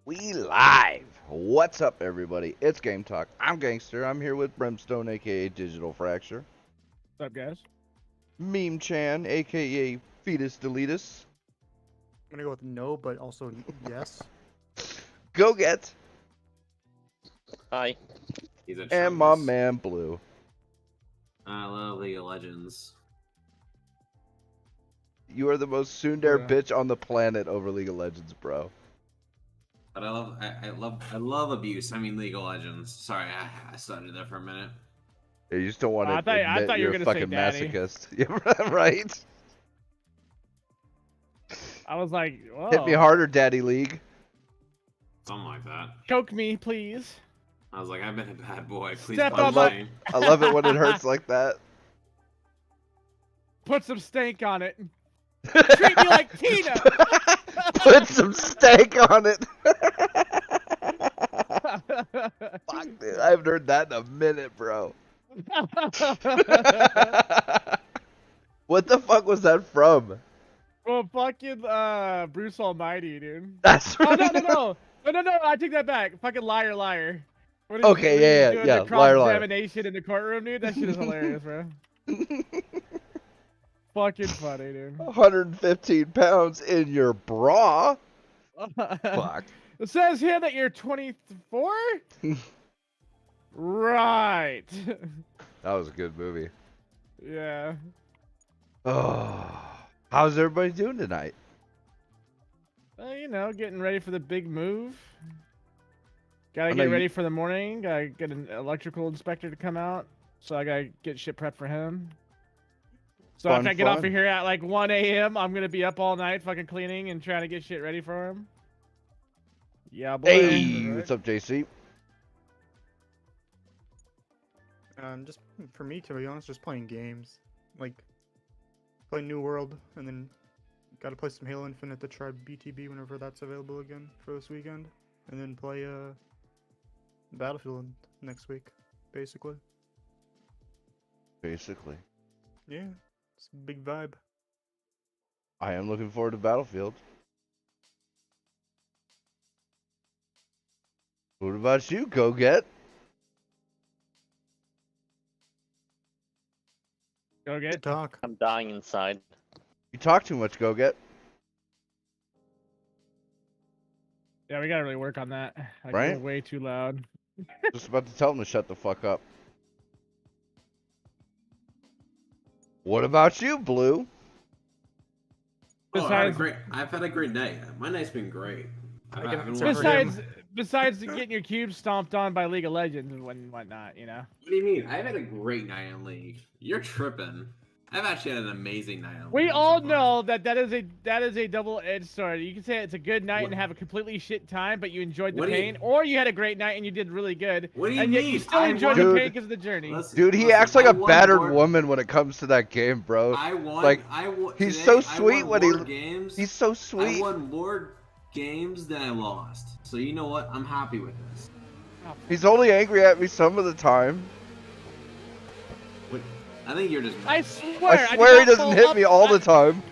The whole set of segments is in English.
We live. What's up, everybody? It's Game Talk. I'm Gangster. I'm here with Brimstone, aka Digital Fracture. What's up, guys? Meme Chan, aka Fetus Deletus. I'm gonna go with no, but also yes. Go Get. Hi. He's a And my chungus. man Blue. I love League of Legends. You are the most tsundere Yeah. bitch on the planet over League of Legends, bro. But I love abuse. I mean League of Legends. Sorry, I started there for a minute. Yeah, you still want to I thought you you're were a gonna say fucking daddy. masochist. Yeah, right? I was like, whoa. Hit me harder, Daddy League. Something like that. Choke me, please. I was like, I've been a bad boy. Please Step punish on me. I love it when it hurts like that. Put some stank on it. Treat me like Tina. Put some steak on it. Fuck, dude. I haven't heard that in a minute, bro. What the fuck was that from? Well, fucking Bruce Almighty, dude. That's Oh no! I take that back. Fucking liar. What Okay, when yeah, he's doing yeah, the liar. cross-examination in the courtroom, dude. That shit is hilarious, bro. Fucking funny, dude. 115 pounds in your bra? Fuck. It says here that you're 24? Right. That was a good movie. Yeah. Oh, how's everybody doing tonight? You know, getting ready for the big move. Gotta I know get you- ready for the morning. Gotta get an electrical inspector to come out. So I gotta get shit prepped for him. So Fun, after I get off fun. of here at like 1 a.m., I'm gonna be up all night fucking cleaning and trying to get shit ready for him. Yeah, boy. Hey, Right? what's up, JC? Just for me, to be honest, just playing games. Like, play New World, and then gotta play some Halo Infinite to try BTB whenever that's available again for this weekend. And then play Battlefield next week, basically. Basically. Yeah, it's a big vibe. I am looking forward to Battlefield. What about you, Go Get? Go Good get. talk. I'm dying inside. You talk too much, Go Get. Yeah, we gotta really work on that. I Right? go way too loud. Just about to tell him to shut the fuck up. What about you, Blue? Oh, Besides- I've had a great night. My night's been great. I I've can been answer working- for him. Besides getting your cube stomped on by League of Legends and whatnot, you know. What do you mean? I've had a great night in League. You're tripping. I've actually had an amazing night in League. We so all far. know that is a double-edged sword. You can say it's a good night What- and have a completely shit time, but you enjoyed the What do you- pain, or you had a great night and you did really good, What do you and yet you mean? still I enjoyed won- the Dude. pain because of the journey. Listen, Dude, he listen, acts like I a won battered more- woman when it comes to that game, bro. I won. Like, I won. he's Today, so I sweet won when he- more games. He's so I sweet. won more games than I lost. So you know what? I'm happy with this. He's only angry at me some of the time. What- I think you're just. I swear, I did swear he not doesn't fall hit up- me all the time.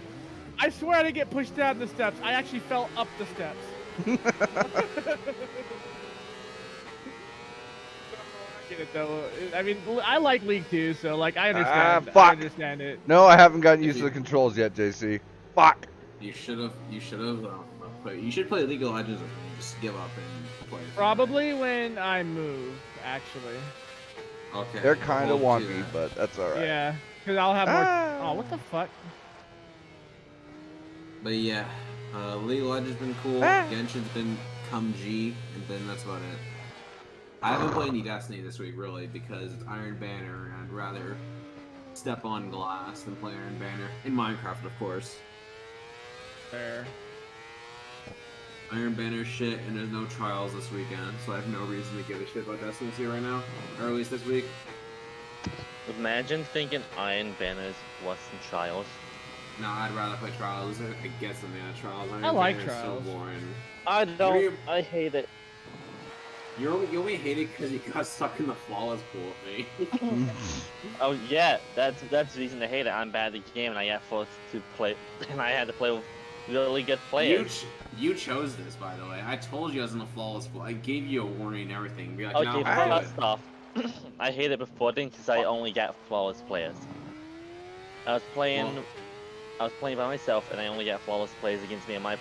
I swear I didn't get pushed down the steps. I actually fell up the steps. I get it though. I mean, I like League too, so like I understand. fuck. I understand it. No, I haven't gotten used to the controls yet, JC. Fuck. You should have. You should have. You should play League of Legends with me. Just give up and play. Probably when I move, actually. Okay. They're kind of we'll do wonky, that. but that's alright. Yeah, because I'll have more. Ah. Oh, what the fuck? But yeah, League of Legends been cool. Ah. Genshin's been come G, and then that's about it. I haven't played any Destiny this week really because it's Iron Banner, and I'd rather step on glass than play Iron Banner in Minecraft, of course. Fair. Iron Banner shit, and there's no trials this weekend, so I have no reason to give a shit about Destiny 2 right now, or at least this week. Imagine thinking Iron Banner is worse than Trials. No, I'd rather play trials. I get something out of trials. Iron I like Banner is Trials. So boring. I don't. You're- I hate it. You only hate it because you got stuck in the flawless pool with me. Oh yeah, that's the reason I hate it. I'm bad at the game, and I got forced to play, and I had to play with really good players. You chose this, by the way. I told you I was in a flawless play. I gave you a warning and everything. Be like, Okay, no, first off, I hate it before then because I only get flawless players. I was playing by myself and I only get flawless players against me, and and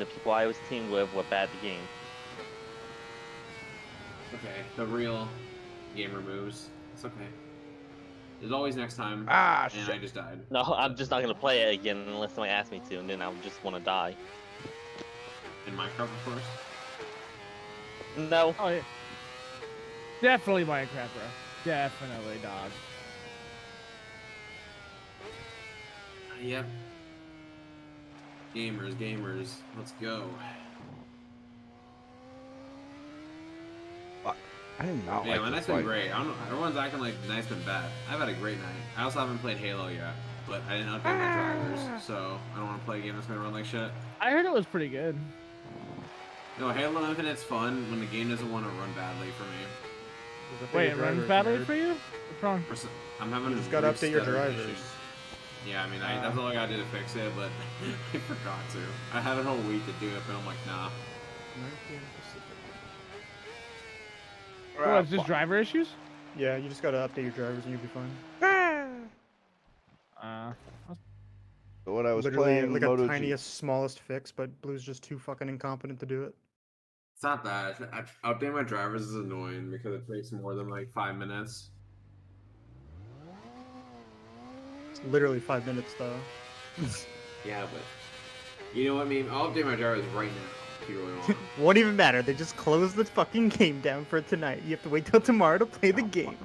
the people I was teamed with were bad at the game. Okay, the real gamer moves. It's okay. There's always next time. Ah, and shit. I just died. No, I'm just not gonna play it again unless somebody asks me to, and then I'll just want to die. In Minecraft, of course. No. Oh yeah. Definitely Minecraft, bro. Definitely, dog. Yep. Gamers, let's go. I did not Yeah, like my this night's been fight. great. I don't know. Everyone's acting like the night's been bad. I've had a great night. I also haven't played Halo yet, but I didn't update my drivers, so I don't want to play a game that's gonna run like shit. I heard it was pretty good. No, Halo Infinite's fun when the game doesn't want to run badly for me. Wait, it runs badly for you? What's wrong? I'm having You just gotta weird update your stuttering drivers. issues. Yeah, I mean, that's all I gotta do to fix it, but I forgot to. I had a whole week to do it, but I'm like, nah. Oh, it's just driver issues? Yeah, you just gotta update your drivers and you'll be fine. So when I was Literally playing like Moto a G- tiniest, smallest fix, but Blue's just too fucking incompetent to do it. It's not that. Updating my drivers is annoying because it takes more than like 5 minutes. It's literally 5 minutes though. Yeah, but you know what I mean? I'll update my drivers right now if you really want. Won't even matter. They just closed the fucking game down for tonight. You have to wait till tomorrow to play the game.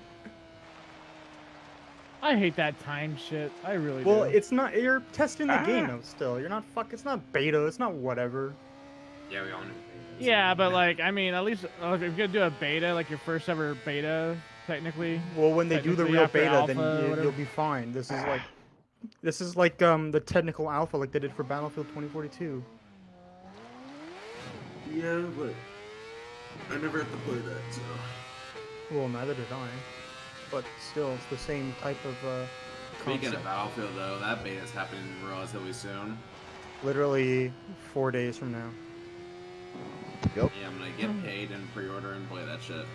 I hate that time shit. I really Well, do. it's not. You're testing the game though. Still, you're not fuck. It's not beta. It's not whatever. Yeah, we all know. Yeah, but like, I mean, at least if you're gonna do a beta, like your first ever beta, technically. Well, when they do the Technically real after beta, alpha then or whatever. you'll be fine. This is like the technical alpha, like they did for Battlefield 2042. Yeah, but I never have to play that, so. Well, neither did I. But still, it's the same type of Speaking concept. of Battlefield, though, that beta's happening relatively soon. Literally 4 days from now. Yep. Yeah, I'm gonna get paid and pre-order and play that shit.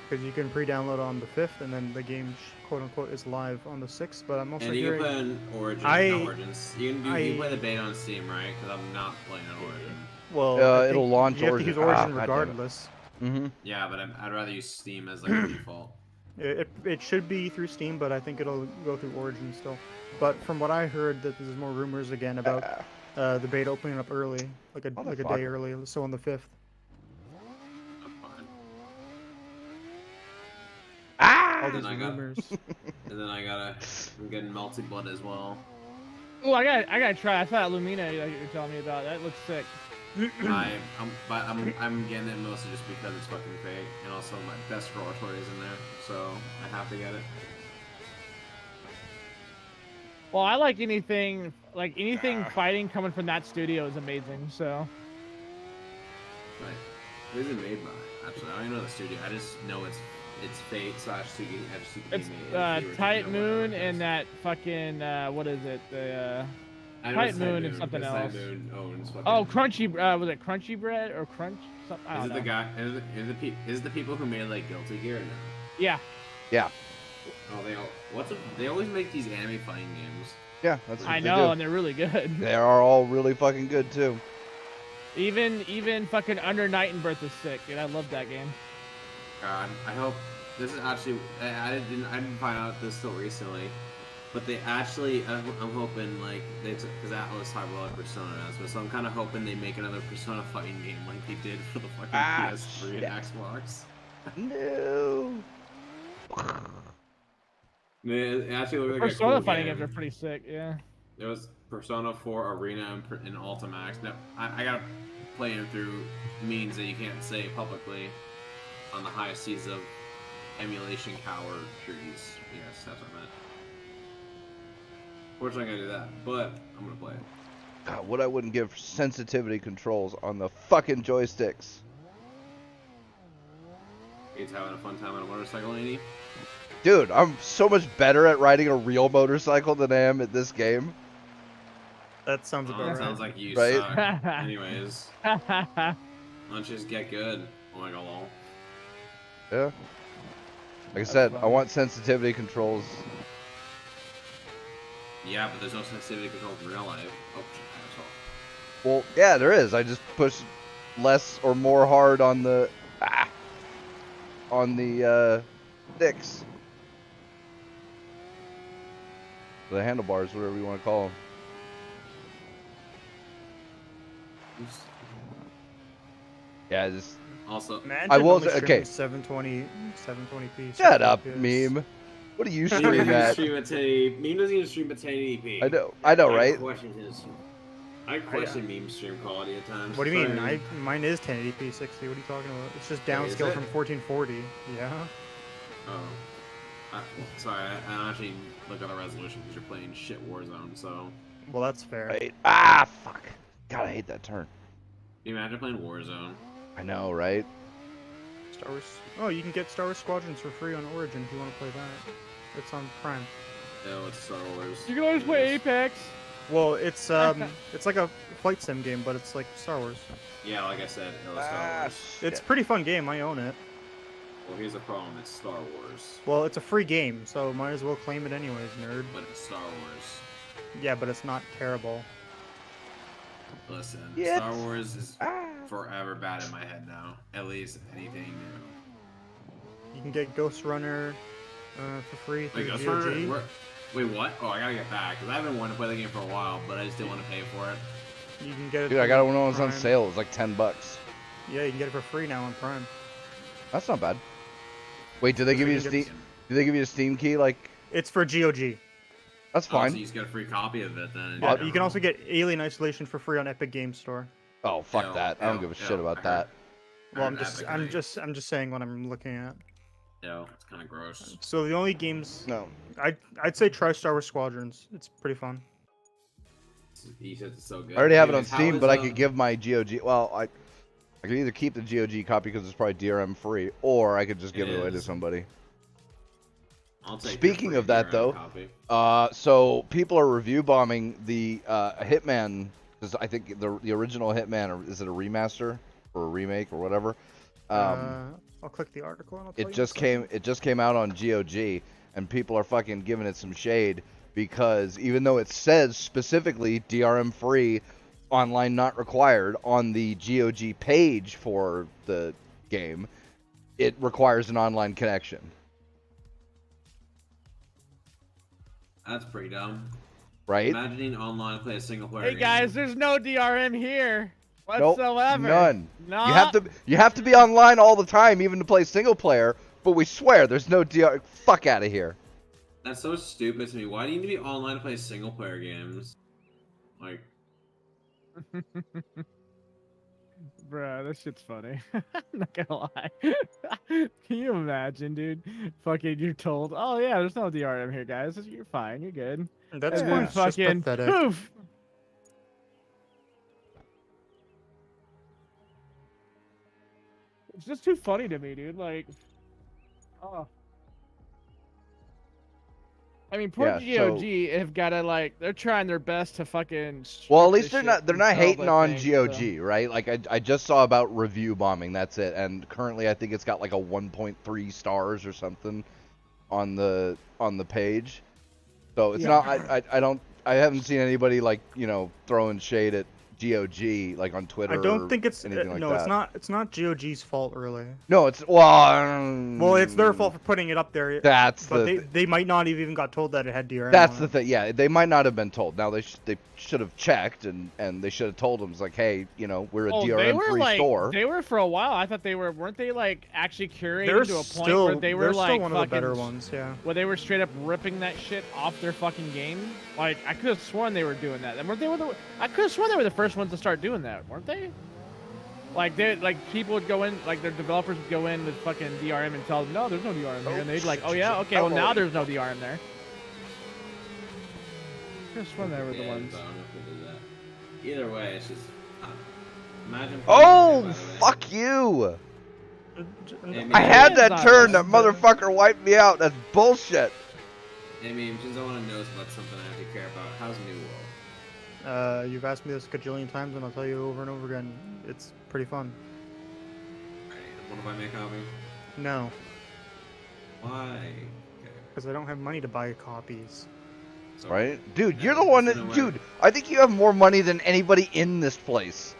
Because you can pre-download on the 5th, and then the game, quote-unquote, is live on the 6th, but I'm also And you hearing... can play on Origin, I- not Origins. You can play the beta on Steam, right? Because I'm not playing on Origin. Well, I think it'll launch you have Origin. to use Origin God damn it. regardless. Mm-hmm. Yeah, but I'd rather use Steam as like a default. It should be through Steam, but I think it'll go through Origin still. But from what I heard, that there's more rumors again about the beta opening up early, like a Motherfucker. day early, so on the 5th. That's fine. Ah! All these And I got- rumors. And then I'm getting Melty Blood as well. Oh, I gotta try. I saw that Lumina like you're telling me about. That looks sick. I'm getting it mostly just because it's fucking fake, and also my best Rollatory is in there, so I have to get it. Well, I like anything fighting coming from that studio is amazing. So Right. Who is it made by? Actually, I don't even know the studio. I just know it's Fate / 2K. it's Tight Moon and that fucking what is it? The Tight Moon and something else. Tight Moon owns fucking... oh, Crunchy. Was it Crunchy Bread or Crunch? Something. I Is don't it know. the guy? Is it the people who made like Guilty Gear? No. Yeah. Yeah. Oh, they always make these anime fighting games. Yeah, that's what I they know, do. and they're really good. They are all really fucking good too. Even fucking Under Night and Birth is sick, dude. I love that game. God, I hope this is actually. I didn't find out this till recently, but they actually. I'm hoping like because Atlas talked about Persona announcement, so I'm kind of hoping they make another Persona fighting game like they did for the fucking PS3 shit. and Xbox. No. It actually looked like Persona a cool fighting game. games are pretty sick. Yeah. There was Persona 4 Arena and Ultimax. Now, I gotta play them through means that you can't say publicly on the highest seas of emulation cower trees. Yes, that's what I meant. Fortunately, I gotta do that, but I'm gonna play it. God, what I wouldn't give for sensitivity controls on the fucking joysticks. He's having a fun time on a motorcycle, ain't he? Dude, I'm so much better at riding a real motorcycle than I am at this game. That sounds Oh, about that right. sounds like you Right? suck. Anyways, why don't you just get good? Oh my god, lol. Yeah. Like I That's said, I fine. want sensitivity controls. Yeah, but there's no sensitivity controls in real life. Oh, shit, that's all. Well, yeah, there is. I just push less or more hard on the sticks, the handlebars, whatever you want to call them. Oops. Yeah, just Also, Imagine I will only say- streaming okay. 720p. shut up, 60 FPS. meme. What do you Meme stream doesn't even at? stream at 1080. Meme doesn't even stream at 1080p. I know, I right? question meme stream quality at times. What do you mean? Sorry. Mine is 1080p 60. What are you talking about? It's just Wait, is downscale it? from 1440. Yeah. Oh. Sorry, I actually look at the resolution because you're playing shit Warzone, so... Well, that's fair. Right. Fuck. God, I hate that turn. Can you imagine playing Warzone? I know, right? Star Wars. Oh, you can get Star Wars Squadrons for free on Origin if you want to play that. It's on Prime. No, it's Star Wars. You can always play Apex. Well, it's it's like a flight sim game, but it's like Star Wars. Yeah, like I said, it was Star Wars. It's a pretty fun game. I own it. Well, here's the problem, it's Star Wars. Well, it's a free game, so might as well claim it anyways, nerd. But it's Star Wars. Yeah, but it's not terrible. Listen, Yeah, Star Wars is Ah. forever bad in my head now. At least anything new. You can get Ghost Runner for free through Wait, Ghost GOG. Runner? Wait, what? Oh, I gotta get back, because I haven't wanted to play the game for a while, but I just didn't want to pay for it. You can get it. Dude, I through got it when it was on Prime. sale. It was like $10. Yeah, you can get it for free now on Prime. That's not bad. Wait, do they give you a You can Steam? get- Do they give you a Steam key? Like, It's for GOG. that's Oh, so fine. you just get a free copy of it then. Yeah, you can also get Alien Isolation for free on Epic Games Store. Oh, fuck Ew, that. I don't ew, give a ew, shit about I that. Well, heard Epic I'm Games. just saying what I'm looking at. No, it's kind of gross. So the only games No. I'd say try Star Wars Squadrons. It's pretty fun. He says it's so good. I already have it on Anyways, how Steam, is, but I could give my GOG. Well, I could either keep the GOG copy because it's probably DRM free, or I could just give it away to is. somebody. I'll take Speaking your of that, free DRM though, copy. so people are review bombing the Hitman, because I think the original Hitman, or is it a remaster or a remake or whatever? I'll click the article and I'll tell It you just in a second. came. It just came out on GOG, and people are fucking giving it some shade because even though it says specifically DRM free, online not required on the GOG page for the game, it requires an online connection. That's pretty dumb. Right? Imagining online play a single player Hey game. guys, there's no DRM here Nope, whatsoever. none. No. You have to be online all the time, even to play single player. But we swear there's no DR. Fuck out of here. That's so stupid to me. Why do you need to be online to play single player games? Like, Bruh, this shit's funny. I'm not gonna lie. Can you imagine, dude? Fucking, you're told, oh yeah, there's no DRM here, guys. You're fine. You're good. That's And fine. then It's just fucking pathetic. poof. It's just too funny to me, dude. Like, oh. I mean, poor Yeah, so- GOG have gotta like, they're trying their best to fucking. Well, at strip least this they're shit not themselves, hating I on think, GOG, right? Like I just saw about review bombing. That's it. And currently, I think it's got like a 1.3 stars or something on the page. So it's Yeah. not. I haven't seen anybody like throwing shade at GOG like on Twitter. I don't or think it's anything like no, that. it's not GOG's fault really. No, it's Well, it's their fault for putting it up there. That's but the. they might not have even got told that it had DRM. That's on the it. thing. Yeah, they might not have been told. Now they should have checked and they should have told them. It's like, hey, we're a Oh, they DRM were free like, store. they were for a while. I thought they weren't they like actually curated They're to a point still where they were they're like still one of the fucking, better ones. Yeah. where they were straight up ripping that shit off their fucking game. Like I could have sworn they were doing that. And weren't they I could have sworn they were the first ones to start doing that, weren't they? Like people would go in, like their developers would go in with fucking DRM and tell them, no, there's no DRM here, and they'd like, oh yeah, okay, well now there's no DRM there. I could have sworn they were the yeah, ones. but I don't know if they did that. Either way, it's just. Imagine. playing Oh, it, by the way. fuck you! Hey, I man, had it's that not turn. bad. That motherfucker wiped me out. That's bullshit. Hey, since I want to know about something I have to care about, how's New World? You've asked me this a gajillion times, and I'll tell you over and over again. It's pretty fun. What if I make a copy? No, Why? Okay. because I don't have money to buy copies. So, Right? Dude, yeah, you're the one in a that... way. Dude, I think you have more money than anybody in this place.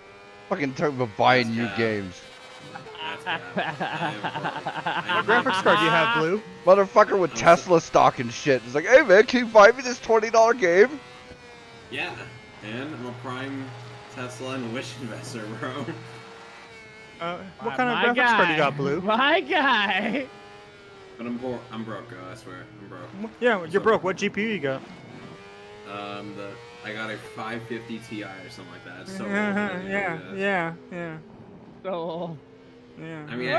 Fucking talking about buying That's new cap. games. That's bad. I am broke. I What am graphics card do you have, Blue? Motherfucker with Tesla stock and shit. It's like, hey man, can you buy me this $20 game? Yeah, and I'm a prime Tesla and Wish investor, bro. What kind of graphics card you got, Blue? My guy. But I'm poor. I'm broke, I swear. I'm broke. Yeah, you're broke. What GPU you got? I got a 550 Ti or something like that. It's so old. Yeah. So, Yeah. I mean,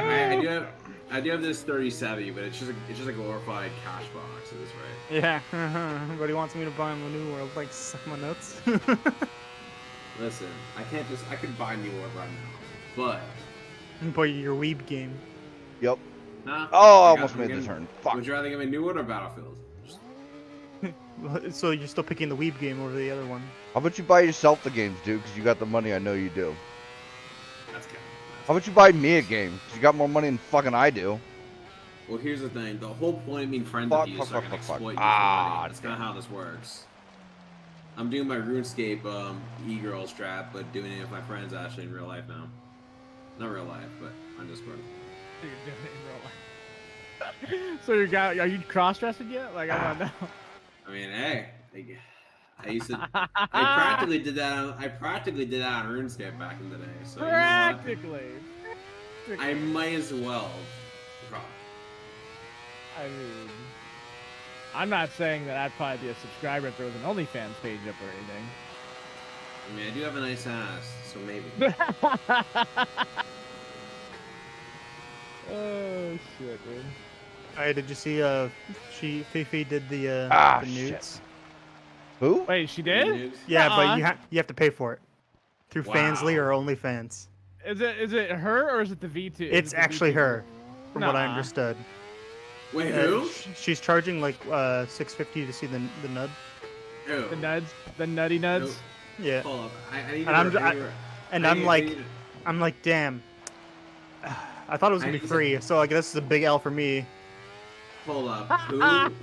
I do have this 3070, but it's just a glorified cash box at this rate. Yeah. But he wants me to buy him a new world, like suck my nuts. Listen, I could buy New World right now, but Buy your weeb game. Yep. nah. Oh, I got almost made the freaking- turn. Fuck. Would you rather give me New World or Battlefield? So you're still picking the weeb game over the other one? How about you buy yourself the games, dude? Because you got the money. I know you do. That's good. How about you buy me a game? Because you got more money than fucking I do. Well, here's the thing. The whole point of being friends Fuck, with you fuck, is so I fuck, can fuck, fuck. exploit you for Ah, money. That's kind of how this works. I'm doing my RuneScape e-girl strap, but doing it with my friends actually in real life now. Not real life, but on Discord. you're doing it in real life. So are you cross-dressing yet? Like, I don't know. I mean, hey, I used to. I practically did that. I practically did that on RuneScape back in the day. So you know what? Practically. I might as well. I mean, I'm not saying that I'd probably be a subscriber if there was an OnlyFans page up or anything. I mean, I do have a nice ass, so maybe. Oh shit, dude. Hey, did you see? Fifi did the Ah, nudes. Who? Wait, she did? Yeah, Nuh-uh. but you have to pay for it through Fansly or OnlyFans. Is it her or is it the V2? It's actually her, from what I Nuh-uh. understood. Wait, who? She's charging like $6.50 to see the nud. Who? The nutty nuds. Yeah, Hold up. I need And to. I'm like, damn. I thought it was gonna be free, so like this is a big L for me. Hold up.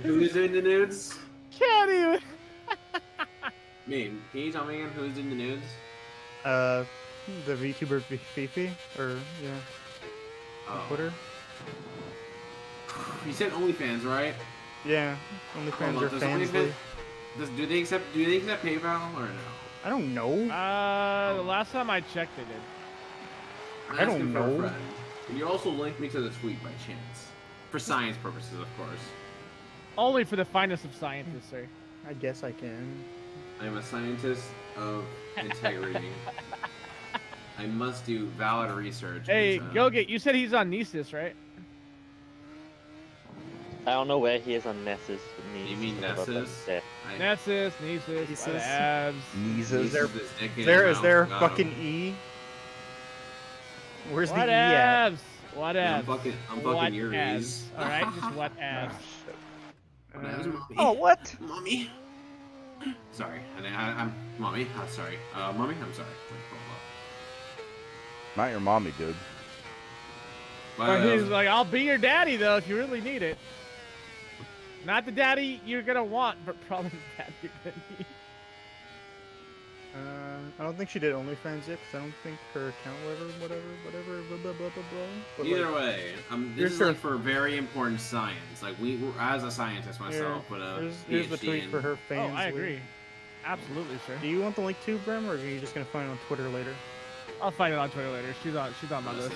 Who's doing the nudes? Can't even. Me. Can you tell me again who's doing the nudes? The VTuber Fifi, or yeah, Oh. Twitter. You said OnlyFans, right? Yeah, OnlyFans Hold or up, does Fansly. Do they accept PayPal or no? I don't know. The last time I checked, they did. I'm I don't asking for a know. friend. Can you also link me to the tweet by chance? For science purposes, of course. Only for the finest of scientists, sir. I guess I can. I am a scientist of integrity. I must do valid research. Hey, because, go get. You said he's on Nessus, right? I don't know where he is on Nessus. You mean Nessus? Yeah. Nessus, Nessus, Nessus. abs. Nieces. There is there fucking E? Where's the What E at? abs? What I'm abs? fucking What your abs? E's. All right, just what abs? What abs, mommy? Oh, what? Mommy. Sorry, I'm mommy. I'm sorry. Mommy, I'm sorry. Not your mommy, dude. But he's like, I'll be your daddy though if you really need it. Not the daddy you're gonna want, but probably the daddy you're gonna need. I don't think she did OnlyFans yet, 'cause I don't think her account, whatever, blah, blah, blah, blah, blah. But, Either like, way, this is like for very important science. Like as a scientist myself, but here's the PhD tweet in- for her fans. Oh, I agree. Absolutely, sir. Do you want the link too, Brim, or are you just gonna find it on Twitter later? I'll find it on Twitter later. She's on my list.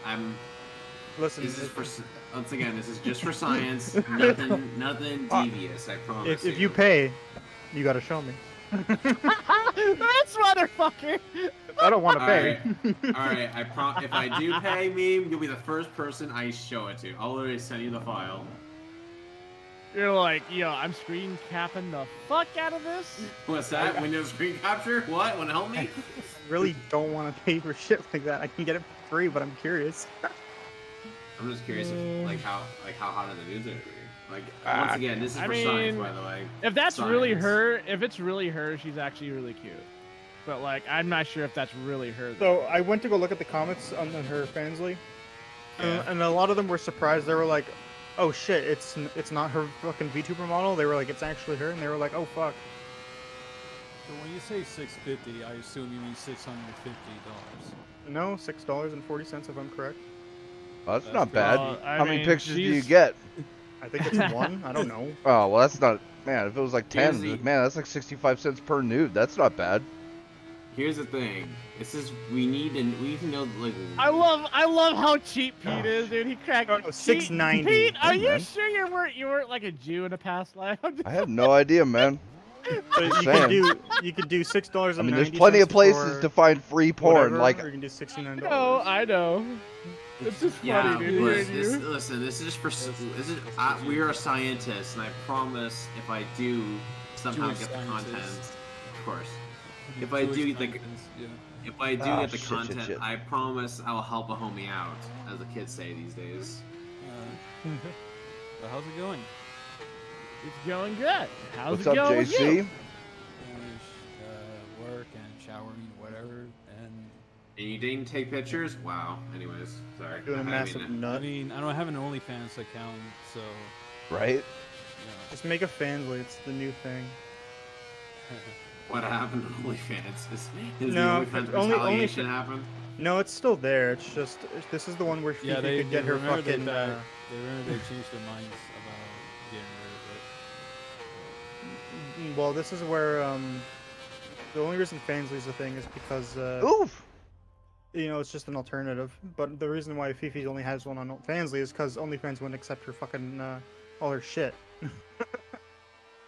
Listen, Listen, This is for once again. This is just for science. Nothing devious. I promise. if you pay, you gotta show me. That's motherfucker. I don't want to All pay. right, all right. If I do pay meme, you'll be the first person I show it to. I'll literally send you the file. You're like, yo, I'm screen capping the fuck out of this. What's that? Windows screen capture? What? Want to help me? Really don't want to pay for shit like that. I can get it for free, but I'm curious. I'm just curious, if, like how hot are the dudes are? Like Ah, once again, this is I for science, mean, by the way. If that's really Science. her, if it's really her, she's actually really cute. But like, I'm not sure if that's really her. So I went to go look at the comments on her Fansly, Yeah. and a lot of them were surprised. They were like, "Oh shit, it's not her fucking VTuber model." They were like, "It's actually her," and they were like, "Oh fuck." So when you say 650, I assume you mean $650. No, $6.40 if I'm correct. Well, that's That's not pretty bad. Well, I How many mean, pictures do you she's- get? I think it's one. I don't know. Oh, well, that's not. Man, if it was like 10, Here's the- man, that's like 65 cents per nude. That's not bad. Here's the thing. This is we need to know like. I love how cheap Pete is, dude. He cracked. Oh, no, $6.90. Pete, are Hey, you man. sure you weren't like a Jew in a past life? I have no idea, man. So you saying. could do $6.90. I mean, there's plenty of places to find free porn. whatever, Like, or you can do $69. No, I know. It's just funny, Yeah, dude. but hearing you. listen. This is for. We are scientists, and I promise if I do somehow Jewish get the scientists. content, of course. If I Jewish do the scientists, yeah. If I do Ah, get the shit, content, shit. I promise I'll help a homie out, as the kids say these days. So how's it going? It's going good. How's what's it up, going with JC? you? Finish work and showering, whatever, and And you didn't take pictures? Wow. Anyways, sorry. Doing a I didn't massive mean I nut. mean, I don't have an OnlyFans account, so Right? you Just make a Fansly. It's the new thing. know. What happened to OnlyFans? Is No, the OnlyFans only- retaliation happen? No, it's still there. It's just this is the one where Fifi Yeah, they could get her remember fucking. they changed their minds about getting rid of it. Well, this is where the only reason Fansly's a thing is because Oof. you know it's just an alternative. But the reason why Fifi only has one on Fansly is because OnlyFans wouldn't accept her fucking all her shit.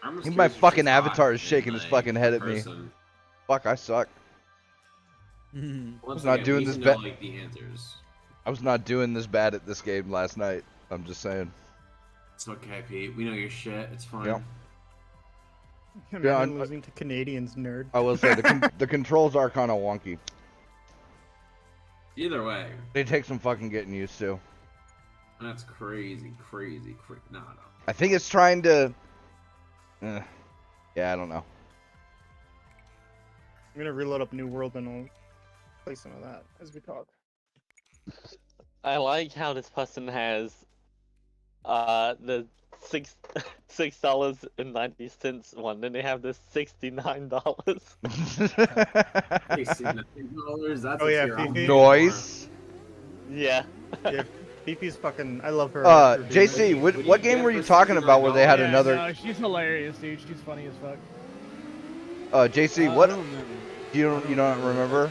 I'm just My curious if fucking she's hot avatar is in, shaking his like, fucking head at me. person. Fuck, I suck. Once not again, doing we this need to know, bet- like, the answers. I was not doing this bad at this game last night. I'm just saying. It's okay, Pete. We know your shit. It's fine. Yeah. Imagine I'm- losing to Canadians, nerd. I will say the controls are kind of wonky. Either way, They take some fucking getting used to. that's crazy. No. I think it's trying to. Yeah, I don't know. I'm gonna reload up New World and I'll play some of that as we talk. I like how this person has the $6.90 one, then they have the $69. $69. That's Oh, a yeah, tier I'm Fifi. Noise. Yeah. Yeah, Fifi's fucking. I love her. JC, What do you what game get were for you talking about where they had Yeah, another? No, she's hilarious, dude. She's funny as fuck. JC, I what? don't remember. You don't remember?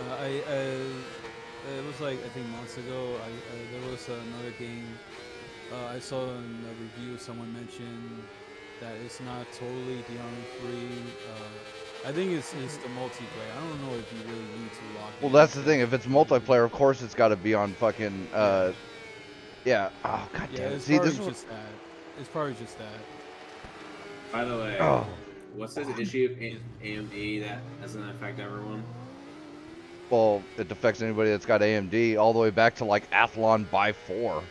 No, it was like I think months ago. There was another game. I saw in a review someone mentioned that it's not totally DRM free. I think it's the multiplayer. I don't know if you really need to lock. Well, in. that's the thing. If it's multiplayer, of course it's got to be on fucking. Yeah. Oh god Yeah, damn it. it's See probably this. just that. It's probably just that. By the way, Oh. what's this issue of AMD that doesn't affect everyone? Well, it affects anybody that's got AMD all the way back to like Athlon by 4.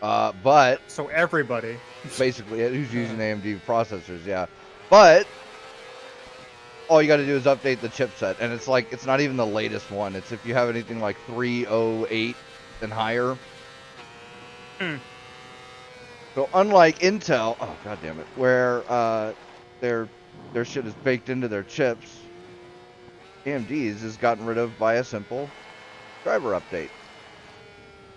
But So everybody. basically, who's using AMD processors, yeah. But all you got to do is update the chipset, and it's like it's not even the latest one. It's if you have anything like 308 and higher. So unlike Intel, oh god damn it, where their shit is baked into their chips, AMD's is gotten rid of by a simple driver update.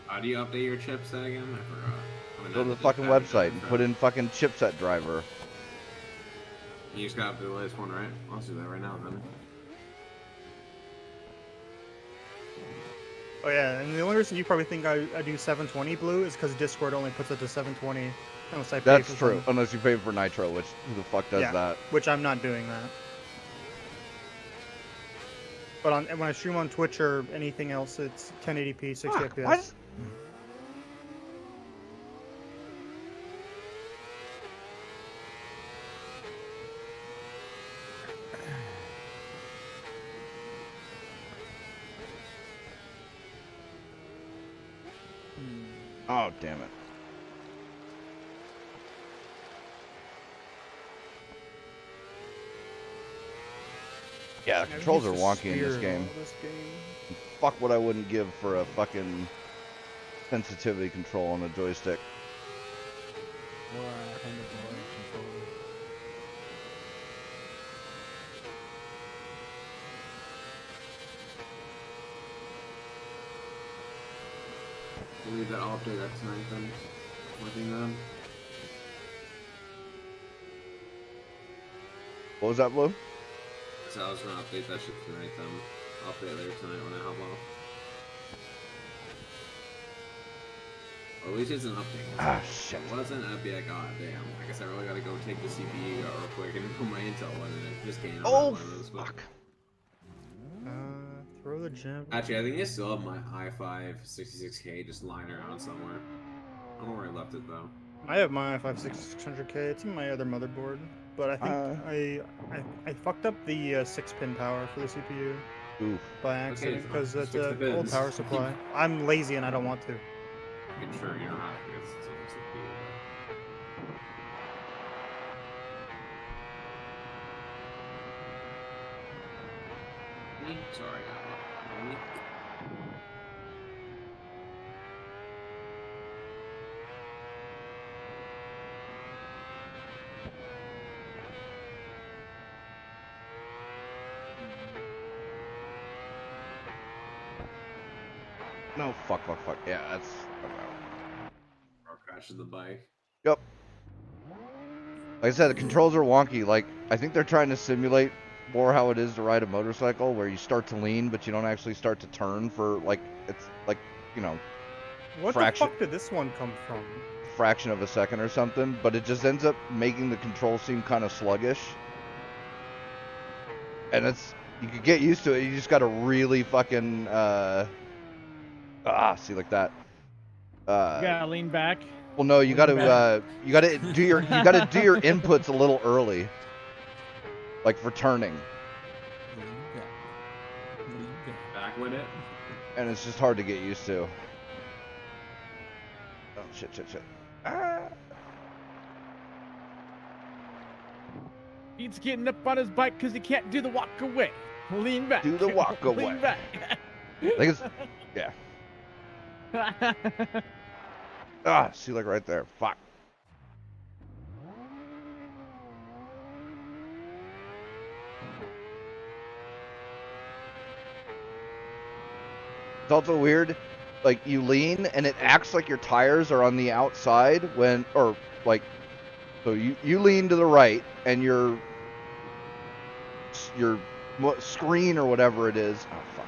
How do you update your chipset again? I forgot. I mean, Go to the that's fucking bad website and info. put in fucking chipset driver. You just gotta update the latest one, right? I'll do that right now then. Oh yeah, and the only reason you probably think I do 720 blue is because Discord only puts it to 720 unless I pay That's for true, some- unless you pay for Nitro, which who the fuck does Yeah. that? which I'm not doing that. But when I stream on Twitch or anything else, it's 1080p, 60 Fuck, FPS. what? Oh, damn it. Yeah, the controls are Everything's wonky in this weird game. about this game. Fuck what I wouldn't give for a fucking sensitivity control on a joystick. Or a handlebar controller. Believe that I'll update that tonight then. Working on. What was that, Blue? So I was gonna update that shit tonight then. I'll update later tonight when I hop off. Or at least it's an update. Ah, shit. If it wasn't, I'd be like, god damn. I guess I really gotta go take the CPU out real quick and put my Intel on it. It just can't. Oh, one of those, but- fuck. Throw the gem. Actually, I think I still have my i5 66K just lying around somewhere. I don't know where I left it though. I have my i5 6600K. It's in my other motherboard, but I think I fucked up the 6-pin power for the CPU Oof. by accident fine. because it's Fix the an old pins. power supply. I'm lazy and I don't want to. I'm sure you don't have to get the CPU. Sorry, I'm No, fuck. Yeah, that's... Or crashing the bike. Yep. Like I said, the controls are wonky. Like, I think they're trying to simulate more how it is to ride a motorcycle, where you start to lean, but you don't actually start to turn for, like, it's like, you know, What Fraction- the fuck did this one come from? fraction of a second or something, but it just ends up making the control seem kind of sluggish. And it's, you could get used to it, you just gotta really fucking, see, like that. You gotta lean back. Well, no, you gotta do your inputs a little early, like for turning, Back with it. and it's just hard to get used to. Oh shit! Ah. He's getting up on his bike because he can't do the walk away. Lean back. Do the walk away. Lean back. Like it's, yeah. See, like right there. Fuck. It's also weird, like you lean and it acts like your tires are on the outside when, or like, so you lean to the right and your screen or whatever it is, oh fuck,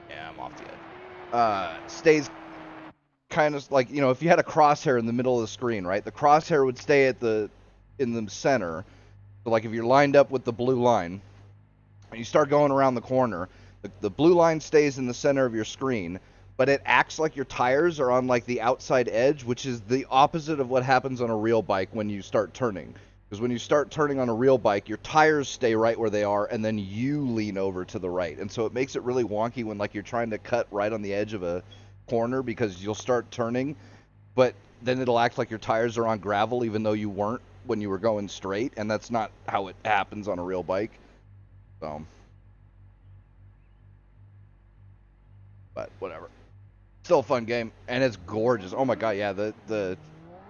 yeah, I'm off the edge, stays kind of like, you know, if you had a crosshair in the middle of the screen, right, the crosshair would stay in the center. So like if you're lined up with the blue line and you start going around the corner, the blue line stays in the center of your screen, but it acts like your tires are on like the outside edge, which is the opposite of what happens on a real bike when you start turning. Because when you start turning on a real bike, your tires stay right where they are, and then you lean over to the right. And so it makes it really wonky when like you're trying to cut right on the edge of a corner, because you'll start turning, but then it'll act like your tires are on gravel even though you weren't when you were going straight, and that's not how it happens on a real bike. So, but whatever. Still a fun game, and it's gorgeous. Oh my god, yeah, the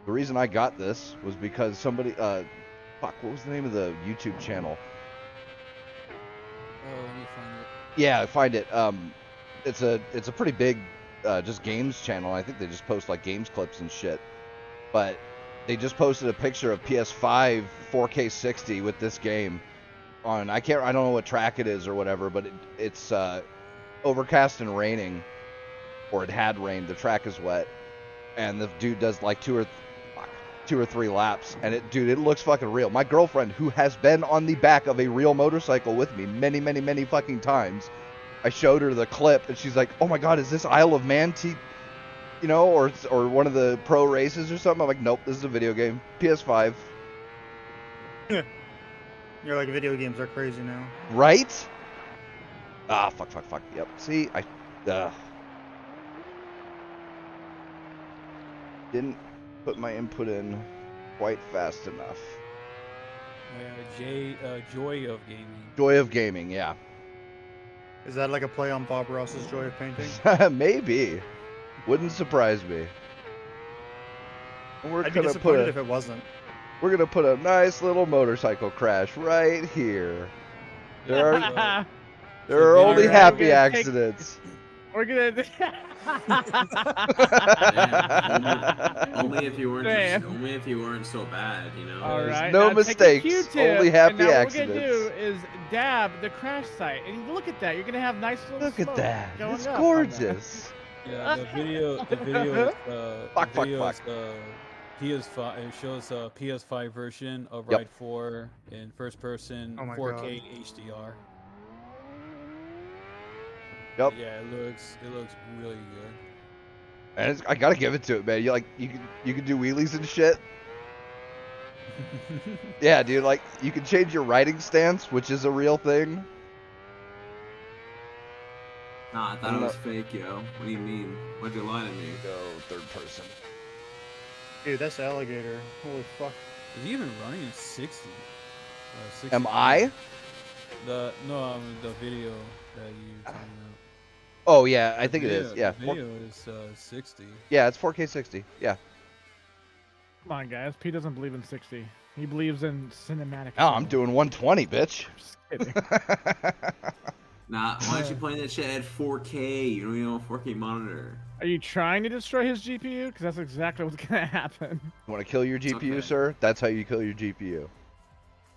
reason I got this was because somebody fuck, what was the name of the YouTube channel? Oh, let me find it. Yeah, find it. It's a pretty big just games channel. I think they just post like games clips and shit. But they just posted a picture of PS5 4K 60 with this game on, I don't know what track it is or whatever, but it's overcast and raining, or it had rained. The track is wet, and the dude does like two or three laps, and it looks fucking real. My girlfriend, who has been on the back of a real motorcycle with me many fucking times, I showed her the clip, and she's like, "Oh my god, is this Isle of Man or one of the pro races or something?" I'm like, "Nope, this is a video game, PS5." You're like, video games are crazy now. Right? Fuck. Yep. See, didn't put my input in quite fast enough. Joy of Gaming. Joy of Gaming, yeah. Is that like a play on Bob Ross's Joy of Painting? Maybe. Wouldn't surprise me. And I'd be disappointed if it wasn't. We're gonna put a nice little motorcycle crash right here. There are only Alright, happy accidents. We're gonna. Only if you weren't Damn. only if you weren't so bad, you know. All right. no now take a mistakes, Q-tip, only happy and now accidents. What we're gonna do is dab the crash site, and look at that. You're gonna have nice little Look at smoke that. going It's up on that. gorgeous. Yeah, the video is Fuck, the video fuck, is PS5. It shows a PS5 version of Yep. Ride 4 in first person, Oh my 4K HDR. Yep. Yeah, it looks really good. And I gotta give it to it, man. You can do wheelies and shit. Yeah, dude. Like you can change your riding stance, which is a real thing. Nah, I thought it was fake, yo. What do you mean? Why'd you lie to me? Go third person. Dude, that's alligator. Holy fuck. Is he even running in 60? 60 Am I? the video that you talking about. Oh yeah, I think it is. Yeah. The video is 60. Yeah, it's 4K 60. Yeah. Come on, guys. Pete doesn't believe in 60. He believes in cinematic. Oh, I'm doing 120, bitch. Just kidding. Nah, why aren't you playing that shit at 4K? You don't even have a 4K monitor. Are you trying to destroy his GPU? Because that's exactly what's gonna happen. You want to kill your GPU, Okay. sir? That's how you kill your GPU.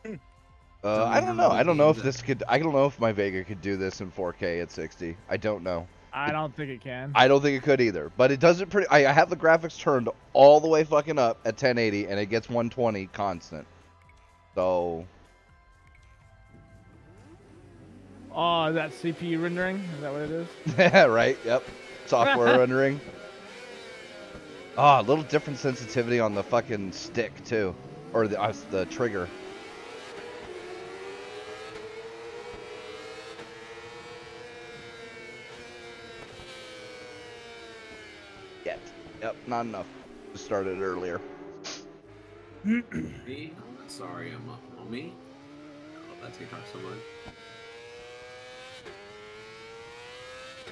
Tell me I don't how know. many I don't know if games this could. I don't know if my Vega could do this in 4K at 60. I don't know. I don't think it can. I don't think it could either. But it does it pretty. I have the graphics turned all the way fucking up at 1080, and it gets 120 constant. So Oh, is that CPU rendering? Is that what it is? yeah, right. Yep. Software rendering. Ah, a little different sensitivity on the fucking stick too, or the trigger. Yep, not enough. Just started earlier. Me? I'm sorry, I'm up on me. I love that TikTok so much.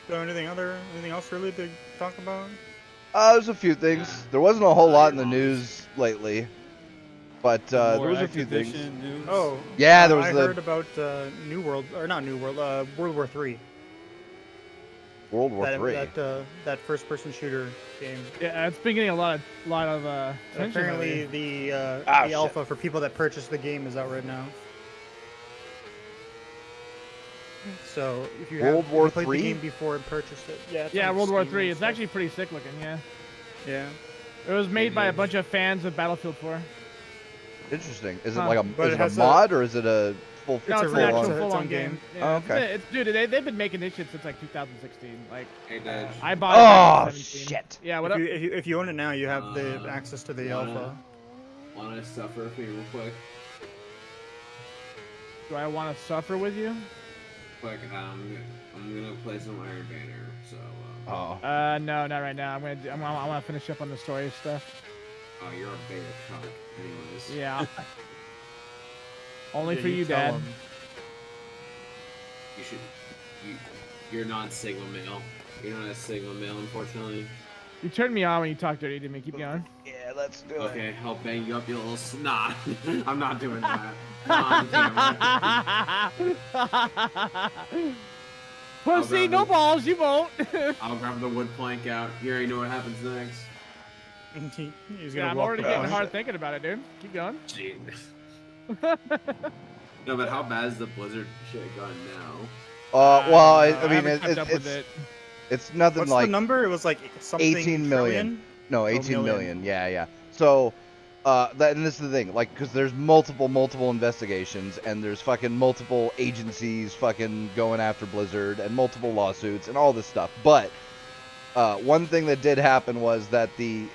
So anything else really to talk about? There's a few things. There wasn't a whole lot in the news lately, but there More was a few things. Activision news. Oh, Yeah, there was I the heard about New World, or not New World, World War 3. World War That, III. that first-person shooter game. Yeah, it's been getting a lot of attention. Apparently, lately. the shit. alpha for people that purchase the game is out right now. So if you World have War if you played III? the game before and purchased it, yeah. It's Yeah, on World War Steam 3. and It's stuff. actually pretty sick looking. Yeah, Yeah. it was made by a is. bunch of fans of Battlefield 4. Interesting. Is it Huh. like But is it it a has mod or is it a full? No, it's an real- actual it's its full-on own game. game. Yeah, Oh, okay. Dude, they've been making this shit since like 2016. Like, Hey, Dad. I bought it back Oh in 2017. shit! Yeah, what up? If you own it now, you have the access to the wanna- alpha. Wanna suffer with me real quick? Do I want to suffer with you? Quick, I'm gonna play some Iron Banner, so, Oh, No, not right now. I want to finish up on the story stuff. oh, you're a beta cuck. Anyways. Yeah. Only Yeah, for you, tell Dad. 'em. You're not Sigma male. You're not a Sigma male, unfortunately. You turned me on when you talked dirty to me. Keep going. yeah, let's do it. Okay, I'll bang you up, you little snot. I'm not doing that. On camera. Pussy, grab no it. balls, you won't. I'll grab the wood plank out. You already know what happens next. He's Yeah, gonna I'm walk already the getting plank. hard thinking about it, dude. Keep going. Gee. No, but how bad is the Blizzard shit gone now? Well, I I mean, haven't kept up with it. it's nothing What's like the number? It was like something 18 million. trillion? No, Oh, 18 million. million. Yeah, yeah. So, and this is the thing, like, because there's multiple investigations, and there's fucking multiple agencies fucking going after Blizzard, and multiple lawsuits, and all this stuff. But one thing that did happen was that the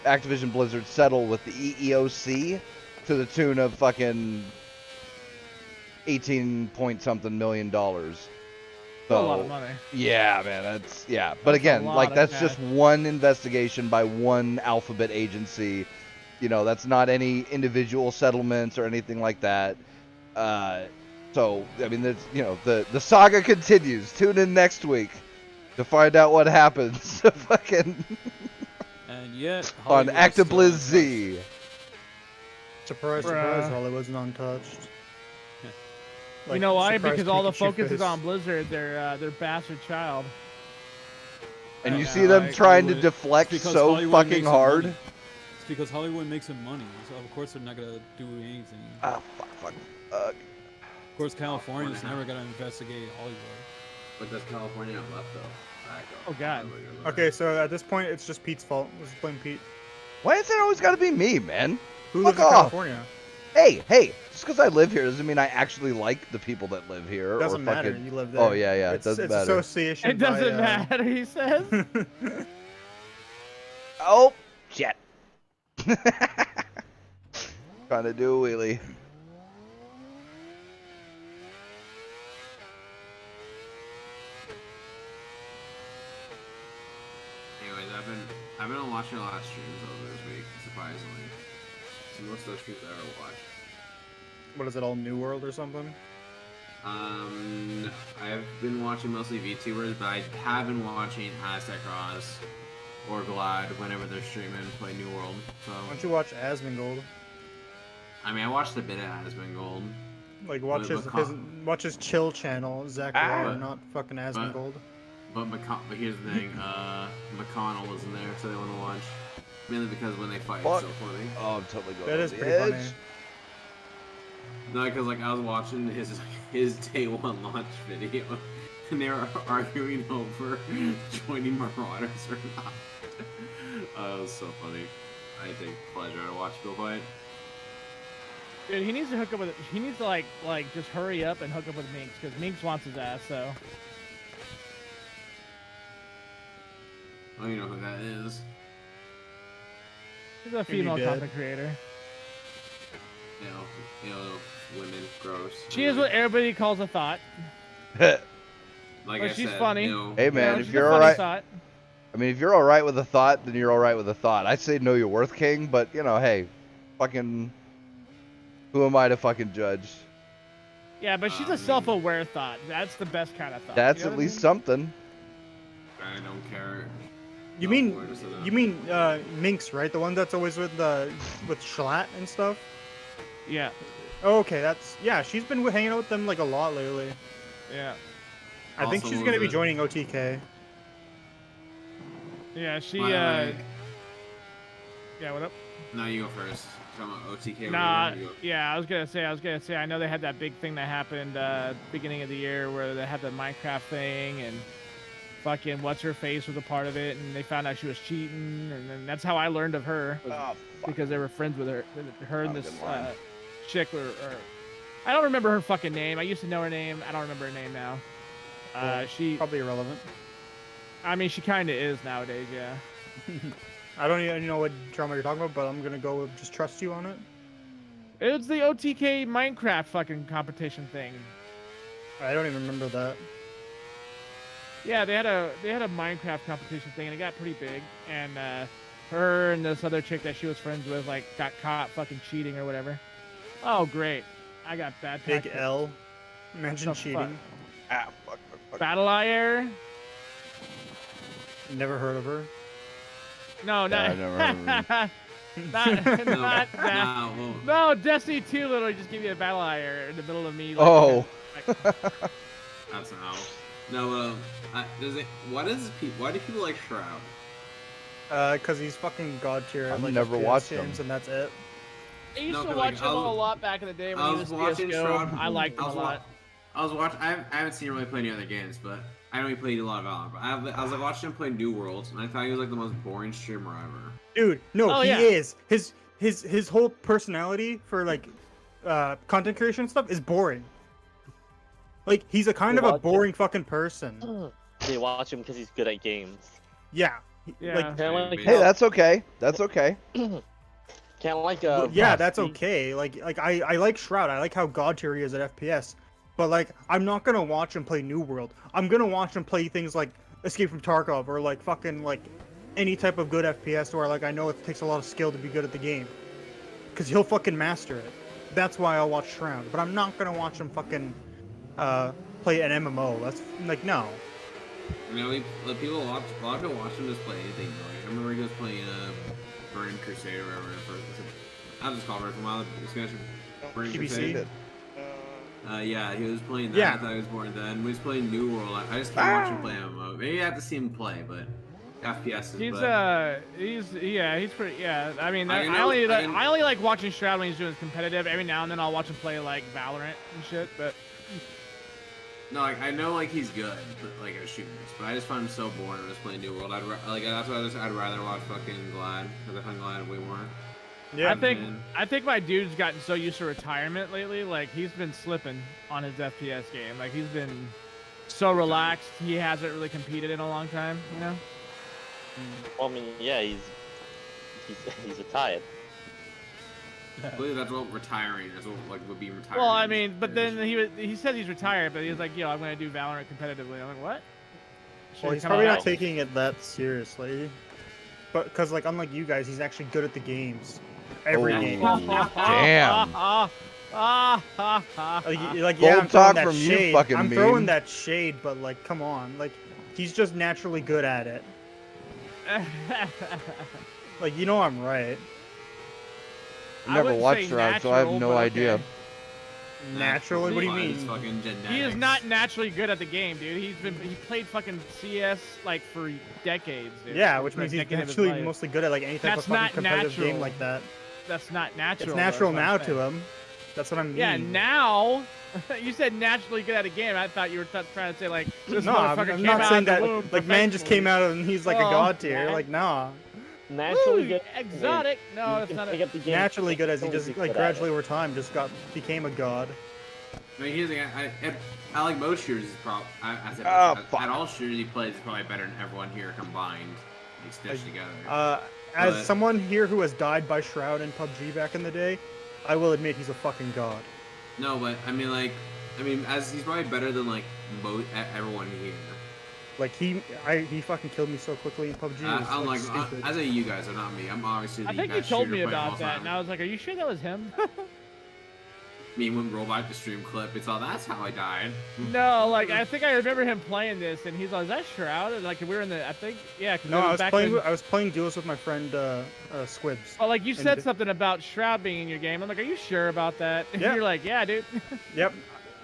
Activision Blizzard settled with the EEOC to the tune of fucking 18 point something million dollars. That's a lot of money. Yeah, man, that's yeah. But That's a again, lot like of that's cash. just one investigation by one alphabet agency, You know, that's not any individual settlements or anything like that. So, I mean, there's, you know, the saga continues. Tune in next week to find out what happens. Fucking And yet, on Hollywood is still ActiBlizz untouched. Z. Surprise, Bruh. surprise, Hollywood's untouched. You know why? surprise Because all the Pikachu focus is face. on Blizzard, their bastard child. And you Yeah, see them like trying to Hollywood- deflect because so Hollywood fucking makes them hard. money. It's because Hollywood makes them money, so of course they're not gonna do anything. Ah, fuck. Of course, California's never gonna investigate Hollywood. But does California have left though? Oh, God. Okay, so at this point, it's just Pete's fault. Let's blame Pete. Why is it always got to be me, man? Who Fuck lives in off. California? Hey, just because I live here doesn't mean I actually like the people that live here. Doesn't or matter. fucking... You live there. Oh, yeah, it it's, doesn't it's matter. Association. It doesn't by, matter, he says. Oh, shit. Trying to do a wheelie. Anyways, I've been watching a lot of streams over this week, surprisingly. So most of those streams I ever watched. What is it? All New World or something? I've been watching mostly VTubers, but I have been watching Aztec Ross or Glad whenever they're streaming Play New World. So Why don't you watch Asmongold? I mean, I watched a bit of Asmongold. Like watch watch his chill channel, Zach Lauer, not fucking Asmongold. But here's the thing, McConnell isn't there, so they want to watch. Mainly because when they fight, it's so funny. Oh, I'm totally going That on is the pretty edge. funny. No, because like I was watching his day one launch video, and they were arguing over joining Marauders or not. It was so funny. I take pleasure to watch people fight. Dude, he needs to hook up with. He needs to like just hurry up and hook up with Minx because Minx wants his ass. So Oh, you know who that is? he's a female dead? content creator. You know, women, gross. She is what everybody calls a thought. Like But I she's said, funny. You know, Hey, man, You know, if she's you're a funny alright. thought. I mean, if you're alright with a thought, then you're alright with a thought. I'd say know your worth, King, but, you know, hey, fucking. Who am I to fucking judge? Yeah, but she's a self-aware thought. That's the best kind of thought. That's you know at what I least mean? something. I don't care. You No, mean we're just you mean Minx, right? The one that's always with Schlatt and stuff. Yeah, Oh, okay, yeah. She's been hanging out with them like a lot lately. yeah, I think Also, she's gonna be was it- joining OTK. yeah. She By the way, yeah. What up? no, you go first. Talking about OTK. Nah, whatever, you go. yeah, I was gonna say, I know they had that big thing that happened beginning of the year where they had the Minecraft thing and fucking what's her face was a part of it, and they found out she was cheating, and then that's how I learned of her was Oh, because they were friends with her, her and Oh, this good line. chick or I don't remember her fucking name. I used to know her name. I don't remember her name now. She, Probably irrelevant. I mean, she kind of is nowadays, yeah. I don't even know what drama you're talking about, but I'm gonna go just trust you on it. It was the OTK Minecraft fucking competition thing. I don't even remember that. Yeah, they had a Minecraft competition thing, and it got pretty big. And her and this other chick that she was friends with, like, got caught fucking cheating or whatever. Oh, great! I got bad Big tactics. L. Mention The fuck? cheating. Ah, fuck. Battle Air? Never heard of her. No, Yeah, not I never heard not No, not that. nah, well, No, Destiny 2 literally just give you a Battle Air in the middle of me. Like, Oh. like, that's how. No, does it? Why do people like Shroud? Cause he's fucking god tier. at, I've like, never FPS watched him. games, and that's it. I used No, to 'cause, watch like, him a lot back in the day when I he was was watching CS:GO. Shroud. I liked him I a was lot. I was watching. I haven't seen him really play any other games, but I know he played a lot of Valorant. But I was like watching him play New Worlds, and I thought he was like the most boring streamer ever. Dude, no, Oh, he yeah. is. His whole personality for like content creation stuff is boring. Like he's a kind of a Watch him. boring fucking person. They watch him because he's good at games. Yeah. Yeah. Like Kind of like Hey, that's okay. That's okay. kind of like yeah, that's Frosty. okay. Like I like Shroud. I like how god tier he is at FPS. But like I'm not gonna watch him play New World. I'm gonna watch him play things like Escape from Tarkov or like fucking like any type of good FPS where like I know it takes a lot of skill to be good at the game. because he'll fucking master it. That's why I'll watch Shroud. But I'm not gonna watch him fucking play an MMO. That's like no. You know, like people a lot of people watch him just play anything. Like I remember he was playing Burning Crusade or whatever. I just called it from a while. Expansion. Burning Crusade. Yeah, he was playing that. Yeah. I thought he was born then. When he was playing New World, I just can't watch him play MMO. Maybe I have to see him play, but FPS is. He's pretty. Yeah, I mean, I I only like watching Shroud when he's doing competitive. Every now and then I'll watch him play like Valorant and shit. But no, like, I know like he's good, but, like at shooters. But I just find him so boring just playing New World. That's why I'd rather watch fucking Glad. Because I find Glad way more. Yeah, I think my dude's gotten so used to retirement lately. Like he's been slipping on his FPS game. Like he's been so relaxed. He hasn't really competed in a long time. You know. Well, I mean, yeah, he's retired. I believe that's what retiring is. What would be retiring. Well, I mean, but then he said he's retired, but he was like, yo, I'm gonna do Valorant competitively. I'm like, what? Well, he's probably not taking it that seriously. But because like unlike you guys, he's actually good at the games. Every game. Damn. Like Bold yeah, I'm talk throwing that from you, shade. fucking I'm meme. throwing that shade, but like, come on, like he's just naturally good at it. Like you know, I'm right. I never watched Shroud, so I have no idea. Naturally, what do you mean? It's fucking genetics. He is not naturally good at the game, dude. He played fucking CS like for decades, dude. Yeah, which For a means he's decade of his actually life. mostly good at like any type That's of fucking not competitive natural. game like that. That's not natural. It's though, natural is what now I'm to saying. him. That's what I mean. Yeah, now. You said naturally good at a game. I thought you were trying to say like this No, motherfucker I'm came not out saying of the that. womb Like man just came professionally. out and he's like a Oh, god tier. yeah. Like nah. Naturally Ooh, good. exotic. No, You it's can not. pick up the game. Naturally good as he just Totally like good at it. gradually over time just became a god. I mean, here's the thing. I like most shooters. At all shooters he plays is probably better than everyone here combined, like stitched together. As But- someone here who has died by Shroud in PUBG back in the day, I will admit he's a fucking god. No, but I mean, as he's probably better than like everyone here. Like he fucking killed me so quickly in PUBG. It was, Unlike stupid. I say you guys are not me. I'm obviously the I think you best told shooter me player of all about that, time. and I was like, "Are you sure that was him?" Me when we roll back the stream clip, it's all that's how I died. No, like I think I remember him playing this, and he's like, "Is that Shroud?" And like we were in the, I think, yeah. 'Cause No, it I was back playing. when- I was playing duels with my friend Squibs. Well, like you and- said something about Shroud being in your game. I'm like, "Are you sure about that?" And Yeah. you're like, "Yeah, dude." Yep.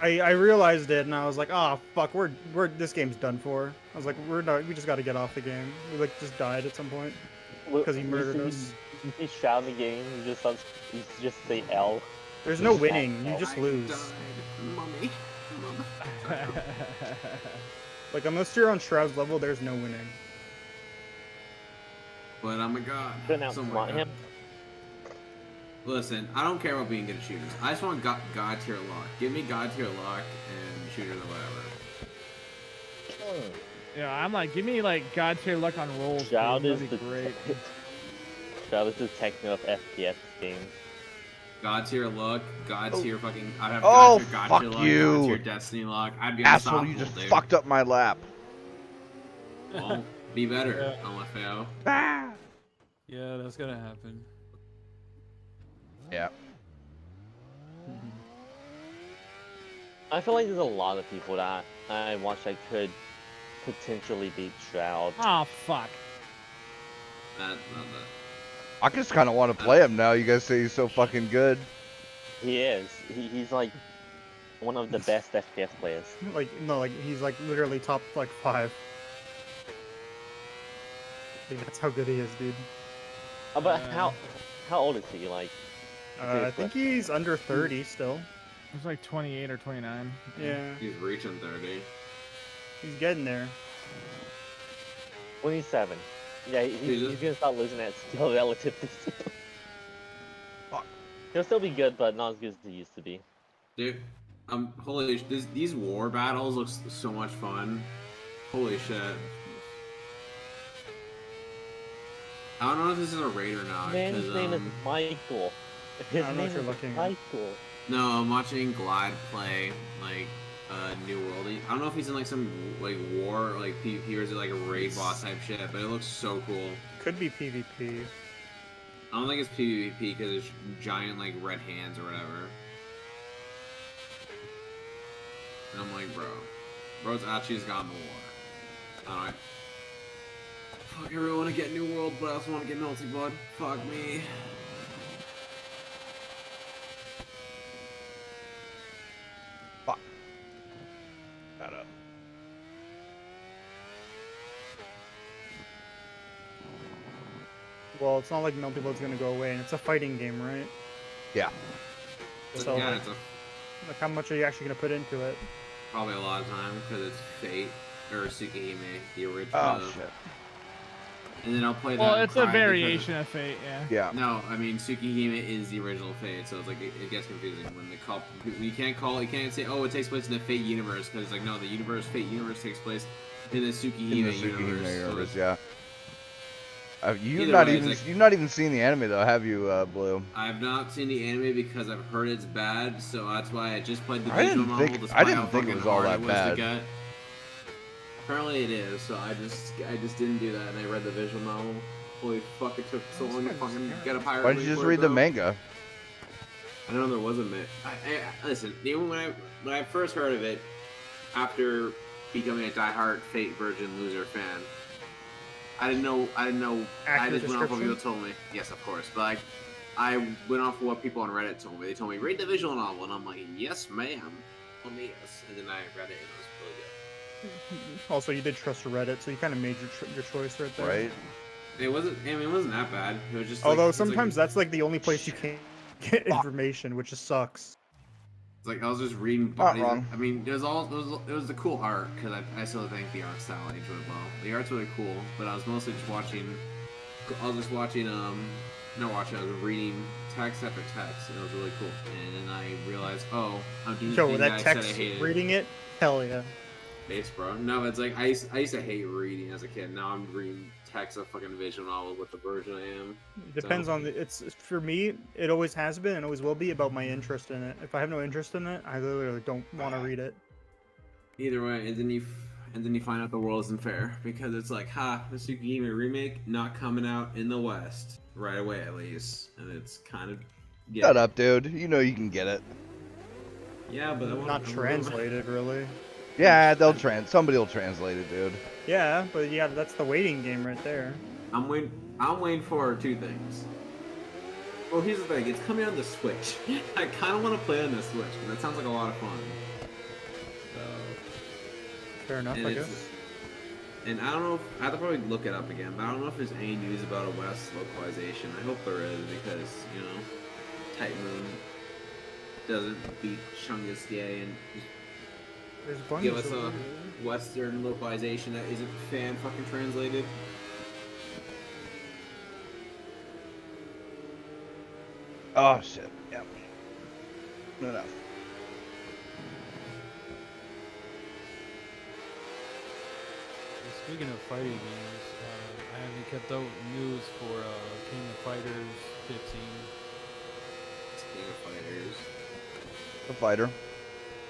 I realized it and I was like, oh fuck, we're this game's done for. I was like, we just got to get off the game. We like just died at some point because he murdered us. You see Shroud in the game, he just say L. There's no winning. You just I lose. died. Mummy. Like unless you're on Shroud's level, there's no winning. But I'm a god. Couldn't So my outsmart god. him. Listen, I don't care about being good at shooters. I just want god tier luck. Give me god tier luck and shooters or whatever. Yeah, I'm like, give me like god tier luck on rolls. Shroud dude. is That'd be the great. Shroud is the techno of FPS games. God tier luck, god tier fucking. I'd have Oh, god tier fuck luck, you. god tier destiny luck. I'd be Asshole, unstoppable, you just dude. fucked up my lap. Well, be better, LFAO. Ah. Yeah, that's gonna happen. Yeah. I feel like there's a lot of people that I watch that could potentially beat Shroud. Oh fuck. Not that. I just kind of want to play him now. You guys say he's so fucking good. He is. He's like one of the best FPS players. Like no, like he's like literally top like 5. Like, that's how good he is, dude. But how old is he? Like, I think he's under 30 still. It's like 28 or 29. Yeah, He's reaching 30. he's getting there. 27. Yeah, he's gonna start losing that skill relatively soon. Fuck. He'll still be good, but not as good as he used to be. Dude, holy these war battles look so much fun. Holy shit. I don't know if this is a raid or not. Man's 'cause, name is Michael. His I don't know name if you're is looking. Michael. No, I'm watching Glide play like New World. I don't know if he's in like some like war or like PvP or is it like a raid boss type shit, but it looks so cool. Could be PvP. I don't think it's PvP because it's giant like red hands or whatever. And I'm like, bro's actually has gotten the war. Alright. Fuck, I really want to get New World, but I also want to get Melty Blood. Fuck me. Fuck. Shut up. Well, it's not like Melty Blood's gonna go away, and it's a fighting game, right? Yeah. So, yeah, like, it's how much are you actually gonna put into it? probably a lot of time because it's Fate or Tsukihime, the original. Oh shit. And then I'll play that. Well, and it's cry a because variation of Fate, yeah. Yeah. No, I mean Tsukihime is the original Fate, so it's like it gets confusing when they call. You can't say, oh, it takes place in the Fate universe because it's like no, the Fate universe takes place in the Tsukihime In the universe. Tsukihime So universe, yeah. You've Either not way, even it's like- you've not even seen the anime though, have you, Blue? I've not seen the anime because I've heard it's bad, so that's why I just played the I visual didn't novel. think- despite I didn't how think it fucking was all hard that to bad. get. Apparently it is, so I just didn't do that, and I read the visual novel. Holy fuck! It took so long to fucking get a pirate. Why don't you Bay just for it, read the though. manga? I don't know there was a listen. Even when I first heard of it, after becoming a diehard Fate Virgin loser fan, I didn't know. I Accurate just went off what people description? told me. Yes, of course. But I went off of what people on Reddit told me. They told me read the visual novel, and I'm like, yes, ma'am. Told me yes, and then I read it, and it was really good. Also, you did trust Reddit, so you kind of made your choice right there. Right? It wasn't. I mean, it wasn't that bad. It was just. Although like, it's like- sometimes that's like the only place you can get information, which just sucks. It's like I was just reading. Not wrong. I mean, it was the cool art because I still think the art style aged really well. The art's really cool, but I was mostly just watching. I was just watching. Not watching. I was reading text after text, and it was really cool. And then I realized, oh, I'm doing the Yo, thing that I said I text hated. reading it, hell yeah. Base, bro. No, it's like I used to hate reading as a kid. Now I'm reading text of fucking visual novels with the version I am. It depends on the. It's for me. It always has been and always will be about my interest in it. If I have no interest in it, I literally don't want to read it. Either way, and then you find out the world isn't fair because it's like, ha, the Tsukihime remake not coming out in the West right away at least, and it's kind of Shut up, dude. You know you can get it. Yeah, but I want Not translated, really. Yeah, somebody will translate it, dude. Yeah, but yeah, that's the waiting game right there. I'm waiting for two things. Well, here's the thing. It's coming on the Switch. I kind of want to play on the Switch because that sounds like a lot of fun. Fair enough, And I it's- guess. And I don't know if I have to probably look it up again, but I don't know if there's any news about a West localization. I hope there is because Tight Moon doesn't beat Shungus Gay and There's bunnies give us over a here. Western localization that isn't fan fucking translated. Oh shit. Yep. Enough. Speaking of fighting games, I haven't kept up with news for King of Fighters 15. King of Fighters. The fighter.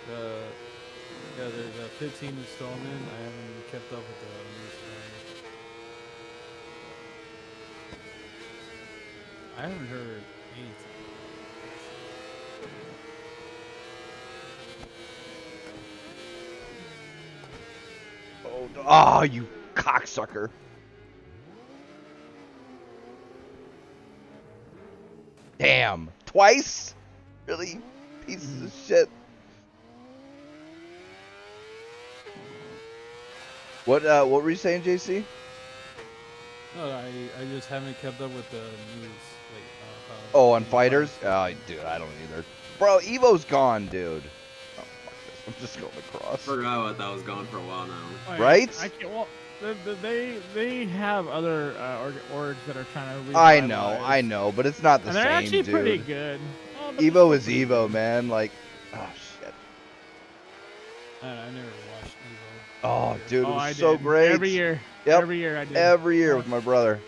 There's a 15 installment. I haven't kept up with the news for that. I haven't heard anything. Oh, you cocksucker. Damn. Twice? Really? Pieces of shit. What were you saying, JC? No, I just haven't kept up with the news. Like, Oh, on fighters? Oh, dude, I don't either. Bro, Evo's gone, dude. Oh, fuck this. I'm just going across. Forgot what that was going for a while now. Like, Right? I can't. Well, they have other orgs that are trying to. I revitalize. know, but it's not the And same, they're actually dude. pretty good. Oh, but Evo is Evo, man. Like, oh shit. I never watched Evo. Oh, dude, it Oh, was I so did. great. Every year. Yep. Every year I did. Every year with my brother.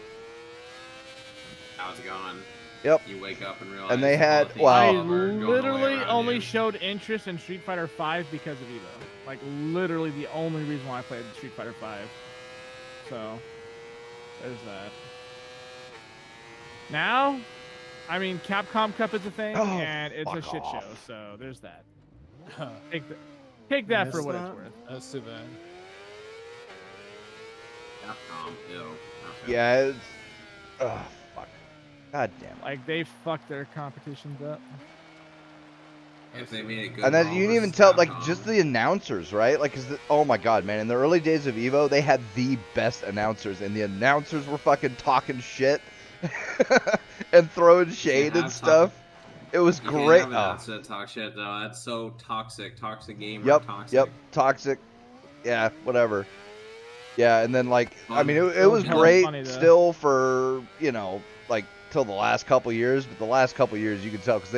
How's it going? Yep. You wake up and realize. And they all had- the things wow. I that were going away literally around only you. showed interest in Street Fighter V because of Evo. Like literally the only reason why I played Street Fighter V. So there's that. Now, I mean, Capcom Cup is a thing, Oh, and it's a fuck shit show. off. So there's that. Take that for Missed what that? it's worth. That's too bad. Capcom, ew. Okay. Yeah, it's. Fuck. God damn it. Like they fucked their competitions up. If they made it good. And then Brawl you didn't even versus tell, like, Capcom. just the announcers, right? Like, oh my god, man, in the early days of EVO, they had the best announcers, and the announcers were fucking talking shit and throwing shade and have stuff. It was You great. Can't have an talk shit though. That's so toxic. Toxic gamer. Yep, Toxic. yep, toxic. Yeah, whatever. Yeah, and then, like, I mean, it Still was hella great funny, though. still for, you know, like, till the last couple years, but the last couple years you could tell, because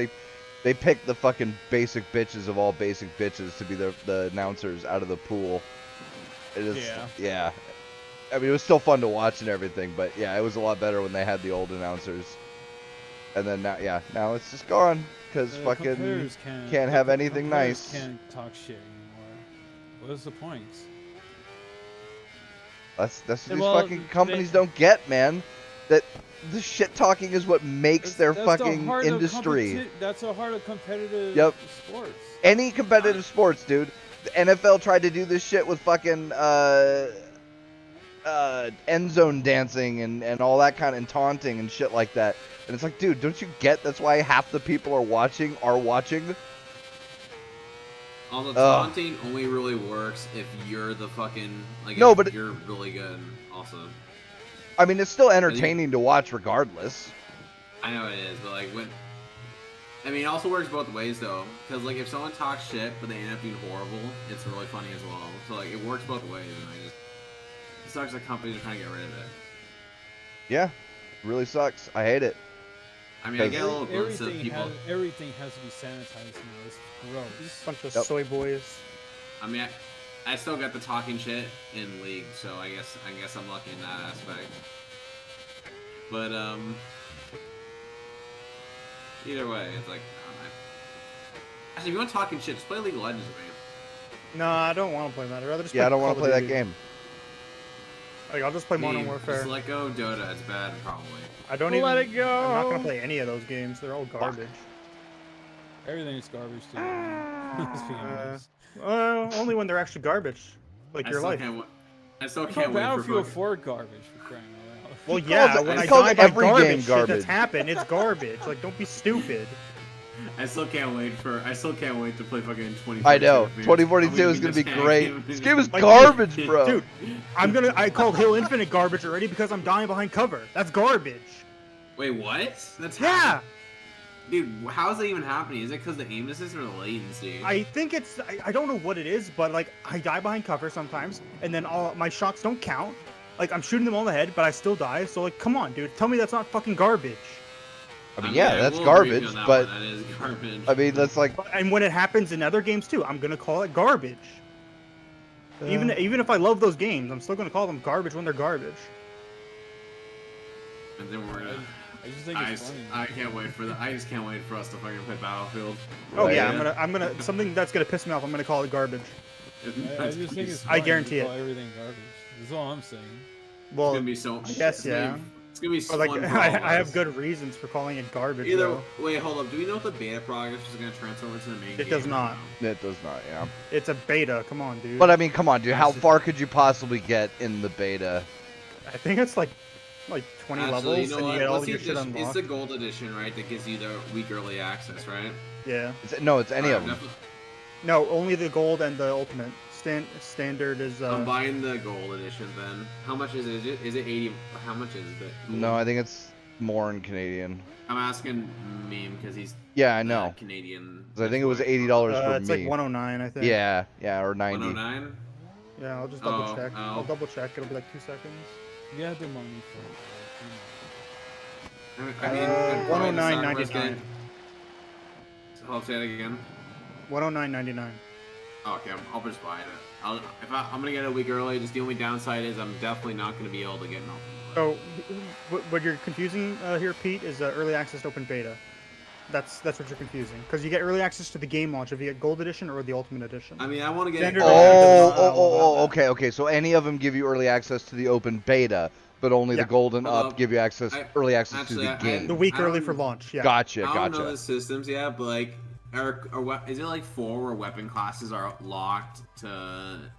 they picked the fucking basic bitches of all basic bitches to be the announcers out of the pool. It is, yeah. I mean, it was still fun to watch and everything, but yeah, it was a lot better when they had the old announcers. And then now it's just gone because fucking Competitors can't have anything competitors nice. Can't talk shit anymore. What is the point? That's what these Well, fucking companies don't get, man. That the shit talking is what makes their That's the fucking heart of industry. That's a heart of competitive Yep. sports. Any competitive sports, dude. The NFL tried to do this shit with fucking end zone dancing and all that kind of and taunting and shit like that. And it's like, dude, don't you get that's why half the people are watching? All the taunting only really works if you're the fucking like. No, if but you're really good. Also, I mean, it's still entertaining to watch regardless. I know it is, but like when. I mean, it also works both ways though, because like if someone talks shit but they end up being horrible, it's really funny as well. So like it works both ways, and it sucks that companies are trying to get rid of it. Yeah, really sucks. I hate it. I mean, I get a little glimpse of people. Everything has to be sanitized now. It's gross. Bunch of soy boys. I mean, I still got the talking shit in League, so I guess I'm lucky in that aspect. But either way, it's like, actually, if you want talking shit, just play League of Legends, man. No, I don't want to play that. I'd rather just Yeah, play I don't want to Call play of that Duty. game. Like, I'll just play Modern Team, Warfare. Just let go of Dota. It's bad, probably. I don't Let even. it go. I'm not gonna play any of those games. They're all garbage. Everything is garbage too. Let's be honest. Only when they're actually garbage, like your life. I still Call can't wait for Battlefield fucking- 4 garbage for crying out loud. Well, He yeah, calls it- when he I calls die it by every game garbage, shit garbage. that's happened, it's garbage. Like, don't be stupid. I still can't wait to play fucking 2042. I know. man. 2042 is I'm gonna be this great. game. This game is Like, garbage, bro. Dude, I called Halo Infinite garbage already because I'm dying behind cover. That's garbage. Wait, what? That's Yeah. happening? Dude, how is that even happening? Is it because the aim assist or the latency? I think it's. I don't know what it is, but like I die behind cover sometimes, and then all my shots don't count. Like I'm shooting them all in the head, but I still die. So like, come on, dude, tell me that's not fucking garbage. I mean, yeah, I that's will agree garbage, on that but one. That is garbage. I mean, that's like, And when it happens in other games too, I'm gonna call it garbage. Even if I love those games, I'm still gonna call them garbage when they're garbage. And then we're gonna. I just think it's funny. I can't wait for that. I just can't wait for us to fucking play Battlefield. Oh Right. yeah, I'm gonna something that's gonna piss me off. I'm gonna call it garbage. I just think it's I funny guarantee to call it. everything garbage. That's all I'm saying. Well, It's gonna be so. yes, it's gonna yeah. be- It's gonna be so but like fun for all I of have us. good reasons for calling it garbage. Either though. wait, hold up. Do we know if the beta progress is gonna transfer over to the main game? It does or not. it does not, yeah. It's a beta. Come on, dude. But I mean, come on, dude. How far could you possibly get in the beta? I think it's like 20 Actually, levels, you know and what? you get all What's the your shit edition? It's unlocked. the gold edition, right? That gives you the week early access, right? Yeah. No, it's any Alright, of them. definitely- No, only the gold and the ultimate. Standard is. I'm buying the gold edition then. How much is it? Is it 80? How much is it? No, I think it's more in Canadian. I'm asking Meme because he's Yeah, I know. Canadian. 'Cause I think it was $80 for it's me. like 109, I think. Yeah, or 90. 109. Yeah, I'll just double check. oh. I'll double check. It'll be like 2 seconds. You have the money for it. I mean, I'd probably decide if I was 109.99. getting- I'll say it again. 109.99. Oh, okay, I'll just buy it. I'm gonna get it a week early. Just the only downside is I'm definitely not gonna be able to get an open. So, what you're confusing here, Pete, is early access to open beta. That's what you're confusing. Because you get early access to the game launch if you get gold edition or the ultimate edition. I mean, I want to get. Standard Oh, Early access is not okay. So any of them give you early access to the open beta, but only Yeah. the gold and Although, up give you early access actually, to the game. The week I early don't- for launch. Yeah. Gotcha, I don't know gotcha. the systems yet, but like, is it like 4 where weapon classes are locked to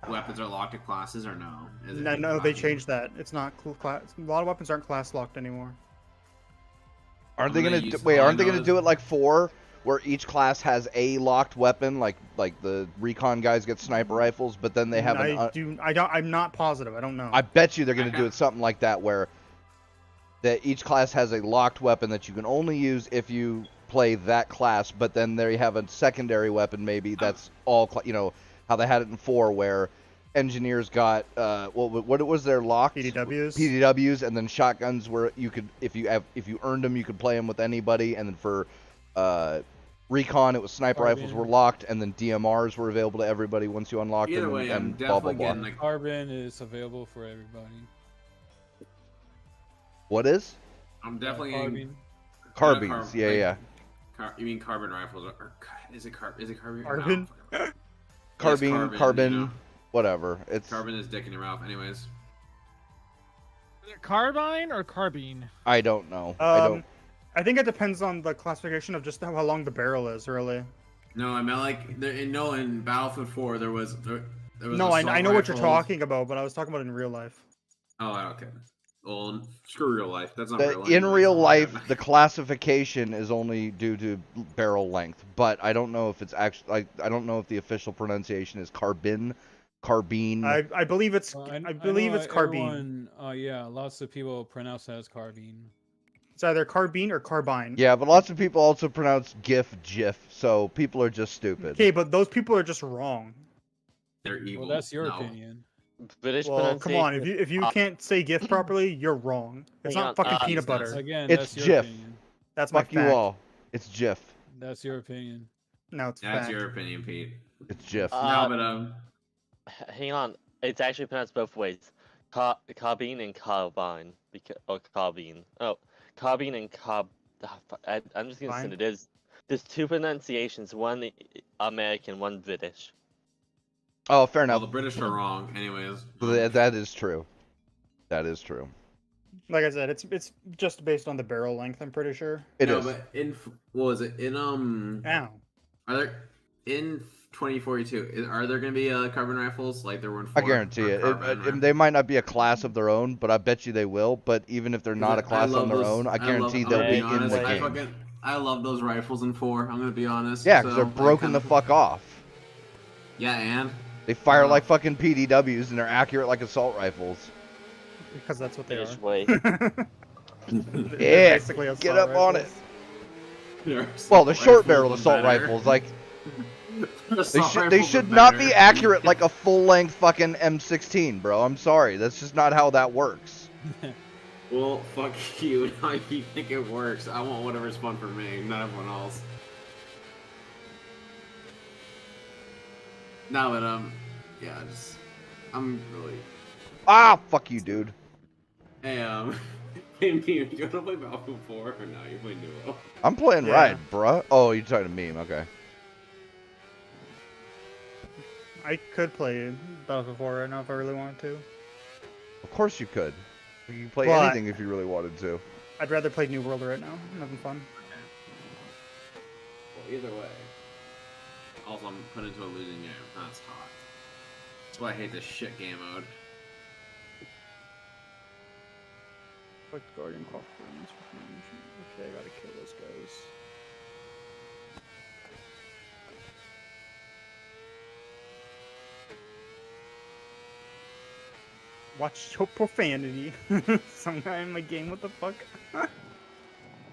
weapons are locked to classes, or no? Is it No, they 5? changed that. It's not class. A lot of weapons aren't class locked anymore. Aren't they I'm gonna gonna use- wait? all I Aren't they know gonna is- do it like 4, where each class has a locked weapon, like the recon guys get sniper rifles, but then they have I'm not positive. I don't know. I bet you they're gonna do it something like that, where that each class has a locked weapon that you can only use if you play that class, but then they have a secondary weapon maybe that's all how they had it in 4, where engineers got what was their locked PDWs, and then shotguns where you could if you earned them you could play them with anybody, and then for recon it was sniper rifles were locked, and then DMRs were available to everybody once you unlocked Either them, way, I'm and blah blah definitely blah. getting like Carbon is available for everybody. What is I'm definitely getting carbines? Yeah. You mean carbon rifles? Or is it carbon? Carbon? No, Carbon, you know. whatever. It's Carbon is dick in your mouth. Anyways, Is it carbine or carbine? I don't know. I don't. I think it depends on the classification of just how long the barrel is, really. no, I meant like in Battlefield 4 there was No, I know what you're assault talking about, but I was talking about in real life. Oh, okay. Well, screw real life. That's not real life. In real life, the classification is only due to barrel length, but I don't know if it's actually. I don't know if the official pronunciation is carbine. I believe it's I believe it's carbine. Yeah, lots of people pronounce it as carbine. It's either carbine or carbine. Yeah, but lots of people also pronounce GIF, so people are just stupid. Okay, but those people are just wrong. They're evil. Well, that's your No. opinion. British Well, come on. If you can't say GIF properly, you're wrong. It's hang not on, fucking peanut butter. Again, It's that's your Jif. opinion. That's my Fuck you fact. all. It's GIF. That's your opinion. No, it's That's fact. your opinion, Pete. It's GIF. Uh, No, but hang on. It's actually pronounced both ways. Carbine and carbine. Or carbine. Oh, carbine and I'm just gonna Fine. say it. There's 2 pronunciations. One American, one British. Oh, fair well, enough. the British are wrong. Anyways, That is true. That is true. Like I said, it's just based on the barrel length. I'm pretty sure. It is. But what was it in Ow. Are there in 2042? Are there gonna be carbon rifles like there were in 4? I guarantee it. Carbon They might not be a class of their own, but I bet you they will. But even if they're not a class on their own, I guarantee they'll be in the game. I love those rifles in 4. I'm gonna be honest. Yeah, because they're broken the fuck off. Yeah, and They fire like fucking PDWs, and they're accurate like assault rifles. Because that's what they British are. way. Yeah, Basically get assault up on it. rifles. Well, the short-barreled assault rifles, like they should not be accurate like a full-length fucking M16, bro. I'm sorry, that's just not how that works. Well, fuck you. Now you think it works. I want whatever's fun for me, not everyone else. No, but yeah, I'm really. Ah, fuck you, dude. Hey, hey, Meme, you wanna play Battlefield 4 or no? You play Duo? I'm playing Yeah. Ride, bruh. Oh, you're talking to Meme, okay. I could play Battlefield 4 right now if I really wanted to. Of course you could. You can play But- anything if you really wanted to. I'd rather play New World right now. I'm having fun. Well, either way. Also, I'm put into a losing game. That's hot. That's why I hate this shit game mode. Like Guardian Coffins. Okay, I gotta kill those guys. Watch your profanity. Some guy in my game, what the fuck?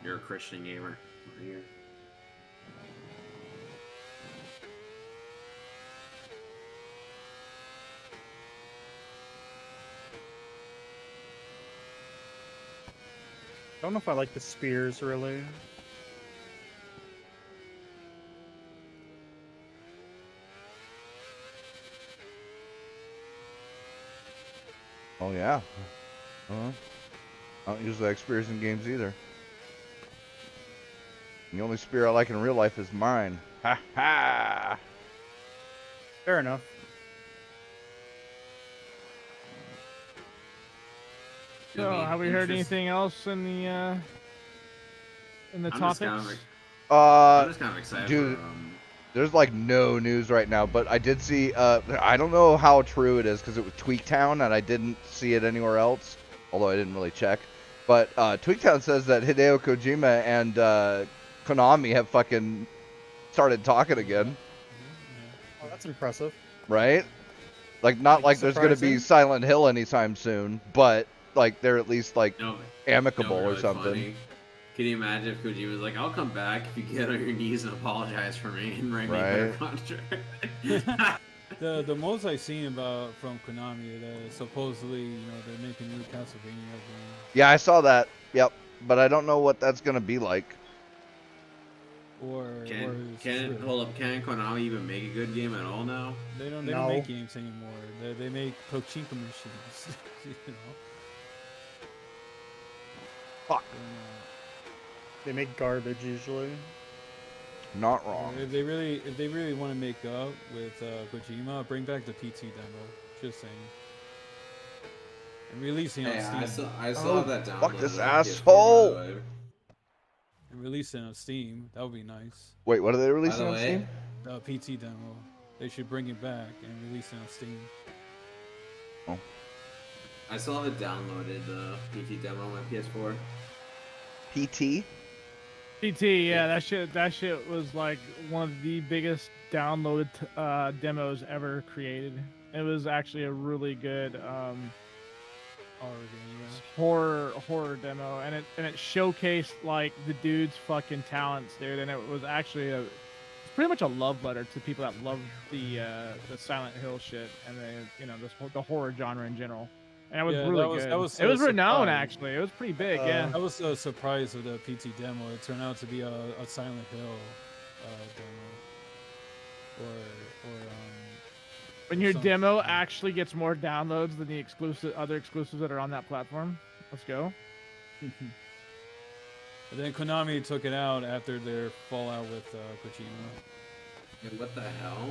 You're a Christian gamer. Here. I don't know if I like the spears, really. Oh, yeah. I don't usually like spears in games either. The only spear I like in real life is mine. Ha ha! Fair enough. So, have we heard anything else in the topics? I'm just kind of excited dude, for there's like no news right now, but I did see. I don't know how true it is because it was Tweaktown and I didn't see it anywhere else, although I didn't really check. But Tweaktown says that Hideo Kojima and Konami have fucking started talking again. Oh, that's impressive. Right? Like, not like there's going to be surprising. Silent Hill anytime soon, but like they're at least like no, amicable really or something. funny. Can you imagine if Kojima was like, "I'll come back if you get on your knees and apologize for me and write me a better contract." The most I've seen about from Konami that supposedly, you know, they're making new Castlevania game. Yeah, I saw that. Yep, but I don't know what that's going to be like. Can Konami even make a good game at all now? They don't No. make games anymore. They make pachinko machines. You know. Fuck. They make garbage usually. Not wrong. If they really want to make up with Kojima, bring back the PT demo. Just saying. And releasing on Hey, Steam. I still have that downloaded. Fuck this on PS4, by the asshole. way. And releasing on Steam. That would be nice. Wait, what are they By releasing the on way, Steam? The PT demo. They should bring it back and release it on Steam. I still have it downloaded, the PT demo on my PS4. PT? PT, yeah, that shit was like one of the biggest downloaded demos ever created. It was actually a really good horror demo, and it showcased like the dude's fucking talents, dude. And it was actually it's pretty much a love letter to people that love the Silent Hill shit and the horror genre in general. And it was really good. It was renowned, actually. It was pretty big, yeah. I was surprised with the PT demo. It turned out to be a Silent Hill demo. When your some- demo actually gets more downloads than the other exclusives that are on that platform. Let's go. And then Konami took it out after their fallout with Kojima. And what the hell?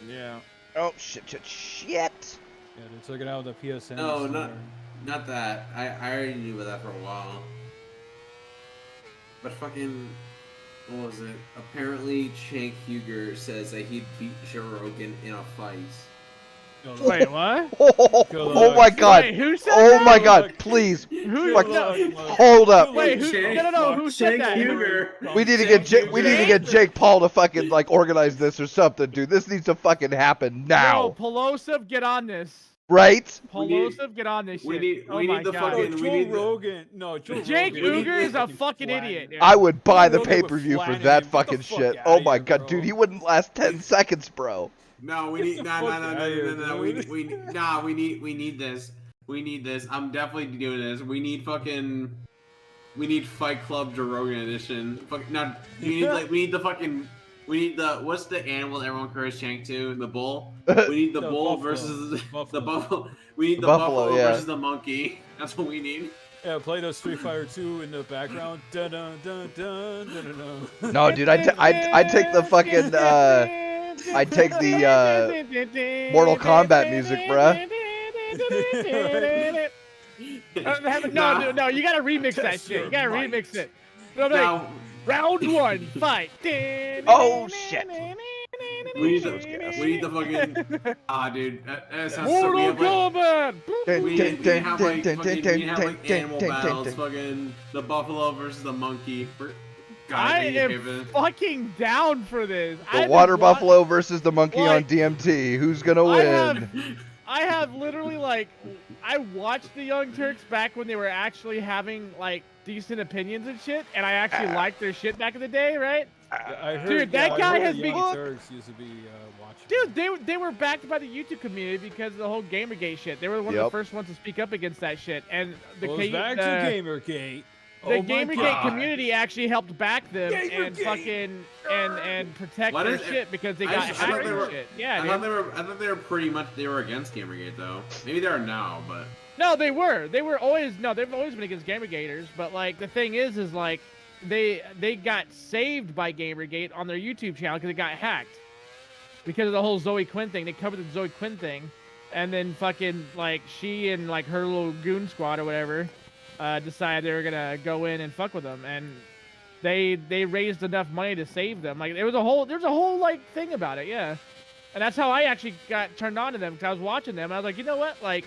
Yeah. Oh, shit. Yeah, they took it out with the PSN. No, store. not that. I already knew about that for a while. But fucking, what was it? Apparently, Cenk Uygur says that he beat Joe Rogan in a fight. Wait, what? Oh my god. Wait, who said Oh that? my god, please. Who? Fuck. No. Hold up. Wait, who? No. Who said that? We need to get Jake Paul to fucking like organize this or something, dude. This needs to fucking happen now. No, Pelosiv, get on this. Right? Pelosiv, get on this shit. We need the God. fucking. Joe Rogan. No, Joe Jake Rogan. Uygur is a fucking idiot. Dude. I would buy the Rogan would pay-per-view for flatten that him. Get the fucking fuck shit. outta Oh my here, god, bro. dude, he wouldn't last 10 seconds, bro. No, we need no. We need this. We need this. I'm definitely doing this. We need Fight Club Joe Rogan edition. Fuck, no, we need the what's the animal that everyone compares Shank to? The bull. We need the bull buffalo. versus the Buffalo. buffalo. We need the Buffalo, buffalo yeah. versus the monkey. That's what we need. Yeah, play the Street Fighter 2 in the background. Dun dun dun dun dun dun. No, dude, I take the fucking I take the Mortal Kombat music, bruh. No, you gotta remix that shit. You gotta remix it. No, like, Now, round one, fight. Oh, shit. we need the fucking dude. That sounds so Mortal Kombat. We need to have like animal battles, fucking the buffalo versus the monkey. I am fucking down for this. The water buffalo versus the monkey on DMT. Who's gonna win? I have literally like, I watched the Young Turks back when they were actually having like decent opinions and shit, and I actually liked their shit back in the day, right? I heard, Dude, that guy has been. Turks used to be watching. Dude, they were backed by the YouTube community because of the whole Gamergate shit. They were one of the first ones to speak up against that shit, and the Goes back to Gamergate. The Gamergate community actually helped back them and fucking and protect their shit because they got hacked and shit. Yeah, I thought they were pretty much against Gamergate though. Maybe they are now, but no, they were. They've always been against Gamergaters. But like the thing is like they got saved by Gamergate on their YouTube channel because it got hacked because of the whole Zoe Quinn thing. They covered the Zoe Quinn thing, and then fucking like she and like her little goon squad or whatever decided they were gonna go in and fuck with them, and they raised enough money to save them. Like there's a whole like thing about it, yeah. And that's how I actually got turned on to them, because I was watching them and I was like, you know what, like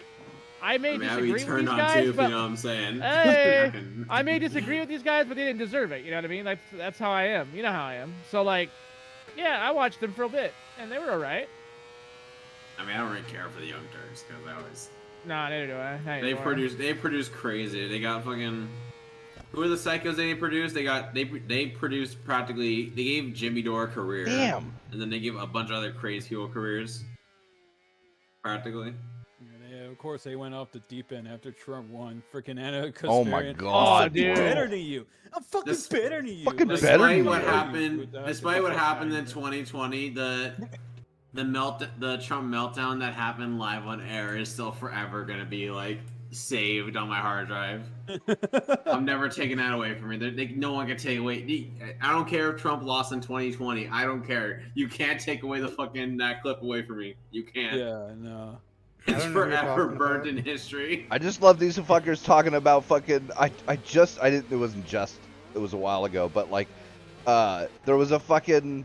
I may disagree with these guys, too, but if you know what I'm saying. hey, I may disagree with these guys, but they didn't deserve it. You know what I mean? That's how I am. You know how I am. So like, yeah, I watched them for a bit, and they were alright. I mean, I don't really care for the Young Turks because I always. Nah, neither do I. Not They anymore. produce crazy. They got fucking. Who are the psychos they produced? They produced practically. They gave Jimmy Dore a career. Damn. And then they gave a bunch of other crazy people careers. Practically. Yeah, of course, they went off the deep end after Trump won. Freaking Anna Kasparian. Oh my God, Oh, dude. I'm better than you. I'm fucking better than you. Fucking Like, better than Despite what you. happened, With that, despite what fuck happened outta in here. 2020, the Trump meltdown that happened live on air is still forever gonna be like saved on my hard drive. I'm never taking that away from me. No one can take away. I don't care if Trump lost in 2020. I don't care. You can't take away the fucking that clip away from me. You can't. Yeah, no. I It's don't know who you're forever talking burnt about. in history. I just love these fuckers talking about fucking. I didn't. It wasn't just. It was a while ago, but like, there was a fucking.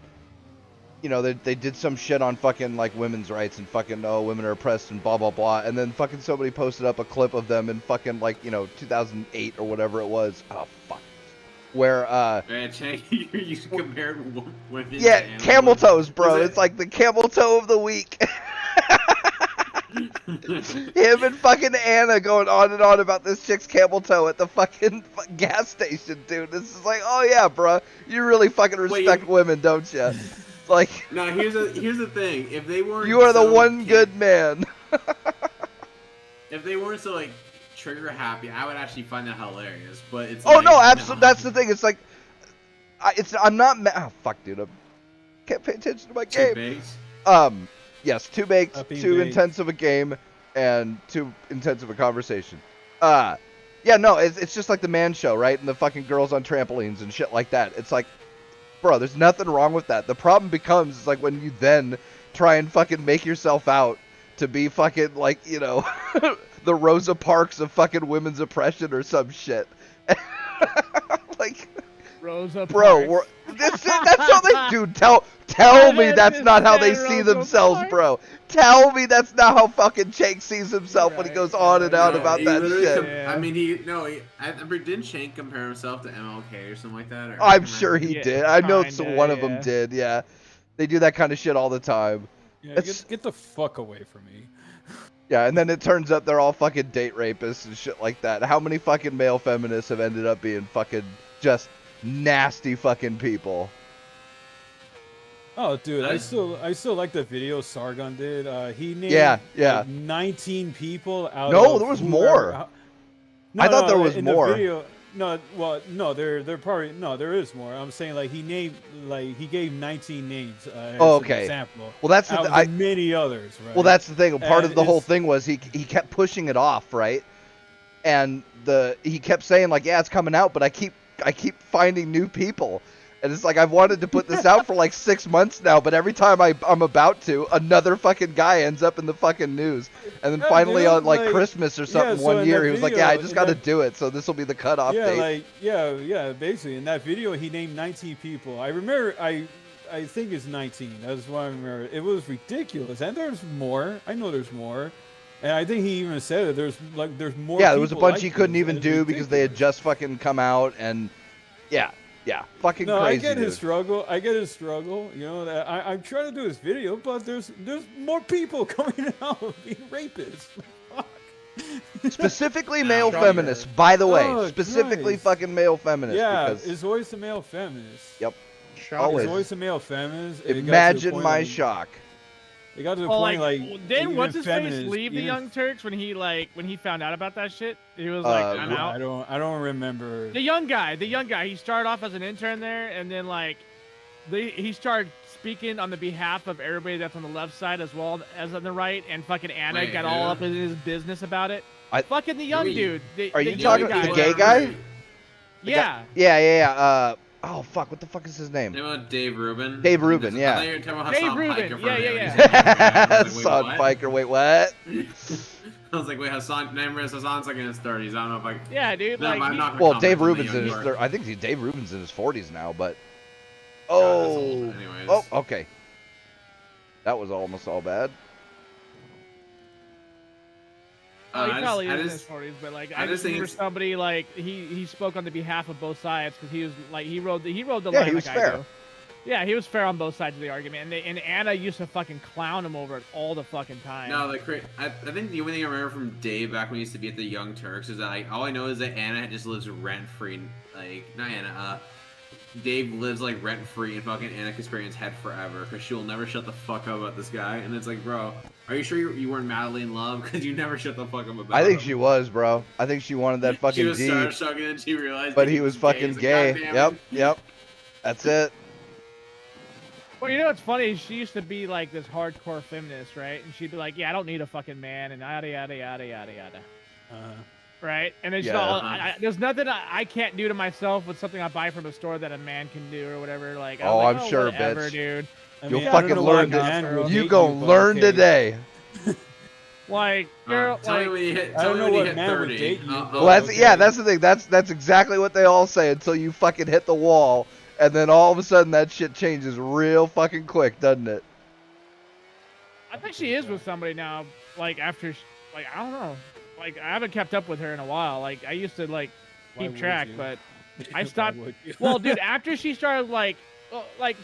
You know, they did some shit on fucking like women's rights and fucking women are oppressed and blah blah blah, and then fucking somebody posted up a clip of them in fucking like 2008 or whatever it was. Oh fuck. Where Man, you compared women. yeah, to camel animals. toes, bro. Was it- It's like the camel toe of the week. Him and fucking Anna going on and on about this chick's camel toe at the fucking gas station, dude. This is like, oh yeah, bro, you really fucking respect women, don't you? Like, Now here's the thing. If they weren't, you are the so one good man. If they weren't so like trigger happy, I would actually find that hilarious. But it's Oh like, no, absolutely. That's the thing. It's like, I'm not. Oh fuck, dude. I can't pay attention to my Too game. big. Yes, too baked, Upping too baked. intense of a game, and too intense of a conversation. Yeah, no, it's just like the man show, right? And the fucking girls on trampolines and shit like that. It's like, bro, there's nothing wrong with that. The problem becomes is like when you then try and fucking make yourself out to be fucking like, the Rosa Parks of fucking women's oppression or some shit. Like, Rosa bro, Parks. that's how they do. Tell me that's not how they see themselves, bro. Tell me that's not how fucking Jake sees himself when he goes on and on No, about he that literally shit. Yeah. I mean, didn't Shank compare himself to MLK or something like that? Or I'm sure he Yeah, did. I know kinda, one of them yeah. did. Yeah, they do that kind of shit all the time. Yeah, It's- get the fuck away from me. Yeah, and then it turns out they're all fucking date rapists and shit like that. How many fucking male feminists have ended up being fucking just nasty fucking people? Oh, dude, I That's- still like the video Sargon did. He named Yeah. like 19 people out. No, of there was whoever- more. I thought there was in more. The video, no, there probably there is more. I'm saying like he gave 19 names. As Oh, an okay. example. Well, that's Out the of the many others, right? well, that's the thing. Part And of the whole it's- thing was he kept pushing it off, right? And he kept saying like, yeah, it's coming out, but I keep finding new people. And it's like, I've wanted to put this out for like 6 months now, but every time I'm about to, another fucking guy ends up in the fucking news. And then Yeah, finally dude, on like like- Christmas or something so one in year, that he was like, video- yeah, I just in got to that- do it. So this will be the cutoff date. Yeah, basically in that video he named 19 people. I remember I think it's 19. That's what I remember. It was ridiculous. And there's more. I know there's more. And I think he even said it. There's more. Yeah, there was a people bunch like he couldn't this, even and it's do because they had ridiculous. just fucking come out, and yeah, fucking No, crazy. I get dude. his struggle. You know that I'm trying to do this video, but there's more people coming out being rapists. Fuck. Specifically male Shocker. feminists, by the way. Oh, Specifically Christ. fucking male feminists. Yeah, because it's always the male feminist. Yep. Shocker. Always. It's always the male feminist. It got to the Imagine point my like- shock. It got to the Well, point like, like didn't even what's his face feminists- leave the even- Young Turks when he found out about that shit? He was like, I'm who- out. I don't remember. The young guy, he started off as an intern there, and then like, he started speaking on the behalf of everybody that's on the left side as well as on the right, and fucking Anna Wait, got all who? up in his business about it. I- Fucking the young Wait, dude. Are the you young talking guy. the gay guy? Yeah. Yeah. Oh fuck! What the fuck is his name? Name about Dave Rubin. Dave Rubin, yeah. I thought you were talking about Dave Hassan Rubin, Piker for a yeah, minute. yeah, You said Dave Rubin. I was like, wait, Son what? Piker, wait, what? I was like, wait, Hassan's like in his 30s. I don't know if I. Yeah, dude. No, Like, I'm not gonna Well, comment Dave on the Rubin's young in his. part. I think Dave Rubin's in his 40s now, but. God, that's Oh. old. Anyways. Oh, okay. That was almost all bad. Oh, he I probably just- is I in just- his 40s, but like I I just just think remember it's- somebody like he spoke on the behalf of both sides because he was like he rode the Yeah, line he was like I fair. do. Yeah, he was fair on both sides of the argument, and Anna used to fucking clown him over it all the fucking time. No, I think the only thing I remember from Dave back when he used to be at the Young Turks is that like all I know is that Anna just lives rent free. Like not Anna, Dave lives like rent free in fucking Anna Kasparian's head forever because she will never shut the fuck up about this guy. And it's like, bro, are you sure you weren't madly in love? Because you never shut the fuck up about. I think him. she was, bro. I think she wanted that She fucking was D, starstruck and she realized. but that he was fucking It's like, gay. "God damn Yep, it." yep. That's it. Well, you know what's funny? She used to be like this hardcore feminist, right? And she'd be like, "Yeah, I don't need a fucking man," and yada yada yada yada yada. Right? And it's Yeah. all, there's nothing I can't do to myself with something I buy from a store that a man can do or whatever. Like, Oh, like, I'm sure, whatever, bitch. dude. I You'll mean, I fucking don't know why learn a man to- would You hate gonna but learn okay. today. Like, girl, Tell me like, when you hit. I Tell don't me know when you what hit man would 30. date you, but- Well, that's okay. yeah. That's the thing. That's exactly what they all say until you fucking hit the wall, and then all of a sudden that shit changes real fucking quick, doesn't it? I think she is with somebody now. Like after, like I don't know. Like I haven't kept up with her in a while. Like I used to like Why keep would track, you? but I Why stopped. would you? Well, dude, after she started like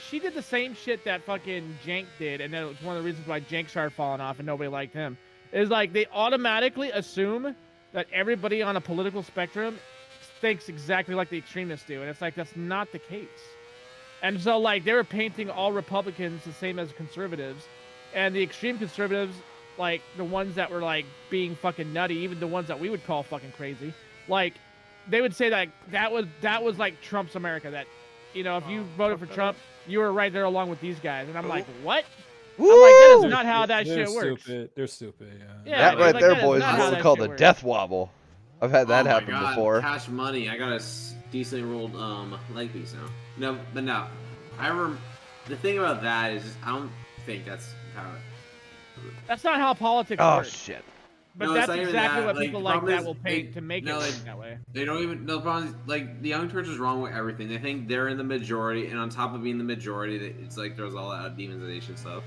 she did the same shit that fucking Jank did, and then it was one of the reasons why Jank started falling off and nobody liked him. Is like they automatically assume that everybody on a political spectrum thinks exactly like the extremists do, and it's like that's not the case. And so like they were painting all Republicans the same as conservatives, and the extreme conservatives, like the ones that were like being fucking nutty, even the ones that we would call fucking crazy, like they would say that was like Trump's America. That, you know, if you voted for Trump, you were right there along with these guys. And I'm like, what? I'm like, that is not how that They're shit works. stupid. They're stupid. Yeah. Yeah, That dude, right like, there, that is boys, not is how what we that call shit the works. death wobble. I've had that Oh my happen God, before. Cash money. I got a decently rolled leg piece now. No, but no. The thing about that is, I don't think that's how. That's not how politics Oh works. shit. But No, it's that's not even exactly that. what Like, people the like problem that is will paint they- to make no, it they- seem that way. They don't even. No, the problem is, like, the Young Turks is wrong with everything. They think they're in the majority, and on top of being the majority, it's like there's all that demonization stuff.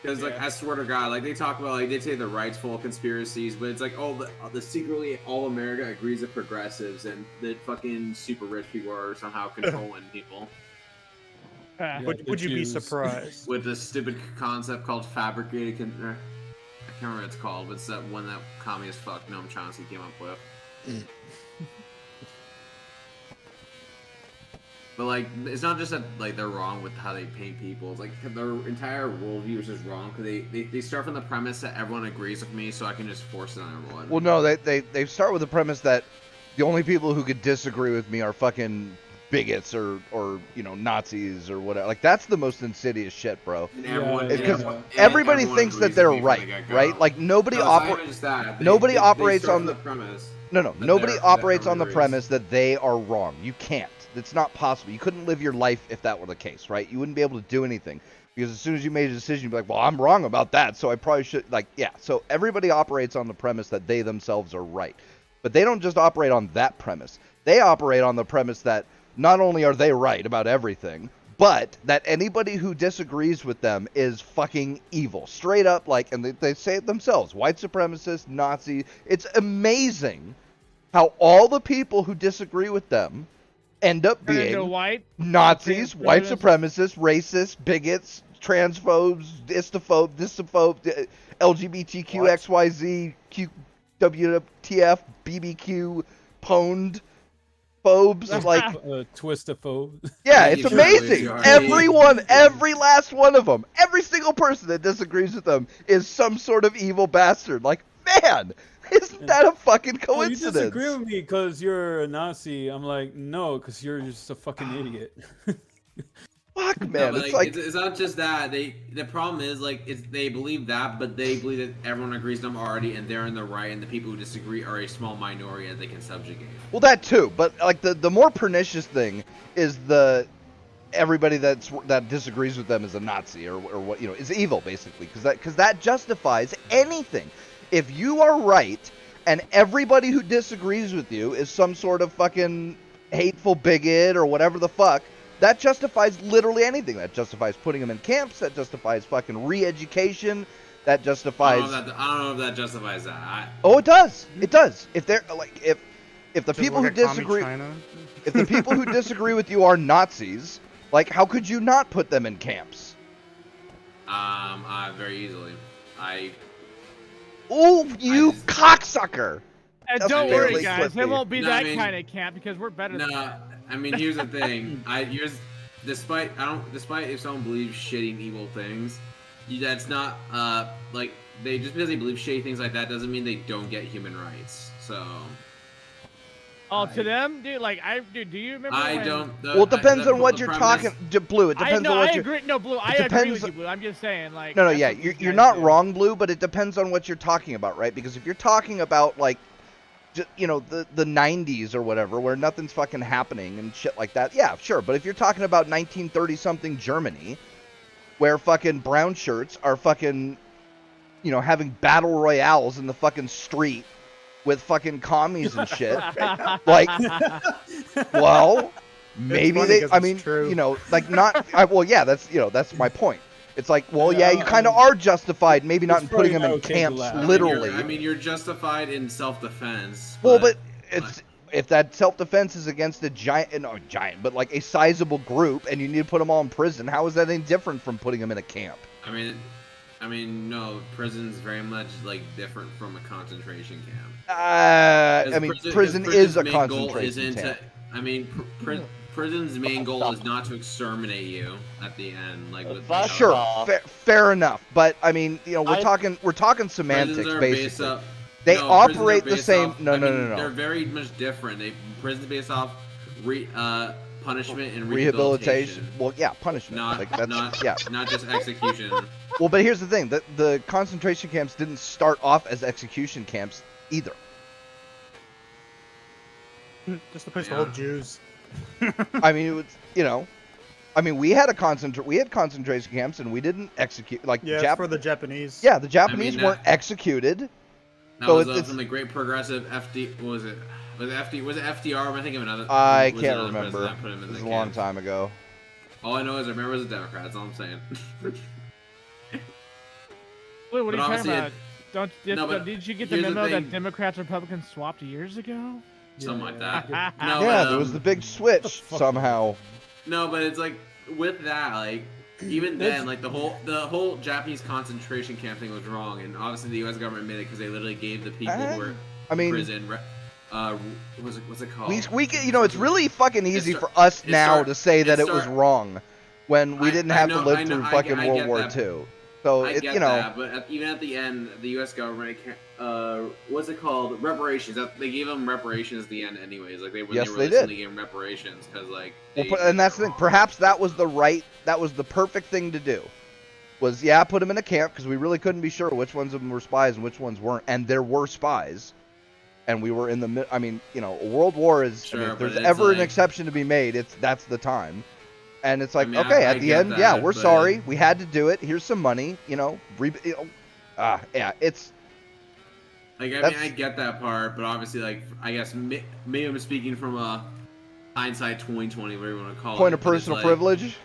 Because, like, I swear to God, like, they talk about, like, they say the right's full of conspiracies, but it's like, oh, the secretly all America agrees with progressives, and that fucking super rich people are somehow controlling people. Yeah, Would you be Jews. surprised? With this stupid concept called fabricated. I can't remember what it's called, but it's that one that communist fuck Noam Chomsky came up with. But like, it's not just that like they're wrong with how they paint people. It's like their entire worldview is just wrong because they start from the premise that everyone agrees with me, so I can just force it on everyone. Well, no, they start with the premise that the only people who could disagree with me are fucking bigots or you know, Nazis or whatever. Like, that's the most insidious shit, bro. And everyone, Yeah, Because yeah. everybody everyone thinks that agrees they're with me from right, the get-go. right? Like nobody No, it's not operates. even just that. Nobody operates start on from the- premise. No, But nobody they're- operates that on the agrees. premise that they are wrong. You can't. It's not possible. You couldn't live your life if that were the case, right? You wouldn't be able to do anything. Because as soon as you made a decision, you'd be like, well, I'm wrong about that, so I probably should, like, yeah. So everybody operates on the premise that they themselves are right. But they don't just operate on that premise. They operate on the premise that not only are they right about everything, but that anybody who disagrees with them is fucking evil. Straight up, like, and they say it themselves, white supremacist, Nazi. It's amazing how all the people who disagree with them end up Turn into being white. Nazis, white supremacists. supremacists, racists, bigots, transphobes, dystophobe, LGBTQ, What? XYZ, WTF, BBQ, pwned phobes. Like, Twistophobe. yeah, Yeah, it's you amazing. are. Everyone, every last one of them, every single person that disagrees with them is some sort of evil bastard. Like, man, isn't that a fucking Oh, you coincidence? disagree with me because you're a Nazi. I'm like, no, because you're just a fucking idiot. Fuck, No, man. but, It's like, it's not just that. The problem is they believe that, but they believe that everyone agrees with them already, and they're in the right, and the people who disagree are a small minority that they can subjugate. well, that too. But like the more pernicious thing is everybody that disagrees with them is a Nazi or what is evil, basically, because that justifies anything. If you are right and everybody who disagrees with you is some sort of fucking hateful bigot or whatever the fuck, that justifies literally anything. That justifies putting them in camps. That justifies fucking re-education. That justifies. I don't know if that justifies that. Oh, it does. It does. If they're like if the Just people look who at Commie disagree, China. if the people who disagree with you are Nazis, like how could you not put them in camps? Very easily. Oh, you just- cocksucker! And That's don't barely worry, guys. clipped There me. won't be No, I that mean- kind of camp because we're better than No, that. I mean here's the thing. Despite if someone believes shitty evil things, that's not like just because they believe shitty things like that doesn't mean they don't get human rights. So. Oh, to them, dude. Like, do you remember? I when... don't. Well, it depends on what the you're premise- talking. Blue. It depends on what you're. agree. No, Blue. I it agree depends with you, on- Blue. I'm just saying, like. No, that's yeah, what these you're guys not do. wrong, Blue, but it depends on what you're talking about, right? Because if you're talking about like, the 90s or whatever, where nothing's fucking happening and shit like that, yeah, sure. But if you're talking about 1930 something Germany, where fucking brown shirts are fucking, having battle royales in the fucking street with fucking commies and shit, like, well, maybe funny they. 'cause I it's mean, true. like not. Well, yeah, that's my point. It's like, well, yeah, you kind of are justified, maybe not It's in putting them probably in not okay to camps, laugh. literally. I mean, you're justified in self-defense. Well, but if that self-defense is against a but like a sizable group, and you need to put them all in prison, how is that any different from putting them in a camp? I mean, no. Prison's very much like different from a concentration camp. I mean, prison is a main goal concentration isn't camp. I mean, prison's main goal is not to exterminate you at the end, like with Fuck Sure, off. fair enough. But I mean, we're I- talking semantics, prisons are based basically. up. They no, prisons are operate the based same. off- No. They're very much different. Prisons based off punishment and Rehabilitation. Well, yeah, punishment. Not, like that's not, yeah. not just execution. Well, but here's the thing: the concentration camps didn't start off as execution camps either. Just a place to Yeah. hold Jews. I mean, it was I mean, we had concentration camps, and we didn't execute like Yeah, it's for the Japanese. Yeah, the Japanese weren't executed. That So was it's from the Great Progressive FD. What was it? Was it FDR? Am I thinking of another? I was can't another president remember. that put him in It was the a long camp? time ago. All I know is I remember it was a Democrat. That's all I'm saying. Wait, what But are you talking obviously about? No, but Did you get the here's the memo that thing. Democrats and Republicans swapped years ago? Something like Yeah. that. No, Yeah, but, there was the big switch fuck? somehow. No, but it's like with that, like even That's- then, like the whole Japanese concentration camp thing was wrong, and obviously the U.S. government admitted because they literally gave the people who were I in mean, prison. What's it called? we it's really fucking easy start- for us it now start- to say that it it was start- wrong when we didn't have to I live know, through I fucking get World War that. II. So I it, get that, but even at the end, the U.S. government, what's it called? Reparations. They gave them reparations at the end, anyways. Like when Yes, they they released did. them, they gave them reparations because like. Well, they and that's did the it thing. wrong. Perhaps that was the perfect thing to do. Was put them in a camp because we really couldn't be sure which ones of them were spies and which ones weren't, and there were spies, and we were in the I mean, a world war is. Sure, I mean, if but there's it's ever an like- exception to be made, that's the time. And it's like, I mean, okay, I at the get end, that, yeah, we're but- sorry, we had to do it. Here's some money, yeah, it's. Like I mean, That's- I get that part, but obviously, like I guess maybe I'm speaking from a hindsight 2020, whatever you want to call it. Point of but it's personal like- privilege.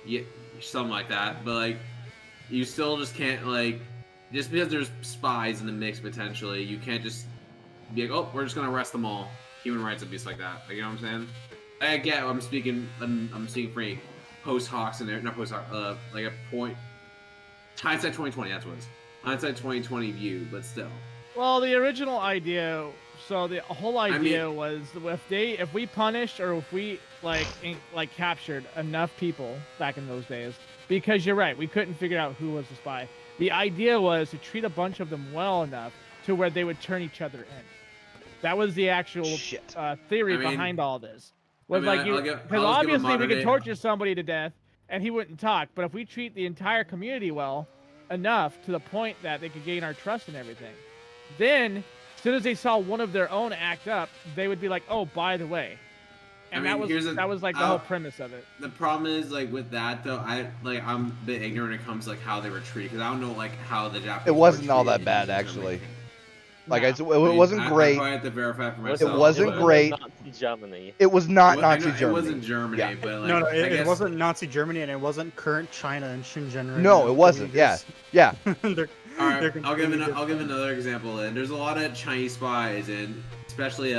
Yeah, something like that. But like, you still just can't like, just because there's spies in the mix potentially, you can't just be like, oh, we're just gonna arrest them all. Human rights abuse like that. Like, you know what I'm saying? I get. I'm speaking for a post hoc and not post hoc. Like a point. Hindsight 2020. That's what it is. Hindsight 2020 view, but still. Well, the original idea. So the whole I idea mean- was if we punished or if we like captured enough people back in those days, because you're right, we couldn't figure out who was the spy. The idea was to treat a bunch of them well enough to where they would turn each other in. That was the actual Shit. theory I mean- behind all this. Was I mean, like you, I'll give because a obviously we modern could day- torture somebody to death and he wouldn't talk. But if we treat the entire community well enough to the point that they could gain our trust and everything, then as soon as they saw one of their own act up, they would be like, "Oh, by the way," and I mean, that was like the whole premise of it. The problem is like with that though, I'm a bit ignorant when it comes to like how they were treated because I don't know like how the Japanese. It wasn't were all that treated bad, in actually. Germany. Like No. it wasn't great. I probably have to verify for It myself. wasn't but- great. Not in Germany. It was not I Nazi know Germany. It wasn't Germany, Yeah. but like No, I it guess, wasn't Nazi Germany, and it wasn't current China and Xinjiang. Right No, now, it wasn't. Yeah, yeah. They're- All right, they're I'll give completely another example. Then there's a lot of Chinese spies, and especially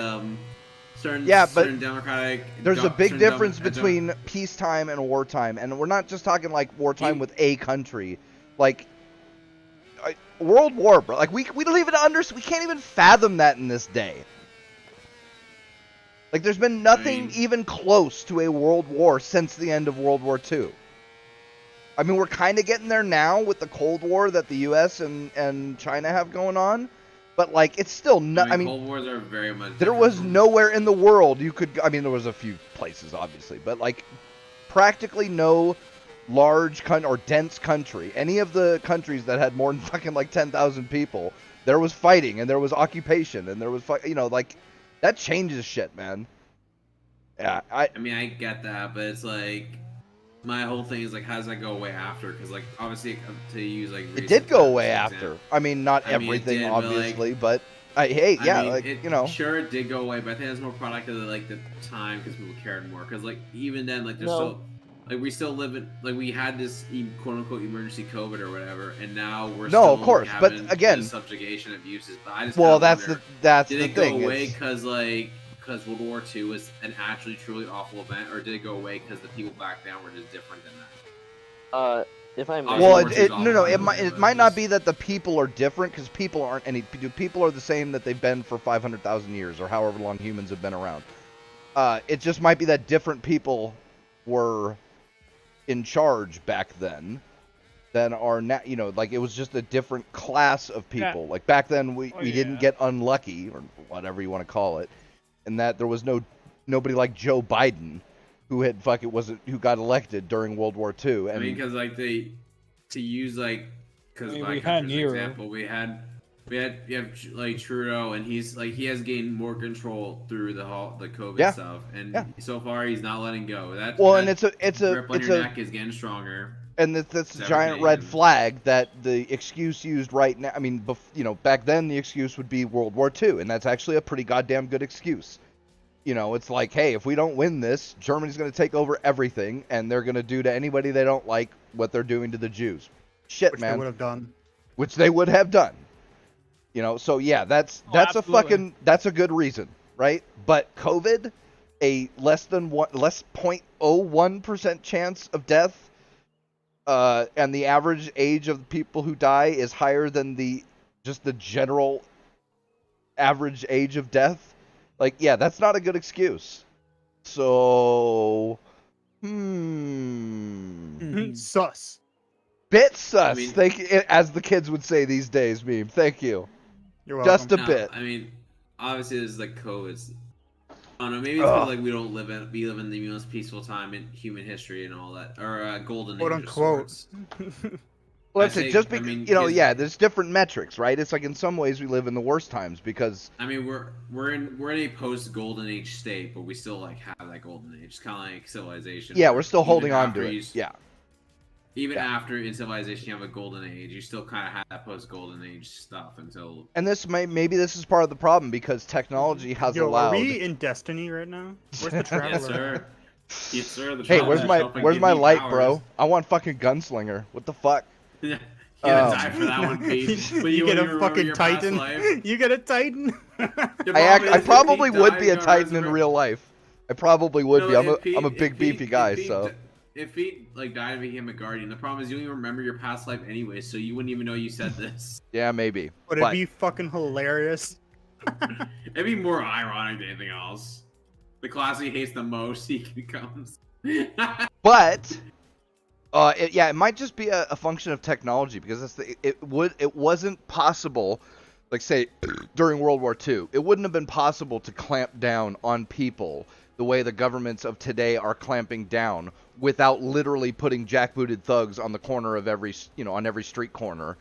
certain Yeah, but certain democratic. There's a big certain difference between peacetime and wartime, and we're not just talking like wartime with a country, like World War, bro. Like we don't even we can't even fathom that in this day. Like there's been nothing even close to a world war since the end of World War II. I mean, we're kind of getting there now with the Cold War that the U.S. and China have going on, but like it's still not. I mean, Cold Wars are very much. there different was from- nowhere in the world you could. I mean, there was a few places, obviously, but like practically no large or dense country. Any of the countries that had more than fucking like 10,000 people, there was fighting and there was occupation and there was like that changes shit, man. Yeah, I mean, I get that, but it's like my whole thing is like, how does that go away after? Because like obviously to use like it did go away as an after. example. I mean, not I mean, it everything, did, but, obviously, like, but I mean, you know. Sure, it did go away, but I think that's more product of like the time because people cared more. Because like even then, like there's No. still like we still live in like we had this quote unquote emergency COVID or whatever, and now we're No, still of course, but having again- the subjugation abuses. But I just Well, kinda that's wonder, the did it thing. go away It's- because World War II was an actually truly awful event, or did it go away because the people back then were just different than that? If I may. Well, Well, World War II's no, awful, it but might not just- be that the people are different because people aren't any. People are the same that they've been for 500,000 years or however long humans have been around. It just might be that different people were in charge back then than are now. You know, like it was just a different class of people. Yeah. Like back then, we Oh, didn't yeah. get unlucky or whatever you want to call it, and that there was nobody like Joe Biden who who got elected during World War II. And I mean, because like to use like because I mean, my we had country's Nero. example, we have like Trudeau, and he's like he has gained more control through the COVID Yeah. stuff, and Yeah. so far he's not letting go. That and that it's grip on your a neck is getting stronger. and that's a It's giant everything, red and- flag that the excuse used right now. I mean, back then the excuse would be World War II, and that's actually a pretty goddamn good excuse. You know, it's like, hey, if we don't win this, Germany's going to take over everything, and they're going to do to anybody they don't like what they're doing to the Jews. Shit, which they man. would have done. Which they would have done. You know, so yeah, that's absolutely. that's a good reason, right? But COVID, a less 0.01% chance of death, and the average age of the people who die is higher than the general average age of death. Like, yeah, that's not a good excuse. So, Sus. bit sus. I mean- Thank you, as the kids would say these days. Meme. Thank you. You're welcome. Just a Now, bit. I mean, obviously this is like COVID. I don't know. Maybe it's because like we live in the most peaceful time in human history and all that, or golden Quote age of unquote. sorts. Well, I that's it. think- Just I mean, you know, because- yeah. There's different metrics, right? It's like in some ways we live in the worst times because I mean, we're in a post golden age state, but we still like have that golden age. It's kind of like civilization. yeah, where we're still even holding on after to you- it. Yeah. Even Yeah. after in civilization you have a golden age, you still kind of have that post golden age stuff until. And maybe this is part of the problem because technology has Yo, allowed. are we in Destiny right now? Where's the traveler? Yes, sir. Yes, sir. The Hey, traveler where's my shop and where's give my me light, powers. bro? I want fucking gunslinger. What the fuck? Yeah, you gotta Um, die for that one, Pete. But you won't get even a remember fucking your past Titan. life. You get a Titan. The I problem is, if probably Pete would died, be a you gotta titan in resurrect- real life. I probably would No, be. I'm if Pete- a if big Pete- beefy if guy, Pete so. di- If Pete like died and became a guardian, the problem is you don't even remember your past life anyway, so you wouldn't even know you said this. Yeah, maybe. Would it be fucking hilarious? It'd be more ironic than anything else. The class he hates the most, he becomes. But it might just be a function of technology because it wasn't possible, like say during World War II, it wouldn't have been possible to clamp down on people the way the governments of today are clamping down without literally putting jackbooted thugs on the corner of every, on every street corner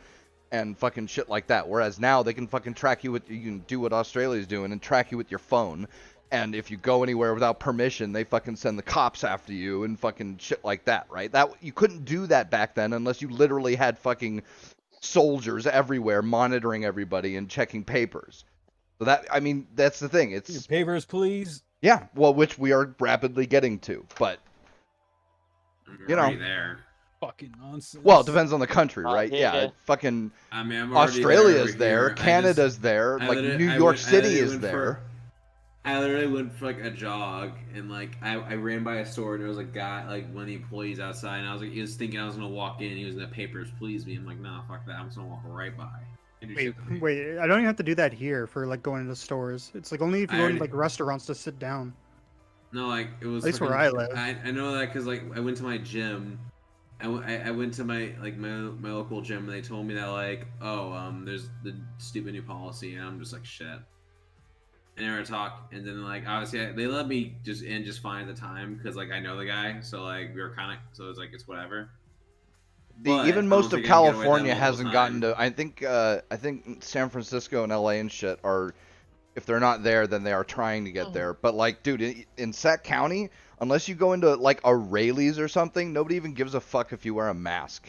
and fucking shit like that. Whereas now they can fucking track you you can do what Australia's doing and track you with your phone. And if you go anywhere without permission, they fucking send the cops after you and fucking shit like that, right? You couldn't do that back then unless you literally had fucking soldiers everywhere monitoring everybody and checking papers. So that's the thing. It's Your papers, please. Yeah, well, which we are rapidly getting to, but You're already there. Fucking nonsense. well, it depends on the country, right? yeah. Fucking I mean, I'm already Australia's there. there, Canada's there, like New York City is there. I literally went for like a jog, and like I ran by a store, and there was a guy, like one of the employees outside, and I was like, he was thinking I was gonna walk in, he was in the papers, please me. I'm like, nah, fuck that, I'm just gonna walk right by. Wait, I don't even have to do that here for like going into stores. It's like only if you go into like restaurants to sit down. No, like it was. At least where I live. I know that because like I went to my gym. I went to my local gym, and they told me that like, there's the stupid new policy, and I'm just like, shit. And they were talk, and then like obviously they let me just fine at the time because like I know the guy, so like we were kind of, so it's like it's whatever. Even most of California hasn't gotten to. I think San Francisco and LA and shit are, if they're not there, then they are trying to get there. But like, dude, in Sac County, unless you go into like a Rayleigh's or something, nobody even gives a fuck if you wear a mask.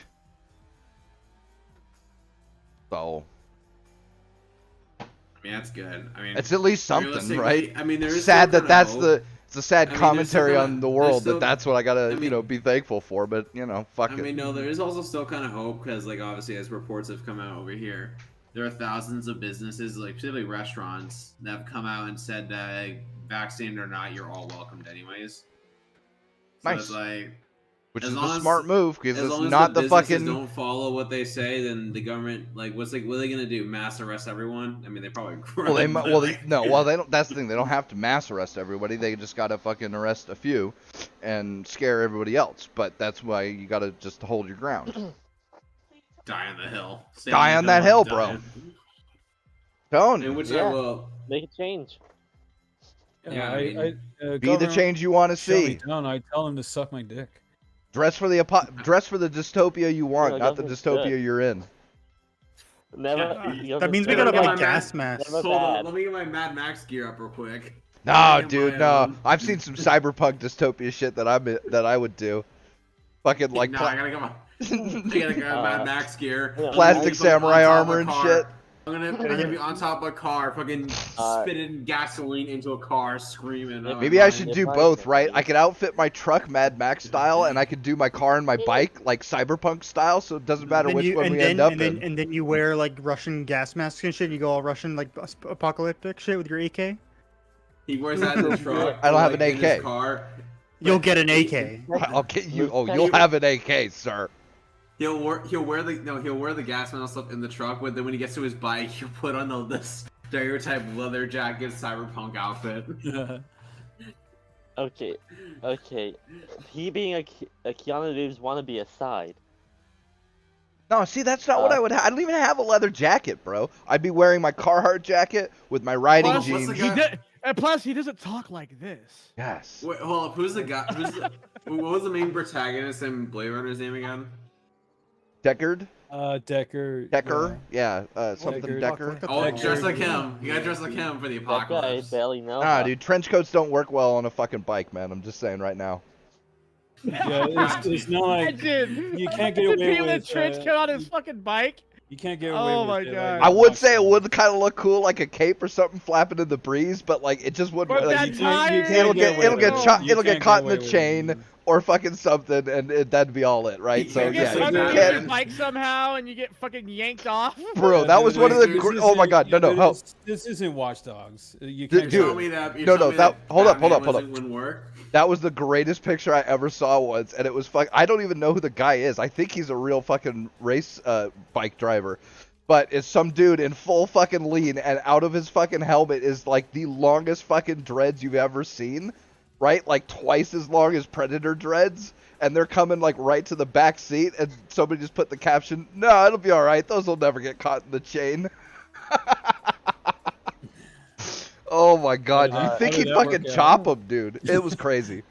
So. I mean, that's good. I mean, it's at least something, right? I mean, there's sad that that's hope. It's a sad commentary on the world still, that's what I gotta be thankful for. But fuck it. I mean, no, there is also still kind of hope because like obviously as reports have come out over here, there are thousands of businesses, like particularly restaurants, that have come out and said that vaccinated or not, you're all welcomed anyways. So nice. It's like, which is a smart move because it's not the fucking. Don't follow what they say, then the government what are they gonna do? Mass arrest everyone? I mean, they probably. They don't. That's the thing. They don't have to mass arrest everybody. They just gotta fucking arrest a few, and scare everybody else. But that's why you gotta just hold your ground. Die on the hill. Die on that hill, bro. Don't. In which I will make a change. Yeah, be the change you want to see. I tell him to suck my dick. Dress for the dystopia you want, not the dystopia you're in. That means we gotta buy gas masks. Hold on, let me get my Mad Max gear up real quick. No, dude, no. I've seen some cyberpunk dystopia shit that I would do. Fucking like. No, I gotta get my Mad Max gear. Plastic samurai armor and shit. I'm gonna be on top of a car, fucking spitting gasoline into a car, screaming. Maybe I should do both, right? I could outfit my truck Mad Max style, and I could do my car and my bike like cyberpunk style, so it doesn't matter which one we end up in. And then you wear like Russian gas masks and shit. You go all Russian like apocalyptic shit with your AK. He wears that in the truck. I don't have an AK. In his car. You'll get an AK. I'll get you. Oh, you'll have an AK, sir. He'll wear the gas mask stuff in the truck, but then when he gets to his bike, he'll put on the stereotype leather jacket cyberpunk outfit. Okay. He being a Keanu Reeves wannabe aside. No, see, that's not what I would have. I don't even have a leather jacket, bro. I'd be wearing my Carhartt jacket with my riding jeans. And plus, he doesn't talk like this. Yes. Wait, hold up. Who's the guy? What was the main protagonist in Blade Runner's name again? Deckard? Decker. Decker? Yeah, something Decker. Oh, dress like him. You gotta dress like him for the apocalypse. That guy barely knows. Nah, dude, trench coats don't work well on a fucking bike, man. I'm just saying right now. Yeah, it's not like you can't get away with a trench coat on his fucking bike. You can't get away with Oh my it, god! I would say it would kind of look cool, like a cape or something flapping in the breeze, but like it just wouldn't. But Like, it'll get caught in the chain or fucking something, and that'd be all it, right? So you get yeah, you you get can't. bike somehow, and you get fucking yanked off. Bro, that was one of the. Oh my god, no. This isn't Watch Dogs. You Dude, can't. Tell me that. Hold up. Wouldn't work. That was the greatest picture I ever saw once, and it was I don't even know who the guy is. I think he's a real fucking race bike driver. But it's some dude in full fucking lean, and out of his fucking helmet is like the longest fucking dreads you've ever seen, right? Like twice as long as Predator dreads, and they're coming like right to the back seat, and somebody just put the caption, "No, it'll be all right. Those will never get caught in the chain." Oh my god, How you did think that he'd work fucking out? chop him, dude? It was crazy.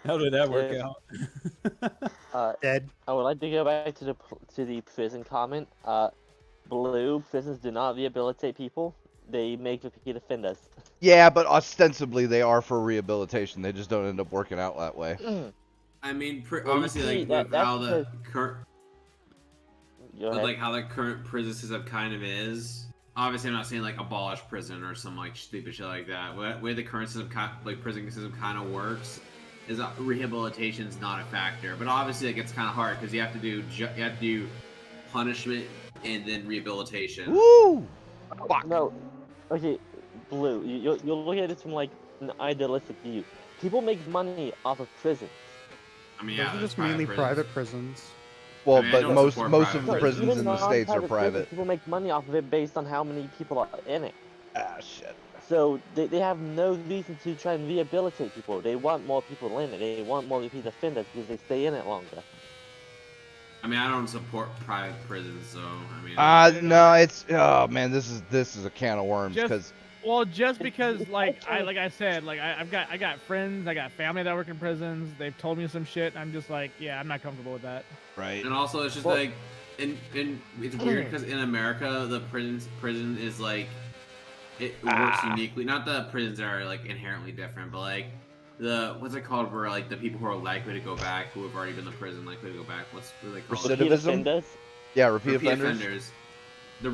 How did that work Yes. out? Dead. I would like to go back to the prison comment. Blue prisons do not rehabilitate people; they make repeat offenders. Yeah, but ostensibly they are for rehabilitation. They just don't end up working out that way. I mean, Well, you obviously, see, like with that's how the because- current, Go with ahead. like how the current prison system kind of is. Obviously, I'm not saying like abolish prison or some like stupid shit like that. Way the current system, like prison system, kind of works is that rehabilitation is not a factor. But obviously, it gets kind of hard because you have to do punishment and then rehabilitation. Woo! Fuck. No, okay, Blue. You'll look at it from like an idealistic view. People make money off of prisons. I mean, Those yeah, are that's just mainly prisons. private prisons. Well, I mean, I but don't most support most private of the No, prisons even in the states are non-private prisons, private. People make money off of it based on how many people are in it. Ah, shit. So they have no reason to try and rehabilitate people. They want more people in it. They want more repeat offenders because they stay in it longer. I mean, I don't support private prisons, so I mean. No, it's oh man, this is a can of worms Just- because Well, just because like I said, like I got friends, I got family that work in prisons. They've told me some shit. I'm just like, yeah, I'm not comfortable with that. right. And also, it's just Well- like, it's weird because in America, the prison is like, it works uniquely. Not that prisons are like inherently different, but like what's it called? Where like the people who are likely to go back, who have already been to prison, likely to go back. What are they called? Recidivist? Repeat Recidivism? offenders. Yeah, repeat Repeat offenders. offenders. The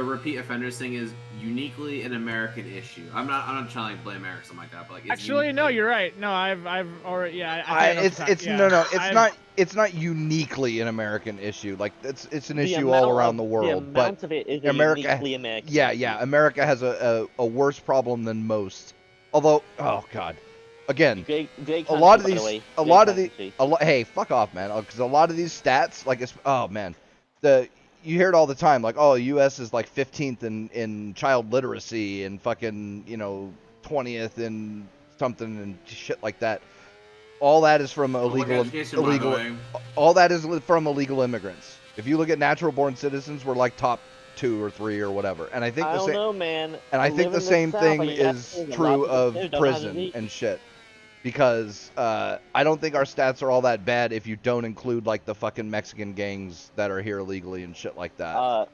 repeat offenders thing is uniquely an American issue. I'm not trying to like blame America or something like that, but like it's Actually, no, uniquely- you're right. No, I've already I know It's what you're talking- no, yeah. it's not uniquely an American issue. Like it's an The issue amount all around of- the world, the but amount of it is America- uniquely American. yeah, America has a worse problem than most. Although, oh god, again, Great a lot of country, by the these, way. a Great lot of the, country. hey, fuck off, man, because a lot of these stats, like, oh man, you hear it all the time, like, oh, U.S. is like 15th in child literacy and fucking 20th in something and shit like that. All that is from Public education, by the way. all that is from illegal immigrants. If you look at natural-born citizens, we're like top 2 or 3 or whatever. And I think I the don't same. know, man. And I Live think in the same South, thing I guess is there's a lot true people of there who don't know how to prison read. and shit. Because I don't think our stats are all that bad if you don't include like the fucking Mexican gangs that are here illegally and shit like that.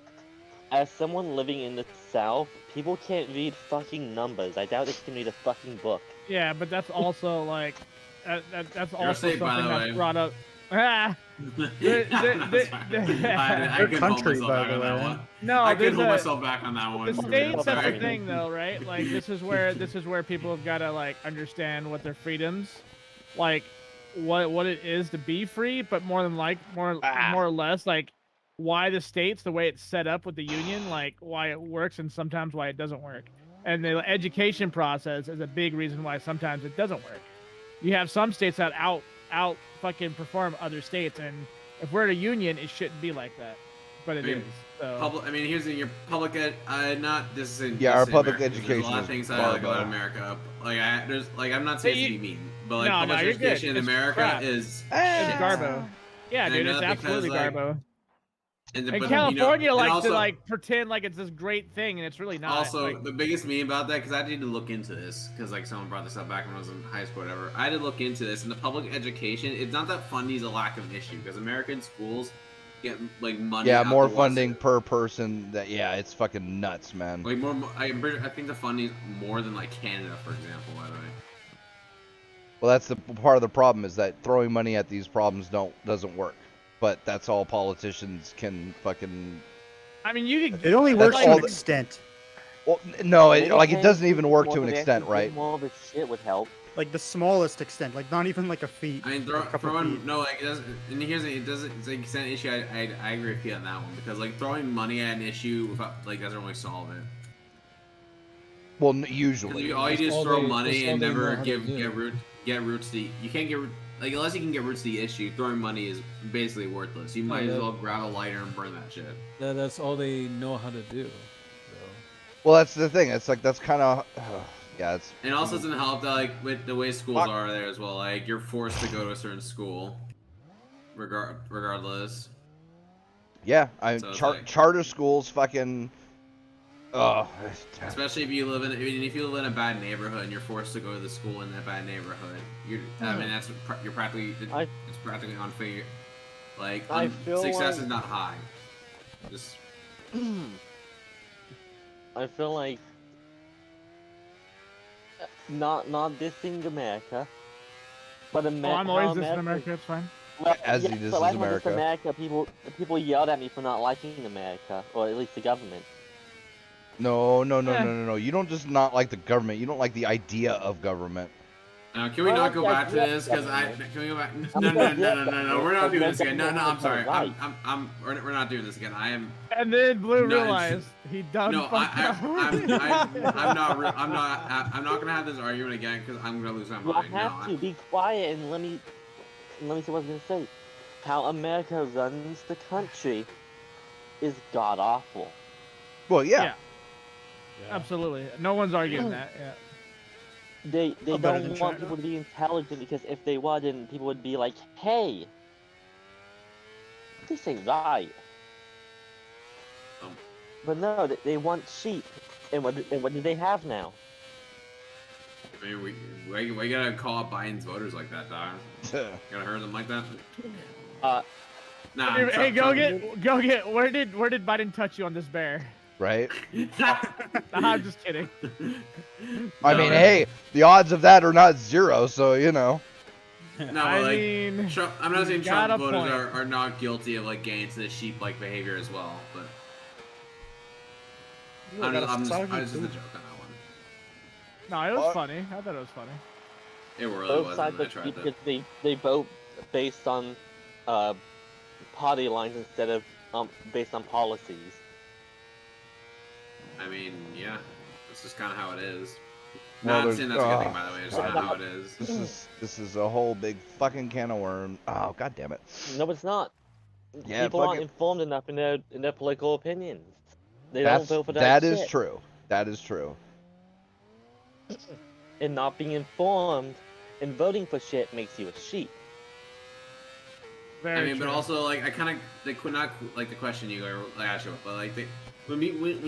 As someone living in the South, people can't read fucking numbers. I doubt they can read a fucking book. Yeah, but that's also like that's also safe, by something the that's way. brought up. Ah, That's fine. I Their can hold country, myself by back the on that way. one. no, I can there's hold a- myself back on that one. the states. That's Sorry. the thing, though, right? Like this is where people have got to like understand what their freedoms, like what it is to be free, but more or less like why the states, the way it's set up with the union, like why it works and sometimes why it doesn't work. And the education process is a big reason why sometimes it doesn't work. You have some states that out fucking perform other states, and if we're at a union, it shouldn't be like that, but it I is. mean, So I mean, here's your public ed. Not this isn't. Yeah, this our isn't public America. There's education a lot of is things I like about barbell. America. Like I'm not saying Hey, it to be mean, but like no, public you're good. education in It's America crap. is it's shit. garbo. Yeah, And dude, I it's know that absolutely because, like, garbo. And, And but, California and likes also, to like pretend like it's this great thing, and it's really not. Also, like, the biggest meme about that, because I need to look into this, because like someone brought this up back when I was in high school or whatever. I had to look into this, and the public education, it's not that funding is a lack of an issue, because American schools get like money. Yeah, out more the funding wazoo. per person. It's fucking nuts, man. Like more, I think the funding is more than like Canada, for example. By the way. Well, that's the part of the problem is that throwing money at these problems doesn't work. But that's all politicians can fucking. I mean, you could. It only That's works to all an the- extent. Well, no, Maybe it paying doesn't even work more to an for the extent, actual right? More of this shit would help. Like the smallest extent. Like not even like a feet. I mean, a couple throwing feet. no, like it doesn't. And here's the, it doesn't. It's like it's an issue. I agree with you on that one because like throwing money at an issue without, like doesn't really solve it. Well, 'Cause usually. all you do is That's all throw they- money that's all and they know never how to get do. roots to. You can't get like unless you can get roots to the issue. Throwing money is basically worthless. You might as well grab a lighter and burn that shit. That's all they know how to do. So. Well, that's the thing. It's like that's kind of. Yeah, it's. And it also doesn't help that like with the way schools Fuck. are there as well. Like you're forced to go to a certain school, regardless. Yeah, So it's like- charter schools fucking. Oh, Especially if you live in a bad neighborhood and you're forced to go to the school in that bad neighborhood. I mean, you're practically it's practically unfair. Like I feel success like- is not high. Just I feel like not dissing America, but Oh, I'm how always dissing America. It's fine. Well, As he yeah, disses so as I America. diss America, people yelled at me for not liking America, or at least the government. No. Yeah. You don't just not like the government. You don't like the idea of government. can we Well, not go yeah, back to yeah, this? Because yeah. can we go back? I'm No. not- We're not doing yeah, this again. No. I'm sorry. right. We're not doing this again. I am. And then Blue No, realized he done No, fucked up. I'm not gonna have this argument again because I'm gonna lose my You mind. have to be quiet and let me see what I was gonna say. How America runs the country is god awful. Well, yeah. Yeah. Absolutely. No one's arguing that. Yeah. They better than don't want China. people to be intelligent because if they wasn't, people would be like, hey, this ain't right. But no, they want sheep. And what do they have now? I mean, we gotta call out Biden's voters like that, dog. Gotta hurt them like that. Nah. Hey, Trump- go get. Where did Biden touch you on this bear? Right? I'm just kidding. I mean, hey, the odds of that are not zero, so, you know. No, but I like, mean, Trump, I'm not saying you got Trump a voters point. are not guilty of like getting into the sheep-like behavior as well, but I'm just a joke on that one. No, it was funny. I thought it was funny. It really Both wasn't. sides I of tried that. because they vote based on party lines instead of based on policies. I mean, yeah, that's just kind of how it is. Well, Not there's- saying that's a good thing, by the way. It's just kind of how it is. This is a whole big fucking can of worms. Oh, god damn it. No, it's not. Yeah, People aren't fucking- informed enough in their political opinions. They don't vote for that is shit. true. That is true. And not being informed and voting for shit makes you a sheep. Very I mean, true. but also like I kind of not like the question you or like ask you, but like when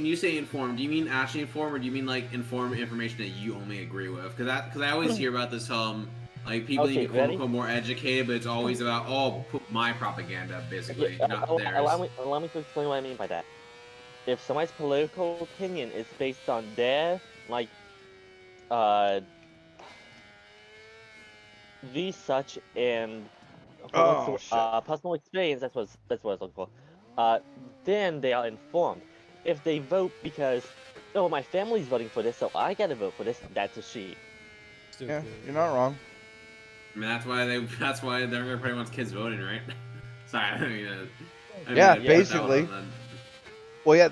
you say informed, do you mean actually informed, or do you mean like informed information that you only agree with? Because I always hear about this like people need to be quote unquote more educated, but it's always about my propaganda basically, not theirs. Allow me to explain what I mean by that. If somebody's political opinion is based on their like research and personal experience, that's what it's looking for. Then they are informed. If they vote because my family's voting for this, so I gotta vote for this, that's a sheep. Yeah, you're not wrong. I mean, that's why everybody wants kids voting, right? Sorry, I mean, Yeah, basically. Well, yeah.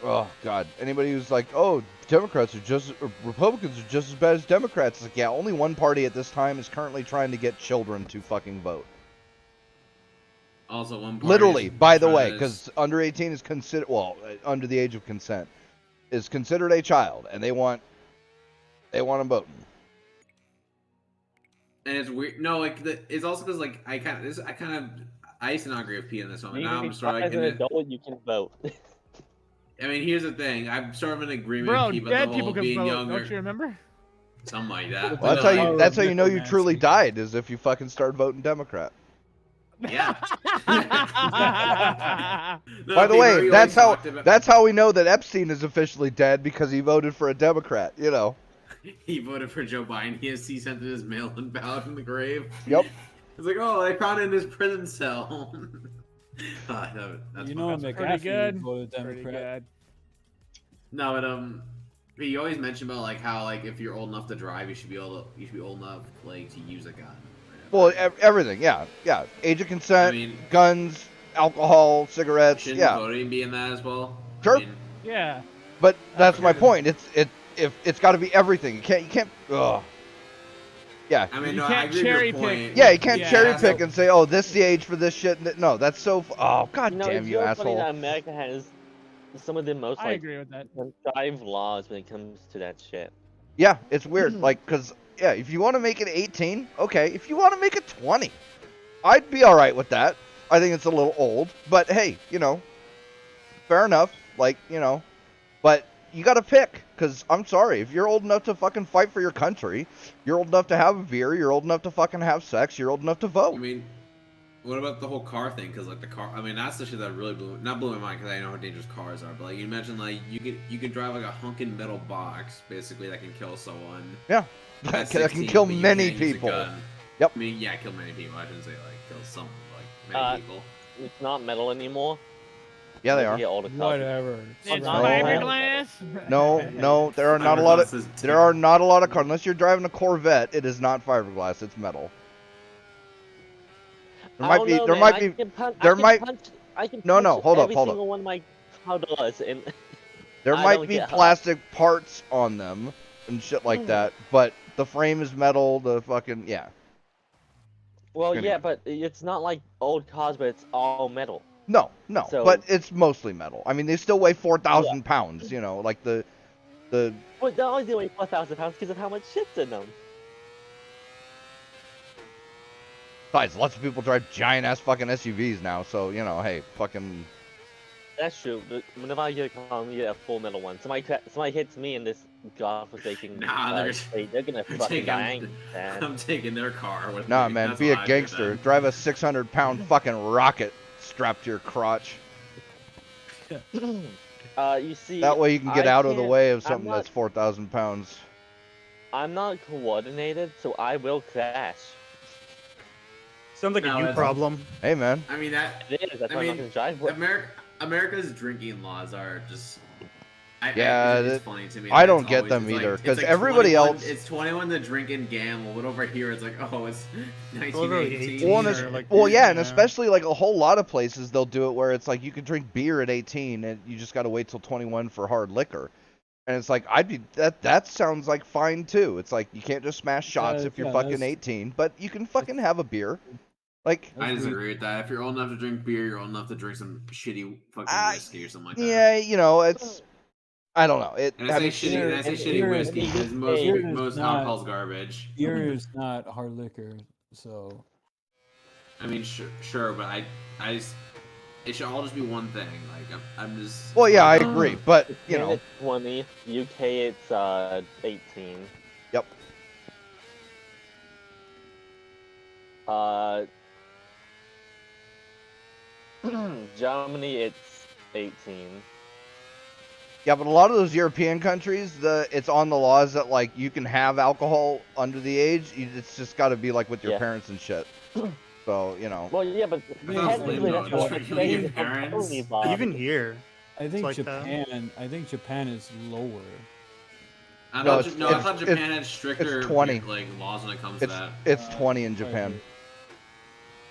Oh God. Anybody who's like, oh, Republicans are just as bad as Democrats. It's like, yeah, only one party at this time is currently trying to get children to fucking vote. Also, one party Literally, is by the trying way, to- because under 18 is considered, under the age of consent, is considered a child, and they want them voting. And it's weird. No, like it's also because like I used to not agree with Pete on this one, but now I'm sort of like as an adult, you can vote. I mean, here's the thing. I'm sort of in agreement Bro, with Pete about dead the people whole can being vote. younger, Don't you remember? something like that. Well, But, no, that's how you know you necromancy. truly died, is if you fucking started voting Democrat. Yeah. No, By the Pete, way, we that's always how talked about- that's how we know that Epstein is officially dead, because he voted for a Democrat. You know. he voted for Joe Biden. He sent in his mail-in ballot from the grave. Yep. It's like, oh, I found it in his prison cell. That's You know, fucking- Pretty good. McAfee voted Pretty Democrat. good. No, but you always mention about like how like if you're old enough to drive, you should be old enough like to use a gun. Well, everything. Yeah. Age of consent, I mean, guns, alcohol, cigarettes. shouldn't Yeah. voting be in that as well? Sure. I mean, Yeah. But that's my point. It's got to be everything. You can't. Ugh. Yeah. I mean, You no, I can't agree with cherry your pick. point. Yeah, you can't Yeah. cherry Yeah, pick so- and say, "Oh, this is the age for this shit." No, that's so. Oh, god You know, damn it's you, so funny asshole! that America has some of the most I like agree with that. contrived laws when it comes to that shit. Yeah, it's weird. Like, cause yeah, if you want to make it 18, okay. If you want to make it 20, I'd be all right with that. I think it's a little old, but hey, fair enough. Like, but you gotta pick. Because I'm sorry, if you're old enough to fucking fight for your country, you're old enough to have a beer, you're old enough to fucking have sex, you're old enough to vote. I mean, what about the whole car thing? Because like the car, I mean, that's the shit that really blew my mind because I know how dangerous cars are. But like, you imagine like you could drive like a hunking metal box basically that can kill someone. Yeah, At that 16, can kill but you many can't use a people. gun. Yep. I mean, yeah, kill many people. I shouldn't say like kill some, like many people. It's not metal anymore. Yeah, they You are. get all the cars. Whatever. It's No. fiberglass. No, there are not a lot of Fiberglass is there are not a lot of cars. Unless you're driving a Corvette, it is not fiberglass. It's metal. There might be. There might be. There might. I can No, no, punch hold up, every hold up. single one of my car doors, and There I might don't be get how. plastic parts on them and shit like that, but the frame is metal. The fucking yeah. well, Anyway. yeah, but it's not like old cars, but it's all metal. No, So- but it's mostly metal. I mean, they still weigh 4,000 pounds. You know, like the. Well, they're only doing 4,000 pounds because of how much shit's in them. Besides, lots of people drive giant ass fucking SUVs now, so you know, hey, fucking. That's true. But whenever I get a car, you get a full metal one. Somebody hits me in this godforsaken Nah, state, they're gonna I'm fucking taking- die. Man. I'm taking their car with Nah, me. man, That's be what a I do gangster. then. Drive a 600-pound fucking rocket strapped to your crotch. You see, That way you can get I out of the can't- way of I'm something not- that's 4,000 pounds. I'm not coordinated, so I will crash. Sounds like No, a you it's- problem. Hey, man. I mean that. It is. That's I why I'm mean, not gonna drive with. America's drinking laws are just. Yeah, it's funny to me. I that don't it's get always- them it's like- either, it's 'cause like everybody 21 else- It's 21 to drink and gamble, but over here it's like, oh, it's Over 1918. 18 Well, and or, like, well, yeah, and yeah. especially like a whole lot of places they'll do it where it's like you can drink beer at 18 and you just got to wait till 21 for hard liquor. And it's like that sounds like fine too. It's like you can't just smash shots if you're yeah, fucking that's- 18, but you can fucking have a beer. Like I disagree with that. If you're old enough to drink beer, you're old enough to drink some shitty fucking whiskey or something like that. yeah, you know, it's I don't know. And I say shitty, and I say shitty beer- whiskey because most beer is most not- alcohol's garbage. Beer is not hard liquor, so I mean, sure, but I just, it should all just be one thing. Like I'm just. Well, yeah, I agree, but you Japan know, it's 20. UK it's 18. Yep. Germany it's 18. yeah, but a lot of those European countries, it's on the laws that like you can have alcohol under the age. It's just got to be like with your Yeah. parents and shit. So you know. Well, yeah, but I thought it was technically lame, that's though. what Just the for your state is parents. totally involved. Even here. I think like that. Japan is lower. I No, thought, it's- I thought it's- Japan had stricter 20. like laws when it comes to It's that. it's 20 in Japan.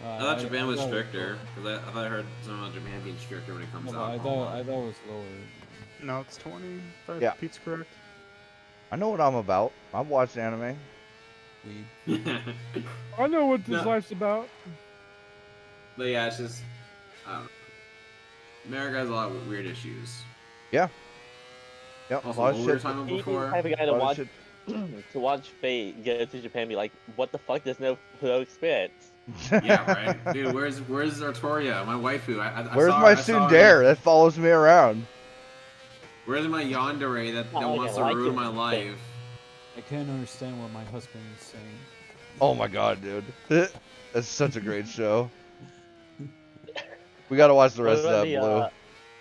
I thought Japan was thought- stricter because I thought I heard something about Japan being stricter when it comes No, to but alcohol. I thought it was lower. No, it's 20. If Yeah. Pete's correct. I know what I'm about. I've watched anime. Weed. I know what this No. life's about. But yeah, it's just I don't know. America has a lot of weird issues. Yep. A Also, lot what of we were shit. talking about He's the before. type of guy a to lot of watch shit- to watch Fate go to Japan and be like, what the fuck? There's no pro experience. Yeah, right, dude. Where's Artoria, my waifu? I Where's saw her- my I saw her- tsundere that follows me around? Where's my yandere that Oh, wants I to like ruin it. my life? I can't understand what my husband is saying. Oh my god, dude. That's such a great show. We gotta watch the rest of What that, about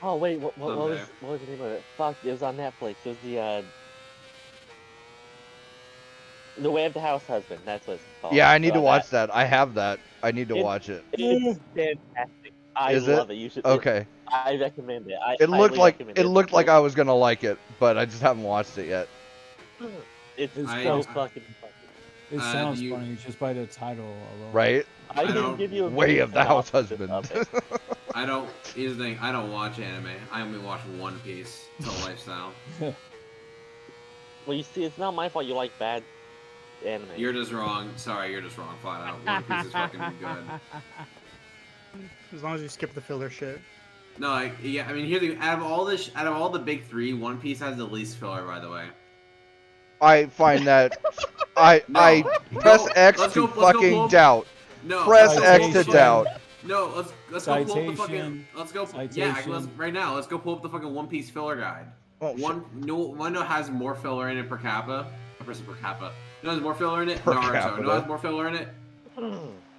Blue. Oh wait, what was Someday. what was the name of it? Fuck, it was on Netflix. It was the Way of the House Husband. That's what it's called. Yeah, I need to About watch that. that. I have that. I need to It- watch it. It's fantastic. I Is it? love it. You should. Okay. I recommend it. I It looked highly like recommend I was gonna like it, but I just haven't watched it yet. It's It's I- so close. fucking funny. It Uh, sounds you- funny just by the title alone. Right? I can don't- give you a Way brief of the House synopsis Husband. of it. I don't. Here's the thing. I don't watch anime. I only watch One Piece. It's a lifestyle. Well, you see, it's not my fault you like bad anime. You're just wrong. Sorry, you're just wrong. Flat out. One Piece is fucking good. As long as you skip the filler shit. No, like, yeah. I mean, here's the out of all the big three, One Piece has the least filler, by the way. I find that I No. press No, X let's to go pull fucking up- doubt. No. Press let's X go to pull- doubt. No, let's go pull up the fucking. Citation. Let's go. Yeah, Citation. right now. Let's go pull up the fucking One Piece filler guide. Oh, one has more filler in it per capita. Per capita. No, has more filler in it. Per Naruto. capita. No, has more filler in it.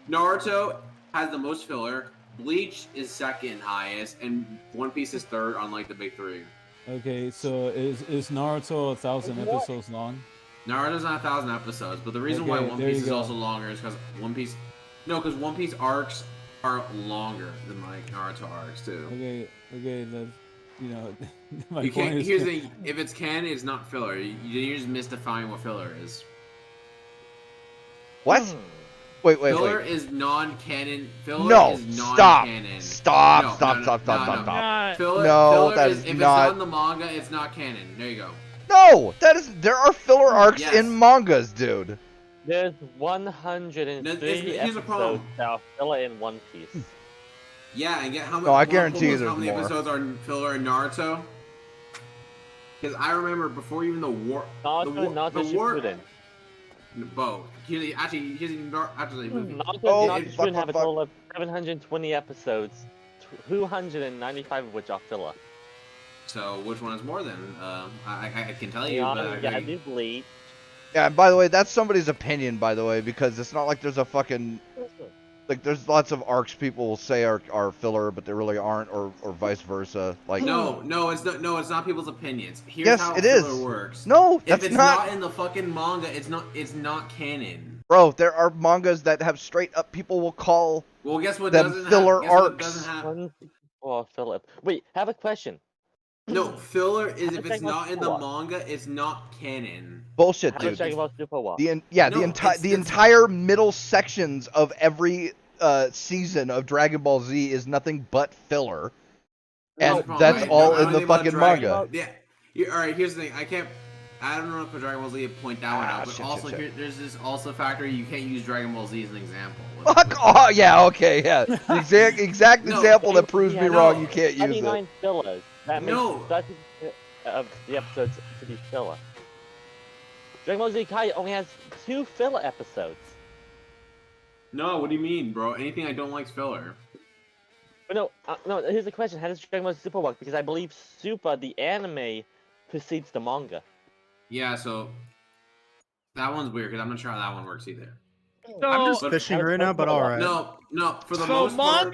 Naruto has the most filler. Bleach is second highest, and One Piece is third on like the big three. Okay, so is Naruto 1,000 episodes long? Naruto's not 1,000 episodes, but the reason why Okay, One there Piece you is go. also longer is because One Piece arcs are longer than like Naruto arcs too. Okay, that's my You point can't. is. Here's the thing: if it's canon, it's not filler. You're just mystifying what filler is. What? Wait. Filler is non-canon. Filler No, is stop. non-canon. Stop. No, Stop. no, Stop. no, Stop. no. Stop. Stop. Filler, No, filler that is is if not- it's not in the manga, it's not canon. There you go. No, there are filler arcs Yes. in mangas, dude. There's 103 here's the problem. episodes that are filler in One Piece. Yeah, and get how much? No, I guarantee how there's many more. episodes are filler in Naruto? Because I remember before even the war. Naruto Shippuden. Bo. Actually, Naruto Oh, Naruto fuck, Shippuden have a fuck. total of 720 episodes, 295 of which are filler. So which one is more then? I can tell you, but Yeah, I do Bleach. Yeah, and by the way, that's somebody's opinion, by the way, because it's not like there's a fucking... Like, there's lots of arcs people will say are filler, but they really aren't, or vice versa. Like, no, it's not. No, it's not people's opinions. Here's Yes, how it filler is. works. No, If that's it's not... not in the fucking manga, it's not canon. Bro, there are mangas that have straight up people will call... Well, guess what Them doesn't filler have? Guess what arcs. doesn't have? 164 filler. Wait, I have a question. No, filler is How if much it's not in the Super manga, it's not canon. Bullshit, How dude. much Dragon Ball Super War? The No, entire middle sections of every season of Dragon Ball Z is nothing but filler, and Here's the problem, that's right? all I in don't the think about fucking Dragon manga. Ball- Yeah. All right. Here's the thing. I don't know if Dragon Ball Z point that one out, but shit, also shit. Here, there's this also factor you can't use Dragon Ball Z as an example. Fuck off! Yeah, okay, yeah. The exact No, example that proves me yeah, wrong. no. You can't use it. 29 fillers. That makes No. 30% of the episodes to be filler. Dragon Ball Z Kai only has 2 filler episodes. No, what do you mean, bro? Anything I don't like is filler. But no, here's the question. How does Dragon Ball Super work? Because I believe Super, the anime, precedes the manga. Yeah, so that one's weird because I'm not sure how that one works either. I'm just So, fishing right now, but alright. No, for the So most part.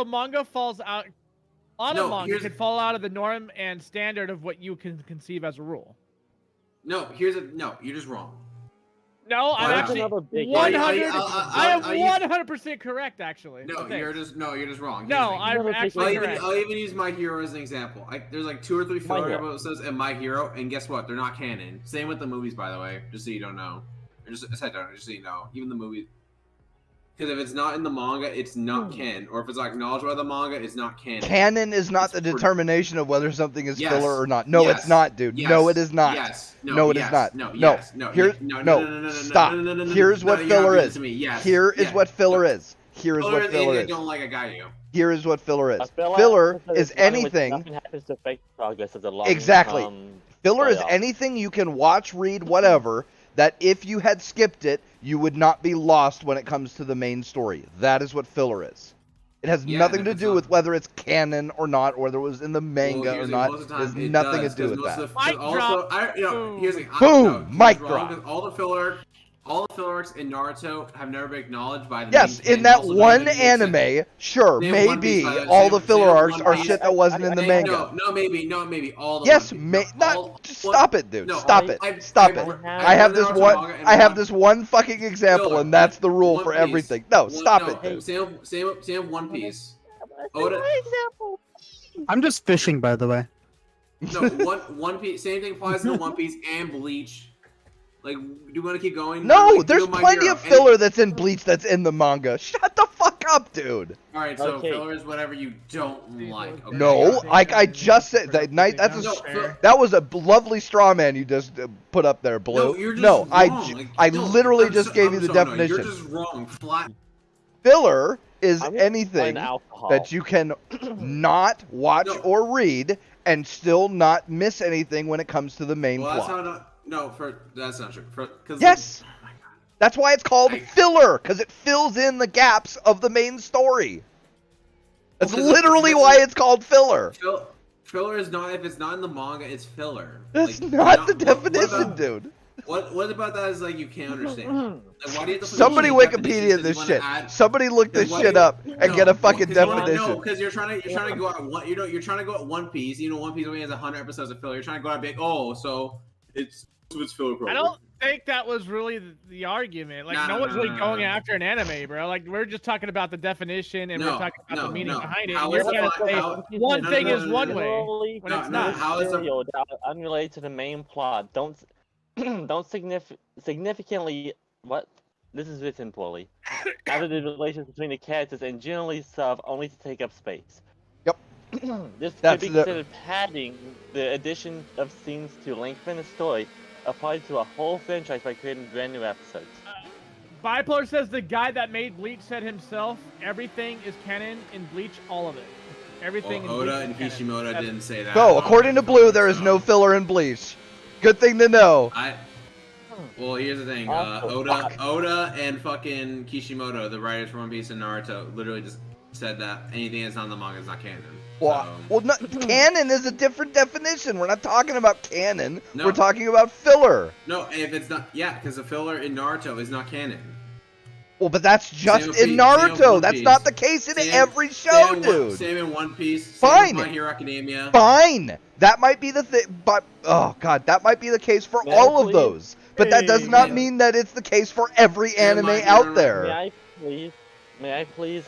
manga falls out. A lot No, of manga here's- could fall out of the norm and standard of what you can conceive as a rule. No, you're just wrong. No, I'm That's actually another big- 100. I am I'll use- 100% correct, actually. No, Okay. you're just wrong. No, Here's the thing. I'm Never take actually my- correct. I'll even use My Hero as an example. There's like 2 or 3 My filler Hero. episodes in My Hero, and guess what? They're not canon. Same with the movies, by the way. Just so you don't know. Or just so you know. Even the movies. Because if it's not in the manga, it's not canon. Or if it's acknowledged by the manga, it's not canon. Canon is not the It's for- determination of whether something is Yes. filler or not. No, Yes. it's not, dude. Yes. No, it is not. Yes. No, it is yes. not. No. No. Yes. No. Here- no. no. Stop. Here's what you're not filler doing it is. to me. Yes. Here is yes. what filler is. Here is Filler what filler anything I is. don't like, I got you. Here is what filler is. A Filler episode is one in which anything. Nothing happens to affect progress of the long. Exactly. Filler is playoff. anything you can watch, read, whatever, that if you had skipped it, you would not be lost when it comes to the main story. That is what filler is. It has Yeah, nothing and to if do it's with whether it's canon or not, or whether it was in the manga or here's the not. thing, most of the It has time it nothing does, to do 'cause with most that. of the- Mic also, drop. here's the thing. Boom, you're mic wrong, drop. 'cause all the filler arcs in Naruto have never been acknowledged by the Yes, main in that canon, also one not even mixed anime, sure, Name One maybe Piece, by the way. all the Say filler One arcs are Piece. shit that wasn't in the I- manga. No, maybe all the Yes, One Piece. just stop it, dude. No, Stop it. I've- Stop I've- it. I've I have read this Naruto one. manga and I have One- this one fucking example, Filler. and that's the rule One for Piece. everything. No, stop no, it, dude. Same One Piece. Oda. Oda- Example. I'm just fishing, by the way. No, One Piece. Same thing applies to One Piece and Bleach. Like, do you want to keep going? No, Like, there's do My plenty Hero. of filler that's in Bleach that's in the manga. Shut the fuck up, dude. All right, so Okay. filler is whatever you don't like. Okay? No, like I just said, that night. That's No, that was a lovely straw man you just put up there, Blue. No, you're just No, wrong. I No, literally I'm just so- gave I'm you the so- definition. No, you're just wrong. Flat. Filler is I'm anything on alcohol. that you can not watch No. or read and still not miss anything when it comes to the main Well, that's plot. how not. No, that's not true. Cause Yes. Oh my God. That's why it's called I- filler, because it fills in the gaps of the main story. That's Because literally it's- why it's called filler. filler is not if it's not in the manga, it's filler. That's Like, not the what definition, about, dude. What about that is like you can't understand? Like, why do you have to put Somebody unique Wikipedia definitions 'cause this you wanna shit. add- Somebody look this why shit do- up and get a fucking definition. No, because you're trying to go out one. You're trying to go at One Piece. You know, One Piece only has 100 episodes of filler. You're trying to go out and be like, oh, so it's filler. I don't think that was really the argument. Like, no one's really going after an anime, bro. Like, we're just talking about the definition and we're talking about the meaning behind it. How And you're is it trying to like- say how- one no, thing no, is no, one no, way when it's not. How is Material that are unrelated to the main plot. Don't significantly what? This is written poorly. Added the relations between the characters and generally serve only to take up space. Yep. This That's could be the- considered padding. The addition of scenes to lengthen the story applied to a whole franchise by creating brand new episodes. Bipolar says the guy that made Bleach said himself, everything is canon in Bleach, all of it. Everything in Well, Oda Bleach and is canon. Kishimoto That's- didn't say that. So, according to Blue, there is no filler in Bleach. Good thing to know. Well, here's the thing. Oh, Oda and fucking Kishimoto, the writers for One Piece and Naruto, literally just said that anything that's not in the manga is not canon. Well, no, canon is a different definition. We're not talking about canon. No. We're talking about filler. No, if it's not, yeah, because the filler in Naruto is not canon. Well, but that's just Same with in Same with Naruto. One That's Piece. not the case in Same- every show, same in dude. Same in One Piece. Same Fine. with My Hero Academia. Fine. That might be the thing, but oh god, that might be the case for May I all of please? those. But that does Hey, not man. mean that it's the case for every Yeah, anime My out Hero- there. May I please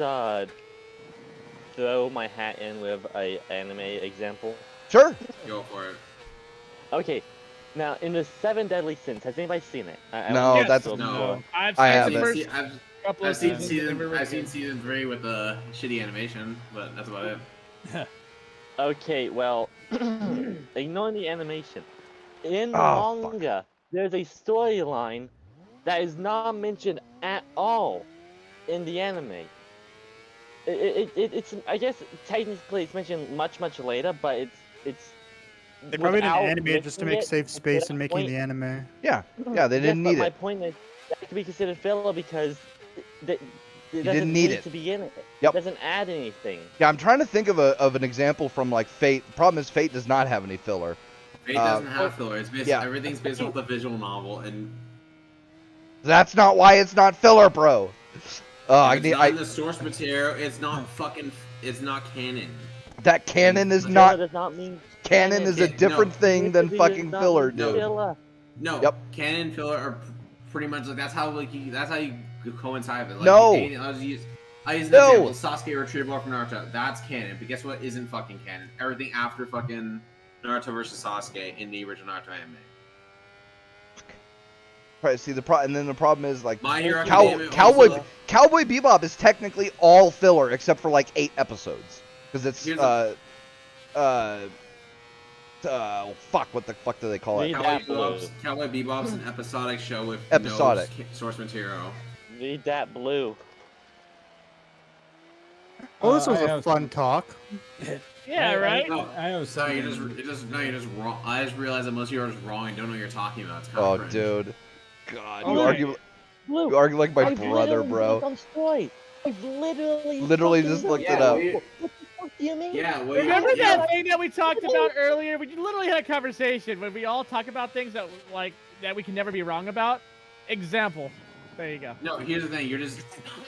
throw my hat in with a anime example? Sure. Go for it. Okay, now in the Seven Deadly Sins, has anybody seen it? I No, won't that's- go No. before. I've I seen haven't. the I've first seen, couple of I've seen seasons. season. never I've seen read season 3 with the shitty animation, but that's about it. Okay, well, ignoring the animation. In the Oh, fuck. manga, there's a storyline that is not mentioned at all in the anime. It's I guess technically it's mentioned much later, but it's They probably didn't without animate it just to mentioning make it, safe space to in that making point- the anime. Yeah. Yeah, they Yes, didn't but need my it. point is that could be considered filler because it didn't doesn't need need it. to be in it. Yep. It doesn't add anything. Yeah, I'm trying to think of an example from like Fate. The problem is Fate does not have any filler. Fate doesn't have filler. It's based. yeah. Everything's based off the visual novel, and That's not why it's not filler, bro. Oh, if it's not in the source material. It's not fucking. It's not canon. that canon is Filler not does not mean canon is a No. different thing than It does fucking not filler, mean dude. filler. No. Yep. Canon and filler are pretty much like that's how that's how you coincide with it. Like, No. I'll use an No. example. Sasuke retrieval from Naruto. That's canon. But guess what? Isn't fucking canon. Everything after fucking Naruto versus Sasuke in the original Naruto anime. Right, see the and then the problem is like My Hero Cowboy Academia. Cowboy Bebop is technically all filler except for like 8 episodes because it's Here's fuck, what the fuck do they call it? Read Cowboy Bebop's an episodic show with Episodic. no source material. Read that blue. Well, this was I a have fun talk. Yeah, right? No, I have no, something. you're just wrong. I just realized that most of you are just wrong and don't know what you're talking about. It's kind Oh, of cringe. dude, God, Oh, you yeah. argue Blue. like my I've brother, literally bro. looked on Story. I've literally Literally fucking just looked looked it Yeah, up. we- What the fuck do you mean? Yeah, well, Remember yeah. that thing that we talked about earlier? We literally had a conversation when we all talk about things that like that we can never be wrong about. Example. There you go. No, here's the thing. You're just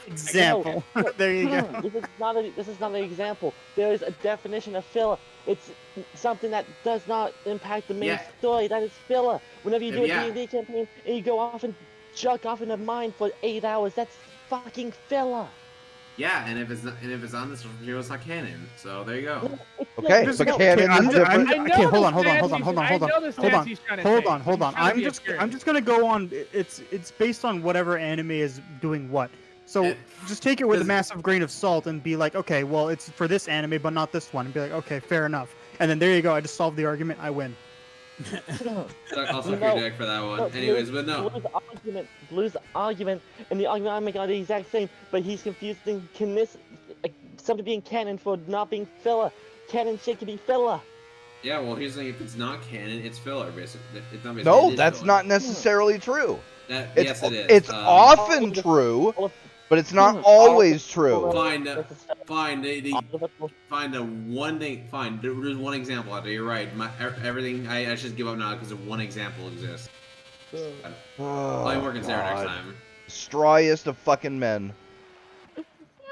Example. there you go. This is not an example. There is a definition of filler. It's something that does not impact the main Yeah. story. That is filler. Whenever you do Yeah. a D&D campaign and you go off and chuck off in a mine for 8 hours, that's fucking filler. yeah, and if it's on this material, it's not canon. So there you go. Okay, Just but go- canon I'm is just- I'm different. just- I know okay, hold the on, hold on, stance hold on, he's- hold on, I hold on, know the hold stance on, he's trying to hold take. on, hold He's on. trying to I'm be just accurate. gonna go on. It's based on whatever anime is doing what. So It- just take it with a does- massive grain of salt and be like, okay, well, it's for this anime, but not this one. And be like, okay, fair enough. And then there you go. I just solved the argument. I win. I'll suck No. your dick for that one. No, Anyways, but no. Blue's argument and the argument I make are the exact same, but he's confusing something being canon for not being filler. Canon shit can be filler. Yeah, well, here's the thing. If it's not canon, it's filler, basically. It's not basically, No, it is that's filler. not necessarily true. That, It's yes, it is. it's Um, often true. but it's not always true. Fine. Find the one thing. Fine. There's one example out there. You're right. Everything. I should give up now because of one example exists. I'm working there next time. Strawest of fucking men.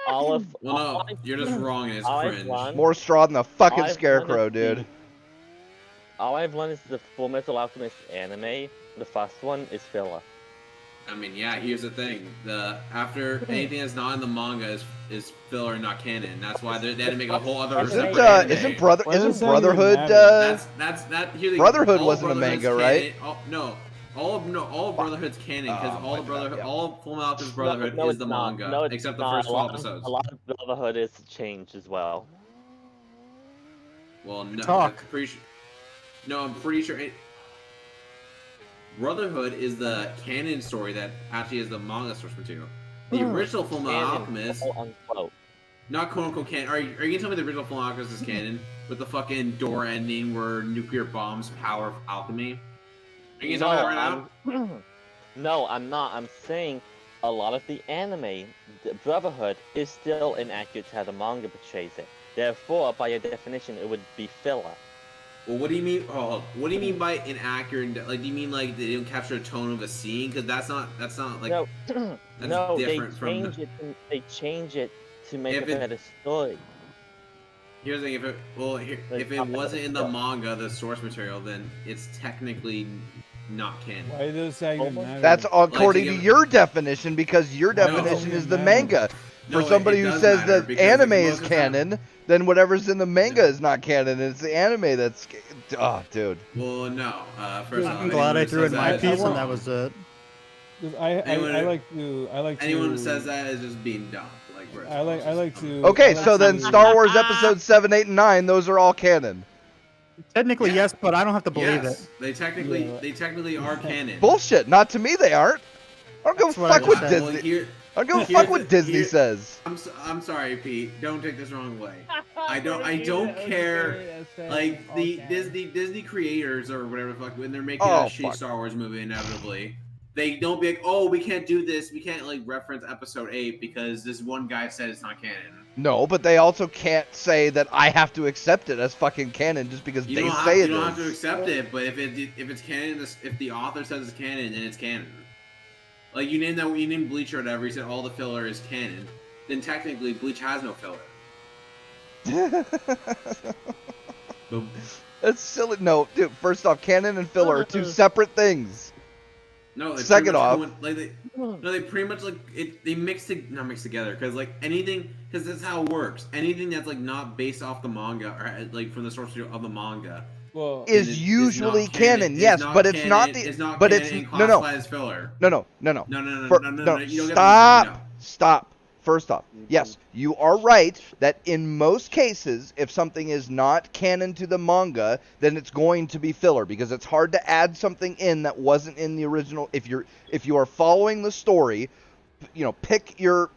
Well, no, you're just wrong and it's cringe. More straw than the fucking scarecrow, dude. All I've learned is the Full Metal Alchemist anime. The first one is filler. I mean, yeah. Here's the thing: after anything that's not in the manga is filler and not canon. That's why they had to make a whole other. Isn't Brotherhood? Brotherhood wasn't a manga, right? No. All of Brotherhood's canon because all of Full Metal Alchemist Brotherhood is the manga, except the first 12 episodes. A lot of Brotherhood is changed as well. Well, no, Talk. I'm pretty sure Brotherhood is the canon story that actually is the manga source material. The original Full Metal Alchemist, not quote unquote canon. Are you gonna tell me the original Full Metal Alchemist is canon with the fucking door ending where nuclear bombs power alchemy? Are you gonna tell me that right now? No, I'm not. I'm saying a lot of the anime, the Brotherhood, is still inaccurate to how the manga portrays it. Therefore, by your definition, it would be filler. Well, what do you mean? Oh, what do you mean by inaccurate? Like, do you mean like they don't capture the tone of a scene? Because that's not like no, that's no. different They change it to make a better story. Here's the thing: if it wasn't in the manga, the source material, then it's technically not canon. Why does that even matter? That's according to your definition, because your definition is the manga. For somebody who says that anime is canon, then whatever's in the manga is not canon. It's the anime that's... Oh, dude. Well, no. First off, I'm glad I threw in my piece and that was it. I like to. Anyone who says that is just being dumb. I like to. Okay, so then Star Wars Episodes 7, 8, and 9, those are all canon. Technically, yes, but I don't have to believe it. They technically are canon. Bullshit. Not to me, they aren't. I don't give a fuck what Disney... I don't give a fuck what Disney says. I'm sorry, Pete. Don't take this the wrong way. I don't care. Like the Disney creators or whatever the fuck, when they're making a shitty Star Wars movie, inevitably, they don't be like, oh, we can't do this. We can't like reference Episode 8 because this one guy said it's not canon. No, but they also can't say that I have to accept it as fucking canon just because they say it is. You don't have to accept it, but if it's canon, if the author says it's canon, then it's canon. Like you named Bleach or whatever, you said all the filler is canon, then technically Bleach has no filler. That's silly. No, dude, first off, canon and filler are two separate things. No, second off, they pretty much like they mix together because like anything, because that's how it works. Anything that's like not based off the manga or like from the source of the manga. Well, is usually canon, yes, but it's not the. But it's no. Stop. First off, yes, you are right that in most cases, if something is not canon to the manga, then it's going to be filler because it's hard to add something in that wasn't in the original. If you are following the story, you know, pick your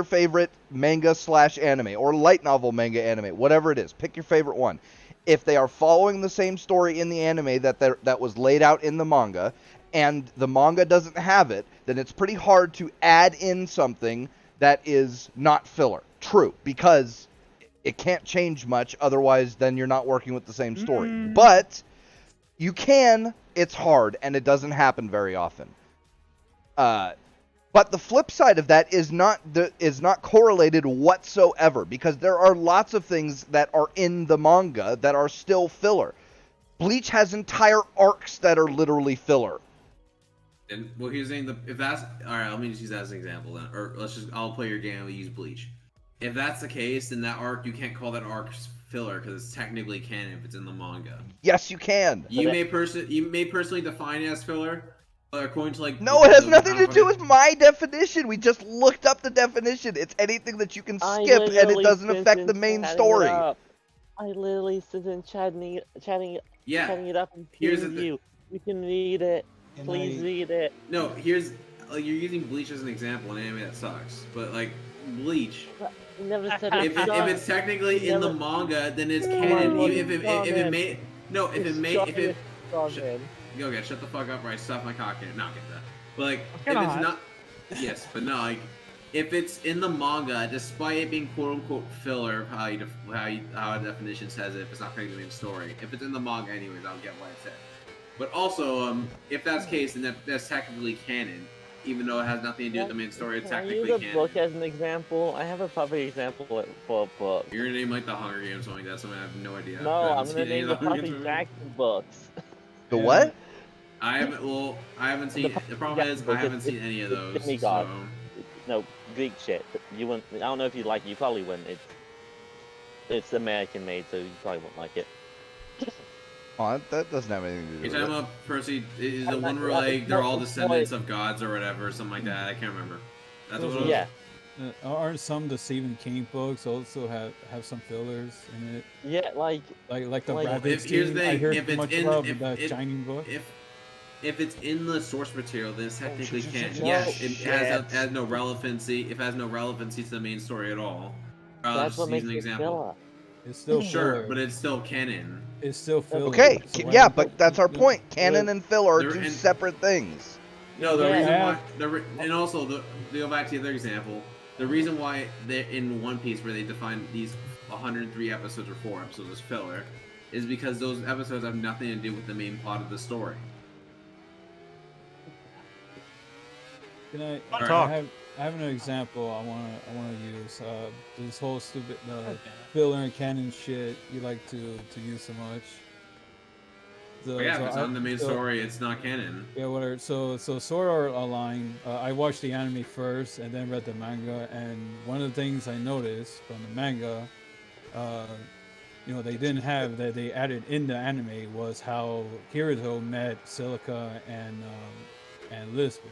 favorite manga / anime or light novel manga anime, whatever it is. Pick your favorite one. If they are following the same story in the anime that was laid out in the manga, and the manga doesn't have it, then it's pretty hard to add in something that is not filler. True, because it can't change much, otherwise then you're not working with the same story. But you can, it's hard, and it doesn't happen very often. But the flip side of that is not correlated whatsoever, because there are lots of things that are in the manga that are still filler. Bleach has entire arcs that are literally filler. And well, here's the thing: if that's all right, let me just use that as an example then, or I'll play your game and we'll use Bleach. If that's the case, then that arc you can't call that arc filler because it's technically canon if it's in the manga. Yes, you can. You may personally define it as filler. According to like no, it has nothing to do with my definition. We just looked up the definition. It's anything that you can skip and it doesn't affect the main story. I literally sit in chatting it up and peer review. You can read it. Please read it. No, here's you're using Bleach as an example in anime that sucks, but like Bleach. You never said if it's technically in the manga, then it's canon. If it may. Okay, shut the fuck up or I stuff my cock in it. Not get that. But like, if it's not... Yes, but no, like, if it's in the manga, despite it being quote unquote filler, how a definition says it, if it's not connected to the main story, if it's in the manga anyways, I'll get why it's there. But also, if that's the case, then that's technically canon, even though it has nothing to do with the main story. It's technically Can I use canon. a book as an example? I have a perfect example for a book. You're gonna name like the Hunger Games, something like that. Something I have no idea. No, I'm gonna name the Puppy Jackson books. The what? I haven't seen. The problem is, I haven't seen any of those. Demigod. So. No, Greek shit. You wouldn't. I don't know if you like it. You probably wouldn't. It's American made, so you probably won't like it. Oh, that doesn't have anything to do with You're it. talking about Percy? Is the one where like they're all descendants of gods or whatever, something like that? I can't remember. That's what it was. Yeah. Aren't some of the Stephen King books also have some fillers in it? Yeah, like the Like, rabbit here's the scene I thing, heard if it's much in- about if the it- Shining book. If it's in the source material, then it's technically canon. no Yes, it shit. has no relevancy. It has no relevancy to the main story at all. that's what Just makes use an it example. filler. It's still Sure, filler. but it's still canon. It's still filler. Okay, So why yeah, would but you- that's our you- point. Canon and filler are They're two in- separate things. No, the Yeah. reason Yeah. why, and also to go back to the other example, the reason why they're in One Piece where they define these 103 episodes or 4 episodes as filler, is because those episodes have nothing to do with the main plot of the story. Can I Talk. I have an example I wanna use. This whole stupid filler and canon shit you like to use so much. But yeah, if it's on the main story, it's not canon. Yeah, whatever. So Sword Art Online. I watched the anime first and then read the manga. And one of the things I noticed from the manga, they didn't have that they added in the anime was how Kirito met Silica and Elizabeth.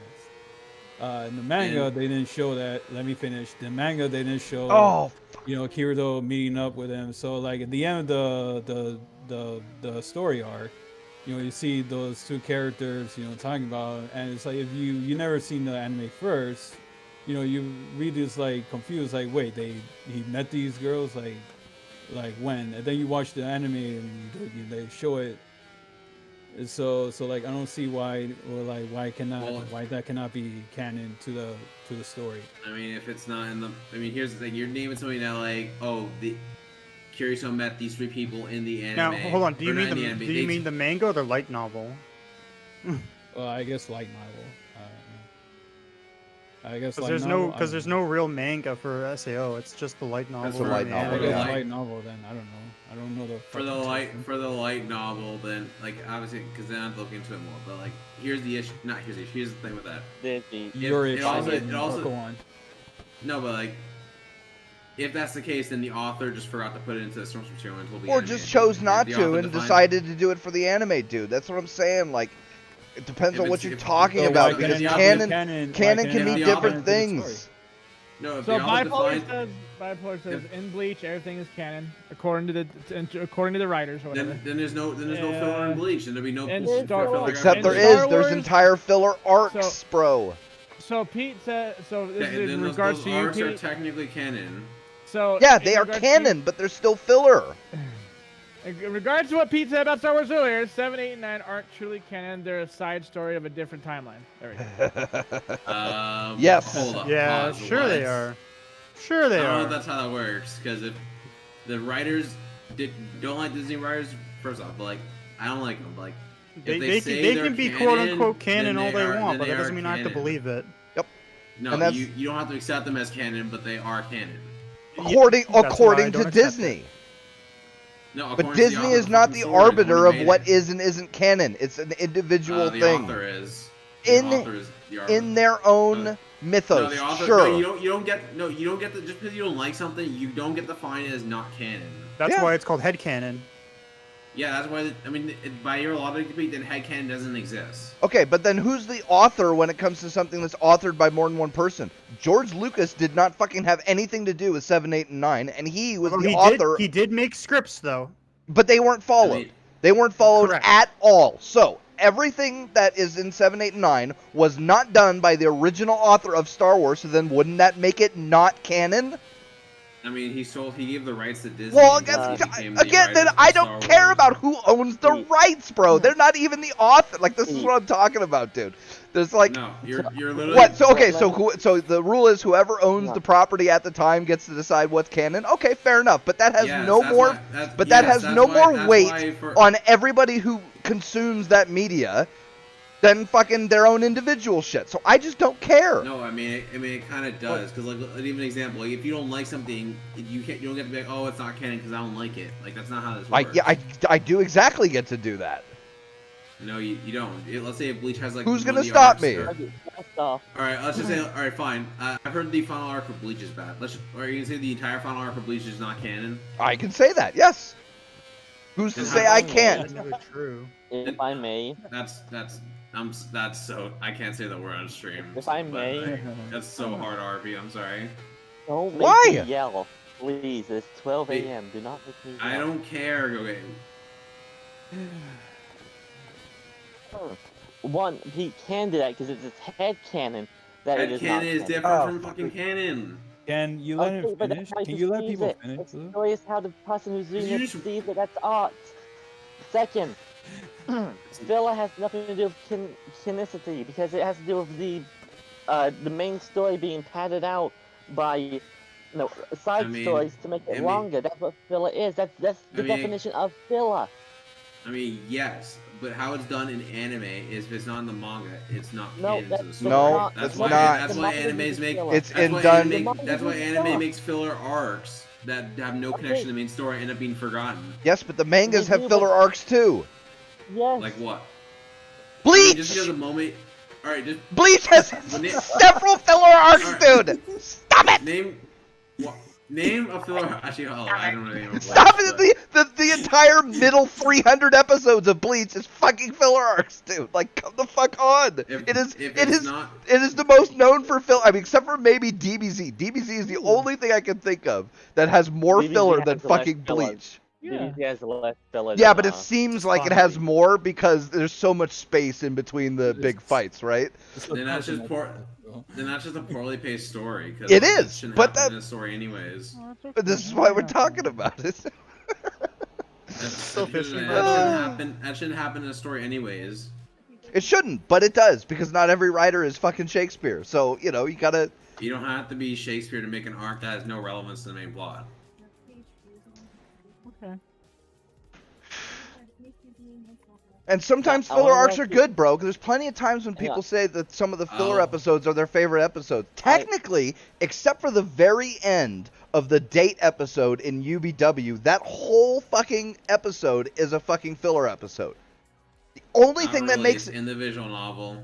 In the manga, they didn't show that. Let me finish. The manga, they didn't show. Oh, Kirito meeting up with him. So like at the end of the story arc, you see those two characters, talking about, and it's like if you never seen the anime first, you read this like confused, like wait, he met these girls like when, and then you watch the anime and they show it. So like I don't see why that cannot be canon to the story. I mean, if it's not in the, here's the thing: you're naming something that like, the Kirito met these 3 people in the anime. Now, hold on. Do you or not mean in anime, do you mean the manga or the light novel? Well, I guess light novel. I guess Because light novel, there's no real manga for SAO. It's just the light novel. That's the light and novel, I anime. guess yeah. light novel. Then I don't know. I don't know the for the light novel, then like obviously because then I have to look into it more. But like here's the issue. Not here's the issue. Here's the thing with that. Your it issue. also- Go on. No, but like if that's the case, then the author just forgot to put it into the source material until the or anime. just chose not The to author and defined- decided to do it for the anime, dude. That's what I'm saying. Like, it depends If on what it's- you're if- talking so about why because can't canon why can can't mean the different author do the story? things. No, if So the author bipolar defines, says in Bleach everything is canon according to the writers or whatever. then there's no filler in Bleach, and there'll be no and filler Star- Except In there Star is. There's Wars- entire filler arcs, So- bro. So Pete said. So this Yeah, is then in those regards to you, arcs are Pete. technically canon. So Yeah, in they are regards to you- canon, but they're still filler. In regards to what Pete said about Star Wars earlier, 7, 8, and 9 aren't truly canon. They're a side story of a different timeline. There we go. Yes. Hold up. Yeah, pause, sure they what? are. Sure they I don't know are. if that's how that works, because if the writers don't like Disney writers, first off, but like I don't like them. Like if They say they're can be canon, quote unquote then canon all they are- want, then but they that are doesn't mean I have to canon. believe it. No, And that's- you don't have to accept them as canon, but they are canon. According That's why I according don't to accept Disney. No, But according to the Disney author is not fucking the story, arbiter who of made what it. is and isn't canon. It's an individual The thing author is. In- The author is the arbiter. in their own No, mythos. the author. Sure. No, you don't get the just because you don't like something, you don't get to find it as not canon. That's Yeah. why it's called headcanon. Yeah, that's why. By your logic, then headcanon doesn't exist. Okay, but then who's the author when it comes to something that's authored by more than one person? George Lucas did not fucking have anything to do with 7, 8, and 9, and he was the author. He did make scripts though. But they weren't followed. I mean- They weren't followed Correct. at all. So everything that is in 7, 8, and 9 was not done by the original author of Star Wars. So then wouldn't that make it not canon? I mean, he gave the rights to Disney. Well, and Disney again, became the again, then writers I for don't Star care Wars. about who owns the rights, bro. They're not even the author. Like, this is what I'm talking about, dude. There's like, No, you're literally. what? So okay, Let me- so the rule is whoever owns No. the property at the time gets to decide what's canon. Okay, fair enough. But that has Yes, no that's more. why- that's- But that yes, has that's no why- more that's weight why for- on everybody who consumes that media than fucking their own individual shit. So I just don't care. No, I mean, it kind of does, because like, even an example, like, if you don't like something, you don't get to be like, oh, it's not canon because I don't like it. Like, that's not how this works. I do exactly get to do that. No, you don't. Let's say if Bleach has like. Who's one gonna of the stop arcs me? or- Okay, first off, All right, let's just say. All right, fine. I heard the final arc of Bleach is bad. Are you gonna say the entire final arc of Bleach is not canon? I can say that. Yes. Who's to Then say how I come- can't? That's never true. if I may, That's so. I can't say the word on stream. If I but, may. like, that's so hard, RP. I'm sorry. don't make Why? me yell. Please, it's 12 Hey, a.m. Do not make me yell. I don't care. Okay. One, he can do that because it's his head canon that it Head is not canon is canon. different Oh. from fucking canon. Can you let Okay, him but finish? that's how Can he you let sees people it. finish? It's though? curious how the person who's doing You it just- sees it. That's art. Second, filler has nothing to do with canonicity because it has to do with the main story being padded out by side I mean, stories to make I it mean- longer. That's what filler is. That's the I mean- definition of filler. I mean, yes, but how it's done in anime is if it's not in the manga, it's not No, canon to that's the story. No, that's it's why. not. That's The why manga animes is make. filler. It's That's in why done. That's why The anime manga makes filler arcs that have no connection to the main story and end up being forgotten. Yes, but the mangas They have do, filler but- arcs too. Yes. Like what? I mean, Bleach. just because the moment. All right, just Bleach has When it- several filler arcs, Alright. dude. Stop it. name a filler. Actually, I don't really know. Stop it. The entire middle 300 episodes of Bleach is fucking filler arcs, dude. Like, come the fuck on. If It is it's the most known for filler. I mean, except for maybe DBZ. DBZ is the only thing I can think of that has more DBZ filler has than the less fucking filler. Bleach. Yeah. He has less filler. Yeah, than, but it seems like it has more because there's so much space in between the big fights, right? Then that's just Then that's just a poorly paced story. 'Cause It that is, shouldn't but happen that- in a story anyways. But this is why we're talking about it. Selfishly, That shouldn't happen in a story anyways. It shouldn't, but it does because not every writer is fucking Shakespeare. So you gotta. You don't have to be Shakespeare to make an arc that has no relevance to the main plot. Okay. And sometimes I filler wanna arcs know are if good, bro. 'Cause there's plenty of times when people say that some of the filler Oh. episodes are their favorite episodes. Technically, except for the very end of the date episode in UBW, that whole fucking episode is a fucking filler episode. The only thing that makes it in the visual novel.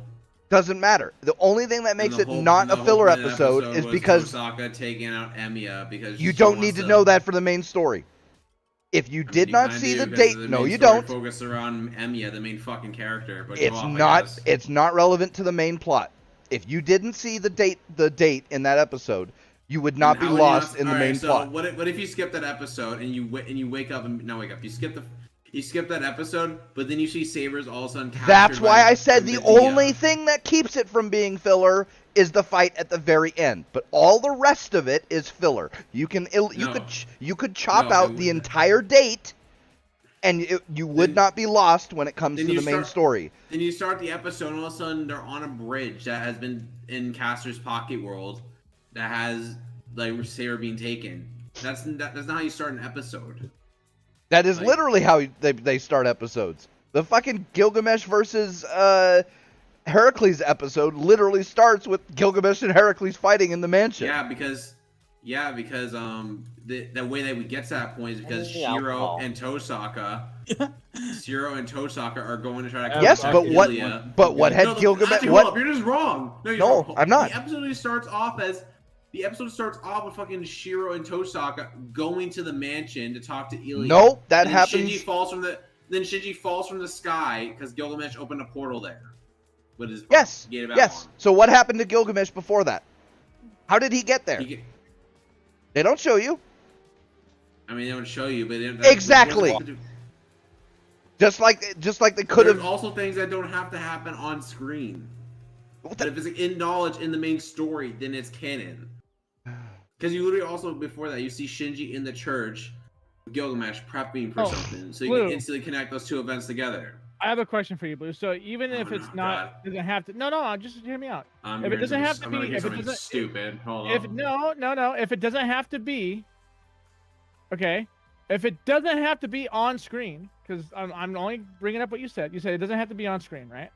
doesn't matter. The only thing that makes And it the whole- not and a the filler whole point of the episode is was because Tosaka taking out Emiya because you she don't wants need to know that for the main story. If you I mean, did you not kinda see do the because date, the no, main you story don't. Focus around Emiya, the main fucking character. But It's go off, I not. guess. It's not relevant to the main plot. If you didn't see the date in that episode, you would not And be how would you lost not- in the alright, main so plot. What if you skip that episode and you wake up and not wake up? You skip that episode, but then you see Sabers all of a sudden captured That's why by I said the Medea. only thing that keeps it from being filler is the fight at the very end. But all the rest of it is filler. You could chop No, it out the wouldn't. entire date, and you would Then- not be lost when it comes then to you the main start- story. Then you start the episode, and all of a sudden they're on a bridge that has been in Caster's Pocket World, that has like Saber being taken. That's not how you start an episode. That is Like- literally how they start episodes. The fucking Gilgamesh versus Heracles episode literally starts with Gilgamesh and Heracles fighting in the mansion. Yeah, because the way that we get to that point is because Yeah, Shiro alcohol. and Tosaka are going to try to Yes, contact but what? Ilya. But what had No, Gilgamesh? actually, What? hold up, you're just wrong. No, you're No, wrong. I'm not. The episode starts off with fucking Shiro and Tosaka going to the mansion to talk to Ilya. Nope, that And then happens. Shinji falls from the sky because Gilgamesh opened a portal there. With his Yes, gate of yes. Avalon. So what happened to Gilgamesh before that? How did he get there? They don't show you. I mean, they don't show you, but Exactly. Just like they could There's have. also things that don't have to happen on screen. What But the- if it's in knowledge in the main story, then it's canon. Because you literally also, before that, you see Shinji in the church, Gilgamesh prepping for Oh, something. So you Blue. can instantly connect those two events together. I have a question for you, Blue. So even if Oh, it's no, not, God. doesn't have to. No, just hear me out. I'm If it hearing doesn't something- have to I'm gonna be, hear if it something doesn't, stupid. Hold if on. no, if it doesn't have to be, okay, if it doesn't have to be on screen, because I'm only bringing up what you said. You said it doesn't have to be on screen, right?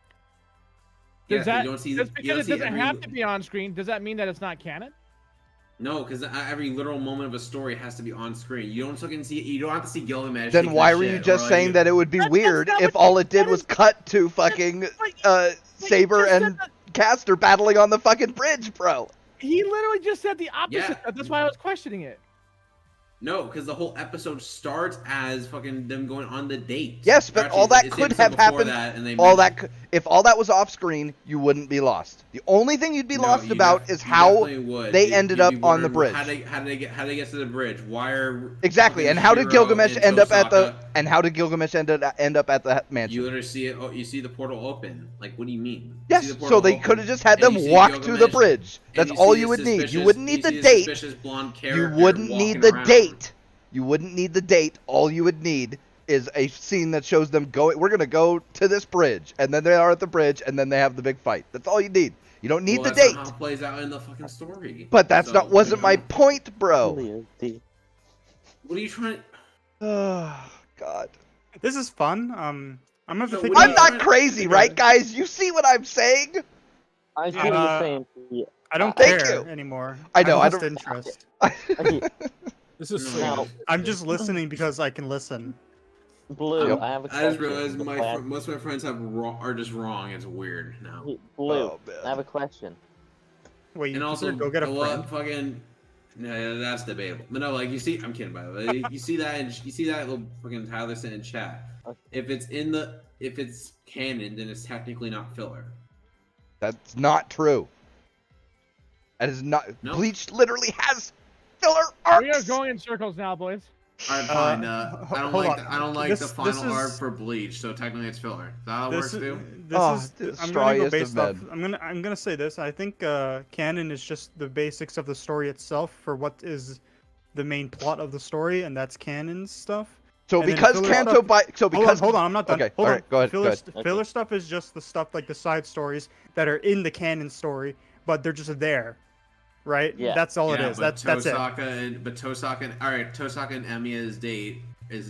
Yeah, Does that you don't see, just you because don't it see doesn't every, have to be on screen? Does that mean that it's not canon? No, because every literal moment of a story has to be on screen. You don't fucking see. You don't have to see Gilgamesh. Then take why that were you shit, just or, saying that it would be That's weird not if what all you- it did that was is- cut to fucking Saber just said and that- Caster battling on the fucking bridge, bro? He literally just said the opposite. Yeah. That's why I was questioning it. No, because the whole episode starts as fucking them going on the date. Yes, but Actually, all that it's the could episode have before happened. That, and they All mentioned- that could, if all that was off screen, you wouldn't be lost. The only thing you'd be No, lost you about def- is you how definitely would. they You'd ended be up on the wondering bridge. How did they get to the bridge? Why are Exactly, fucking and how did Shiro Gilgamesh and end up at the? Tosaka- And how did Gilgamesh end up at the You mansion? literally see it. Oh, you see the portal open. Like, what do you mean? You Yes, see the so portal they open, could have just had and them you see walk to the Gilgamesh, bridge. and That's you all see you the would need. You suspicious- wouldn't need you the see date. Suspicious blonde You character wouldn't walking need the around. date. You wouldn't need the date. All you would need is a scene that shows them going. We're gonna go to this bridge, and then they are at the bridge, and then they have the big fight. That's all you need. You don't need Well, the that's date. not how it plays out in the fucking story. But that's So, not wasn't you my know. point, bro. Really, the- What are you trying? Oh, God. This is fun. I'm gonna have to So think. what do I'm you about- not trying- crazy, right, guys? You see what I'm saying? I see what you're saying. Yeah. I don't Thank care you. anymore. I know, I I've lost don't- interest. Okay, This is now, I'm just listening because I can listen. Blue, Yep. I have a I question. just realized before I- most of my friends are just wrong. It's weird now. Hey, Blue, Oh, man. I have a question. Wait, you And also, consider go get a well, friend? fucking. No, that's debatable. But no, like you see, I'm kidding by the way. You see that, and you see that little fucking Tyler sent in chat. Okay. If it's canon, then it's technically not filler. That's not true. That is not. No? Bleach literally has filler We are arcs. going in circles now, boys. Alright, fine. ho- I don't hold like. on. I don't like This- the this final arc is- for Bleach, so technically it's filler. Is that how it This, works is- too? this Oh, is. the I'm gonna go strawiest of based off. men. I'm gonna say this. I think canon is just the basics of the story itself for what is the main plot of the story, and that's canon stuff. So And then because filler Kanto stuff- by so because Hold on, I'm not done. Okay, Hold all on. right, go ahead, Filler, go ahead. filler stuff is just the stuff like the side stories that are in the canon story, but they're just there, right? Yeah. That's all Yeah, it is. but That's it. Tosaka and Tosaka and Emiya's date is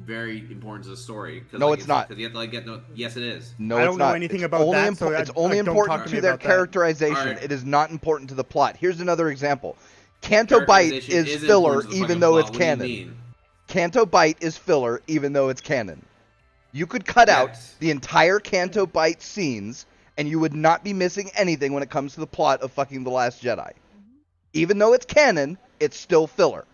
very important to the story. No, it's not. Because you have to like get no. Yes, it is. No, I it's don't know not. anything It's about only that, so it's I only don't important talk to to me their about that. characterization. Alright. It is not important to the plot. Here's another example. Kanto Bite Characterization is is filler important to the even fucking though plot. it's What do you canon. mean? Kanto Bite is filler even though it's canon. You could cut out Yes. the entire Kanto Bite scenes and you would not be missing anything when it comes to the plot of fucking The Last Jedi. Even though it's canon, it's still filler.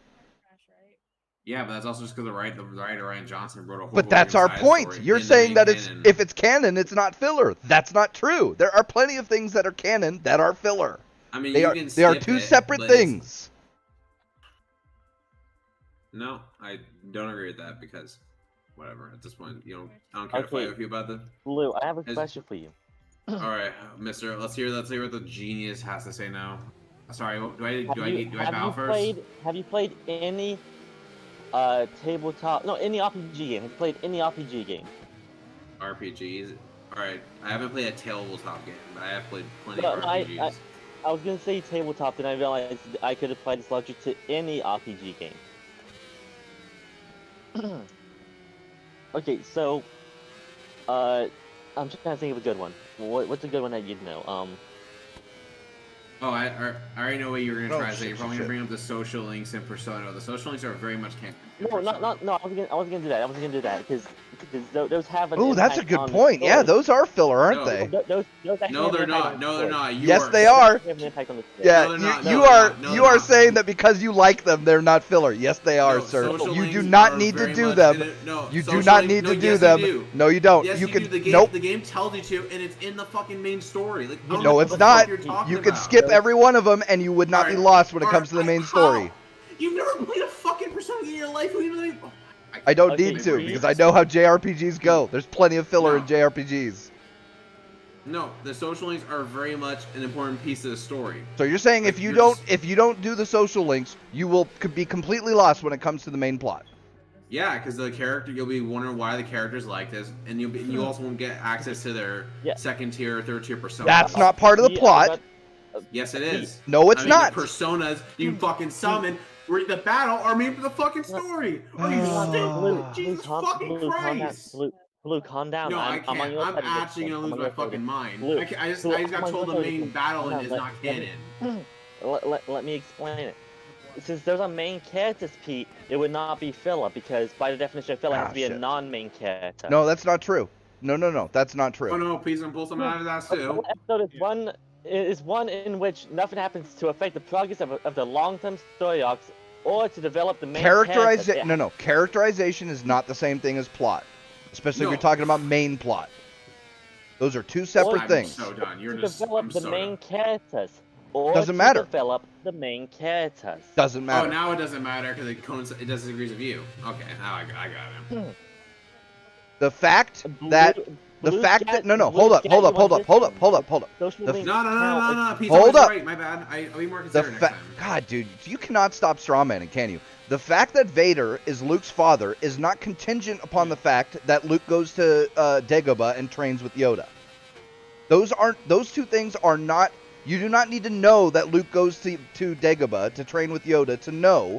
Yeah, but that's also just because the writer Ryan Johnson wrote a whole. But that's our side point. story You're in the saying main that it's canon. if it's canon, it's not filler. That's not true. There are plenty of things that are canon that are filler. I mean, They you are can they are skip two it, separate but it's- things. No, I don't agree with that because, whatever. At this point, I don't care to Okay. fight with you about the. Blue, I have a Is- question for you. All right, Mister. Let's hear what the genius has to say now. Sorry, do I bow first? Have you played any tabletop? No, any RPG game. Have you played any RPG game? RPGs. All right, I haven't played a tabletop game, but I have played plenty No, of RPGs. I was gonna say tabletop, then I realized I could apply this logic to any RPG game. Okay, so I'm just trying to think of a good one. What's a good one that you'd know? Oh, I already know what you're gonna Oh, try to say. shit, You're probably shit, gonna bring up the social links and Persona. The social links are very much canon. No, no. I wasn't gonna do that. I wasn't gonna do that because those have an. Oh, that's a impact good on the point. Yeah, story. those are filler, aren't No. they? Those actually No, have they're an impact not. on No, the they're story. not. Yes, are- they are. They have an impact on the story. Yeah, No, they're not. No, you they're are not. No, you they're are not. saying that because you like them, they're not filler. Yes, they are, No, sir. social You do links not are need to very do much them. in it. No, You do social not link- need no, to do yes, them. You do. No, you don't. Yes, you can. do. The game, Nope. The game tells you to, and it's in the fucking main story. Like, I don't No, know it's what the fuck not. you're talking You can about. skip every one of them, and you would not be Alright, lost when it alright, comes to the main how? story. You've never played a fucking Persona game in your life. Who even? I don't Okay, need to agree. because I know how JRPGs go. There's plenty of filler in No. JRPGs. No, the social links are very much an important piece of the story. So you're saying Like, if you you're don't just- do the social links, you will be completely lost when it comes to the main plot. Yeah, because you'll be wondering why the characters like this, and you also won't get access to their Yeah. second tier or third tier personas. That's not part of the Yeah, plot. Yes, it is. No, it's I mean, not. The personas you fucking summon the battle are made for the fucking story. Are you Blue, stupid? Jesus fucking Christ! Blue, calm down. No, I I'm on can't. your I'm side of this actually thing. gonna I'm lose on my your side of fucking this. mind. Blue, I just Blue, got I'm on told your the side of main this. battle Hold on, is not canon. Let me explain it. Since there's a main character, Pete, it would not be filler because by the definition of filler, it has to be a shit. non-main character. No, that's not true. No, that's not true. Oh no, please don't pull something out of that too. Episode is one in which nothing happens to affect the progress of the long-term story arcs or to develop the main character. Characterization is not the same thing as plot, especially if No. you're talking about main plot. Those are two separate I'm things. so done. You're To just. develop I'm the so main done. characters. Or Doesn't to matter. develop the main characters. Doesn't Oh, matter. now it doesn't matter because it disagrees with you. Okay, now I got him. The fact Blue- that Blue hold Scat- up, Blue hold up, Scat, hold you up, hold want up, hold up, this? hold up, hold up. Social The links No, count. Pete's Hold always up. right. My bad. I'll be more The considerate next time. God, dude, you cannot stop strawmanning, can you? The fact that Vader is Luke's father is not contingent upon the fact that Luke goes to Dagobah and trains with Yoda. Those two things are not. You do not need to know that Luke goes to Dagobah to train with Yoda to know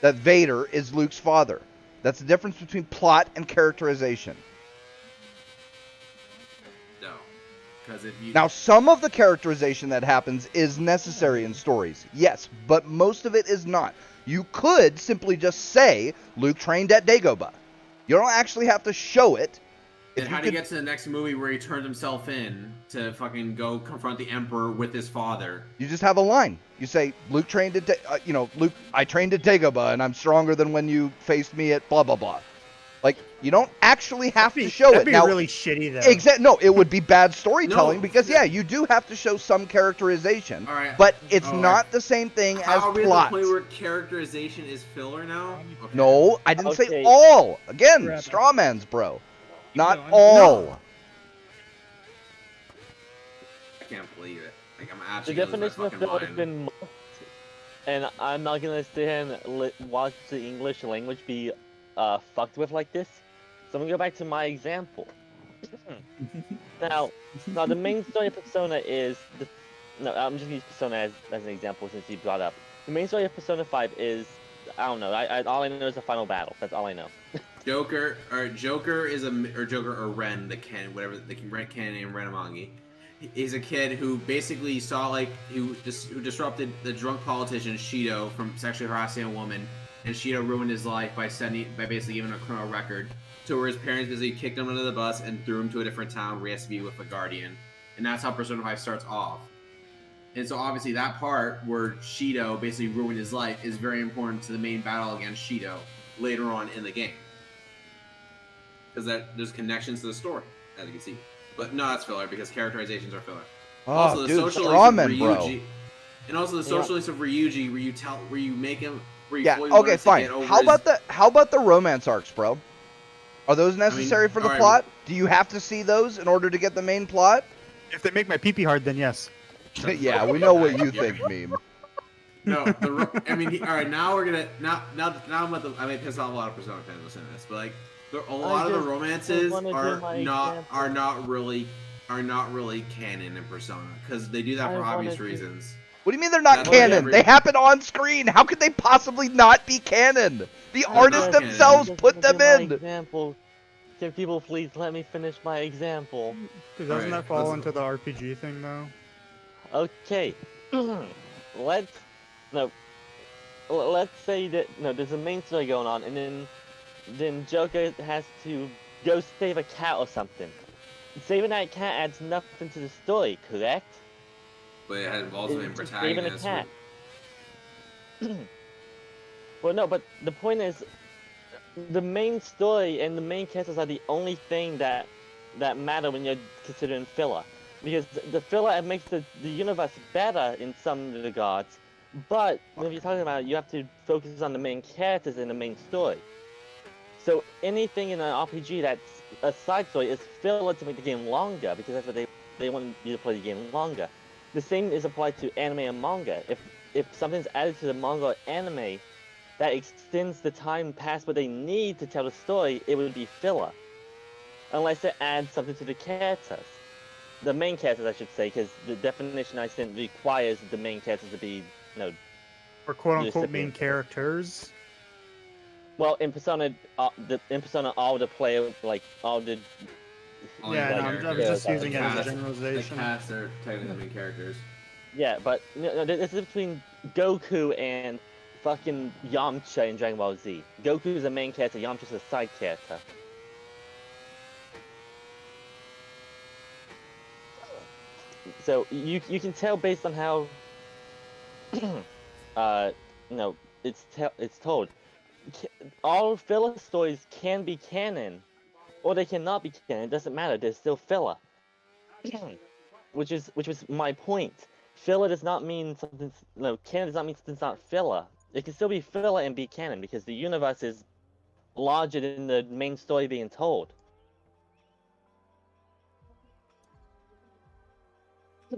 that Vader is Luke's father. That's the difference between plot and characterization. No, because if you Now, some of the characterization that happens is necessary in stories, yes, but most of it is not. You could simply just say Luke trained at Dagobah. You don't actually have to show it. then how do you get to the next movie where he turns himself in to fucking go confront the Emperor with his father? You just have a line. You say, Luke trained at, Luke, I trained at Dagobah, and I'm stronger than when you faced me at blah, blah, blah. Like, you don't actually have to show That'd it. be Now, really shitty though. No, it would be bad storytelling No. because, yeah, you do have to show some characterization, All right. but it's All not right. the same thing How as are we at plot. the point where characterization is filler now? Okay. No, I didn't say Okay. all. Again, Crap. strawmans, bro. Not going. all. No. I can't believe it. Like I'm The actually gonna lose definition my of fucking filler has mind. been mocked, and I'm not gonna sit here and watch the English language be fucked with like this. So I'm gonna go back to my example. now the main story of Persona is I'm just gonna use Persona as an example since you brought up. The main story of Persona 5 is I don't know. All I know is the final battle. That's all I know. Joker or Ren, Ren Ken and Renamangi. He's a kid who basically saw who disrupted the drunk politician Shido from sexually harassing a woman, and Shido ruined his life by basically giving him a criminal record. To where his parents basically kicked him under the bus and threw him to a different town where he has to be with a guardian, and that's how Persona 5 starts off. And so obviously that part where Shido basically ruined his life is very important to the main battle against Shido later on in the game. Because there's connections to the story, as you can see. But no, that's filler because characterizations are filler. Oh, dude, social strawman, links bro. of Ryuji, and also the social links of Ryuji, where you make him, where you Yeah, fully okay, learns to fine. get over How about the romance arcs, bro? Are those necessary for the alright, plot? Do you have to see those in order to get the main plot? If they make my pee hard, then yes. Yeah, we know what you think, meme. No, all right. Now we're gonna I may piss off a lot of Persona fans listening to this, but a lot of the romances wanna do are my not really canon in Persona because they do that for obvious reasons. What do you mean they're not That's canon? what They happen on screen. How could they possibly not be canon? The artists not themselves Just put them give my in. Example. Can people please let me finish my example? Dude, doesn't Alright, that fall let's- into the RPG thing though? Okay. let's say that there's a main story going on, and then Joker has to go save a cat or something. Saving that cat adds nothing to the story, correct? But it involves him in It's just saving a protagonist. cat. Well, no, but the point is, the main story and the main characters are the only thing that matter when you're considering filler. Because the filler makes the universe better in some regards, but when you're talking about it, you have to focus on the main characters and the main story. So anything in an RPG that's a side story is filler to make the game longer, because that's what they they want you to play the game longer. The same is applied to anime and manga. If something's added to the manga or anime that extends the time past what they need to tell the story, it would be filler. Unless it adds something to the characters. The main characters, I should say, because the definition I sent requires the main characters to be, Or quote-unquote main recipient. characters. Well, in Persona, all the player, like, all the... All Yeah, the no, I'm characters. just Yeah, using it the as a cast- generalization. The cast are technically the main characters. Yeah, but this is between Goku and fucking Yamcha in Dragon Ball Z. Goku is the main character, Yamcha's a side character. So you can tell based on how it's told. All filler stories can be canon, or they cannot be canon. It doesn't matter. They're still filler. which was my point. Filler does not mean something. No, canon does not mean something's not filler. It can still be filler and be canon because the universe is larger than the main story being told.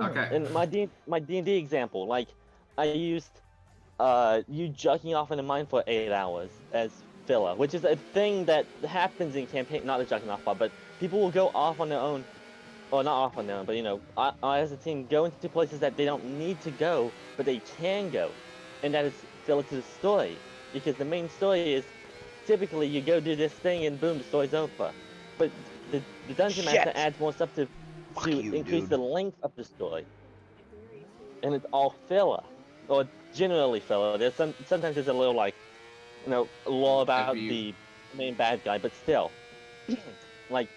Okay. And my D&D example, like, I used you jerking off in a mine for 8 hours as filler, which is a thing that happens in campaign, not the jerking off part, but people will go off on their own, or not off on their own, but I as a team go into places that they don't need to go, but they can go, and that is filler to the story, because the main story is typically you go do this thing and boom, the story's over. But the Dungeon Master adds more stuff to increase the length of the story, and it's all filler, or generally filler. There's sometimes there's a little lore about the main bad guy, but still, like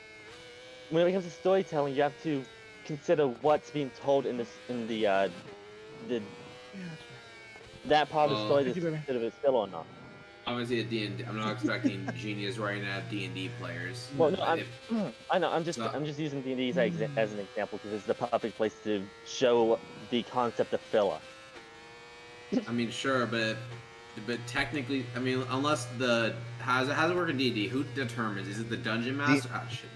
when it comes to storytelling, you have to consider what's being told in that part of the story that's considered as filler or not. Obviously, at D&D, I'm not expecting Genius right now D&D players. Well, no, I know. I'm just using D&D as an example because it's the perfect place to show the concept of filler. I mean, sure, but technically, I mean, unless how does it work in D&D? Who determines? Is it the Dungeon Master?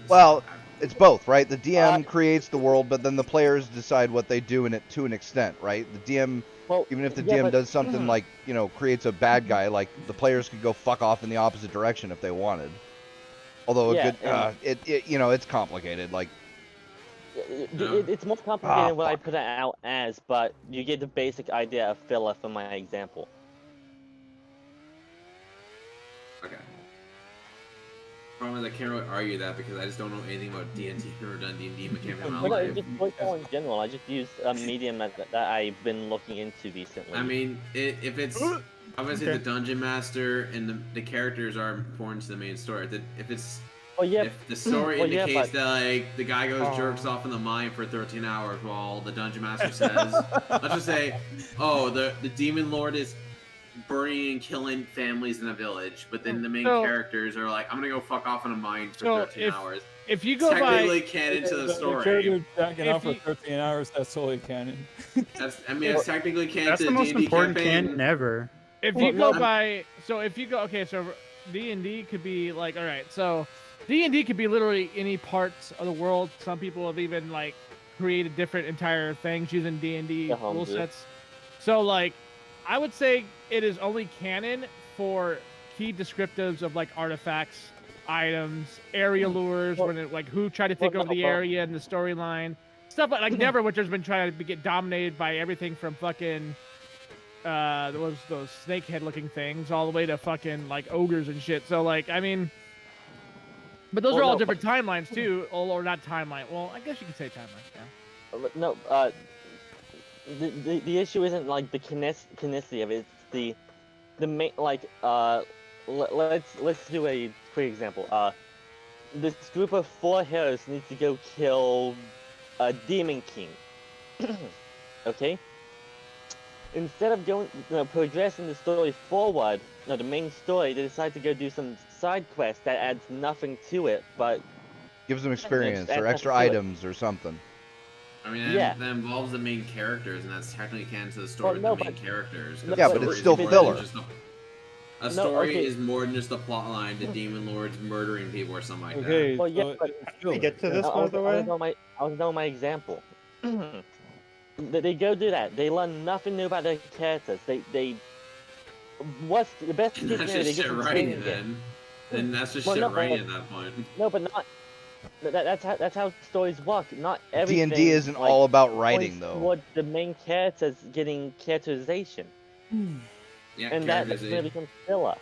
Well, it's both, right? The DM creates the world, but then the players decide what they do in it to an extent, right? The DM, even if the DM does something like, creates a bad guy, like the players could go fuck off in the opposite direction if they wanted. Although it's complicated. Like, it's more complicated than what I put it out as, but you get the basic idea of filler from my example. Okay. Problem is, I can't really argue that because I just don't know anything about D&D or done D&D mechanics in my life. Just storytelling in general. I just use a medium that I've been looking into recently. I mean, if it's obviously the Dungeon Master and the characters are important to the main story. If the story indicates that like the guy goes jerks off in the mine for 13 hours while the Dungeon Master says, let's just say, the Demon Lord is burning and killing families in a village, but then the main characters are like, I'm gonna go fuck off in a mine for 13 hours. If you go technically canon to the story. The character jacking off for 13 hours, that's totally canon. It's technically canon That's to the most D&D important campaign. canon ever. If you go by, so D&D could be like, all right, so D&D could be literally any parts of the world. Some people have even created different entire things using D&D rule sets. So I would say it is only canon for key descriptives of artifacts, items, area lures, when who tried to take over the area and the storyline, stuff like Neverwinter's been trying to get dominated by everything from fucking those snakehead looking things all the way to fucking ogres and shit. So I mean, but those are all different timelines too, or not timeline. Well, I guess you could say timeline. Yeah. No, the issue isn't the canonicity of it. It's the main let's do a quick example. This group of 4 heroes needs to go kill a Demon King. Okay. Instead of progressing the story forward, the main story, they decide to go do some side quest that adds nothing to it, but gives them experience or extra items or something. I mean, that involves the main characters, and that's technically canon to the story with the main characters. Yeah, but it's still filler. A story is more than just a plot line to demon lords murdering people or something like Okay, Well, yeah, so but- it's We get to filler. this, by the way. I was done with my example. They go do that. They learn nothing new about their characters. What's the best that. case That's scenario? They just get shit some writing training in. then that's just Well, shit no, writing at that point. No, but not. That's how stories work. Not everything. D&D isn't all about writing, points though. toward the main characters getting characterization, Yeah, and that's characters. gonna become filler.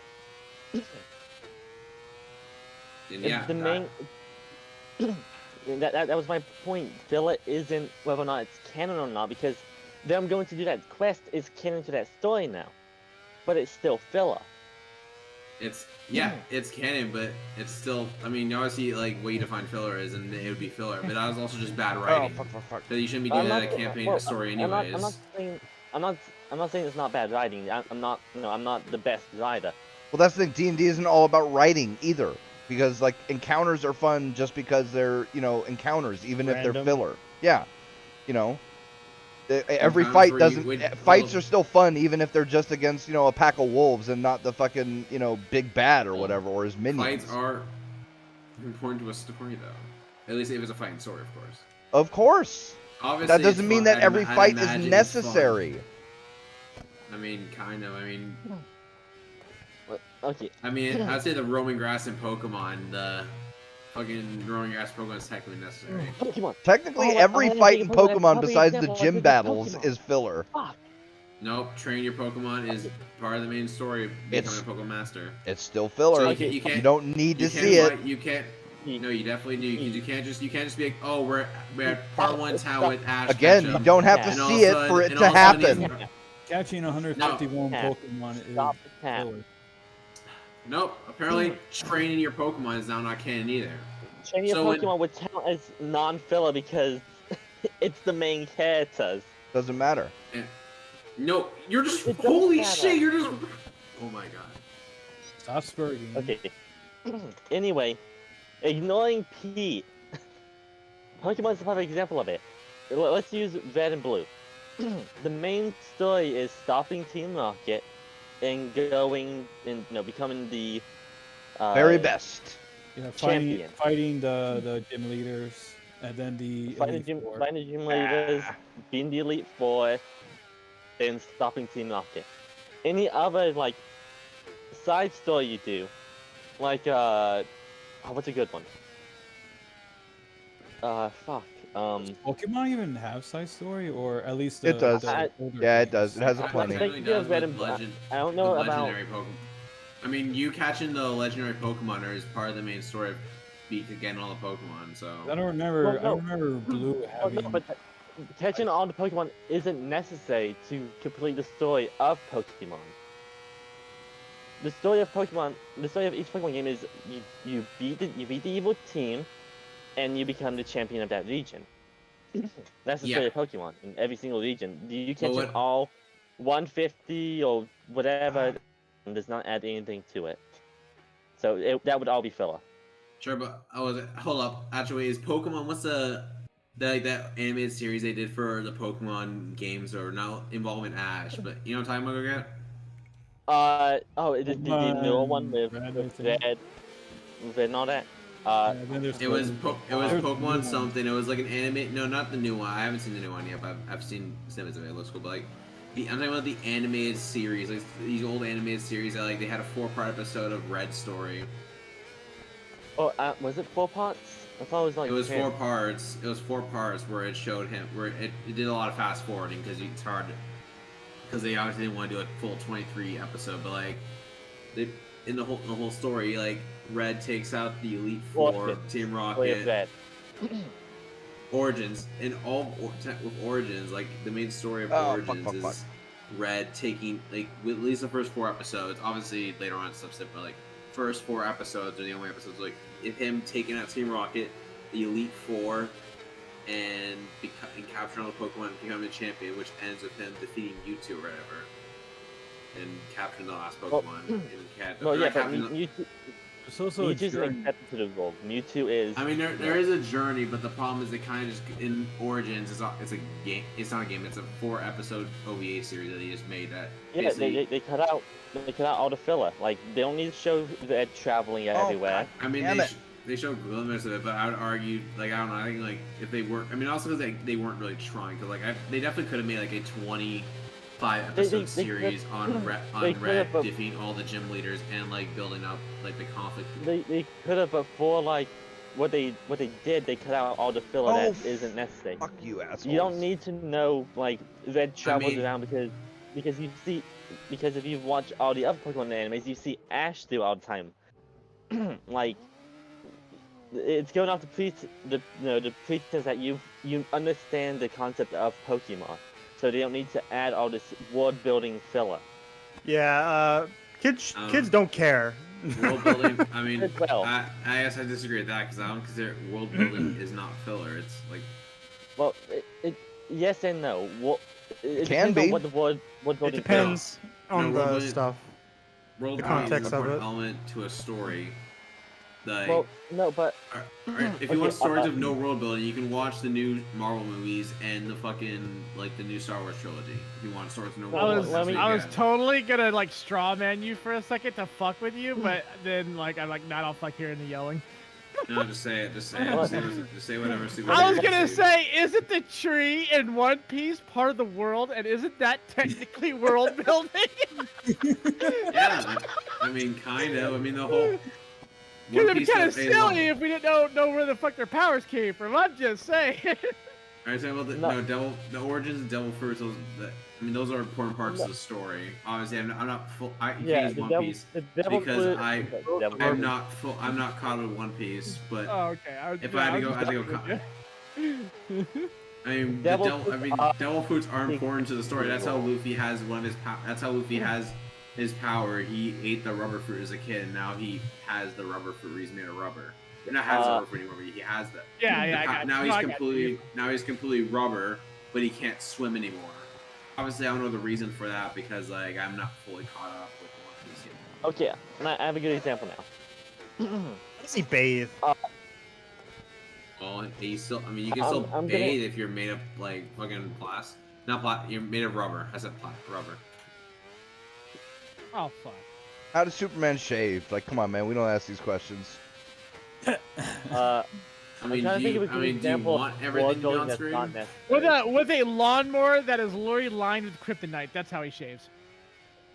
And yeah, The main. That was my point. Filler isn't whether or not it's canon or not, because them going to do that quest is canon to that story now, but it's still filler. it's canon, but it's still. I mean, obviously, like what you define filler is, and it would be filler, but that was also just bad writing. fuck. Because you shouldn't be doing that in a campaign or story anyways. I'm not saying it's not bad writing. I'm not the best writer. Well, that's the thing. D&D isn't all about writing either, because like encounters are fun just because they're encounters, even if they're Random. filler. Yeah, every Encounters fight where doesn't. Fights are still fun, even if they're just against a pack of wolves and not the fucking big bad or whatever or his minions. Fights are important to a story, though. At least if it's a fighting story, of course. Of course. Obviously, That doesn't it's mean fun. that every I'd fight imagine is it's necessary. fun. I mean, kind of. Okay. I'd say the roaming grass in Pokemon, the fucking roaming grass Pokemon is technically necessary. Pokemon. Technically, Oh, every I wanna fight be in a Pokemon. Pokemon Probably besides the example, gym like battles Pokemon. is filler. Fuck. Nope, training your Pokemon is part of the main story. It's- Becoming a Pokemon Master. It's still filler. So you can't. You don't need to You see can't it. fight- You can't. No, you definitely do. You can't just be like, oh, we're at part 1 town with Ash. Again, you Ketchum. don't have to And all see of a it sudden- for it and to all of a sudden happen. he's- Catching 151 No. Pokemon is Stop the tap. filler. Nope. Apparently, training your Pokemon is now not canon either. Training your So when- Pokemon would count as non-filler because it's the main characters. Doesn't matter. No, you're just It doesn't holy matter. shit. You're just. Oh my god. Stop spurging. Okay. Anyway, ignoring Pete. Pokemon's a perfect example of it. Let's use Red and Blue. The main story is stopping Team Rocket and going and becoming the Very best. Yeah, Champion. fighting the gym leaders, and then the fighting Elite Four. the gym leaders, being the Elite Four, and stopping Team Rocket. Any other side story you do, what's a good one? Pokemon even have side story, or at least the, It does. the older Yeah, it games? does. It has a It plenty. definitely Think of does Red with and Blue. legend- I don't know with about. legendary Pokemon. I mean, you catching the legendary Pokemon is part of the main story of getting all the Pokemon. So I don't remember. Well, no. I don't remember Blue Well, having. no, but catching all the Pokemon isn't necessary to complete the story of Pokemon. The story of each Pokemon game is you beat the evil team, and you become the champion of that region. That's the story Yeah. of Pokemon in every single region. You catch Well, them all 150 or whatever, and does not add anything to it. So that would all be filler. sure, but hold up. Actually, is Pokemon? What's that animated series they did for the Pokemon games, or not involving Ash? But you know what I'm talking about, again? The newer one with Red, I Red, think. and all that. And then there's It was there's the new Pokemon one. something. It was like an anime. No, not the new one. I haven't seen the new one yet, but I've seen snippets of it. It looks cool. But I'm talking about the animated series, like these old animated series that they had a 4-part episode of Red Story. Oh, was it 4 parts? I thought it was like It was 10. 4 parts. It was 4 parts where it showed him where it did a lot of fast forwarding because it's hard because they obviously didn't want to do a full 23 episode, but they in the whole story, Red takes out the Elite Four, Origins. Team Story of Rocket, Red. Origins, and with Origins, the main story of Origins is Red taking at least the first 4 episodes. Obviously later on stuff, but first 4 episodes are the only episodes him taking out Team Rocket, the Elite Four, and capturing all the Pokemon and becoming a champion, which ends with him defeating Mewtwo or whatever, and capturing the last Pokemon in Cat. Well, yeah, but It's also a Mewtwo's journey. accepted to the world. Mewtwo is. I mean, there is a journey, but the problem is they kind of just in Origins. It's a game. It's not a game. It's a 4-episode OVA series that they just made. That Yeah, they cut out all the filler. Like they don't need to show that traveling everywhere. I mean, Damn it. they showed glimmers of it, but I would argue, like, I don't know. I think like if they were, I mean, also because they weren't really trying. Because they definitely could have made like a 25-episode series on Red defeating all the gym leaders and like building up like the conflict. They could have, but for like what they did, they cut out all the filler that isn't necessary. Fuck you, assholes. You don't need to know like Red travels mean- around because if you watch all the other Pokemon animes, you see Ash do all the time. Like it's going off the pretense that you understand the concept of Pokemon, so they don't need to add all this world building filler. Yeah, kids don't care. World building. I mean, Well. I guess I disagree with that because I don't consider world building is not filler. It's like Well, it yes and no. It Can depends on be. what the world It building depends on No, the world stuff. world The building is context an of important it. element to a story. Like, Well, no, but alright, if you Okay, want stories of no world building, you can watch the new Marvel movies and the fucking like the new Star Wars trilogy. If you want stories of no world Well, building, that's what you I was get. totally gonna like straw man you for a second to fuck with you, but then like I'm like, not all fuck hearing the yelling. No, just say it. Just say it. Just say whatever. See I was whatever gonna you say, isn't the tree in One Piece part of the world, and isn't that technically world building? Yeah, I mean, kind of. I mean, the whole. Because One it'd be Piece kind of is a long- silly if we didn't know where the fuck their powers came from. I'm just saying. Alright, so about the origins of Devil Fruits. Those are important parts of the story. Obviously, I'm not full. I can't use One Piece because I'm not full. I'm not caught with One Piece, but Oh, okay. if I had to go, I had to go. I mean, Devil Fruits are important to the story. That's how Luffy has one of his. That's how Luffy has his power. He ate the rubber fruit as a kid, and now he has the rubber fruit. He's made of rubber. He not has the rubber fruit anymore, but he has that. Yeah, I got Now you. he's I got you. completely rubber, but he can't swim anymore. Obviously, I don't know the reason for that because like I'm not fully caught up with One Piece yet. Okay, and I have a good example now. How does he bathe? Well, you still. I mean, you can still I'm bathe if you're made of like fucking plastic. Not plastic. You're made of rubber. I said rubber. Oh fuck. How does Superman shave? Like, come on, man. We don't ask these questions. I mean, trying to think of a do good you example want of everything world to be building on that's screen? not necessary. With a lawnmower that is literally lined with kryptonite. That's how he shaves.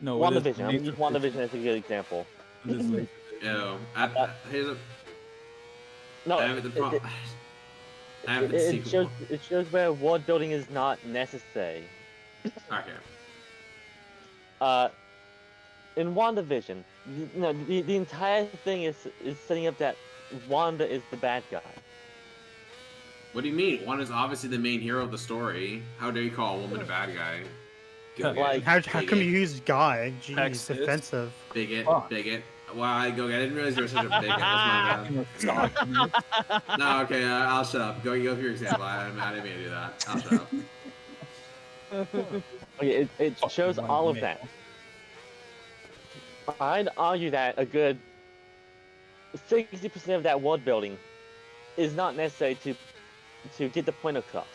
No, what is WandaVision. I'm gonna use WandaVision as a good example. Yo, here's a. No, I haven't the pro- I haven't it seen shows where world building is not necessary. Okay. In WandaVision, the entire thing is setting up that Wanda is the bad guy. What do you mean? Wanda's obviously the main hero of the story. How dare you call a woman a bad guy? Like- How come you use guy? Jeez, Sexist. offensive. Bigot, Fuck. bigot. Wow, I didn't realize you were such a bigot. That's my bad. No, okay, I'll shut up. Go with your example. I didn't mean to do that. I'll shut up. Okay, it shows all of that. I'd argue that a good 60% of that world building is not necessary to get the point across.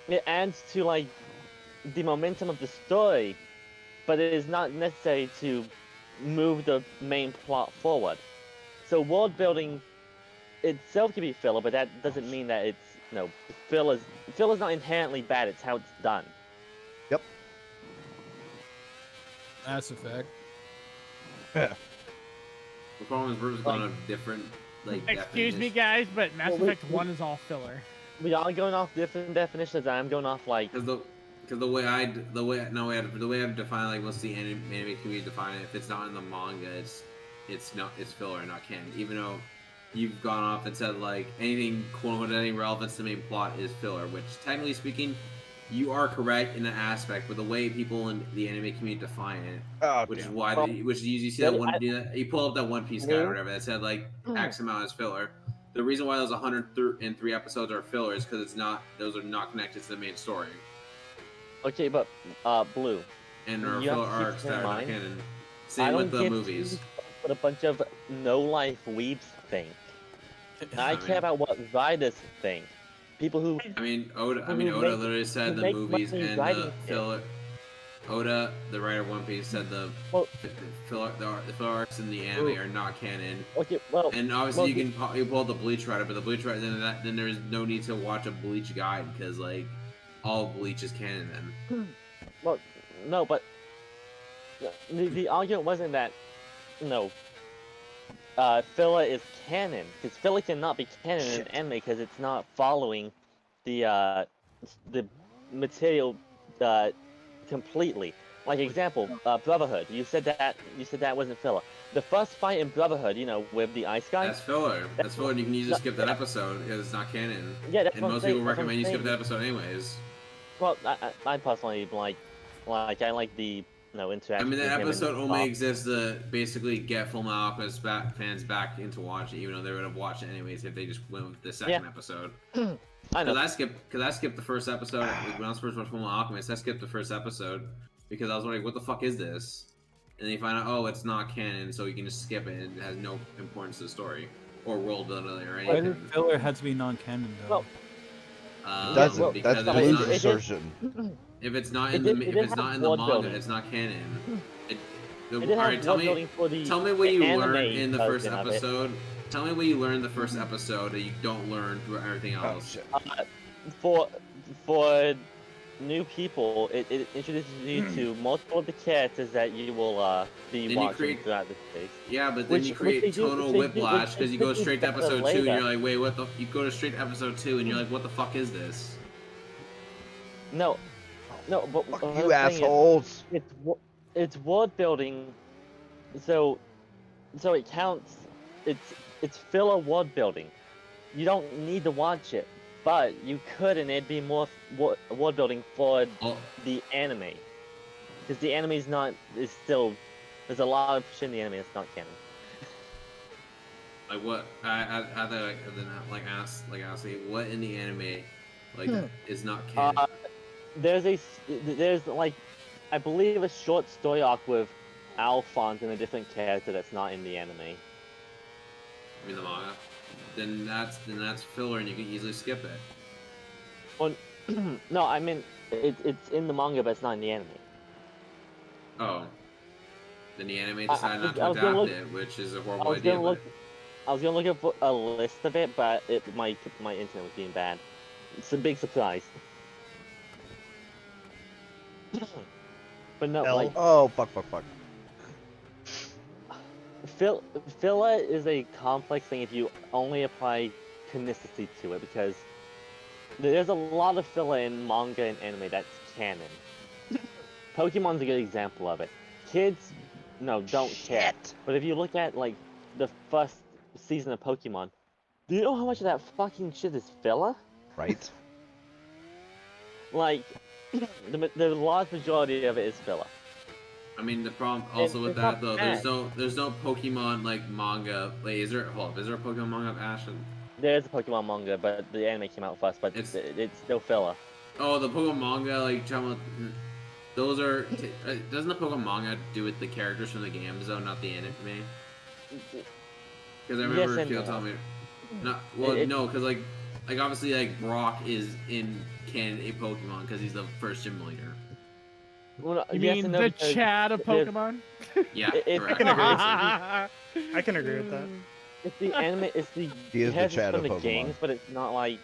It adds to like the momentum of the story, but it is not necessary to move the main plot forward. So world building itself can be filler, but that doesn't mean that it's filler's not inherently bad. It's how it's done. That's a fact. The problem is we're just going on different like. Excuse me, definitions. guys, but Mass Well, Effect 1 is all filler. We are going off different definitions. I'm going off like Because the way I define like most of the anime community define it, if it's not in the manga, it's filler, not canon. Even though you've gone off and said like anything quote unquote any relevance to the main plot is filler, which technically speaking, you are correct in an aspect, but the way people in the anime community define it, Oh, which is damn. why which you usually see that one you pull up that One Piece guy or whatever that said like X amount is filler. The reason why those 103 episodes are filler is because those are not connected to the main story. okay, but Blue. And there are You have filler to keep arcs in that are not mind- canon. Same with the give movies. what a bunch of no-life weebs think. I care about what writers think. People who I mean, Oda. I who mean, Oda make- literally who said the make movies money and writing the shit. filler. Oda, the writer of One Piece, said the Well- filler arcs in the anime are not canon. Okay, well, And obviously well, you can you pull the Bleach writer, but the Bleach writer then there's no need to watch a Bleach guide because like all Bleach is canon then. well, no, but the argument wasn't that no. Filler is canon because filler cannot be canon in anime because it's not following the material completely. Like example, Brotherhood. You said that wasn't filler. The first fight in Brotherhood, you know, with the ice guy. That's filler. That's filler, and you can easily skip that episode because it's not canon. Yeah, that's And what I'm most saying, people that's what I'm recommend you skip saying. that episode anyways. Well, I personally like I like the interaction. I mean, that with him and episode only Bob. exists to basically get Full Metal Alchemist fans back into watching, even though they would have watched it anyways if they just went with the second episode. I know. Because I skipped the first episode when I was first watching Full Metal Alchemist. I skipped the first episode because I was like, "What the fuck is this?" And then you find out, oh, it's not canon, so you can just skip it, and it has no importance to the story or world building or Why anything. did filler had to be non-canon though? Well, That's because that's if it's Blue's not- assertion. If it's not It in did- the it if did it's have not in the world manga, building. it's not canon. It did Alright, have tell world me building for the tell me what you anime learned in the first version of it. episode. Tell me what you learned in the first episode that you don't learn through everything Oh else. shit. For new people, it introduces you to multiple of the characters that you will be Then you watching create- throughout the space. Yeah, but then Which- you which create they do- tonal which they do- whiplash which because you they go do straight to better episode 2 and later. you're like, wait, what the? You go to straight to episode 2 and you're like, what the fuck is this? No, but Fuck what you, I'm saying is, assholes. it's world building, so it counts. It's filler world building. You don't need to watch it, but you could, and it'd be more world building for Oh, the anime, because the anime is still. There's a lot of shit in the anime that's not canon. like what? I ask what in the anime is not canon? There's like, I believe a short story arc with Alphonse and a different character that's not in the anime. I mean the manga. Then that's filler and you can easily skip it. Well, no, I mean it's in the manga, but it's not in the anime. Oh. Then the anime I decided not was to gonna adapt look- it, which is a I horrible was idea. gonna look. I was gonna look up a list of it, but my internet was being bad. It's a big surprise. But no, L. like Oh fuck. filler is a complex thing if you only apply canonicity to it, because there's a lot of filler in manga and anime that's canon. Pokemon's a good example of it. Kids, don't care. But if you look at like the first season of Pokemon, do you know how much of that fucking shit is filler? Right? Like, the large majority of it is filler. I mean the problem also with it's that not though, bad. there's no Pokemon like manga. Wait, is there a Pokemon manga of Ash? There's a Pokemon manga, but the anime came out first, but it's still filler. Oh, the Pokemon manga, like those are. Doesn't the Pokemon manga do with the characters from the games though, not the anime? Because I remember Yes and people no. telling me. No, It- no, because like obviously like Brock is in canon a Pokemon because he's the first gym leader. Well, no, You yes mean and no, the because Chad of there's- Pokemon? Yeah, If- correct. can agree. I I can agree with that. It's the anime. It's the He is the characters Chad from of the Pokemon. games, but it's not like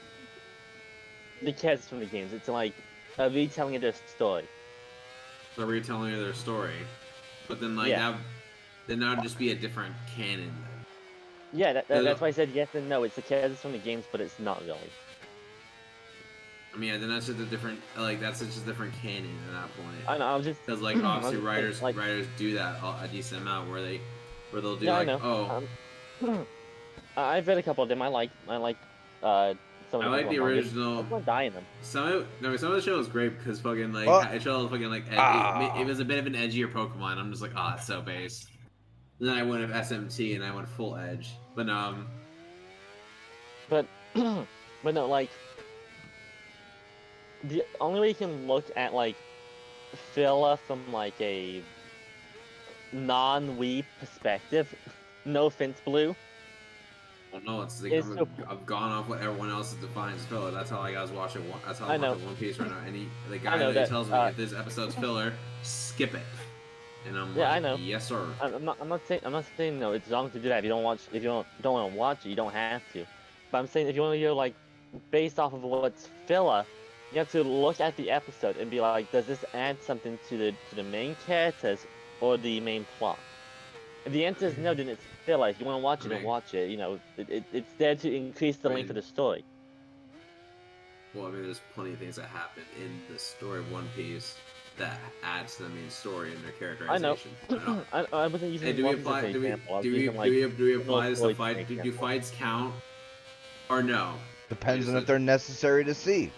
the characters from the games. It's like a retelling of their story. The retelling of their story, but then like Yeah. then that would just be a different canon. Then. Yeah, Yeah. that's why I said yes and no. It's the characters from the games, but it's not really. I mean, then that's just a different that's just a different canon at that point. I know. I was just. Because like obviously I'm- writers like- writers do that a decent amount where they'll do Yeah, I like know. oh I've read a couple of them. I like some of the. I like Pokemon the mangas. original. I want to die in them. Some of the show was great because fucking like Oh. it showed fucking like Ah. it was a bit of an edgier Pokemon. I'm just like it's so base. Then I went with SMT and I went full edge. But But no, like the only way you can look at like filler from like a non-Wii perspective, no offense, Blue. Well, no, it's like It's so- I've gone off what everyone else defines filler. That's how I was watching. That's how I I'm know. watching One Piece right now. And the I guy know that that, tells me if this episode's filler, skip it. And I'm Yeah, like, I know. yes, sir. I'm not saying no. It's wrong to do that. If you don't want to watch it, you don't have to. But I'm saying if you want to go like based off of what's filler, you have to look at the episode and be like, does this add something to the main characters or the main plot? If the answer is no, then it's filler. If you want to watch it, then watch it. You know, it's there to increase the length of the story. Well, I mean, there's plenty of things that happen in the story of One Piece that adds to the main story and their characterization. I wasn't using Hey, do we One Piece apply? as an Do we example. I was do we using, like, do we apply this to Floyd fight? as an Do example. fights count or no? Depends on if they're necessary to see.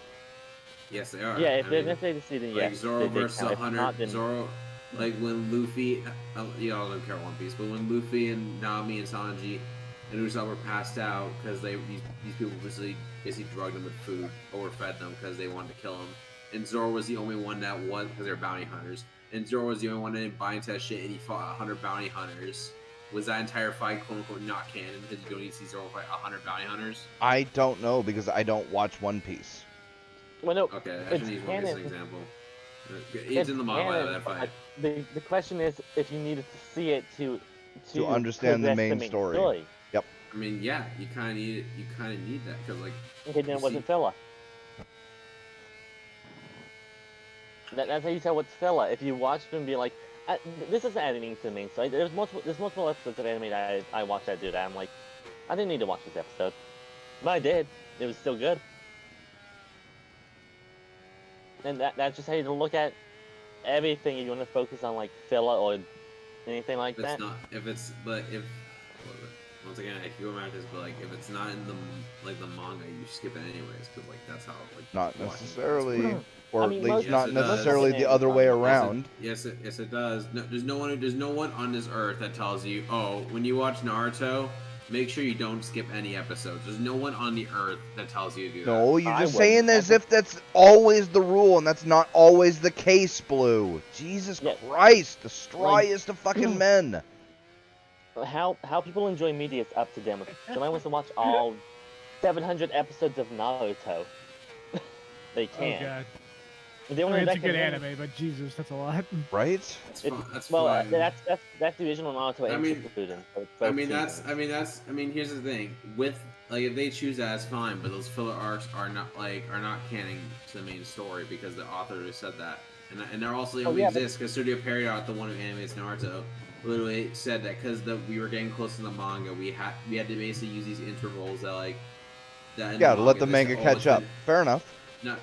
Yes, they are. Yeah, if I they're mean, necessary to see, then like yes. Zoro they versus count. If 100. not, then Zoro, like when Luffy, you know, I don't care One Piece, but when Luffy and Nami and Sanji and Usopp were passed out because these people basically drugged them with food or fed them because they wanted to kill them, and Zoro was the only one that was because they were bounty hunters, and Zoro was the only one that didn't buy into that shit, and he fought 100 bounty hunters. Was that entire fight quote unquote not canon because you don't need to see Zoro fight 100 bounty hunters? I don't know because I don't watch One Piece. well, no. Okay, I should use One Piece as an example. It's It's in the manga canon, that fight. but the question is if you needed to see it to understand the progress main story. I mean, yeah, you kind of need it. You kind of need that because, like, Okay, then it wasn't filler. That's how you tell what's filler. If you watch them and be like, this isn't adding to the main story. There's multiple episodes of anime that I watched that do that. I'm like, I didn't need to watch this episode, but I did. It was still good. And that's just how you look at everything. If you want to focus on like filler or anything like if it's that. not. If once again, I can go back to this, but like, if it's not in the manga, you skip it anyways because like that's how like. Not watching necessarily, works. or I at mean, least most- not Yes, it does. necessarily the other way around. Yes, it does. No, there's no one on this earth that tells you, oh, when you watch Naruto, make sure you don't skip any episodes. There's no one on the earth that tells you to do that. No, you're I just wouldn't. saying as if that's always the rule, and that's not always the case, Blue. Jesus Yeah. Christ, the strongest of fucking men. How people enjoy media is up to them. If somebody wants to watch all 700 episodes of Naruto, they Oh can. god. If they I want mean, to it's a good recommend- anime, but Jesus, that's a lot. Right? That's It- fine. That's well, fine. that's the original Naruto I and mean- Shippuden. So it's I both mean, seasons. here's the thing. With like, if they choose that, it's fine. But those filler arcs are not canon to the main story because the author has said that, and they're also only yeah, but- exist because Studio Period, the one who animates Naruto, literally said that because we were getting close to the manga, we had to basically use these intervals that like. That in Yeah, to let the they manga said, catch it's up. been- Fair enough. Not.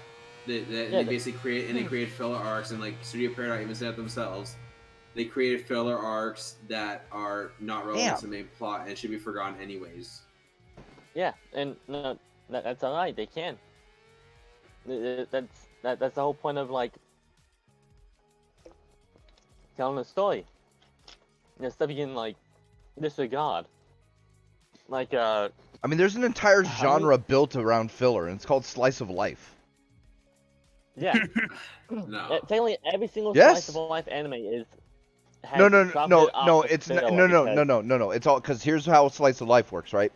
They Yeah, basically create filler arcs, and like Studio Paradox even said it themselves, they created filler arcs that are not relevant Damn. to the main plot and should be forgotten anyways. Yeah, and no, that's alright. They can. That's the whole point of like telling a story. You know, stuff you can like disregard. Like I mean, there's an entire How many- genre built around filler, and it's called slice of life. yeah. No. Technically, every single Yes. slice of life anime is. has No, no, profited no, off no. of It's filler no. because- It's all because here's how slice of life works, right?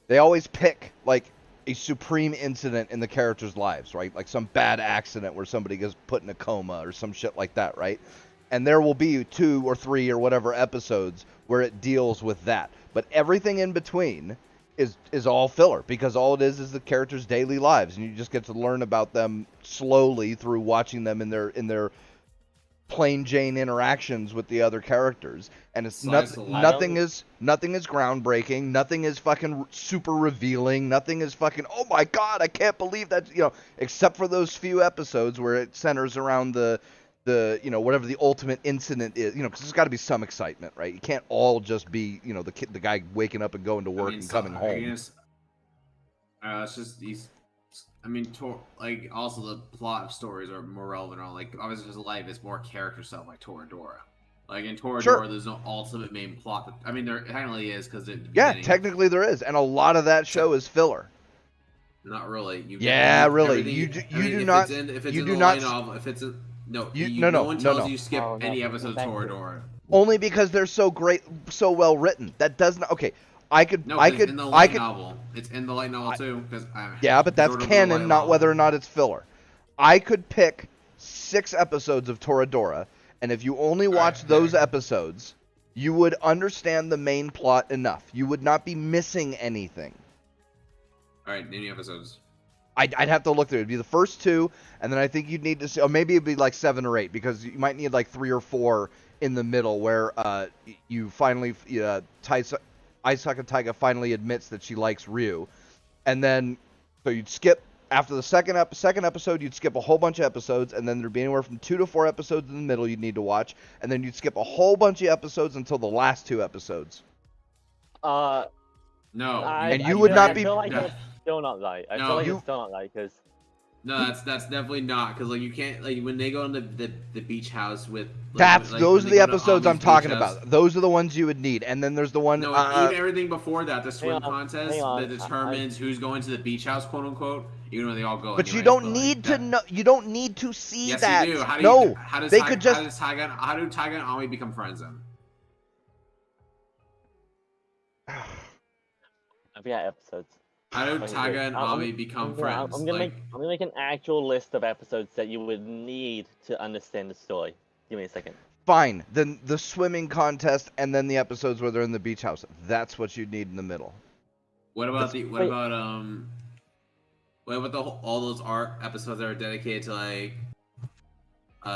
They always pick like a supreme incident in the characters' lives, right? Like some bad accident where somebody gets put in a coma or some shit like that, right? And there will be 2 or 3 or whatever episodes where it deals with that. But everything in between is all filler because all it is the characters' daily lives, and you just get to learn about them slowly through watching them in their plain Jane interactions with the other characters. And it's Slice of life. nothing is groundbreaking, nothing is fucking super revealing, nothing is fucking oh my god, I can't believe that, except for those few episodes where it centers around the whatever the ultimate incident is, because there's got to be some excitement, right? You can't all just be, the guy waking up and going to work and coming home. Guess, it's just these. I mean, like also the plot of stories are more relevant. Like obviously, just life is more character stuff, like Toradora. Like in Toradora, Sure. there's no ultimate main plot. I mean, there technically is because Yeah, technically there is, and a lot of that show is filler. Not really. Yeah, really. everything- You do if not- It's in, if it's you in do the not- light novel, if it's in, no, no, no no, one no, tells no. you skip Oh, no, any episode of thank you. Toradora. Only because they're so great, so well written. That doesn't. Okay, I could. No, I it's could. in the I light could. novel. It's in the light novel too. Yeah, but that's canon, not whether or not it's filler. I could pick 6 episodes of Toradora, and if you only watch those episodes, you would understand the main plot enough. You would not be missing anything. All right, name the episodes. I'd have to look through it. It'd be the first 2, and then I think you'd need to see, or maybe it'd be like 7 or 8, because you might need like 3 or 4 in the middle where you finally, Aisaka Taiga finally admits that she likes Ryu. And then, so you'd skip, after the second episode, you'd skip a whole bunch of episodes, and then there'd be anywhere from 2 to 4 episodes in the middle you'd need to watch, and then you'd skip a whole bunch of episodes until the last 2 episodes. No. And you would not be... I feel like it's still not right. I feel like it's still not right, because... No, that's definitely not, because like you can't, like when they go in the beach house with those are the episodes I'm talking about. about. Those are the ones you would need, and then there's the one. No, even everything before that, the swim contest that determines who's going to the beach house, quote unquote. Even though they all go. But anyways, you don't need to know. You don't need to see yes, that. You do. How do no, you, how does they Taiga, could just. How do Taiga and Ami become friends then? I forgot episodes. How do Taiga and Ami become friends? I'm gonna make an actual list of episodes that you would need to understand the story. Give me a second. Fine. Then the swimming contest, and then the episodes where they're in the beach house. That's what you need in the middle. What about all those art episodes that are dedicated to like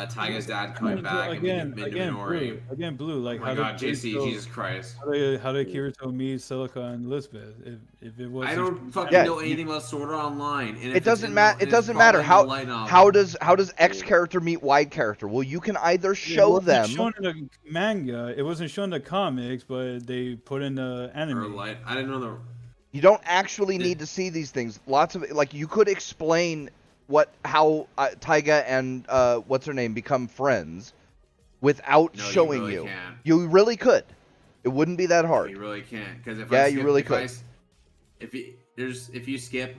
Taiga's dad coming back again, Blue. Like, oh my God, JC, Jesus Christ! How did Kirito meet Silica and Elizabeth? If it was, I don't fucking know anything about Sword Art Online. And it doesn't matter. It doesn't matter how does X character meet Y character? Well, you can either show them. It wasn't shown in the manga. It wasn't shown in the comics, but they put in the anime. I didn't know the. You don't actually need to see these things. Lots of you could explain how Taiga and what's her name become friends without showing you. Really you. Can't. You really could. It wouldn't be that hard. No, you really can't, because you really could. If you skip,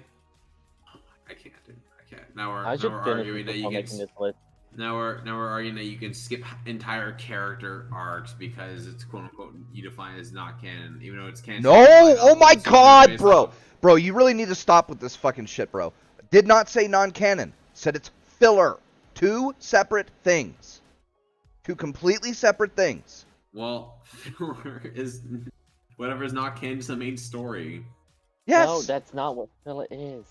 I can't, dude. I can't. Now we're arguing that you can. Now we're arguing that you can skip entire character arcs because it's quote unquote you define as not canon, even though it's canon. No! Oh my God, bro! Bro, you really need to stop with this fucking shit, bro. Did not say non-canon. Said it's filler. 2 separate things. 2 completely separate things. Well, filler is whatever is not canon to the main story. Yes. No, that's not what filler is.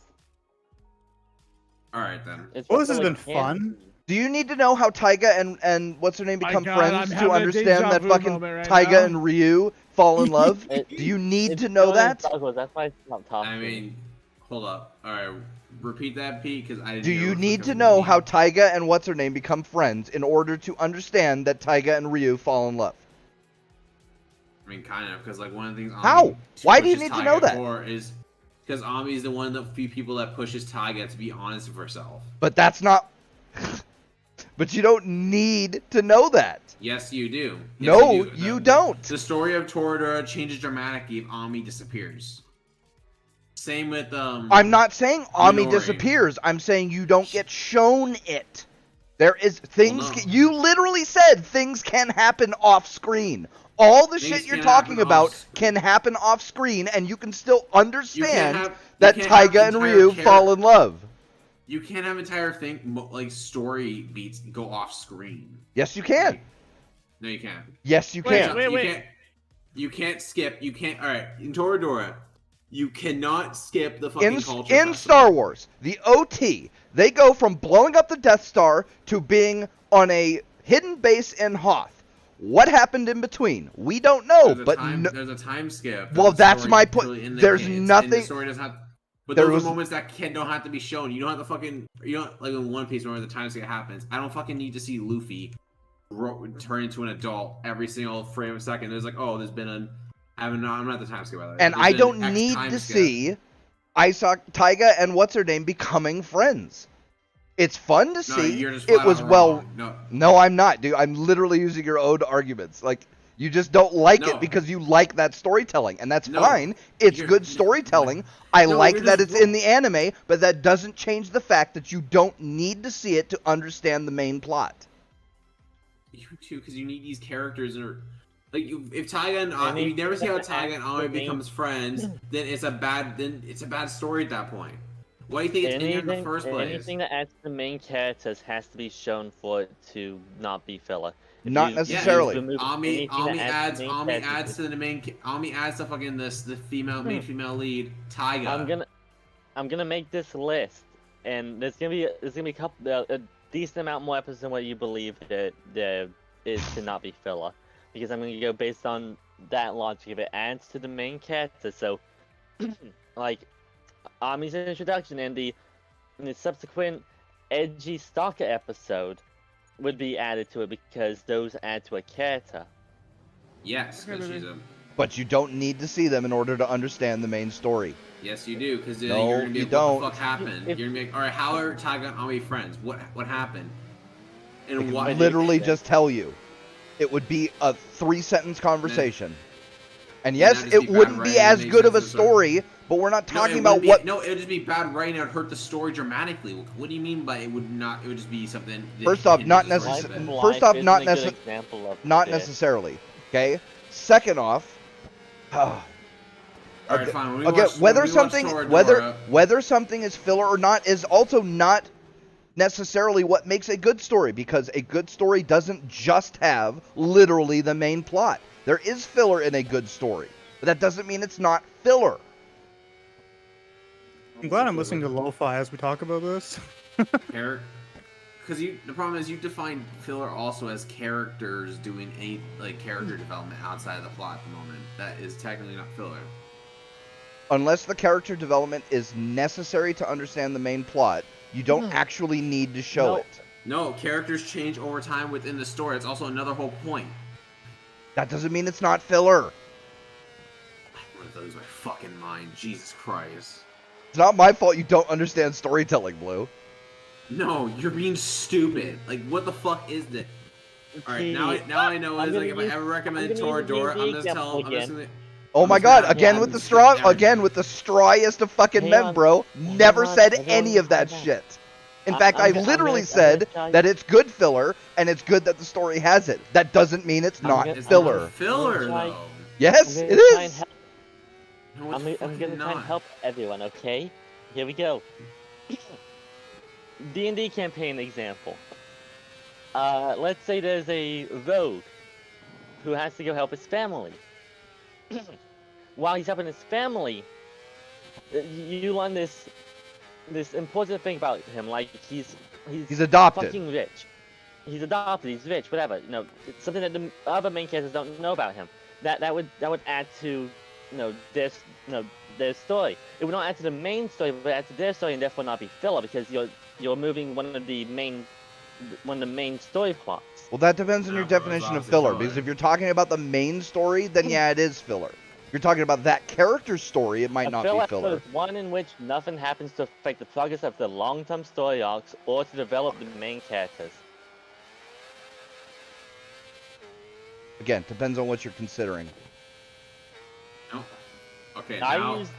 All right then. Well, this has been fun. Do you need to know how Taiga and what's her name become friends to understand that fucking right Taiga now. and Ryu fall in love? Do you need to know that? That's why it's not tough. I mean, hold up. All right, repeat that, Pete, because I didn't. Do you need to know how Taiga and what's her name become friends in order to understand that Taiga and Ryu fall in love? I mean, kind of, because like one of the things. How? Why do you need to know that? Is because Ami is the one of the few people that pushes Taiga to be honest with herself. But that's not. But you don't need to know that. Yes, you do. Yes, No, you don't. The story of Toradora changes dramatically if Ami disappears. Same with I'm not saying Ami Minori. disappears. I'm saying you don't get shown it. There is things. Well, no. You literally said things can happen off screen. All the Things shit you're can talking happen about off- can happen off screen, and you can still understand you that can't Taiga have and entire Ryu char- fall in love. You can't have entire thing like story beats go off screen. Yes, you can. Like, no, you can't. Yes, you Wait, can. wait. You can't skip. You can't. All right, in Toradora, you cannot skip the fucking culture. In festival. Star Wars, the OT, they go from blowing up the Death Star to being on a hidden base in Hoth. What happened in between? We don't know, there's a time skip. Well, that's my point. Really There's nothing. The story doesn't have. But There those was- are moments that don't have to be shown. You don't have to fucking. You don't like in One Piece where the time skip happens. I don't fucking need to see Luffy turn into an adult every single frame of a second. There's like, oh, there's been an. I'm not the time skip by the way. And There's I been don't X need time to skip. see Taiga and what's her name becoming friends. It's fun to No, see. you're just It flat was out well. wrong. No, I'm not, dude. I'm literally using your own arguments. Like, you just don't like No. it because you like that storytelling, and that's No. fine. It's You're- good storytelling. I No, like you're that just it's in the anime, but that doesn't change the fact that you don't need to see it to understand the main plot. You too, because you need these characters and like if Taiga and if you never see how Taiga and Ami becomes friends, then it's a bad story at that point. Why do you think it's in there in the first place? Anything that adds to the main characters has to be shown for it to not be filler. Not necessarily. Ami adds to the main. Ami adds the fucking the main female lead. Taiga. I'm gonna make this list, and there's gonna be a decent amount more episodes than what you believe that there is to not be filler, because I'm gonna go based on that logic. If it adds to the main character, so like Ami's introduction and the subsequent edgy stalker episode would be added to it because those add to a character. Yes, because she's a. But you don't need to see them in order to understand the main story. Yes, you do, because no, you're gonna be you like, don't. What the fuck happened? You're gonna be like, all right, how are Taiga and Ami friends? What happened? And why? I literally just tell you, it would be a 3-sentence conversation. And yes, it wouldn't be as good of a story, but we're not talking about what. No, it would just be bad writing. It would hurt the story dramatically. What do you mean by it would not? It would just be something. First off, not necessarily. First off, not necessarily. Okay. Second off. Alright, fine. Okay, whether something is filler or not is also not necessarily what makes a good story, because a good story doesn't just have literally the main plot. There is filler in a good story, but that doesn't mean it's not filler. I'm glad I'm listening to lo-fi as we talk about this. Because the problem is you define filler also as characters doing character development outside of the plot at the moment. That is technically not filler. Unless the character development is necessary to understand the main plot, you don't actually need to show it. No, characters change over time within the story. It's also another whole point. That doesn't mean it's not filler. I'm gonna lose my fucking mind. Jesus Christ. It's not my fault you don't understand storytelling, Blue. No, you're being stupid. Like, what the fuck is this? Alright, now I know is like if I ever recommend Toradora, I'm just telling. Oh my god, again with the strawest of fucking men, bro. Never said any of that shit. In fact, I literally said that it's good filler, and it's good that the story has it. That doesn't mean it's not filler. Not filler, though. Yes, it is. I'm gonna try and help everyone, okay? Here we go. D&D campaign example. Let's say there's a rogue who has to go help his family. While he's helping his family, you learn this important thing about him, like he's adopted. Fucking rich. He's adopted. He's rich. Whatever. You know, it's something that the other main characters don't know about him. That would add to their story. It would not add to the main story, but add to their story, and therefore not be filler, because you're moving one of the main story plots. Well, that depends on your definition of filler, because if you're talking about the main story, then yeah, it is filler. If you're talking about that character's story, it might not be filler. Is one in which nothing happens to affect the progress of the long-term story arcs or to develop the main characters. Again, depends on what you're considering. No. Okay, now this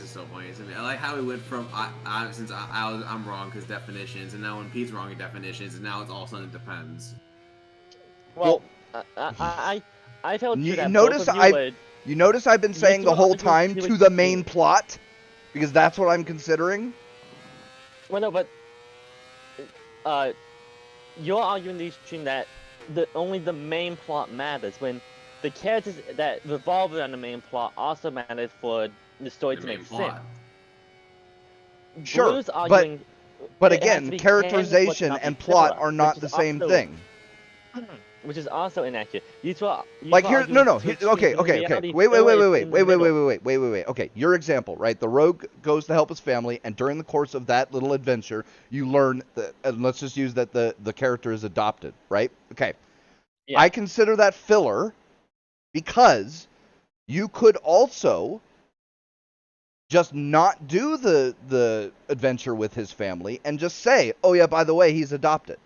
is so funny, isn't it? I like how we went from I'm wrong because definitions, and now when Pete's wrong in definitions, and now it's all of a sudden it depends. Well, I felt you notice I've been saying the whole time to the main plot, because that's what I'm considering. Well, no, but you're arguing the extreme that only the main plot matters, when the characters that revolve around the main plot also matter for the story to make sense. Sure, but again, characterization and plot are not the same thing. Which is also inaccurate. Wait. Okay, your example, right? The rogue goes to help his family, and during the course of that little adventure, you learn that, and let's just use that the character is adopted, right? Okay. Yeah. I consider that filler because you could also just not do the adventure with his family and just say, oh yeah, by the way, he's adopted.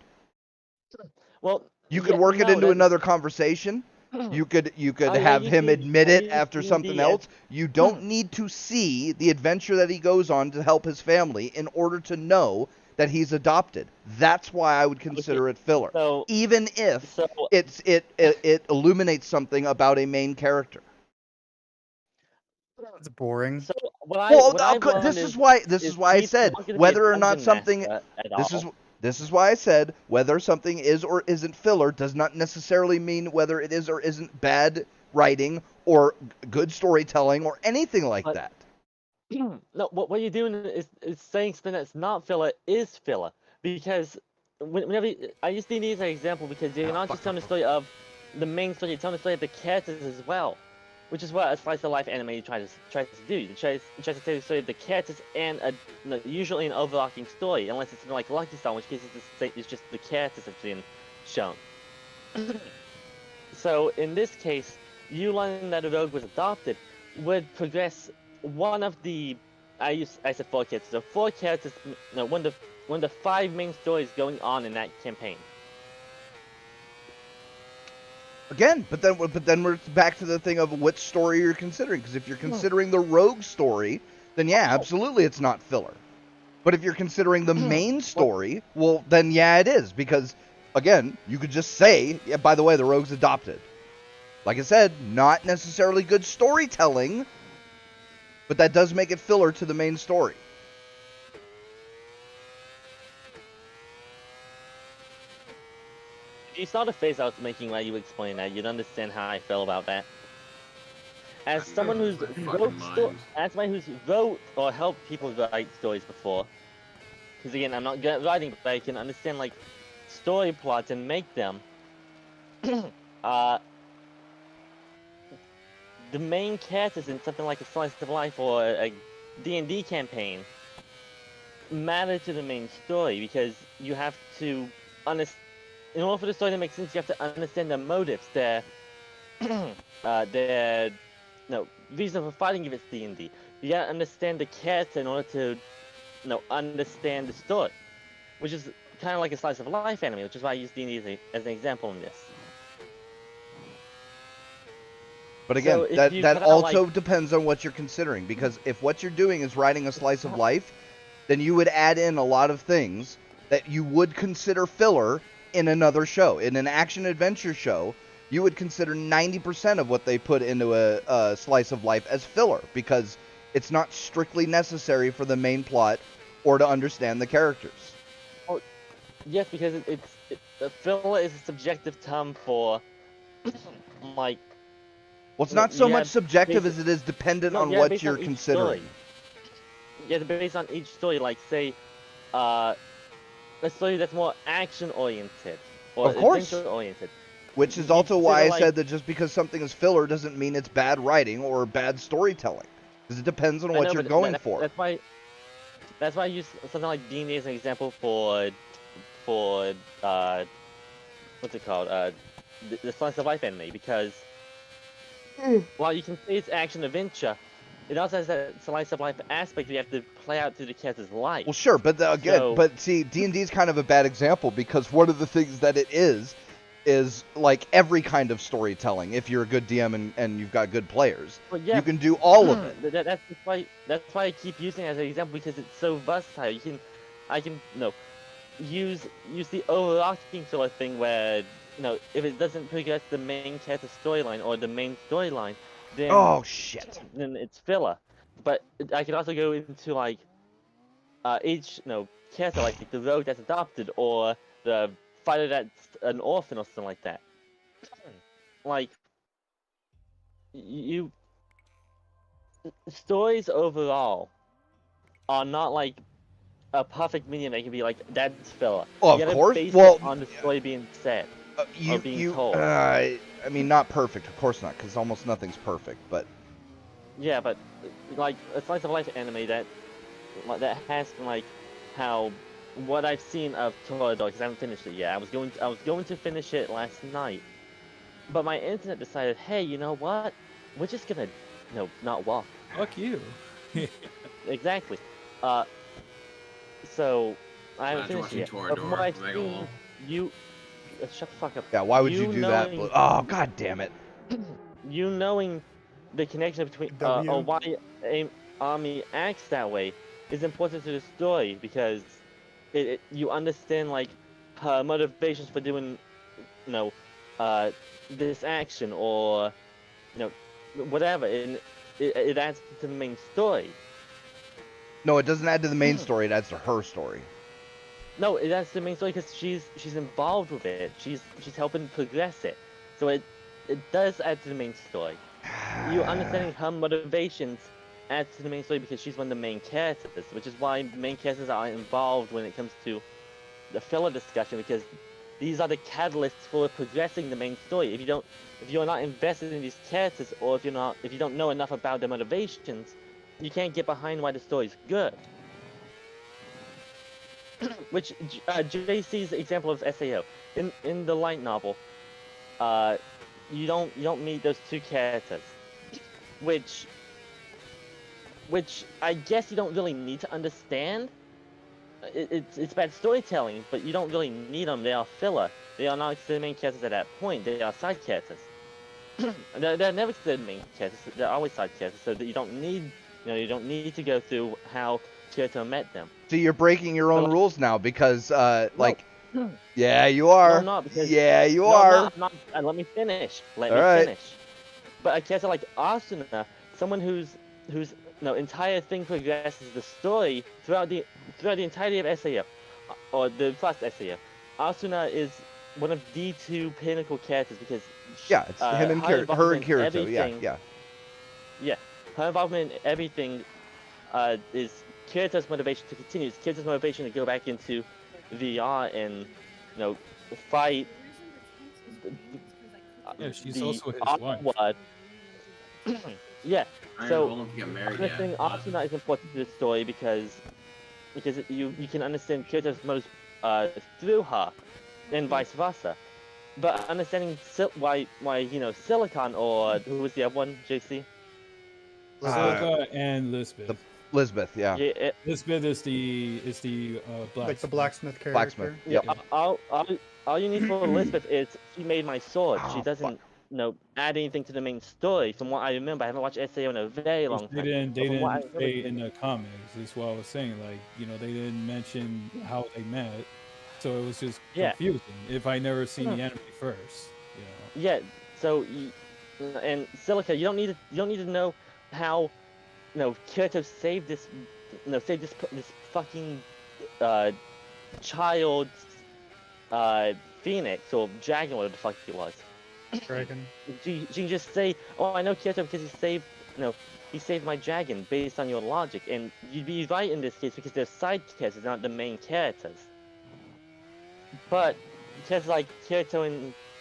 Well, you could work it into another conversation. You could have him admit it after something else. You don't need to see the adventure that he goes on to help his family in order to know that he's adopted. That's why I would consider it filler, So, even if so it illuminates something about a main character. It's boring. So Well, what I want this is why I he's said not gonna be a whether or not dungeon something. master at This all. is why I said whether something is or isn't filler does not necessarily mean whether it is or isn't bad writing or good storytelling or anything like But- that. No, what you're doing is saying something that's not filler is filler, because whenever I use D&D as an example, because you're not just telling the story of the main story, you're telling the story of the characters as well, which is what a slice of life anime tries to do. You tries to tell the story of the characters and usually an overarching story, unless it's like Lucky Star, in which case it's just the characters that's being shown. So in this case, you learning that a rogue was adopted would progress one of the I said 4 characters. So 4 characters, one of the 5 main stories going on in that campaign. Again, but then we're back to the thing of what story you're considering. Because if you're considering the rogue story, then yeah, absolutely, it's not filler. But if you're considering the main story, well, then yeah, it is. Because again, you could just say, yeah, by the way, the rogue's adopted. Like I said, not necessarily good storytelling, but that does make it filler to the main story. If you saw the face I was making while you explained that, you'd understand how I feel about that. As someone who's wrote or helped people write stories before, because again, I'm not good at writing, but I can understand like story plots and make them. The main characters in something like a Slice of Life or a D&D campaign matter to the main story, because you have to understand. In order for the story to make sense, you have to understand their motives, their reason for fighting if it's D&D. You gotta understand the character in order to, understand the story, which is kind of like a Slice of Life anime, which is why I use D&D as an example in this. But again, So that also depends on what you're considering, because if what you're doing is writing a slice of life, then you would add in a lot of things that you would consider filler in another show. In an action-adventure show, you would consider 90% of what they put into a slice of life as filler, because it's not strictly necessary for the main plot or to understand the characters. Well, yes, because filler is a subjective term for, like... Well, it's not so much subjective as it is dependent on what you're considering. Yeah, based on each story, like, say, a story that's more action-oriented, or adventure-oriented. Which is also why I said that just because something is filler doesn't mean it's bad writing or bad storytelling. Because it depends on what you're going for. That's why I use something like D&D as an example for what's it called? The Slice of Life anime, because while you can say it's action-adventure, it also has that slice of life aspect you have to play out through the character's life. Well, sure, but but see, D&D is kind of a bad example, because one of the things that it is like every kind of storytelling. If you're a good DM and you've got good players, you can do all of it. That's why I keep using it as an example, because it's so versatile. I can use the overarching sort of thing where if it doesn't progress the main character storyline or the main storyline, then then it's filler. But I can also go into like each character, like the rogue that's adopted or the fighter that's an orphan or something like that. Like stories overall are not like a perfect medium that can be like that's filler. Oh, you of course. Base well, it on the story being said. Told. I mean, not perfect, of course not, because almost nothing's perfect. But yeah, but like a slice of life anime that has like how what I've seen of Toradora, because I haven't finished it yet. I was going to finish it last night, but my internet decided, hey, you know what? We're just gonna not walk. Fuck you. Exactly. So I haven't finished it yet. But from what I've seen, shut the fuck up. Yeah, why would you do that? Oh, god damn it. You knowing the connection between or why Army acts that way is important to the story, because you understand like her motivations for doing, you know, this action or, you know, whatever, and it adds to the main story. No, it doesn't add to the main story. It adds to her story. No, it adds to the main story because she's involved with it. She's helping progress it. So it does add to the main story. You understanding her motivations adds to the main story because she's one of the main characters, which is why main characters are involved when it comes to the filler discussion, because these are the catalysts for progressing the main story. If you're not invested in these characters, or if you don't know enough about their motivations, you can't get behind why the story's good. Which JC's example of SAO in the light novel, you don't meet those two characters, which I guess you don't really need to understand. It's bad storytelling, but you don't really need them. They are filler. They are not considered main characters at that point. They are side characters. they're never considered main characters. They're always side characters, so that you don't need to go through how Kyoto met them. So you're breaking your own rules now because, like, No. yeah, you are. No, I'm not, because, yeah, you no, are. I'm not. Let me finish. Let All me right. finish. But a character like Asuna, someone whose entire thing progresses the story throughout the entirety of SAF, or the first SAF. Asuna is one of the two pinnacle characters because Yeah, it's him and her and Kirito. Yeah. Yeah, her involvement in everything is Kirito's motivation to continue. It's Kirito's motivation to go back into VR and fight. Yeah, she's the also his wife. Awkward. Yeah. I So don't get married I yet. think Asuna is important to the story because you can understand Kirito's motives through her, and vice versa. But understanding why Silicon, or who was the other one, JC? Silica and Lisbeth. Lisbeth, yeah. Lisbeth is the blacksmith. Like the blacksmith character. Blacksmith. Yep. All you need for Elizabeth is she made my sword. She Oh, doesn't add anything to the main story. From what I remember, I haven't watched SAO in a very long time. They From what I didn't say in the comics. That's what I was saying. Like, they didn't mention how they met, so it was just confusing. If I never seen the anime first, Yeah. So, and Silica, you don't need to know how, Kirito saved this fucking child, Phoenix or Dragon, whatever the fuck it was. Dragon. You can just say, "Oh, I know Kirito because he saved my dragon," based on your logic, and you'd be right in this case because they're side characters, not the main characters. But characters like Kirito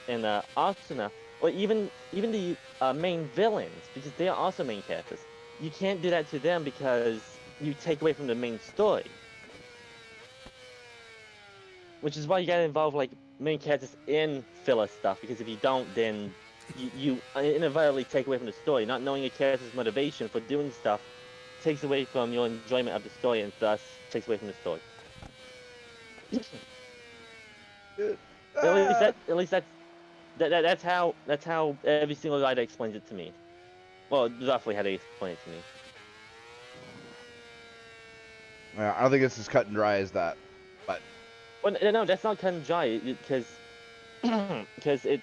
and Asuna, or even the main villains, because they are also main characters, you can't do that to them because you take away from the main story. Which is why you gotta involve like main characters in filler stuff, because if you don't, then you inadvertently take away from the story. Not knowing a character's motivation for doing stuff takes away from your enjoyment of the story, and thus takes away from the story. At least that's how every single writer explains it to me. Well, roughly how they explain it to me. Yeah, I don't think it's as cut and dry as that, but. Well, no, that's not cut and dry, because it's,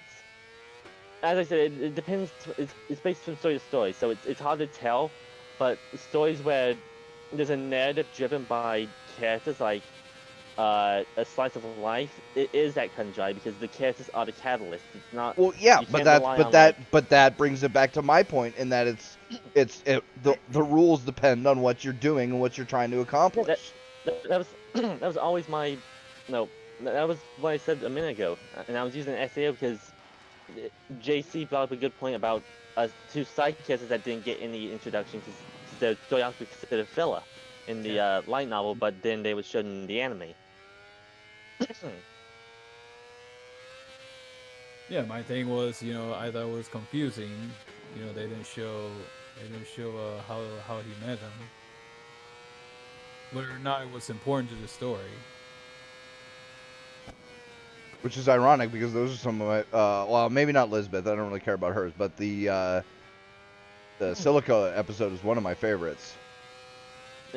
as I said, it depends. It's based from story to story, so it's hard to tell. But stories where there's a narrative driven by characters, like a slice of life, it is that cut and dry because the characters are the catalyst. It's not. Well, yeah, but that brings it back to my point in that the rules depend on what you're doing and what you're trying to accomplish. That was always my. No, that was what I said a minute ago, and I was using SAO because JC brought up a good point about two side characters that didn't get any introduction because their story arcs were considered filler in the light novel, but then they were shown in the anime. Yeah, my thing was, I thought it was confusing. They didn't show how he met them, whether or not it was important to the story. Which is ironic because those are some of my, well, maybe not Lisbeth. I don't really care about hers, but the Silica episode is one of my favorites.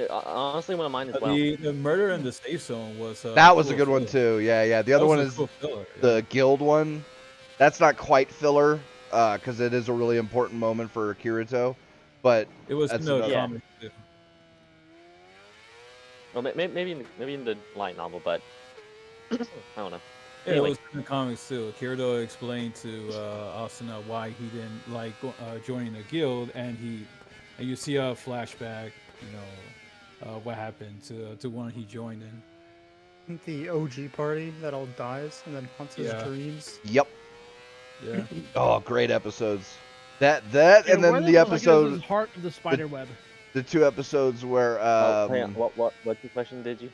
Honestly, one of mine as well. The murder in the safe zone was That was a full good one filler. too. Yeah. The That other was one a is cool filler, the guild one. That's not quite filler, because it is a really important moment for Kirito. But it was in that's the another. Yeah. comic too. Well, maybe in the light novel, but I don't know. Yeah, Anyway. it was in the comics too. Kirito explained to Asuna why he didn't like joining the guild, and you see a flashback, what happened to one he joined in. The OG party that all dies and then haunts his Yeah. dreams. Yep. Yeah. Oh, great episodes. That Hey, and then where the fuck is episode, this Heart of the Spider Web? the 2 episodes where Hang on. What's the question? Did you?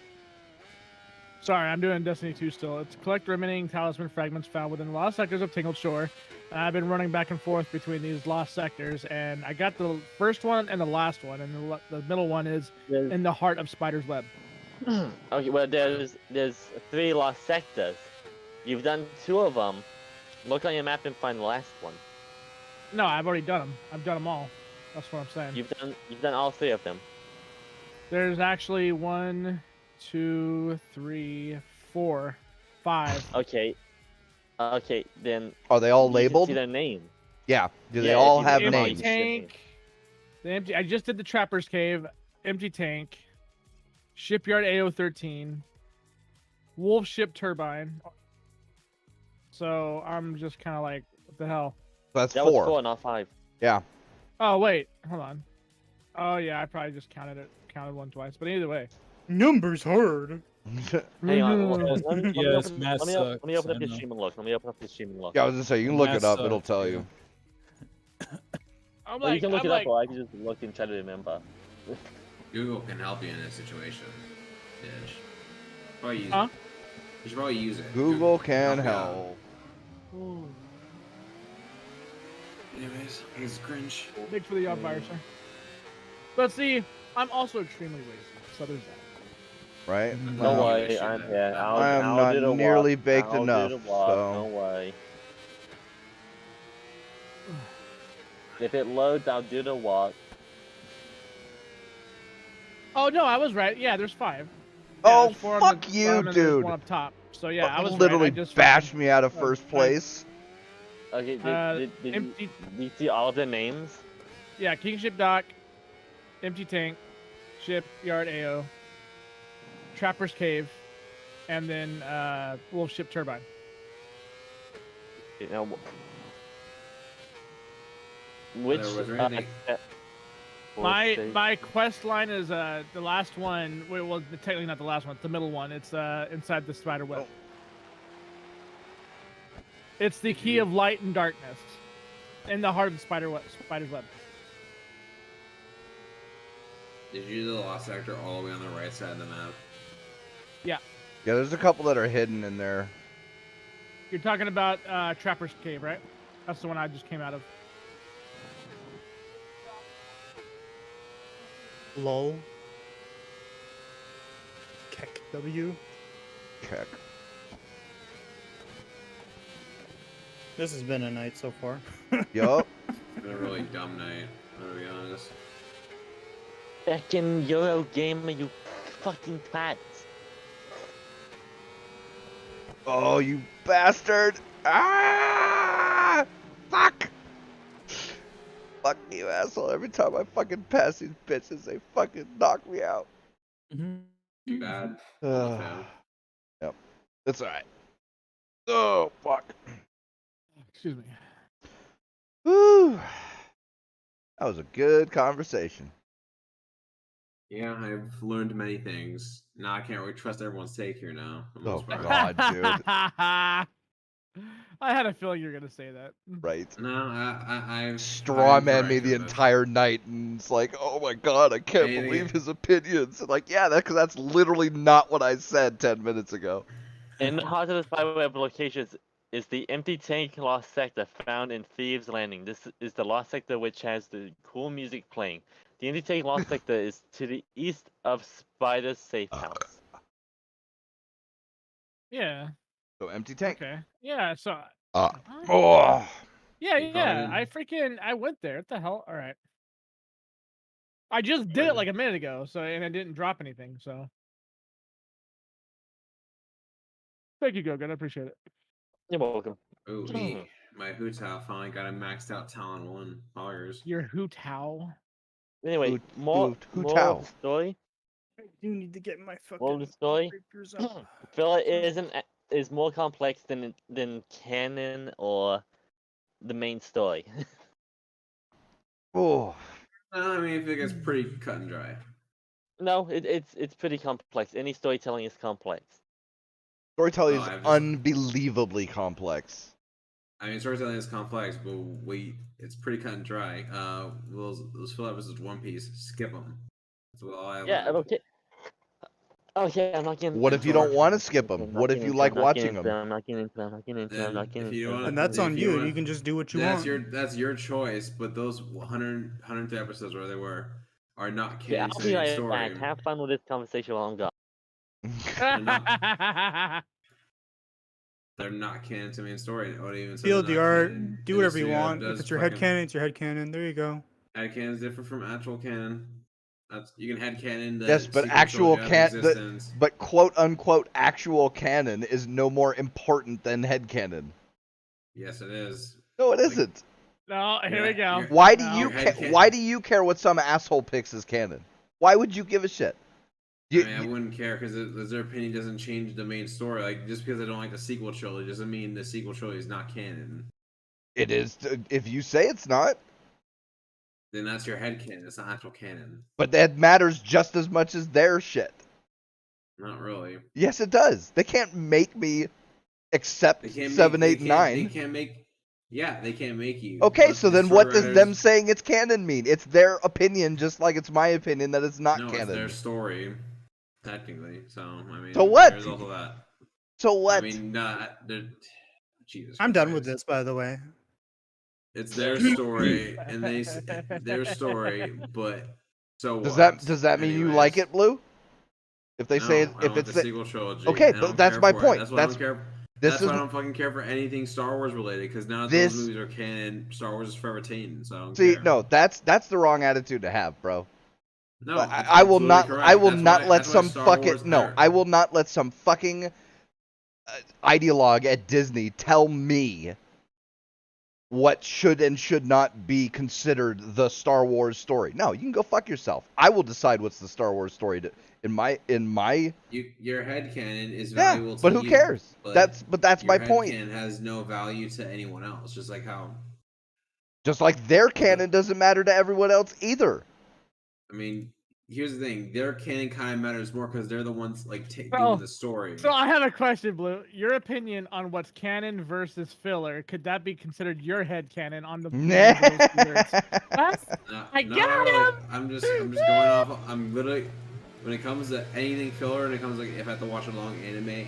Sorry, I'm doing Destiny 2 still. It's collect remaining talisman fragments found within the lost sectors of Tingled Shore. I've been running back and forth between these lost sectors, and I got the first one and the last one, and the middle one is in the heart of Spider's Web. Okay, well, there's 3 lost sectors. You've done 2 of them. Look on your map and find the last one. No, I've already done them. I've done them all. That's what I'm saying. You've done all 3 of them. There's actually 1, 2, 3, 4, 5. Okay. Okay, then. are they all you can labeled? see their name. Yeah. Do they Yeah, all if you have name all, names? you see their name. Tank. The empty. I just did the Trapper's Cave. Empty Tank. Shipyard AO13. Wolf Ship Turbine. So I'm just kind of like, what the hell? That's That 4. was 4, not 5. Yeah. Oh wait, hold on. Oh yeah, I probably just counted one twice. But either way. Numbers hard. Hang on. Mhm. Let me Yes, open, math let me open up sucks, his I know. stream and look. Let me open up his stream and look. Yeah, I was gonna say you can look it That up. It'll sucks, tell yeah. you. I'm Well, you like, can look I'm it like, up, or I can just look and try to remember. Google can help you in this situation. Dish. Probably use Huh? it. You should probably use it. Google can you out. help. Anyways, it's cringe. thanks for the fire, sir. But see, I'm also extremely lazy, so there's that. Right? Mhm. Don't Wow. worry, I'm here. I am I'll not do the nearly walk. baked I'll enough, do the walk. so- Don't worry. If it loads, I'll do the walk. Oh no, I was right. Yeah, there's 5. Oh, there's 4 on fuck the you, bottom and there's dude. 1 up top. So yeah, I was literally right. I just bashed fucking- me out of first place. Okay, did empty. you see all of the names? Yeah, Kingship Dock, Empty Tank, Shipyard AO, Trapper's Cave, and then Wolf Ship Turbine. You know, which Was there anything- My quest line is the last one. Well, technically not the last one. It's the middle one. It's inside the spider web. It's the key of light and darkness, in the heart of the spider's web. Did you do the lost sector all the way on the right side of the map? Yeah, there's a couple that are hidden in there. You're talking about Trapper's Cave, right? That's the one I just came out of. Lol. Keck W. Check. This has been a night so far. Yup. It's been a really dumb night, I'm gonna be honest. Back in Euro Gamer, you fucking twats. Oh, you bastard! Ah! Fuck! Fuck you, asshole. Every time I fucking pass these bitches, they fucking knock me out. Too bad. Ugh. Okay. Yep. It's alright. Oh, fuck. Excuse me. Whew. That was a good conversation. Yeah, I've learned many things. Now I can't really trust everyone's take here now. for the Oh, most part. God, dude. I had a feeling you were gonna say that. Right. No, I've Straw man me the corrected entire night, and it's like, oh my god, I can't Maybe. believe his opinions. And like, yeah, that's literally not what I said 10 minutes ago. In the heart of the spyweb locations is the empty tank lost sector found in Thieves Landing. This is the lost sector which has the cool music playing. The empty tank lost sector is to the east of Spider's safe house. Yeah. So empty tank. Okay. Yeah. So. Oh. Yeah. You Yeah. probably I went there. What the hell? All right. I just did it like a minute ago, so and I didn't drop anything. So thank you, GoG. I appreciate it. You're welcome. Ooh, my Hootao finally got a maxed out Talon 1 Hoggers. Your hoot how? Anyway, Who more of towel? the story. I do need to get my fucking More of the story. papers up. Filler is more complex than canon or the main story. Oh, I mean, I think it's pretty cut and dry. No, it's pretty complex. Any storytelling is complex. storytelling No, is I've just- unbelievably complex. I mean, storytelling is complex, but it's pretty cut and dry. Those filler episodes, One Piece, skip them. That's what all I have. Yeah, okay. Okay, I'm not getting. What if you don't want to skip them? What if you like watching them? I'm not getting into. I'm not getting into. I'm not getting into. And that's on if you. wanna- You can just do what you that's want. that's your choice. But those 103 episodes, where they were, are not Yeah, canon I'll to be the right story. back. Have fun with this conversation while I'm gone. They're not canon to the main story. And Oda even said Feel they're the not art. canon. Do And whatever the you studio want. does If it's your fucking- headcanon, it's your headcanon. There you go. Headcanon is different from actual canon. You can headcanon the Yes, but sequel actual trilogy out of canon, existence. but quote unquote actual canon is no more important than headcanon. Yes, it is. No, it isn't. No, here we go. Your- Why do No. you Your head ca- canon- Why do you care what some asshole picks as canon? Why would you give a shit? I mean, I wouldn't care because their opinion doesn't change the main story. Like, just because I don't like the sequel trilogy doesn't mean the sequel trilogy is not canon. It is. If you say it's not, Then that's your headcanon. It's not actual canon. but that matters just as much as their shit. Not really. Yes, it does. They can't make me accept They can't 7, make, 8, they 9. Can't, they can't make. Yeah, they can't make you. Okay, But so the then what story does them writers- saying it's canon mean? It's their opinion, just like it's my opinion that it's not No, canon. it's their story, technically. So I mean, So what? There's also that. So what? I mean, Jesus. I'm done with Christ. this, by the way. It's their story, and their story, but so does what? that mean you Anyways. like it, Blue? If they say No, I if don't it's like the, the sequel trilogy. Okay, I but don't that's care my for it. point. That's why That's- I don't care. this That's is why I don't fucking care for anything Star Wars related. Because now that This- those movies are canon, Star Wars is forever tainted. So I don't see care. no, that's the wrong attitude to have, bro. No, I will absolutely not. correct. I will That's not why- let that's why some Star fucking Wars no. are- I will not let some fucking ideologue at Disney tell me what should and should not be considered the Star Wars story. No, you can go fuck yourself. I will decide what's the Star Wars story in my Your headcanon is yeah. valuable to But who you, cares? but That's my your point. headcanon has no value to anyone else. Just like how, Just like their canon doesn't matter to everyone else either. I mean, here's the thing: their canon kind of matters more because they're the ones like Oh, doing the story. So I have a question, Blue. Your opinion on what's canon versus filler, could that be considered your head canon on the I Not got really. him! I'm just going off. I'm literally, when it comes to anything filler, and it comes like if I have to watch a long anime,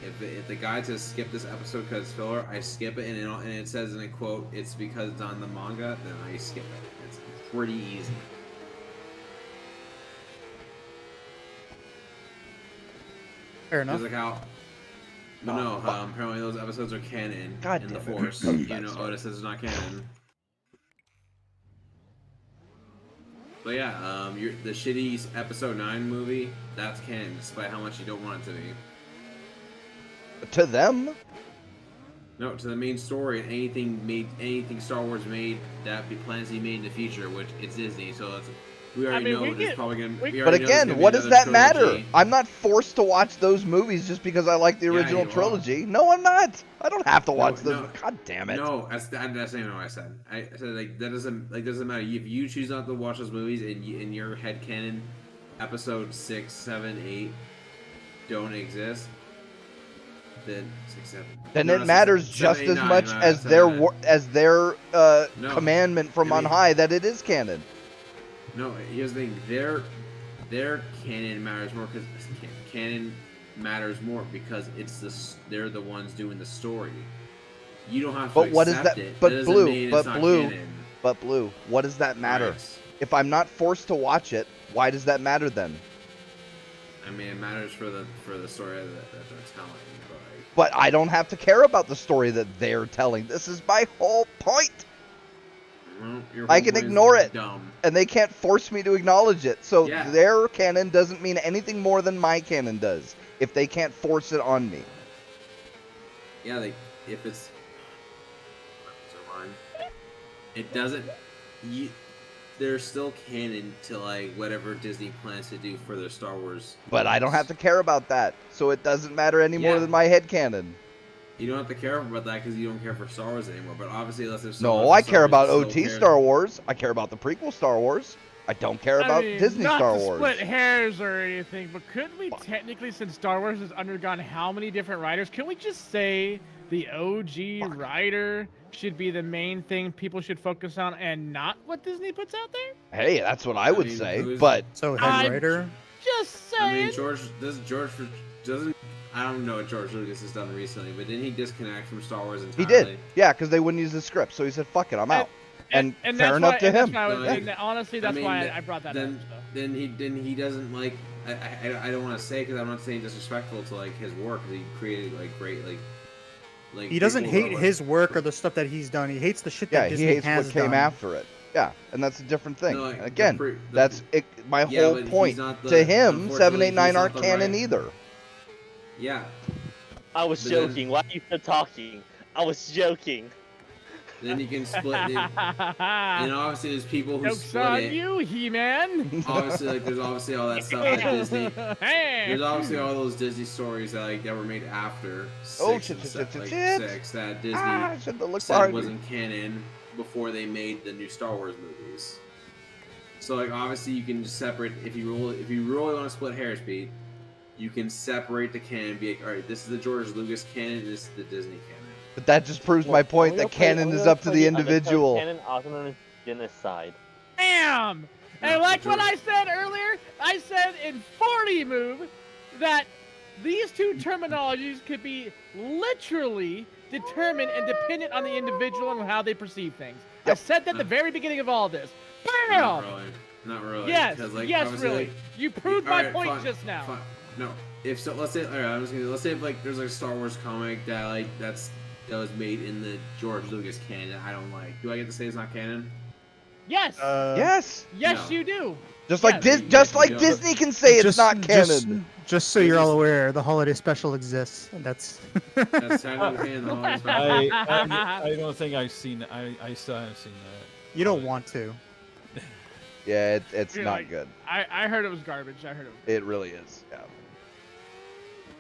if the guide says skip this episode because it's filler, I skip it, and it says in a quote, it's because it's on the manga, then I skip it. It's pretty easy. Fair enough. Just like how. But no, apparently those episodes are canon God in the damn it. Force. You know, Oda says it's not canon. But yeah, the shitty episode 9 movie, that's canon, despite how much you don't want it to be. To them, No, to the main story, and anything Star Wars made that be plans to be made in the future, which it's Disney, so we already know there's probably gonna. but we already know there's again, gonna be what does another that matter? trilogy. I'm not forced to watch those movies just because I like the Yeah, original you are. trilogy. No, I'm not. I don't have to watch those. no. God damn it. No, that's not even what I said. I said like that doesn't matter. If you choose not to watch those movies and in your headcanon, episode 6, 7, 8 don't exist, then 6, 7. Then No, it no, matters 7, just 8, as 9, much no, as 7, 8. their No. commandment from I on mean- high that it is canon. No, here's the thing. Their canon matters more because canon matters more because they're the ones doing the story. You don't have to But what is accept that? it. But That doesn't Blue, mean but it's not Blue, canon. but Blue. What does that matter? Right. If I'm not forced to watch it, why does that matter then? I mean, it matters for the story that they're telling. But I don't have to care about the story that they're telling. This is my whole point. Well, your I whole can point is ignore it. Dumb. And they can't force me to acknowledge it. So Yeah. their canon doesn't mean anything more than my canon does if they can't force it on me. Yeah, if it's it doesn't. There's still canon to like whatever Disney plans to do for their Star Wars. But I don't have movies. to care about that. So it doesn't matter any more Yeah. than my headcanon. You don't have to care about that because you don't care for Star Wars anymore. But obviously, unless there's No, I care about OT Star Wars. I care about the prequel Star Wars. I don't care about Disney not Star to Wars. split hairs or anything, but couldn't we technically, since Star Wars has undergone how many different writers, can we just say the OG writer should be the main thing people should focus on and not what Disney puts out there? Hey, that's what I would mean, say. who's- But So head I'm- writer. Just saying. I mean, doesn't. I don't know what George Lucas has done recently, but didn't he disconnect from Star Wars he entirely? did. Yeah, because they wouldn't use the script. So he said, fuck it, I'm out. And fair that's enough why, to and that's him. why I was- No, and honestly, that's mean, why th- I brought that then, up. So. Then he doesn't like. I don't want to say because I'm not saying disrespectful to like his work. 'Cause he created like great like. He doesn't prequels hate that, like- his work or the stuff that he's done. He hates the shit Yeah, that he Disney hates has what came done. after it. Yeah, and that's a different thing. No, like, And again, that's it, my Yeah, whole but he's point. not the- To him, unfortunately, 789 he's not aren't the canon right- either. Yeah. I was But then- joking. Why are you still talking? I was joking. Then you can split it. And obviously, there's people who Joke's split on it. you, He-Man. Obviously, like there's obviously all that stuff that Disney. Hey. There's obviously all those Disney stories that like that were made after Oh, six, and shit, stuff, like shit. 6 that Disney I shouldn't have looked said behind me. wasn't canon before they made the new Star Wars movies. So like obviously you can just separate if you really want to split hairs, Pete, you can separate the canon and be like, all right, this is the George Lucas canon, this is the Disney canon. But that just proves my point that canon is up to the individual. Canon, also known as genocide. Bam! And No, like what George- I said earlier, I said in 40 Move that these two terminologies could be literally determined and dependent on the individual and how they perceive things. I Yep. said that at the very beginning of all this. Not Bam! really. Not really. Yes, 'cause, like, yes, obviously, really. like, You proved my alright, point fine, just now. fine. No, if so, let's say. All right, let's say if like there's like a Star Wars comic that like that was made in the George Lucas canon that I don't like. Do I get to say it's not canon? Yes, Yes. yes, no. you do. Just like Yes. just like Yeah. Disney can say it's not canon. Just so you're all aware, the holiday special exists. And that's. That's technically canon. The whole special. I don't think I've seen that. I still haven't seen that. You don't want to. Yeah, it's You're not like- good. I heard it was garbage. I heard it. It really is. Yeah.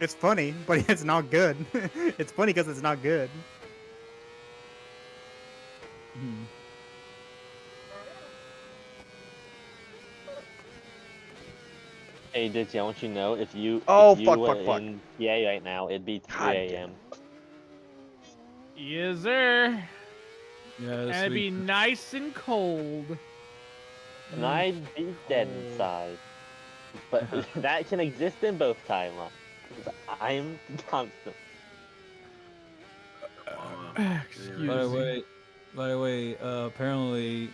It's funny, but it's not good. It's funny because it's not good. Hmm. Hey, Dixie, I want you to know if you Oh, if you fuck, were fuck, fuck. in PA right now, it'd be 3 God a.m. Yes, sir. Yeah, And this it'd be week- nice and cold. And I'd be dead inside. But that can exist in both timelines. I'm constant. Excuse By the me. way, apparently,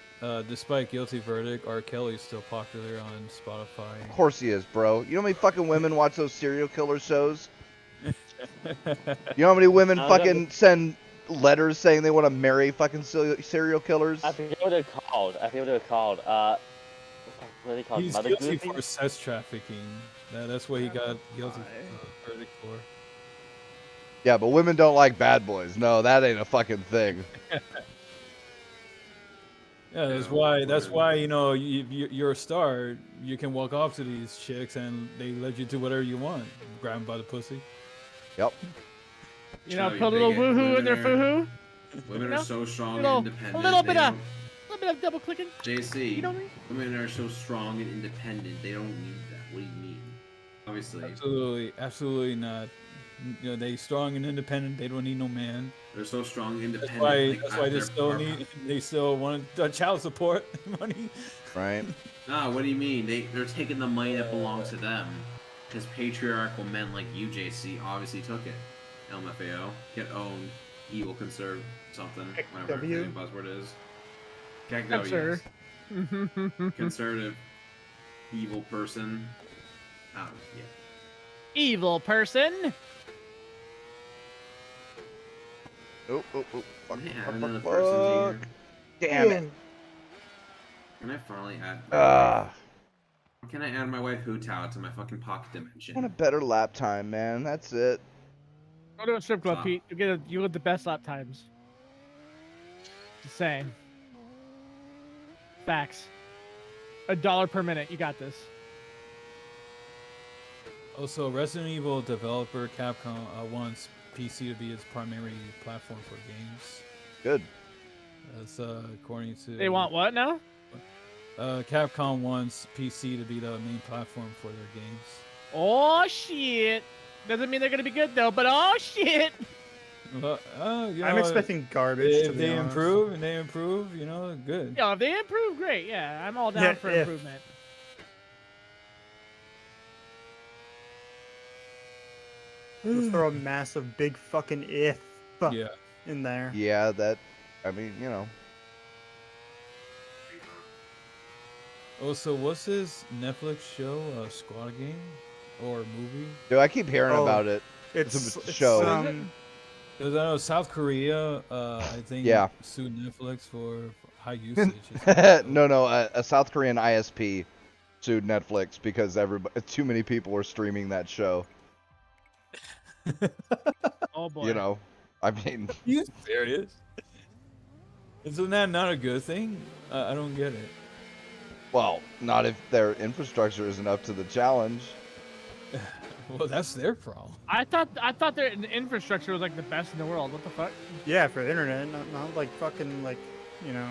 despite guilty verdict, R. Kelly's still popular on Spotify. Of course he is, bro. You know how many fucking women watch those serial killer shows? You know how many women I fucking send letters saying they want to marry fucking serial killers? I forget what they're called. What are they called? He's Mother guilty Goofy? for sex trafficking. That's what he got guilty verdict for. Yeah, but women don't like bad boys. No, that ain't a fucking thing. Yeah, that's why you know you're a star. You can walk off to these chicks and they let you do whatever you want. Grab them by the pussy. Yep. You know, Try put a to little be big. woohoo in their Women foo-hoo. Women You know, are so strong little- and independent. a little they bit of- don't- A little bit of double clicking. JC, You know what I mean? women are so strong and independent. They don't need that. What do you mean? Obviously, Absolutely not. You know, they strong and independent. They don't need no man. they're so strong and That's independent. why. like, That's why they still want child support money. Right? Nah, what do you mean? They're taking the money that belongs to them. Because patriarchal men like you, JC, obviously took it. LMFAO, get owned, evil conserve something, whatever the W. buzzword is. Yes, CACW, sir. yes. Conservative, evil person. Yeah. Evil person. Oh, oh, oh. Fuck, Yeah, fuck, another fuck, person's fuck. Damn it. Can I finally add? Ah, Can I add my wife Hu Tao to my fucking pocket I dimension? want a better lap time, man. That's it. Go to a strip club, Stop. Pete. You get the best lap times. Just saying. Facts. $1 per minute. You got this. Also, Resident Evil developer Capcom wants PC to be its primary platform for games. Good. That's according to. They want what now? Capcom wants PC to be the main platform for their games. Oh shit! Doesn't mean they're gonna be good though, but oh shit! Well, you I'm know, expecting garbage. If to be they honest. improve and they improve, you know, good. Yeah, if they improve, great. Yeah, I'm all down Yeah, for if. improvement. Let's throw a massive, big fucking if Yeah. in there. Yeah, that. I mean, you know. Also, what's this Netflix show? Squad Game or movie? Dude, I keep hearing Oh, about it. It's a show. Because I know South Korea, I think, Yeah. sued Netflix for high usage. or something. No, a South Korean ISP sued Netflix because too many people were streaming that show. Oh boy. You know, I mean, You serious? Isn't that not a good thing? I don't get it. well, not if their infrastructure isn't up to the challenge. Well, that's their problem. I thought their infrastructure was like the best in the world. What the fuck? Yeah, for the internet, not like fucking like, you know,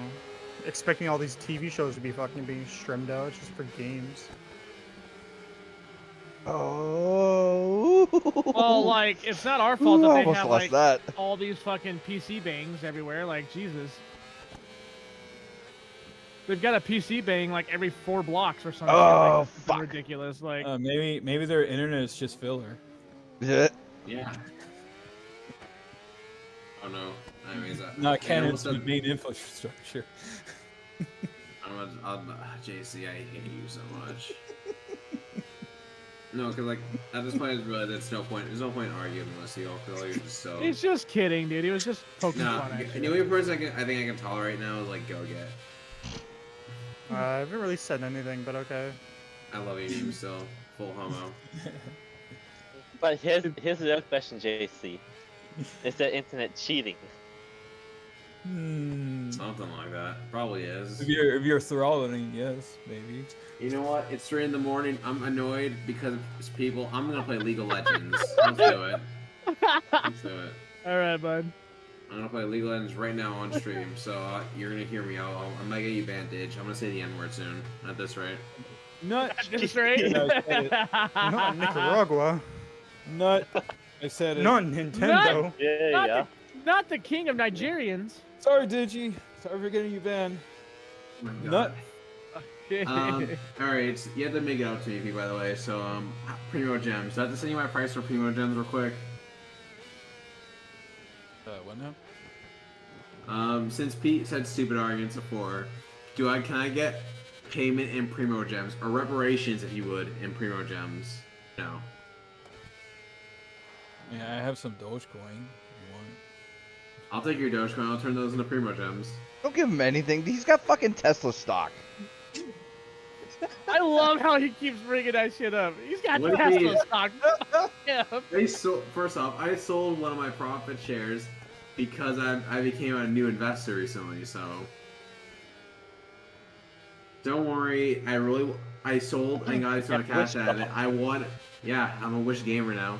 expecting all these TV shows to be fucking being streamed out. It's just for games. Oh. Well, like it's not our Ooh, fault that I they almost have lost like that. all these fucking PC bangs everywhere. Like Jesus. They've got a PC bang like every 4 blocks or something. Oh, like, it's fuck. ridiculous. Like Maybe their internet is just filler. Yeah. Yeah. Oh no. Anyways, Not I canon almost to the said- main JC, I hate you so much. No, because like at this point, really, there's no point. There's no point in arguing with you. Because you're just so. he's just kidding, dude. He was just poking No, fun at the you. only person I think I can tolerate now is like GoG. I haven't really said anything, but okay. I love you still, full homo. But here's the real question, JC. Is the internet cheating? Something like that. Probably is. If you're throttling, yes, maybe. You know what? It's 3 in the morning. I'm annoyed because it's people. I'm gonna play League of Legends. Let's do it. Let's do it. All right, bud. I'm gonna play League of Legends right now on stream, so you're gonna hear me. I'm gonna get you bandage. I'm gonna say the N-word soon. At this rate. Nut. That's right. No, I said it. Not Nicaragua. Nut. I said it. Not Nintendo. Yeah, not, yeah. not the king of Nigerians. Sorry, Digi. Sorry for getting you banned. Oh my God. Nut. Alright, you have to make it out to me, by the way. So, Primo Gems. Do I have to send you my price for Primo Gems real quick? What now? Since Pete said stupid arguments before, can I get payment in Primo Gems, or reparations, if you would, in Primo Gems? No. Yeah, I have some Dogecoin. If you want. I'll take your Dogecoin. I'll turn those into Primo Gems. Don't give him anything. He's got fucking Tesla stock. I love how he keeps bringing that shit up. He's got What do you mean? Tesla stock. Yeah. First off, I sold one of my profit shares because I became a new investor recently. So don't worry. I sold and got a ton of cash out of it. Yeah, I'm a Wish gamer now.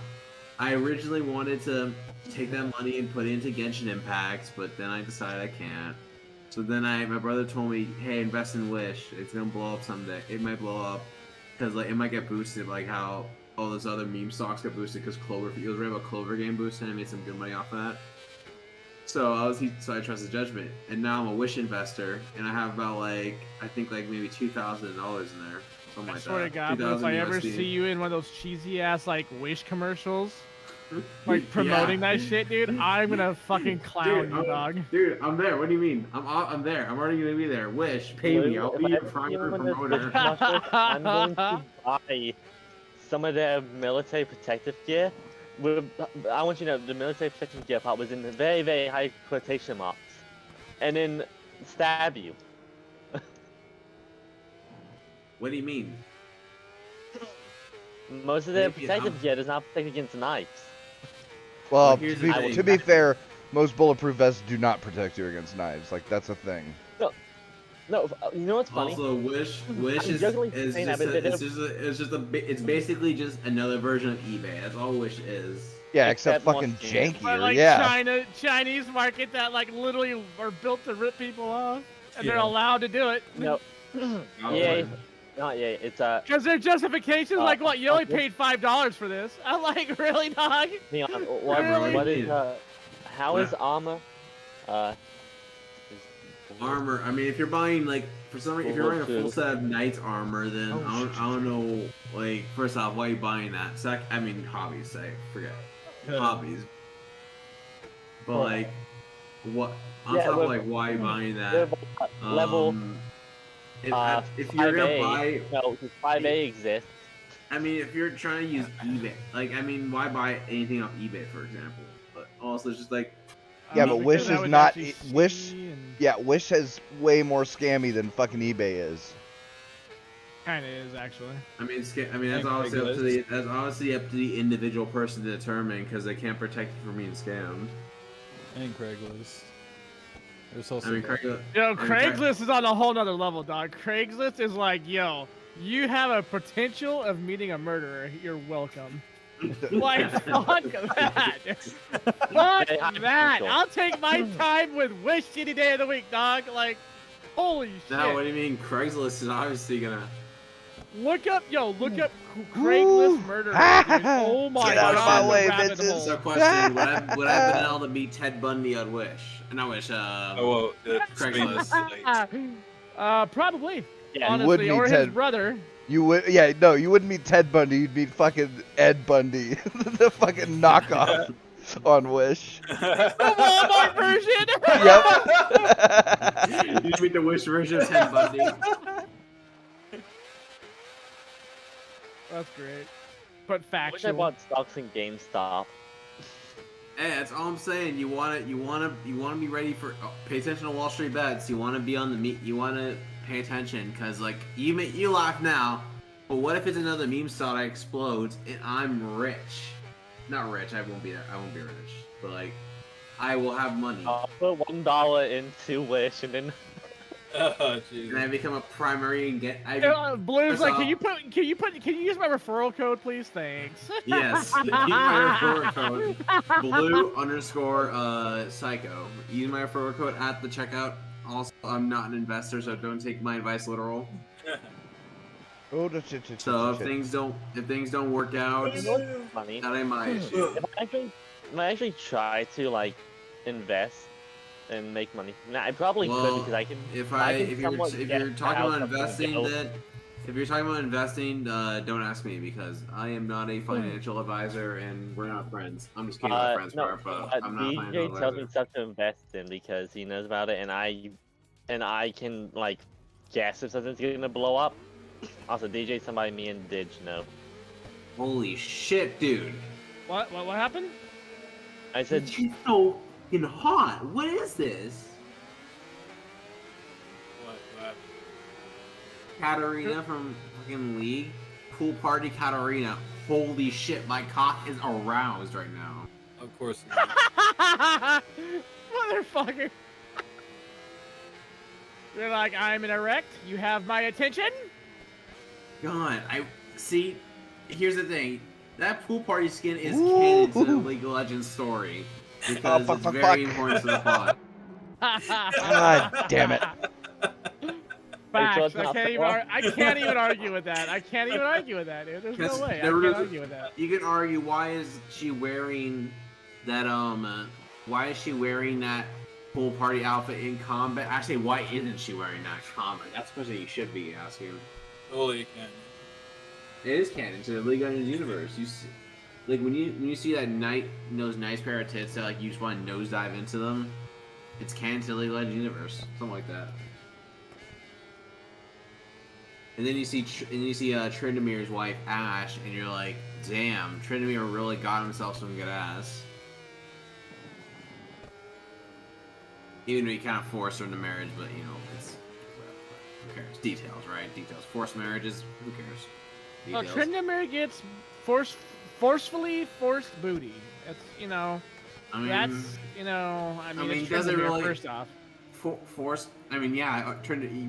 I originally wanted to take that money and put it into Genshin Impact, but then I decided I can't. So then my brother told me, hey, invest in Wish. It's gonna blow up someday. It might blow up because like it might get boosted, like how all those other meme stocks get boosted because Clover. He was right about Clover game boosting. I made some good money off that. So I trusted judgment, and now I'm a Wish investor, and I have about I think maybe $2,000 in there, something I like swear that. to God, but if 2,000 I ever USD. see you in one of those cheesy ass Wish commercials, promoting that shit, dude, I'm gonna fucking clown you, dog. Dude, I'm there. What do you mean? I'm there. I'm already gonna be there. Wish, pay me. I'll be your primary promoter. I'm going to buy some of their military protective gear. I want you to know the military protective gear part was in the very, very high quotation marks, and then stab you. What do you mean? Most of their Maybe protective gear does not protect against knives. Well, here's to the be, thing. to be fair, most bulletproof vests do not protect you against knives. Like, that's a thing. No, you know what's funny? Also, Wish I'm is jokingly is saying just that, but it's basically just another version of eBay. That's all Wish is. Yeah, except Except more fucking scam. But jankier. like Yeah. Chinese market that like literally are built to rip people off, and they're Yeah. allowed to do it. No. Yeah, not yet. It's Because their justification's like, what? You only what- paid $5 for this. I'm like, really, dog? hang on. Really? What is how is armor? Armor. I mean, if you're buying like for some reason, if you're buying a full set of knight's armor, then I don't know. Like, first off, why are you buying that? I mean, hobbies. Forget hobbies. But like, what? On Yeah, top of we're- like, why are you buying that? Level If you're gonna 5A. buy, No, because 5A exists. I mean, if you're trying to use eBay, like, I mean, why buy anything off eBay, for example? But also, it's just like, Yeah, Because but Wish I is would not. actually Wish. see and- Yeah, Wish has way more scammy than fucking eBay is. Kinda is, actually. I mean, that's And obviously up to Craigslist. that's obviously up to the individual person to determine because they can't protect you from being scammed. And Craigslist. There's also I mean, Craigslist. Yo, and Craigslist is on a whole nother level, dog. Craigslist is like, yo, you have a potential of meeting a murderer. You're welcome. Like, fuck that. Fuck They have that. potential. I'll take my time with Wish any day of the week, dog. Like, holy Now, what shit. do you mean? Craigslist is obviously gonna. Look up Craigslist murder. rate. Oh my Get out of god. my way, the rabbit bitches. hole. So, question: would I been able to beat Ted Bundy on Wish? Not Wish. Oh, well, Craigslist. Probably. Yeah, You would Honestly, meet or his Ted- brother. You would, yeah, no, you wouldn't meet Ted Bundy. You'd meet fucking Ed Bundy, the fucking knockoff on Wish. The Walmart version. Yep. You meet the Wish version of Ted Bundy. That's great. But I wish I factual. bought stocks in GameStop. Hey, that's all I'm saying. You wanna be ready for. Pay attention to Wall Street bets. You wanna be on the meet. You wanna pay attention, cause like you laugh now, but what if it's another meme site that explodes and I'm rich? Not rich. I won't be rich, but like I will have money I'll put $1 into Wish and then Oh, and I jeez. become a primary and get. Blue's like, First can you use my referral code, please? Thanks. Yes, use my referral code blue_psycho. Use my referral code at the checkout. Also, I'm not an investor, so don't take my advice literal. Oh, So if things don't work out, you know what's funny? that ain't my issue. If I actually try to like invest and make money, now, I probably could because I can. If can you're somewhat get talking out about of the investing, go. then if you're talking about investing, don't ask me because I am not a financial advisor and we're not friends. I'm just kidding about friends no, part, but I'm not a financial DJ tells me advisor. stuff to invest in because he knows about it, and I can like guess if something's gonna blow up. Also, DJ, somebody me and Didge know. Holy shit, dude! What happened? I said, She's so fucking hot. What is this? What? Katarina from fucking League. Pool party Katarina. Holy shit, my cock is aroused right now. Of course not. Motherfucker. You're like, I'm an erect. You have my attention. God, I see. Here's the thing. That pool party skin is canon to the League of Legends story because fuck, it's fuck, very fuck. important to the plot. God damn it. Facts. not I can't even argue with that. I can't even argue with that, dude. There's Yes, no way. I there can't is- argue with that. You can argue why is she wearing that why is she wearing that pool party outfit in combat? Actually, why isn't she wearing that in combat? That's the question you should be asking. Totally can. It is canon to the League of Legends universe. You see, like when you see that those nice pair of tits that like you just want to nosedive into them, it's canon to the League of Legends universe, something like that. And then you see Trindamir's wife Ash, and you're like, damn, Trindamir really got himself some good ass. Even though he kind of forced her into marriage, but you know, it's Who cares? Details, right? Details. Forced marriages. Who cares? No, Details. Tryndamere gets forcefully forced booty. That's I mean, that's I mean, it's does it Tryndamere, really first off. forced? I mean, yeah.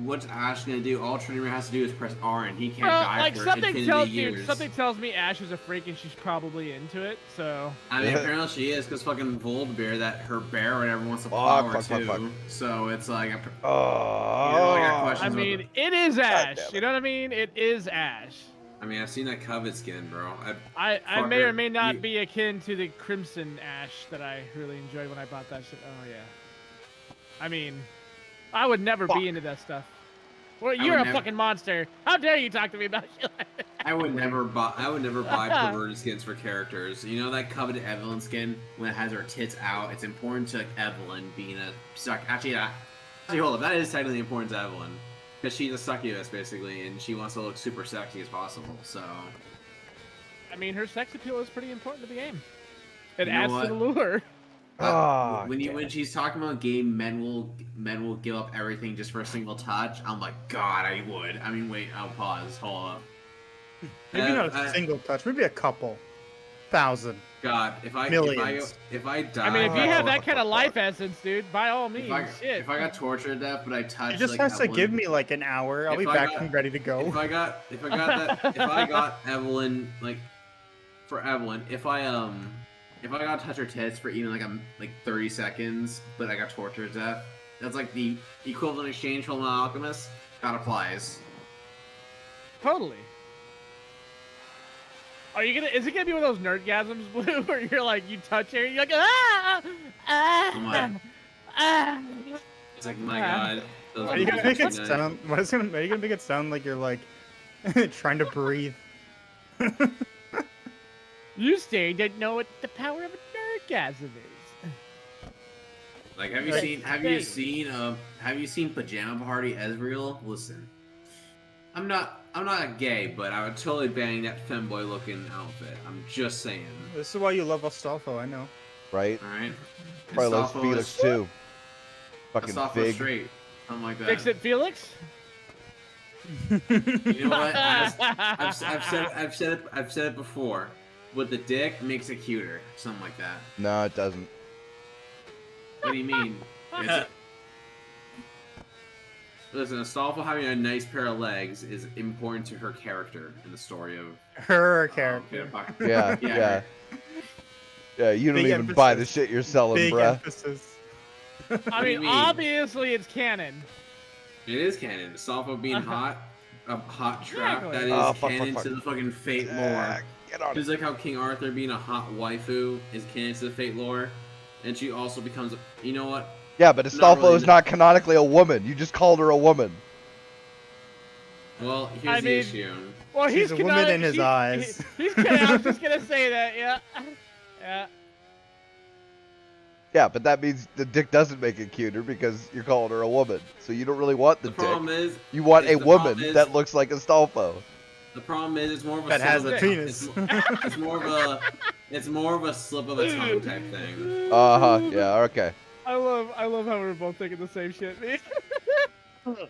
What's Ash gonna do? All Tryndamere has to do is press R, and he can't Well, die like for something infinity years. something tells me Ash is a freak and she's probably into it. So I mean, apparently she is, because fucking Voldbear, her bear or whatever, wants to plow her too. So it's like, I got questions. I mean, it is Ash. damn it. You know what I mean? It is Ash. I mean, I've seen that covet skin, bro. I may or may not be akin to the Crimson Ash that I really enjoyed when I bought that shit. Oh yeah. I mean, I would never be into that stuff. Well, you're a fucking monster. How dare you talk to me about shit like that? I would never buy perverted skins for characters. You know that coveted Evelyn skin when it has her tits out? It's important to Evelyn being a suck. Actually, hold up. That is technically important to Evelyn. Because she's a succubus, basically, and she wants to look super sexy as possible, so... I mean, her sex appeal is pretty important to the game. It You know adds what? to the lure. When she's talking about a game, men will give up everything just for a single touch, I'm like, God, I would. I mean, wait, I'll pause. Hold up. Maybe not a single touch. Maybe a couple. 1,000. God, Millions. if I die... I mean, if you have that kind of life essence, dude, by all means, shit. If I got tortured to death, but I touched... He just has to give me like an hour. I'll be back and ready to go. If I got Evelyn, like, for Evelyn, if I got to touch her tits for even like 30 seconds, but I got tortured to death, that's like the equivalent exchange from an alchemist. That applies. Totally. Are you gonna? Is it gonna be one of those nerdgasms, Blue, where you're like, you touch her, you're like, It's like, my God. Are you gonna make it sound? Are you gonna make it sound like you're like trying to breathe? You still didn't know what the power of a nerdgasm is. Like, have you seen Pajama Party Ezreal? Listen, I'm not a gay, but I would totally bang that femboy looking outfit. I'm just saying. This is why you love Astolfo, I know. Right? Alright? Probably loves Felix too. Fucking Astolfo big. straight. Something like that. Fix it, Felix. You know what? I've said it before. With the dick makes it cuter. Something like that. No, it doesn't. What do you mean? Listen, Astolfo having a nice pair of legs is important to her character in the story of her character. Yeah. Yeah, you don't Big even buy the emphasis. shit you're selling, Big bruh. emphasis. I mean, obviously it's canon. It is canon. Astolfo being hot, a hot trap that is Exactly. canon to the fucking Fate lore. Get on it. It's like how King Arthur being a hot waifu is canon to the Fate lore, and she also becomes. You know what? Yeah, but Astolfo is not canonically a woman. You just called her a woman. Well, here's the issue. Well, She's a woman in his eyes. I was just gonna say that. Yeah. Yeah. Yeah, but that means the dick doesn't make it cuter because you're calling her a woman. So you don't really want the dick. Problem is, you want a woman that looks like Astolfo. The problem is, it's more of a that has slip a of penis. It's more of a slip of a tongue type thing. Yeah. Okay. I love how we're both thinking the same shit, man.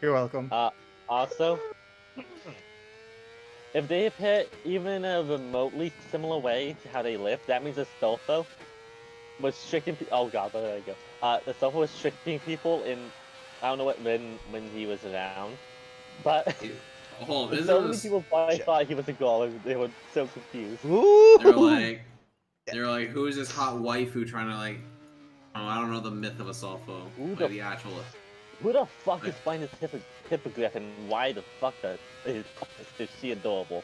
You're welcome. Also, if they appear even in a remotely similar way to how they live, that means Astolfo was tricking people. Oh god, there you go. Astolfo was tricking people in, I don't know what when he was around, but Hold on, so many people probably thought he was a girl and they were so confused. They're like, who is this hot waifu trying to like? Oh, I don't know the myth of Astolfo. The actual. Who the fuck is finding this hippogriff and why the fuck is she adorable?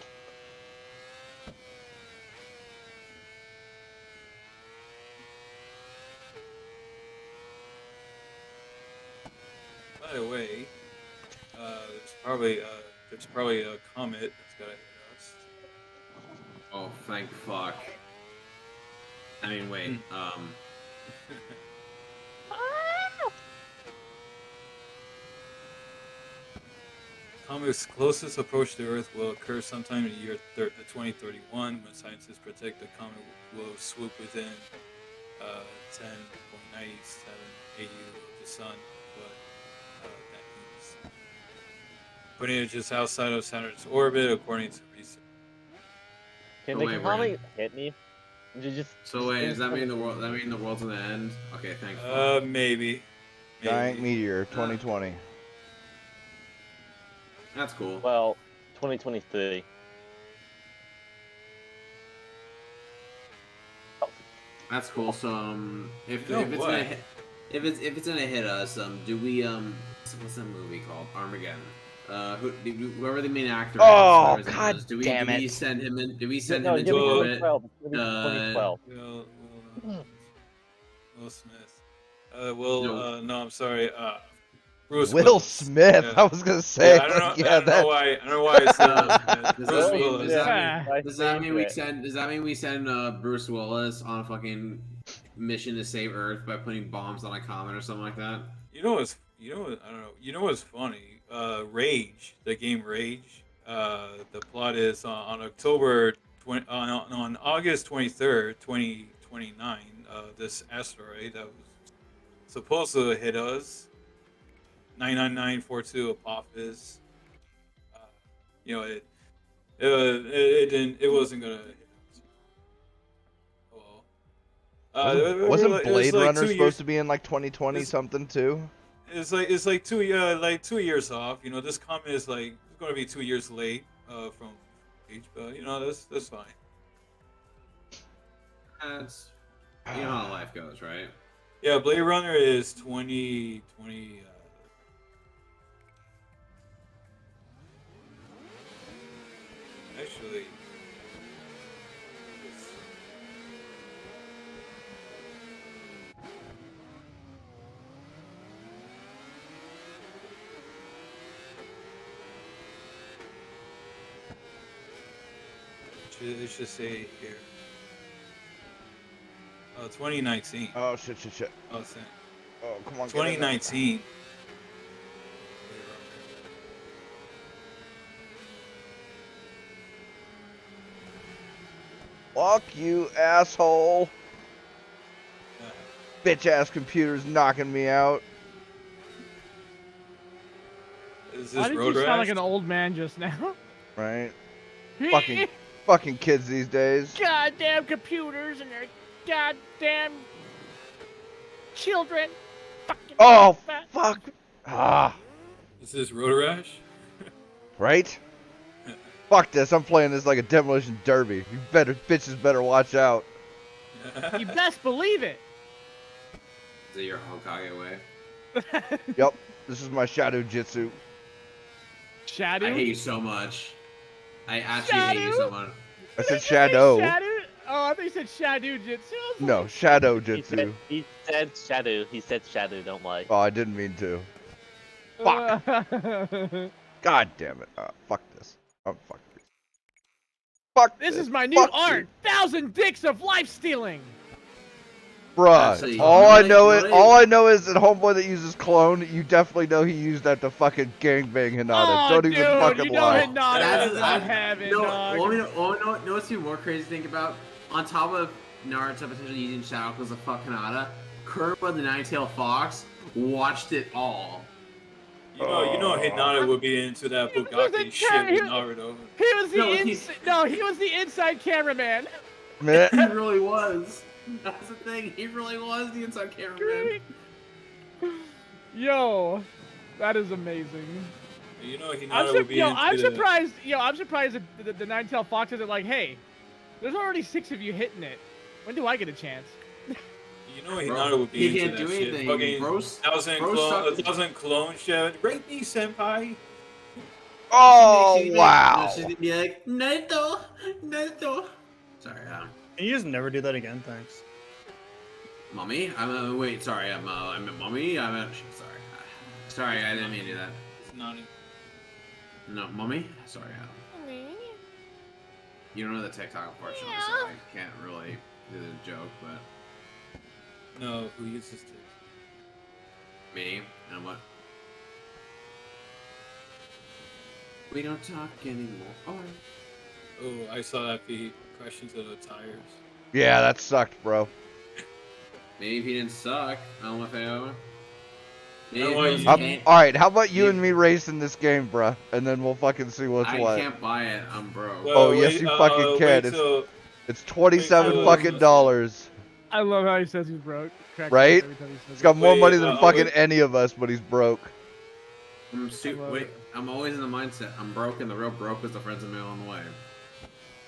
By the way, there's probably a comet that's got to hit us. Oh, thank fuck. I mean, wait. Comet's closest approach to Earth will occur sometime in the year 2031, when scientists predict the comet will swoop within 10.97 AU of the Sun. But that means putting it just outside of Saturn's orbit, according to research. Can Oh, they wait, probably hit me? So wait, does that mean the world? That mean the world's gonna end? Okay, thanks. Maybe. Giant meteor, 2020. That's cool. Well, 2023. That's cool. So if No, it's what? gonna hit, if it's gonna hit us, do we what's that movie called? Armageddon. Whoever the main actor Oh, is, God do we damn do we it. send him in? Do we send No, him give into me orbit? 2012. Give me 2012. Will Smith. No. No, I'm sorry. Bruce Will Willis. Smith. Yeah. I was gonna say. Yeah, I don't know. like, yeah, I don't that. know why. I don't know why I said that. Does Bruce that mean, Willis. does that mean we send? Does that mean we send Bruce Willis on a fucking mission to save Earth by putting bombs on a comet or something like that? I don't know. You know what's funny? Rage, the game Rage. The plot is on August 23rd, 2029. This asteroid that was supposed to hit us, 99942 Apophis. It didn't. It wasn't gonna hit us. Well, Wasn't Blade Runner supposed to be? be in like 2020 something too? It's like 2 years off. This comet is like going to be 2 years late from Age, but that's fine. That's you know how life goes, right? Yeah, Blade Runner is 2020. Actually, it should say here. 2019. Oh shit. Oh, it's Oh come on. 2019. Fuck you, asshole. Bitch ass computer's knocking me out. Is Why this did road you sound like rash? an old man just now? Right? Fucking kids these days. Goddamn computers and their goddamn children. Fucking Oh fat. fuck. Ah. Is this road rash? Right? Fuck this. I'm playing this like a demolition derby. You bitches better watch out. You best believe it. Is it your Hokage way? Yep. This is my shadow jitsu. Shadow. I hate you so much. I actually hate you so much. I said shadow. Shadow? Oh, I think you said shadow jitsu. I was No, like, shadow He jitsu. said shadow. He said shadow. Don't lie. Oh, I didn't mean to. Fuck. God damn it. Fuck this. Oh, fuck this. Fuck This this. is my new Fuck art. 1,000 dicks of life stealing. Bruh, Actually, all I know really- is that homeboy that uses clone, you definitely know he used that to fucking gangbang Hinata. Oh, Don't dude, even fucking you know lie. Hinata That's- is I- in heaven, No, dog. know what's even more crazy to think about? On top of Naruto potentially using Shadow as a fuck Hinata, Kurama the Nine-Tailed Fox watched it all. You know, Hinata would be into that He was Bugatti the shit car- with Naruto. He was the No, he was the inside cameraman. Man, He really was. That's the thing. He really was the inside cameraman. Yo, that is amazing. You know, Hinata I'm, would be into I'm the- surprised. I'm surprised that the Nine-Tailed Fox isn't like, hey, there's already 6 of you hitting it. When do I get a chance? You know, Hinata would be he into can't that do shit. anything. Fucking Bros- 1,000 bros clone, suck- 1,000 clone shit. Rate me, senpai. oh She'd be wow. Like, she'd be like, Naruto. Sorry, Can you just never do that again? Thanks. mommy. Wait. Sorry, I'm mommy. Sorry, I didn't mean to do that. It's not. No, mommy. Sorry. You don't know the TikTok, unfortunately, so I can't really do the joke, but No, who uses it? me and what? We don't talk anymore. Alright. Oh, I saw that he crashed into the tires. Yeah, that sucked, bro. Maybe if he didn't suck, LMFAO. Yeah, why those you- can't- All right, how about you Yeah. and me racing this game, bruh, and then we'll fucking see what's I what. can't buy it. I'm broke. Oh, yes, you fucking can. Wait till, It's 27 Wait, fucking dollars. I love how he says he's broke. Cracks me up Right? every time he says He's it. got more Wait, money than I'll fucking wait. any of us, but he's broke. Wait, I'm always in the mindset. I'm broke, and the real broke is the friends of me on the way.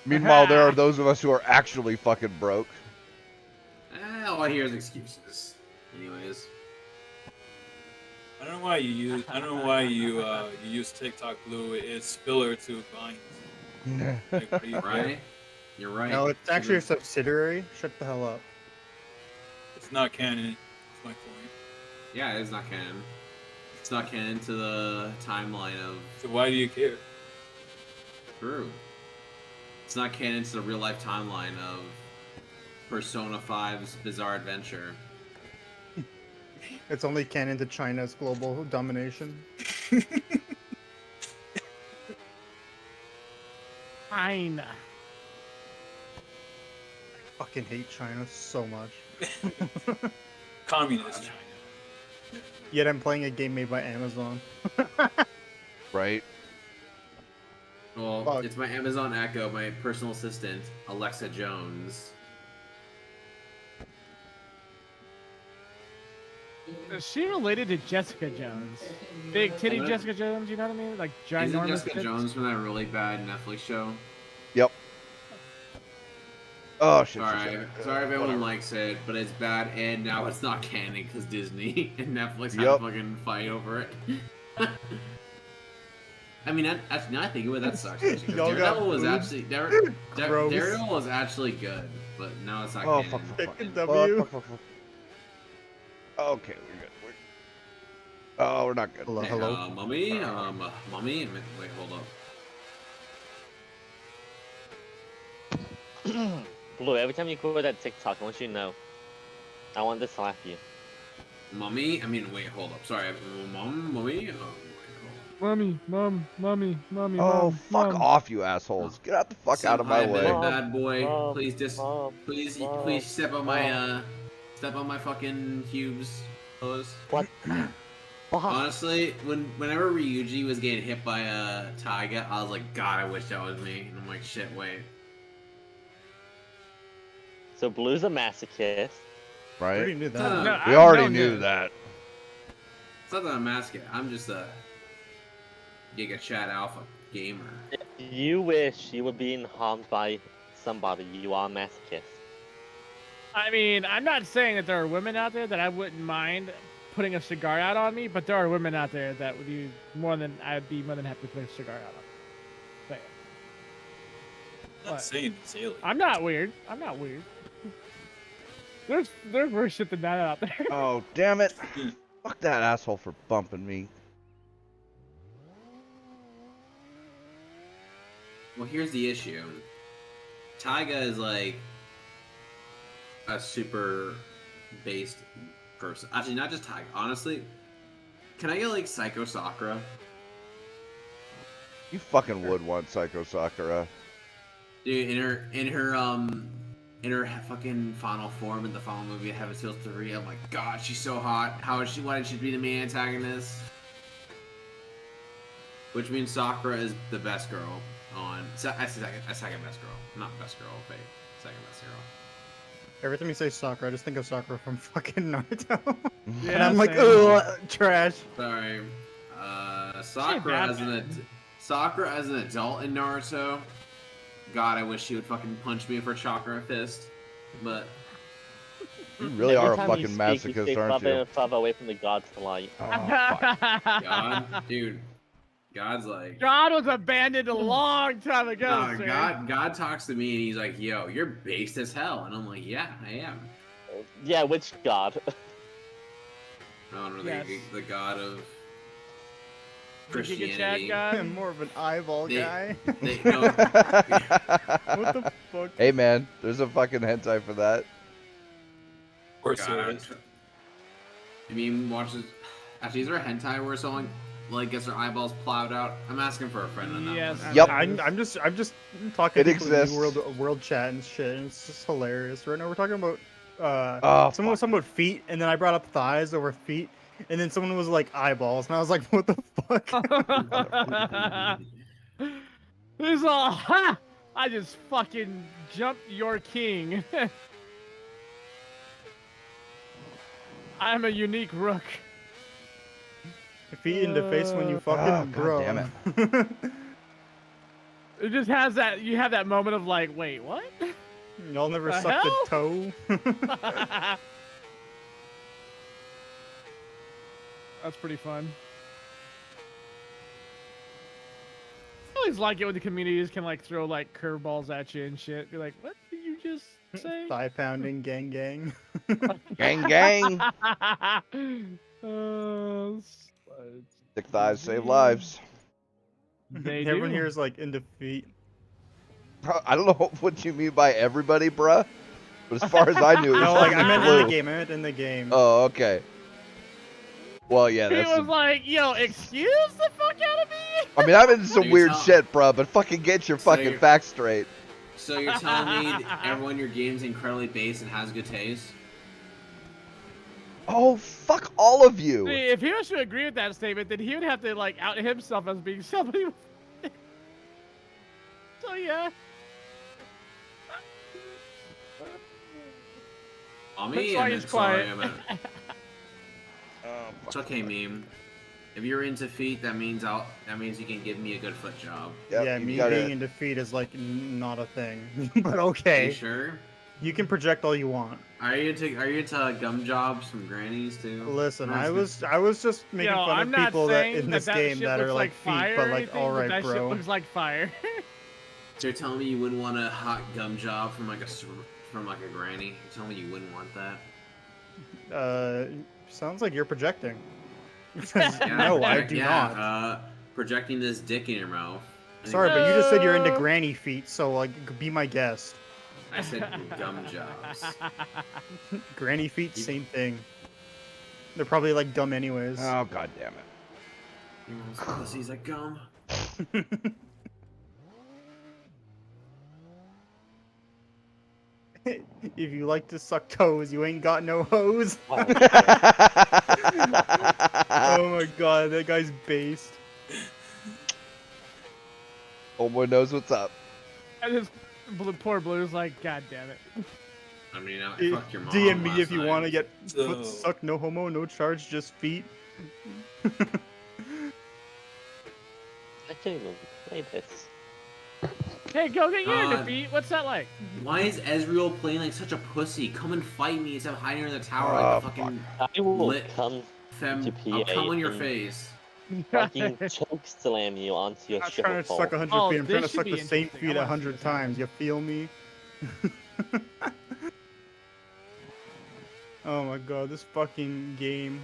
Meanwhile, there are those of us who are actually fucking broke. All I hear is excuses. Anyways. I don't know why you use. I don't know why you use TikTok Blue. It's filler to Vines. Like, what do you Right? You're right. No, it's actually a subsidiary. Shut the hell up. It's not canon. That's my point. Yeah, it is not canon. It's not canon to the timeline of So why do you care? True. It's not canon to the real life timeline of Persona 5's Bizarre Adventure. It's only canon to China's global domination. Fine. Fucking hate China so much. Communist China. Yet I'm playing a game made by Amazon. Right? Well, Fuck. it's my Amazon Echo, my personal assistant, Alexa Jones. Is she related to Jessica Jones? Big titty What? Jessica Jones, you know what I mean? Like Isn't ginormous Jessica tits? Jones from that really bad Netflix show? Yep. Oh, shit. Sorry, shit, shit. sorry if anyone Whatever. likes it, but it's bad, and now it's not canon because Disney and Netflix had a Yep. fucking fight over it. I mean, actually, now I think of it, that sucks. actually, 'cause Y'all got Daredevil was food? actually Gross. Daredevil was actually good, but now it's not Oh, canon. fuck, fuck, fuck. Pick a Fuck, W. fuck, fuck, fuck. Okay, we're good. Oh, we're not good. Hello, Hey, hello. mummy, mummy. Wait, hold up. Blue, every time you go to that TikTok, I want you to know. I want to slap you. Mummy. I mean, wait, hold up. Sorry, mummy. Wait, hold Mommy, mommy, Oh, mom, fuck mom. off, you assholes. Get out the fuck out of my Senpai, way. big Mom, bad boy. mom, Please, mom, please mom, step on my fucking Hughes toes. What? Honestly, whenever Ryuji was getting hit by a Taiga, I was like, God, I wish that was me. And I'm like, shit, wait. So Blue's a masochist. I already Right? knew that. No, No, We I already don't knew know. that. It's not that I'm masking. I'm just a Giga Chat Alpha gamer. You wish you were being harmed by somebody. You are a masochist. I mean, I'm not saying that there are women out there that I wouldn't mind putting a cigar out on me, but there are women out there that would be I'd be more than happy to put a cigar out on. But I'm not What? saying it's alien. I'm not weird. I'm not weird. There's worse shit than that out there. Oh, damn it. Fuck that asshole for bumping me. Well, here's the issue. Taiga is like a super based person. Actually, not just Taiga. Honestly, can I get like Psycho Sakura? You fucking would want Psycho Sakura. Dude, in her fucking final form in the final movie, Heaven's Feel 3, I'm like, God, she's so hot. Why did she be the main antagonist? Which means Sakura is the best girl on. Second best girl, not best girl. Wait, second best girl. Every time you say Sakura, I just think of Sakura from fucking Naruto. and Yeah, I'm like, same. ugh, trash. Sorry, bad, Sakura as an adult in Naruto. God, I wish she would fucking punch me for chakra fist. But You really are a Every time you fucking speak, you masochist, stay aren't further you? and further away from the gods to light. Oh, fuck. God, dude, God's like, God was abandoned a long time ago, nah, sir. God talks to me and he's like, yo, you're based as hell, and I'm like, yeah, I am. Yeah, which god? I don't know, Yes. the God of The Giga Chad Christianity. guy. I'm more of an eyeball They- guy. No, What the fuck? Hey man, there's a fucking hentai for that. Of course there God, is. I mean, watch this. Actually, is there a hentai where someone like gets their eyeballs plowed out? I'm asking for a friend on that Yes. one. Yep. I'm just talking It to people in exists. world chat and shit, and it's just hilarious. Right now we're talking about Oh, someone was talking about feet, and then I brought up thighs over feet, and then someone was like eyeballs, and I was like, what the fuck? He's all, ha! I just fucking jumped your king. I'm a unique rook. Feet in the face when you fucking God bro. damn it. It just has that, you have that moment of like, wait, what? Y'all never The sucked hell? a toe. That's pretty fun. I always like it when the communities can like throw like curveballs at you and shit. Be like, what did you just say? Thigh pounding, gang, gang. Gang, gang. Thick thighs save lives. They Everyone do. here is like in defeat. I don't know what you mean by everybody, bruh. But as far as I knew, it was No, like I only meant in Blue. the game. I meant in the game. Oh, okay. Well, yeah, He that's. was like, yo, excuse the fuck out of me? I mean, I'm in some You're weird telling- shit, bruh, but fucking get your So fucking you're- facts straight. So you're telling me that everyone in your game's incredibly base and has good taste? Oh, fuck all of you. See, if he was to agree with that statement, then he would have to like out himself as being somebody. So yeah. Me, That's why I'm he's sorry quiet. about it. It's okay, meme. If you're into feet, that means you can give me a good foot job. Yep, Yeah, you me gotta- being in defeat is like not a thing. But Are okay, you sure? you can project all you want. Are you into gum jobs from grannies too? Listen, That's I was just making Yo, fun I'm of not people that saying in this that game shit that looks are like fire feet, or but like anything, all but right, that shit bro. looks like fire. So you're telling me you wouldn't want a hot gum job from like a granny? You're telling me you wouldn't want that? Sounds like you're projecting. Yeah, No, I do not. Projecting this dick in your mouth. Sorry, but you just said you're into granny feet, so like be my guest. I said gum jobs. Granny feet, same thing. They're probably like dumb anyways. Oh, god damn it. Your mom's pussy's like gum. If you like to suck toes, you ain't got no hose. Wow. Oh my god, that guy's based. Homeboy knows what's up. And this poor Blue's like, god damn it. I mean, I Eh, fucked your mom. DM me last if you night. want to get So- foot sucked, no homo, no charge, just feet. I can't even play this. Hey, go get your God. defeat. What's that like? Why is Ezreal playing like such a pussy? Come and fight me instead of hiding in the tower Oh, like a fucking I will lit come femme. to I'll PA come on your and- face. fucking choke slam you onto your I'm not triple trying to pole. suck 100 Oh, feet. I'm trying to this should suck be the same interesting. feet I wanna see 100 this times. You feel me? Oh my god, this fucking game.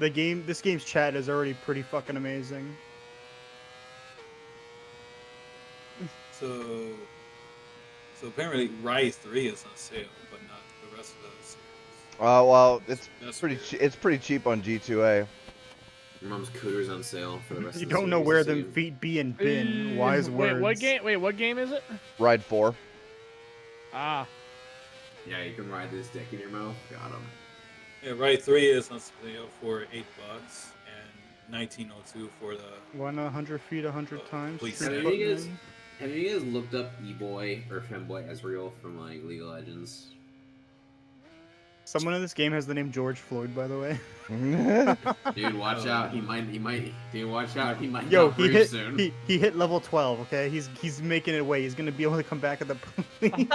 This game's chat is already pretty fucking amazing. So apparently Rise 3 is on sale, but not the rest of the series. Well, it's That's pretty. weird. It's pretty cheap on G2A. Your mom's cooter's on sale for the rest You of the don't know series, where it them seems. feet be and bin. Wise words. Wait, what game is it? Ride 4. Ah, Yeah, you can ride this dick in your mouth. Got him. Yeah, Rise 3 is on sale for $8 and 1902 for the. Why not 100 feet 100 times? Please Straight say. Have you foot guys- Have you guys looked up E-Boy or Femboy Ezreal from like League of Legends? Someone in this game has the name George Floyd, by the way. Dude, watch out. He might. Dude, watch out. He might Yo, not he breathe hit soon. he hit level 12. Okay, he's making it away. He's gonna be able to come back at the police.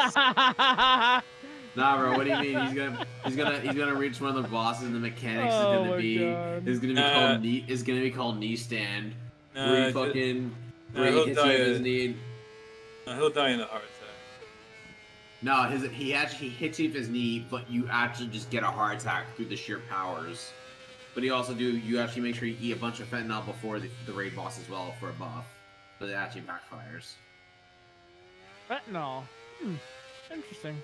Nah, bro. What do you mean? He's gonna reach one of the bosses, and the mechanics Oh is my gonna be God. called knee stand. Nah, Where he just- fucking nah, where he he'll hits you die with his in- knee. he'll die in a heart attack. No, he actually hits you with his knee, but you actually just get a heart attack through the sheer powers. But you actually make sure you eat a bunch of fentanyl before the raid boss as well for a buff. But it actually backfires. fentanyl. Interesting.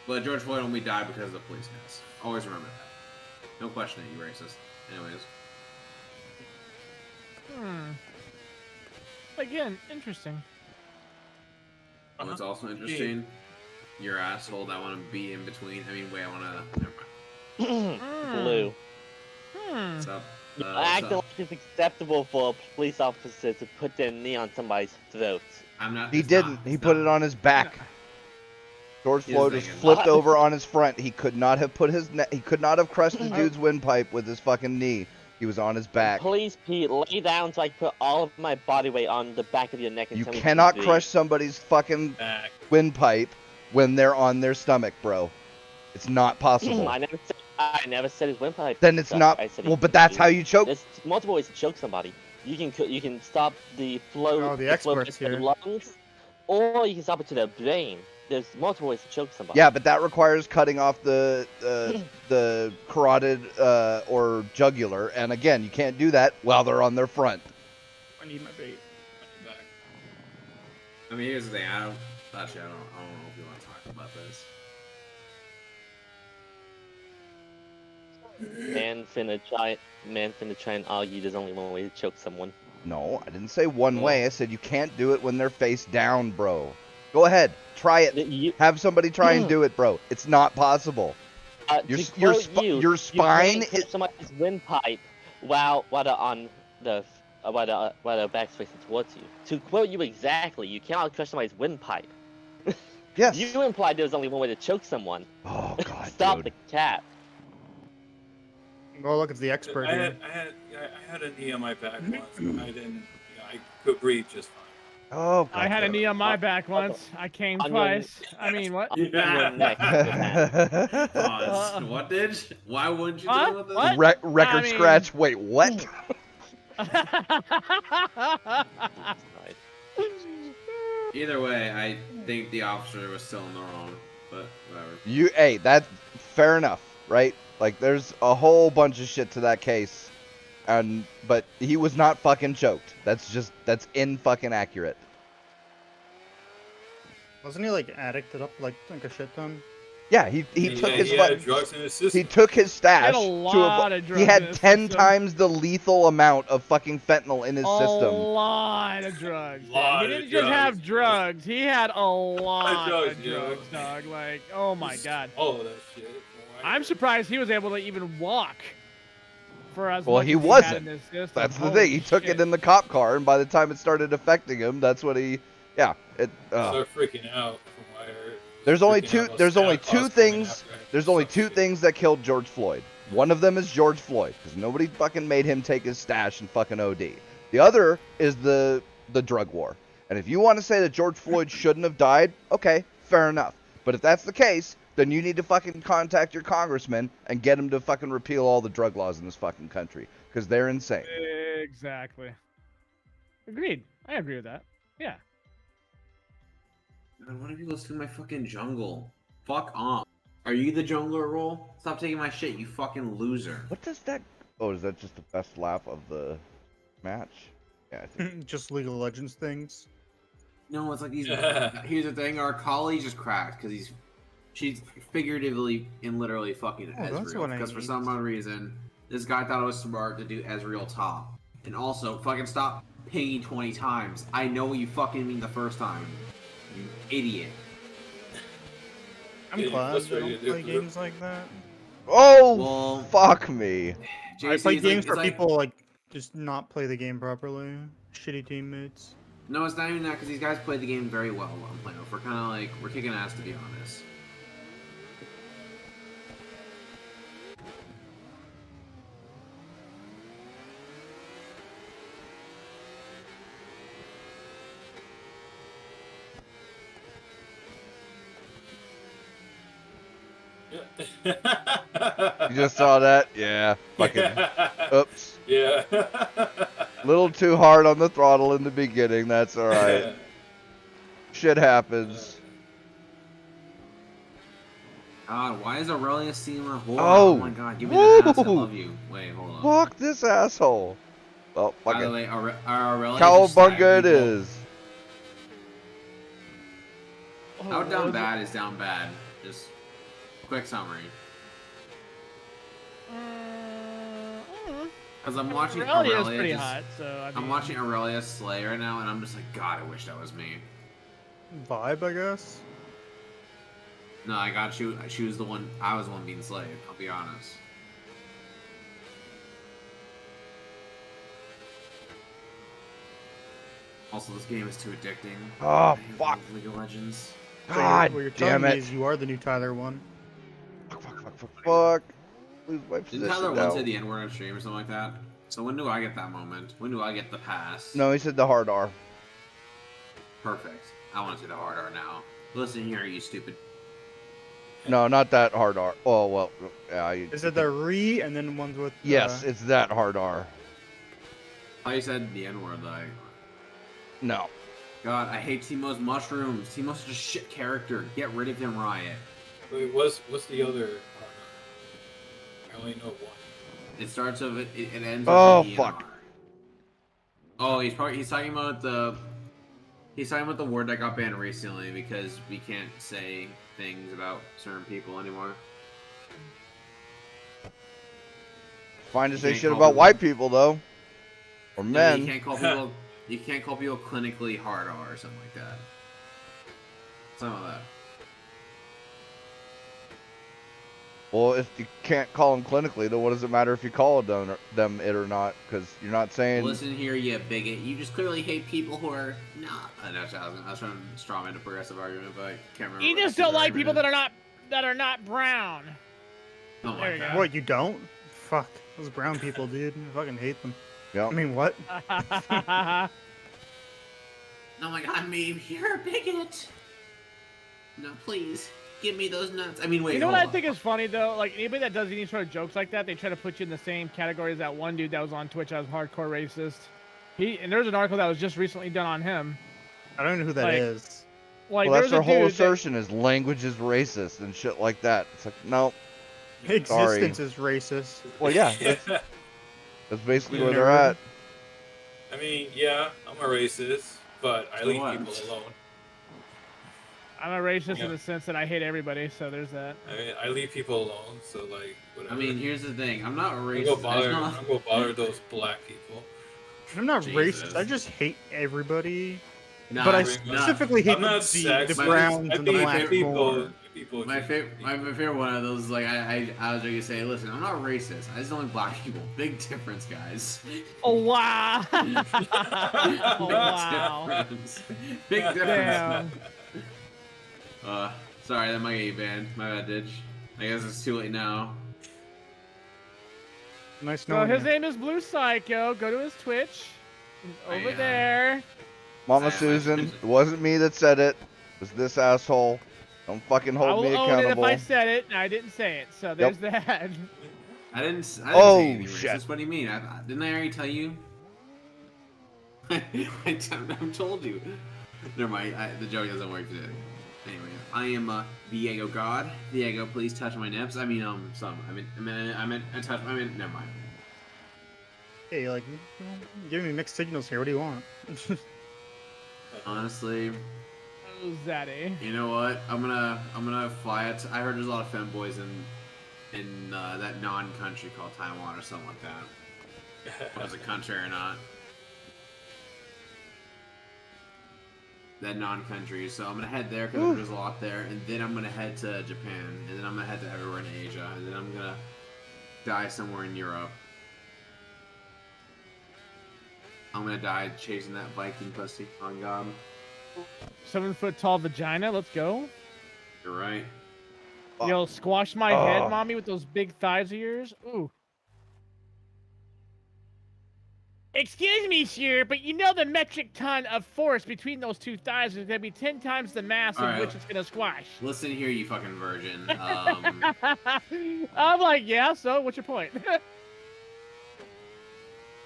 But George Floyd only died because of the police cast. Always remember that. No questioning, you racist. Anyways. Again, interesting. What's also interesting, your asshole that want to be in between. I mean, wait, I want to. Never mind. Mm. Blue. So, Acting like it's acceptable for a police officer to put their knee on somebody's throat. I'm not. He it's didn't. not- He it's put not. it on his back. George He was Floyd was thinking. flipped over on his front. He could not have put his he could not have crushed the dude's windpipe with his fucking knee. He was on his back. Please, Pete, lay down so I can put all of my body weight on the back of your neck and You tell me cannot to crush somebody's fucking Back. windpipe when they're on their stomach, bro. It's not possible. I never said his windpipe. Then it's not. I said Well, but that's how you choke. There's multiple ways to choke somebody. You can stop the flow, Oh, the flow experts to the here. lungs, or you can stop it to their brain. There's multiple ways to choke somebody. Yeah, but that requires cutting off the carotid or jugular, and again, you can't do that while they're on their front. I need my bait. Back. I mean, here's the thing. I don't know if you want to talk about this. Man finna try and argue there's only one way to choke someone. No, I didn't say one way. I said you can't do it when they're face down, bro. Go ahead, try it. Have somebody try and do it, bro. It's not possible. Your spine is somebody's windpipe while they're on the while they're back facing towards you. To quote you exactly, you cannot crush somebody's windpipe. Yes. You implied there's only one way to choke someone. Oh God, Stop dude. the cap. Oh, look, it's the expert I here. had a knee on my back once, but I didn't. I could breathe just fine. Oh God. I had a knee on my back once. I came twice. I mean, what? On your neck. Pause. What did? Why wouldn't you Huh? do it with What? this? Record I mean- scratch. Wait, what? Either way, I think the officer was still in the wrong, but whatever. Hey, that's fair enough, right? Like, there's a whole bunch of shit to that case, but he was not fucking choked. That's in fucking accurate. Wasn't he like addicted up like a shit ton? Yeah, he took his he had drugs in his system. he took his stash. He had a lot of drugs He in had his 10 system. times the lethal amount of fucking fentanyl in his A system. lot of drugs. Lot He of didn't just drugs. have drugs. He had a lot drugs, of yeah. drugs, dog. Like, oh my god. All of that shit. I'm surprised he was able to even walk. For as Well, much he as wasn't. Had in his system. That's the Holy thing. He took shit. it in the cop car, and by the time it started affecting him, that's what he. Yeah. Start freaking out from what I heard. There's only Freaking two. out about There's only staff two costs coming things. after I There's only suck two shit. things that killed George Floyd. One of them is George Floyd, because nobody fucking made him take his stash and fucking OD. The other is the drug war. And if you want to say that George Floyd shouldn't have died, okay, fair enough. But if that's the case, then you need to fucking contact your congressman and get him to fucking repeal all the drug laws in this fucking country, because they're insane. Exactly. Agreed. I agree with that. Yeah. Man, why don't you listen to my fucking jungle? Fuck off. Are you the jungler role? Stop taking my shit, you fucking loser. What does that? Oh, is that just the best lap of the match? Yeah, I think. Just League of Legends things. No, it's like these. Here's the thing: our colleague just cracked because she's figuratively and literally fucking Oh, that's Ezreal. what I Because for need. some odd reason, this guy thought it was smart to do Ezreal top, and also fucking stop pinging 20 times. I know what you fucking mean the first time, you idiot. I'm Yeah, glad that's I what don't you do. play games like that. Oh, Well, fuck me. I JC play is games like, for it's people like just not play the game properly. Shitty teammates. No, it's not even that because these guys play the game very well. I'm playing with. We're kind of like we're kicking ass to be honest. You just saw that? Yeah. Fucking. Oops. Yeah. Little too hard on the throttle in the beginning. That's all right. Shit happens. God, why is Aurelia seeing a whore? Oh. Oh my god, give me that ass. I Woo. love you. Wait, hold on. Fuck this asshole. Well, By the fucking. way, Aurelia just stabbed Cowabunga it people. is. How down bad is down bad? Just quick summary. Because I'm watching Aurelia is Aurelia pretty just, hot, so I mean, I'm watching Aurelia slay right now, and I'm just like, God, I wish that was me. Vibe, I guess. No, I got you. She was the one. I was the one being slayed. I'll be honest. Also, this game is too addicting. Oh, I fuck. love League of Legends. So God what you're damn telling me it. is you are the new Tyler one. Fuck. Lose my Didn't position Tyler now. once say the N-word on stream or something like that? So when do I get that moment? When do I get the pass? No, he said the hard R. Perfect. I want to see the hard R now. Listen here, you stupid. No, not that hard R. Oh, well, yeah. Is it the re and then ones with? Yes, it's that hard R. I thought you said the N-word, like. No. God, I hate Timo's mushrooms. Timo's such a shit character. Get rid of him, Riot. Wait, what's the other? I only know one. It starts with it ends with Oh, an E and fuck. R. Oh, he's talking about the word that got banned recently because we can't say things about certain people anymore. Fine to You say can't shit call about people- white people, though. Or Yeah, men. you can't call people. You can't call people clinically hard R or something like that. Something like that. Well, if you can't call them clinically, then what does it matter if you call them it or not? Because you're not saying. Listen here, you bigot. You just clearly hate people who are not. I was trying to strawman a progressive argument, but I can't remember. You what just the don't like argument people is. that are not brown. Don't There like you that. go. What, you don't? Fuck those brown people, dude. I fucking hate them. Yep. I mean, what? Oh my god, meme, you're a bigot. No, please, give me those nuts. I mean, wait. You know what hold I on. think is funny though? Like anybody that does any sort of jokes like that, they try to put you in the same category as that one dude that was on Twitch as hardcore racist. And there's an article that was just recently done on him. I don't know who that is. Like, Well, that's there's their a whole dude that- assertion is language is racist and shit like that. It's like, no. Existence is racist. Well, yeah. That's basically You where they're nerd. at. I mean, yeah, I'm a racist, but I leave what? people alone. I'm a racist Yeah. in the sense that I hate everybody, so there's that. I mean, I leave people alone, so like, whatever. I mean, here's the thing. I'm not I'm racist. gonna I bother. just I'm not- gonna bother those black people. I'm not Jesus. racist. I just hate everybody. Nah, But I nah. specifically hate I'm not the sexist. browns and the I black think people, more. people. My favorite one of those is like I was going to say, listen, I'm not racist. I just don't like black people. Big difference, guys. Oh wow! Oh Big wow! difference. Big difference. Damn. Sorry, that might get you banned. My bad, Ditch. I guess it's too late now. Nice So knowing his you. name is Blue Psycho. Go to his Twitch. He's over Yeah. there. Mama I- Susan, it wasn't me that said it. It was this asshole. Don't fucking I hold will me own it if accountable. I said it, and I didn't say it. So there's that. I didn't say Oh, anything shit. racist. What do you mean? Didn't I already tell you? I've told you. Never mind. The joke doesn't work today. Anyway, I am Diego God. Diego, please touch my nips. I mean, never mind. Hey, like, giving me mixed signals here. What do you want? Honestly, Oh, Zaddy. you know what? I'm gonna fly it. I heard there's a lot of femboys in that non-country called Taiwan or something like that. Whether it's a country or not. That non-country. So I'm gonna head there because there's a lot there, and then I'm gonna head to Japan, and then I'm gonna head to everywhere in Asia, and then I'm gonna die somewhere in Europe. I'm gonna die chasing that Viking pussy. On God. 7 foot tall vagina. Let's go. You're right. Yo, squash my head, Oh. mommy, with those big thighs of yours. Ooh. Excuse me, sir, but you know the metric ton of force between those two thighs is gonna be 10 times the mass of Alright. which it's gonna squash. Listen here, you fucking virgin. I'm like, yeah, so what's your point?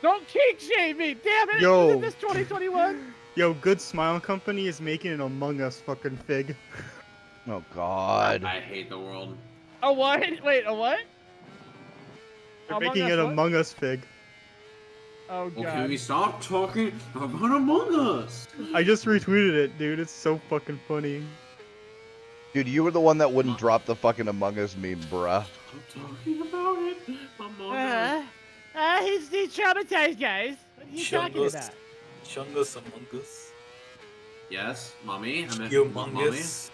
Don't kink shame me, damn it! Yo. Isn't this 2021? Yo, Good Smile Company is making an Among Us fucking fig. Oh God. I hate the world. A what? Wait, a what? They're Among making Us an what? Among Us fig. Oh Well, god. can we stop talking about Among Us? I just retweeted it, dude. It's so fucking funny. Dude, you were the one that wouldn't drop the fucking Among Us meme, bruh. Stop talking about it. Among Us. He's traumatized, guys. What are you talking Chungus. about? Chungus Among Us. Yes, mommy. I meant mommy. Humongous.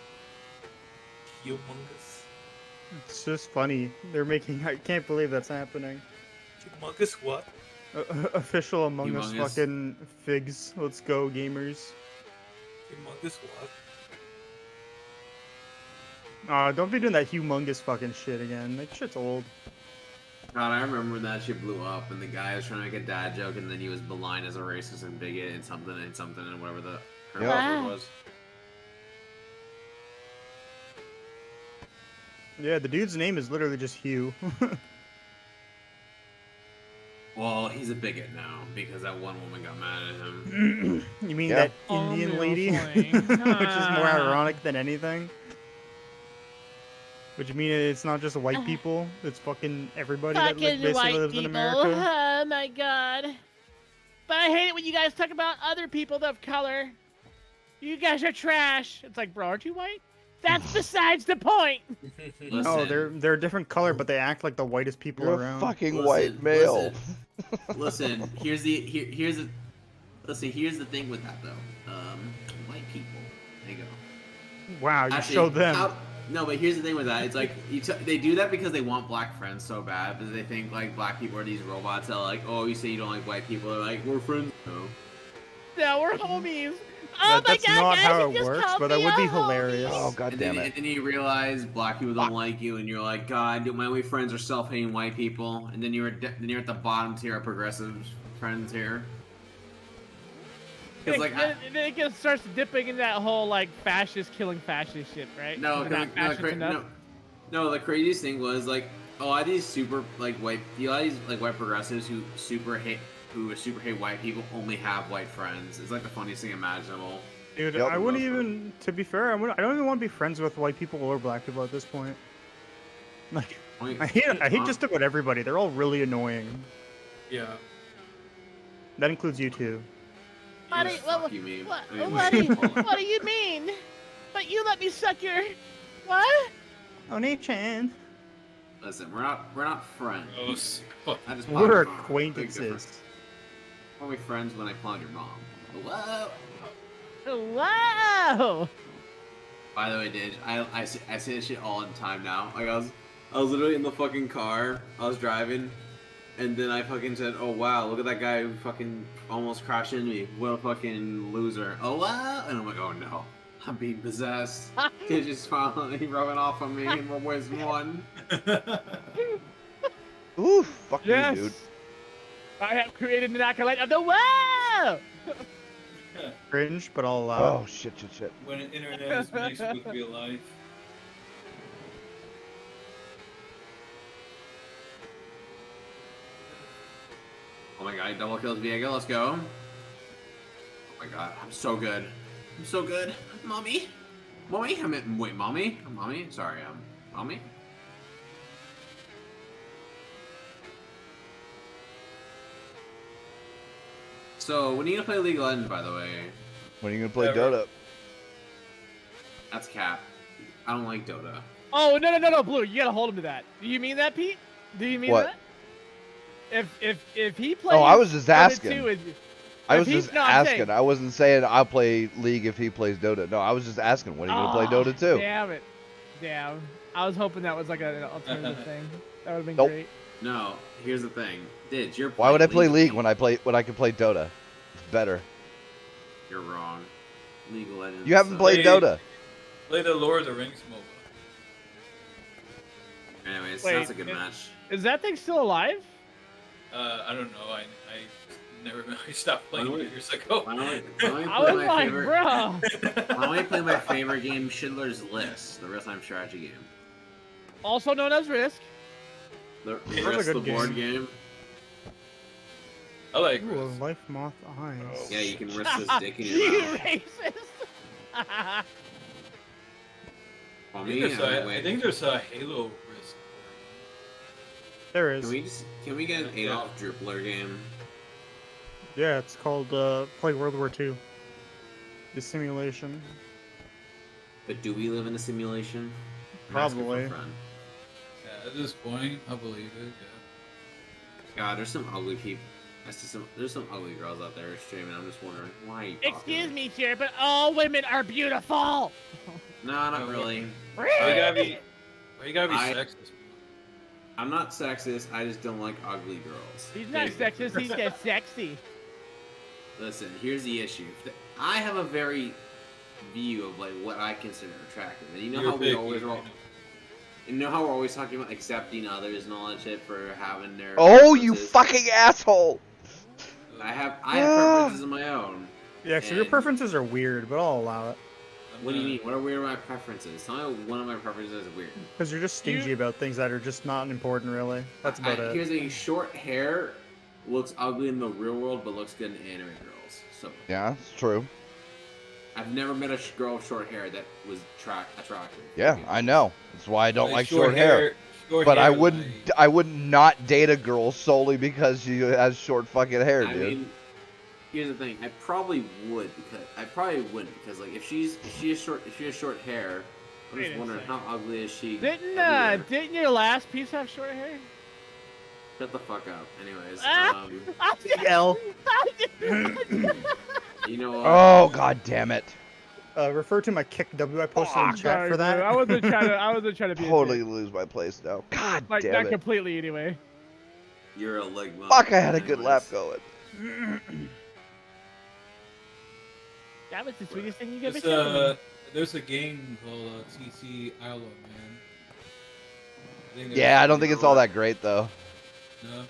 Humongous. It's just funny. They're making. I can't believe that's happening. Humongous what? Official Among Us Humongous. fucking figs. Let's go, gamers. Humongous what? Don't be doing that humongous fucking shit again. That shit's old. God, I remember when that shit blew up and the guy was trying to make a dad joke and then he was maligned as a racist and bigot and something and whatever the current Yeah. word was. Yeah, the dude's name is literally just Hugh. Well, he's a bigot now because that one woman got mad at him. You mean Yeah. that Indian lady? Obviously. Which is more ironic than anything. Which means it's not just white people, it's fucking everybody that like, Fucking basically white lives people. in America. Oh my god. But I hate it when you guys talk about other people of color. You guys are trash. It's like, bro, aren't you white? That's besides the point. Listen, No, they're a different color, but they act like the whitest people You're around. a fucking Listen, white male. listen. Here's the thing with that though. White people. There you go. Wow, you Actually, showed them. No, but here's the thing with that. It's like they do that because they want black friends so bad because they think like black people are these robots that are like, oh, you say you don't like white people, they're like, we're friends. No. No, we're homies. Oh my That's god, not guys, how you it just works, called but that me would be a homie. hilarious. Oh god And damn then, it. and then you realize black people don't like you, and you're like, God, my only friends are self-hating white people. And then you're at the bottom tier of progressive friends here. Because like, then it just starts dipping in that whole like fascist killing fascist shit, right? no, We're not fascist enough. no, the craziest thing was like a lot of these super like white, a lot of these like white progressives who super hate white people only have white friends. It's like the funniest thing imaginable. Dude, Yep. I wouldn't even, to be fair, I don't even want to be friends with white people or black people at this point. Like, I hate just about everybody. They're all really annoying. Yeah. That includes you too. What do Fuck you, me. what, I mean, what, do you, hold on. what do you mean? But you let me suck your... What? Oni-chan. Listen, we're not friends. Gross. I just We're plowed your mom. Big difference. acquaintances. We're only friends when I clown your mom. Whoa. Wow! By the way, Didge, I say this shit all the time now. Like I was literally in the fucking car. I was driving, and then I fucking said, "Oh wow, look at that guy who fucking almost crashed into me. What a fucking loser." Oh wow, and I'm like, "Oh no, I'm being possessed." Didge is finally rubbing off on me, and we're boys one. Ooh, fuck Yes! you, dude. I have created an acolyte of the wow! Cringe, but I'll allow Oh shit. When the internet is mixed with real life. Oh my god, double kills Viego. Let's go. Oh my god, I'm so good. I'm so good, mommy. Mommy, wait, mommy. Mommy, sorry, mommy. So, when are you gonna play League of Legends, by the way? When are you gonna play Never. Dota? That's cap. I don't like Dota. Oh, no, Blue, you gotta hold him to that. Do you mean that, Pete? Do you mean What? that? If he plays... Oh, I was just Dota asking. 2 with- I if was he's- just no, I'm saying- asking. I wasn't saying I'll play League if he plays Dota. No, I was just asking when are you gonna play Oh, Dota 2? Damn it. Damn. I was hoping that was like an alternative thing. That would've been Nope. great. No, here's the thing. Did you're Why would I playing play League when I can play Dota? It's better. You're wrong. League of Legends. You haven't sucks. played Dota. Play the Lord of the Rings MOBA. Anyways, Wait, that's a good it- match. Is that thing still alive? I don't know. I never I stopped playing Why don't it years ago. Why don't I I play was my like, favorite? bro. Why don't I play my favorite game, Schindler's List, the real-time strategy game? Also known as Risk. The That's a rest of the good board game. I like Ooh, a Risk. life moth eyes. Yeah, you can risk this dick in You your mouth. racist. Well, I me, think there's wait. I think there's a Halo Risk. There is. Can we get an Adolf Drupler game? Yeah, it's called Play World War II. The simulation. But do we live in a simulation? I'm asking for a Probably. friend. Yeah, at this point, I believe it. Yeah. God, there's some ugly people. There's some ugly girls out there streaming. I'm just wondering why. Are you talking Excuse about me, sir, but all women are beautiful. it? No, not really. Why you gotta be I- sexist? I'm not sexist. I just don't like ugly girls. He's not sexist. He's just sexy. Listen, here's the issue. I have a very view of like what I consider attractive, and you know You're how we picky, always I know. you know how we're always talking about accepting others and all that shit for having their. Oh, you preferences? fucking asshole! I have preferences of my own. Yeah, so your And- preferences are weird, but I'll allow it. What do you mean? What are weird my preferences? Tell me one of my preferences is weird. Because you're just stingy about things that are just not important, really. That's about it. Here's the thing: short hair looks ugly in the real world, but looks good in anime girls. So Yeah, it's true. I've never met a girl with short hair that was attractive. Yeah, I know. That's why I don't like short hair. Short But I hair, wouldn't. like- I would not date a girl solely because she has short fucking hair, I dude. mean, here's the thing: I probably wouldn't because like if she has short hair, I'm Wait just a wondering second. how ugly is she? Didn't your last piece have short hair? Shut the fuck up. Anyways, L. you know what? Oh god damn it! Refer to my kick W I posted in Fuck, chat for that. I wasn't trying to be Totally a dick. lose my place now. God Like damn not it! completely anyway. You're a leg mom. Fuck! I had a good lap Anyways. going. That was the sweetest thing you ever There's said. there's a game called TC Island, man. Yeah, I don't think it's all that great though. No,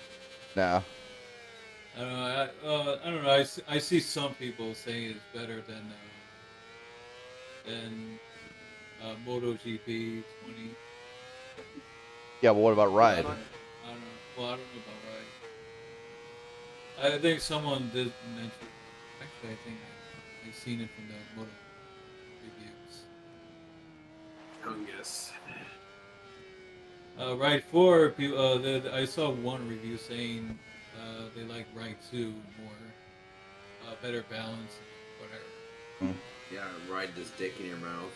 No. I don't know. I don't know. I see some people saying it's better than MotoGP 20. Yeah, but what about Ride? I don't know. Well, I don't know about Ride. I think someone did mention. Actually, I think I've seen it from the Moto reviews. Yes. Ride 4, people, I saw one review saying they like Ride 2 more, better balance, whatever. Yeah, ride this dick in your mouth.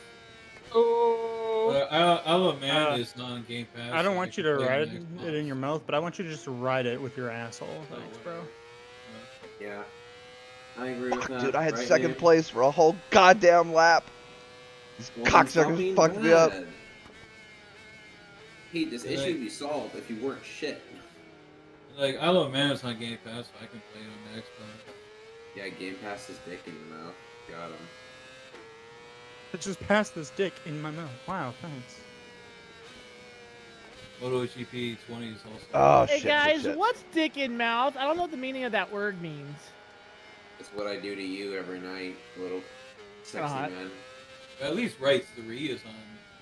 Oh. Isle of Man is not on Game Pass. I don't so want you can to play on ride Xbox. it in your mouth, but I want you to just ride it with your asshole. Thanks, bro. Yeah. I agree with Fuck, that. dude, I had right, second Nick? place for a whole goddamn lap. These Well, then stop cocksuckers being fucked me up. bad. Hey, this issue would be solved if you weren't shit. Like, Isle of Man is on Game Pass, so I can play it on the Xbox. Yeah, Game Pass is dick in your mouth. Got him. It just passed this dick in my mouth. Wow, thanks. MotoGP 20 is also. Oh Hey shit! guys, shit. what's dick in mouth? I don't know what the meaning of that word means. It's what I do to you every night, little sexy Uh-huh. man. At least Ride 3 is on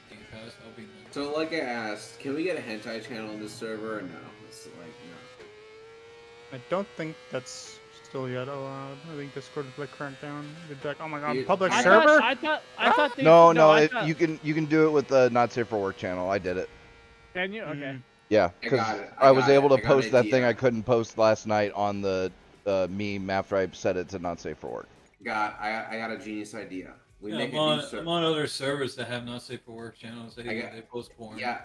Game Pass. I'll be nice. So, like I asked, can we get a hentai channel on this server or no? It's like, no. I don't think that's still yet allowed. I think Discord is like cracked down. They'd be like, oh my god, You- public I server? thought they, No, I it, thought- you can do it with the Not Safe for Work channel. I did it. Can you? Okay. Mm. Yeah, I because got it. I was got able it. to I got an post that thing idea. I couldn't post last night on the meme after I set it to Not Safe for Work. I got a genius idea. We Yeah, make I'm, a on, new server. I'm on other servers that have not safe for work channels. They, I got- they post porn. Yeah,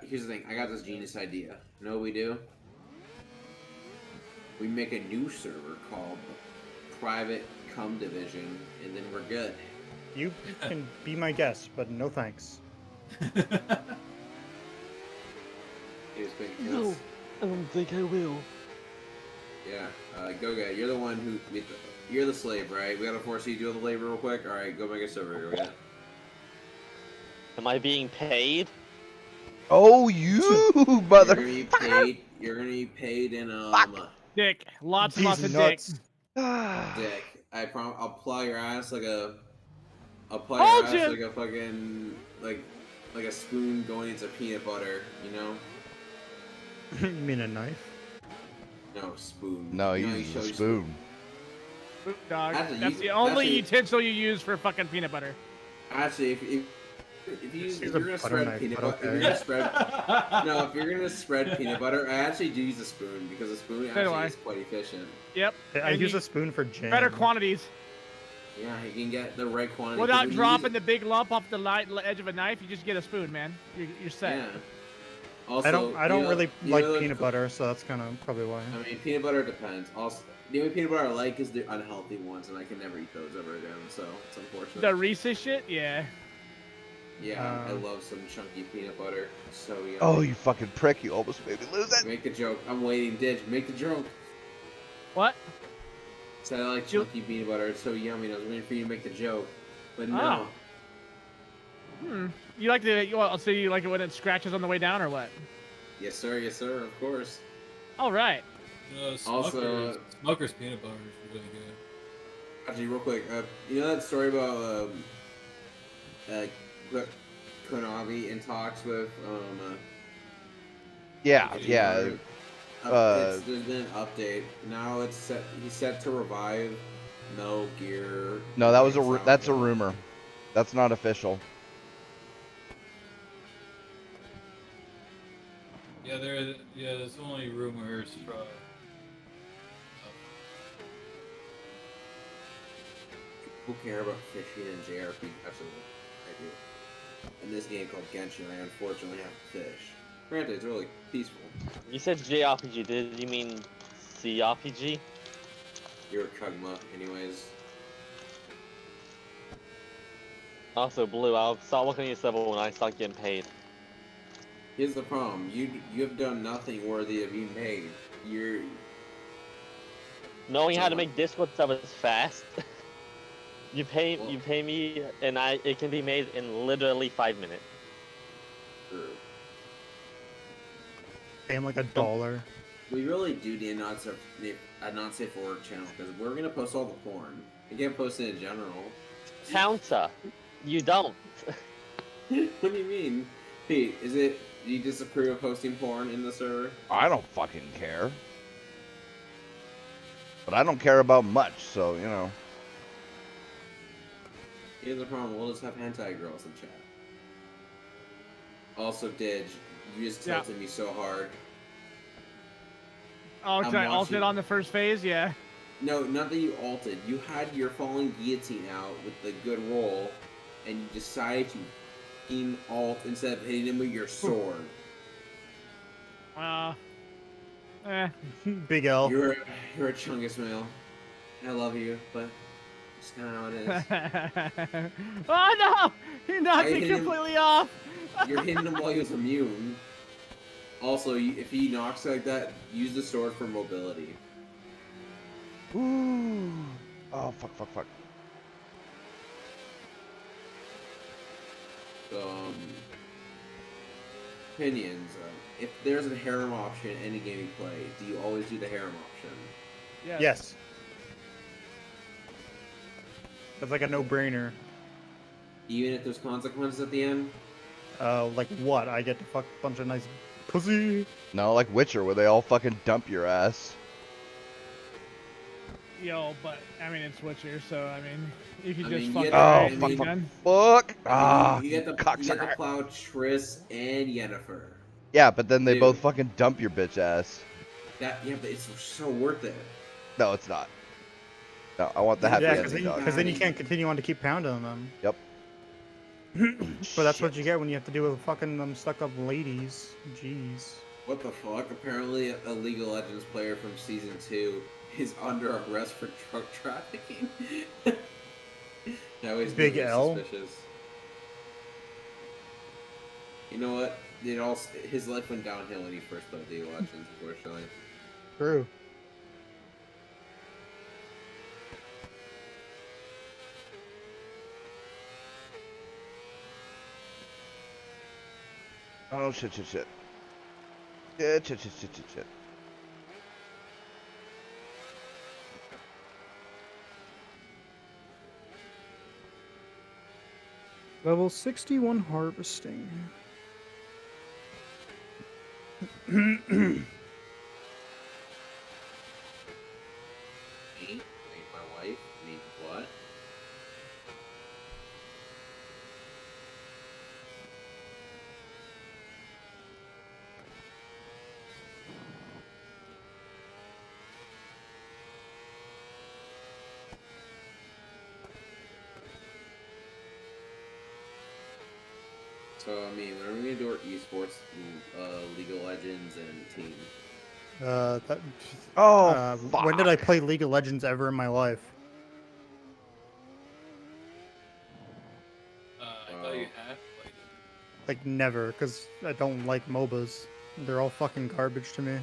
here's the thing. I got this genius idea. You know what we do? We make a new server called Private Cum Division, and then we're good. You can be my guest, but no thanks. Here's big kiss. I don't think I will. Yeah, GoG, you're the one who... You're the slave, right? We gotta force you to do the labor real quick? Alright, go make a server, go get it. Am I being paid? Oh, you mother! You're gonna be paid in, Dick. Lots and lots of nuts. dick. dick. I'll plow your ass like a... I'll plow Hold your ass you. like a fucking... Like a spoon going into peanut butter, you know? You mean a knife? No, spoon. No, You you know, use show a your spoon. Dog. That's a- That's you- the only that's a- utensil you use for fucking peanut butter. Actually, if Use you're a gonna butter spread knife, peanut but butter, if you're gonna spread no, if you're gonna spread peanut butter, I actually do use a spoon because a spoon So do actually I. is quite efficient. Yep. I And use you- a spoon for jam. Better quantities. Yeah, you can get the right quantity. Without because dropping the big lump off the edge of a knife, you just get a spoon, man. You're set. Yeah. Also, I don't you know- really you like know the- peanut butter, so that's kind of probably why. I mean, peanut butter depends. Also, the only peanut butter I like is the unhealthy ones, and I can never eat those ever again. So it's unfortunate. The Reese's shit, yeah. Yeah, I love some chunky peanut butter. So yummy. Oh, you fucking prick! You almost made me lose it. Make the joke. I'm waiting. Did make the joke? What? Said I like You- chunky peanut butter. It's so yummy. And I was waiting for you to make the joke, but Oh. no. You like the? Well, so you like it when it scratches on the way down, or what? Yes, sir. Yes, sir. Of course. All right. Smucker's peanut butter is really good. Actually, real quick, you know that story about Konami in talks with Yeah, Kojima? yeah. There's been an update. Now it's set. He's set to revive Metal Gear. No, that was that's a Solid. rumor. That's not official. Yeah, there's only rumors from. Who care about fishing and JRPG? Absolutely, I do. In this game called Genshin, I unfortunately have to fish. Granted, it's really peaceful. You said JRPG, did you mean CRPG? You're a Kogma, anyways. Also, Blue, I'll start working on your server when I start getting paid. Here's the problem: you have done nothing worthy of being paid. You're Knowing how to make Discord servers fast. You pay me, and it can be made in literally 5 minutes. Pay him like $1. We really do need a not safe for work channel because we're gonna post all the porn. We can't post it in general. Counter, you don't. What do you mean, Pete? Do you disapprove of posting porn in the server? I don't fucking care. But I don't care about much, so you know. Here's the problem: we'll just have hentai girls in chat. Also, Didge, you just tilted me so hard. Oh, did I alt it watching- on the first phase? Yeah. No, not that you ulted. You had your falling guillotine out with the good roll, and you decided to fucking alt instead of hitting him with your sword. Big L. You're a chungus male. I love you, but it's kind of how it is. Oh no! He knocked I me hit him. completely off. You're hitting him while he was immune. Also, if he knocks like that, use the sword for mobility. Ooh. Oh fuck. Opinions. If there's a harem option in any game you play, do you always do the harem option? Yes. That's like a no-brainer. Even if there's consequences at the end? Like what? I get to fuck a bunch of nice pussy. No, like Witcher, where they all fucking dump your ass. Yo, but I mean it's Witcher, so I mean you can I just mean, fuck you the Oh get- guy I mean- again. fuck! You get to cocksucker. plow Triss and Yennefer. Yeah, but then they Dude. both fucking dump your bitch ass. But it's so worth it. No, it's not. No, I want the happy Yeah, ending, dog. because then you can't continue on to keep pounding them. Yep. But that's what you get when you have to deal with fucking them stuck-up ladies. Jeez. What the fuck? Apparently, a League of Legends player from Season 2 is under arrest for drug trafficking. That was Big really L. suspicious. You know what? His life went downhill when he first played League of Legends, unfortunately. True. Oh shit. Shit. Level 61 harvesting. Me? Wait, my wife? Me what? So, I mean, when are we gonna do our esports, League of Legends and team? When did I play League of Legends ever in my life? I thought you had played Like never, because I don't like MOBAs. They're all fucking garbage to me.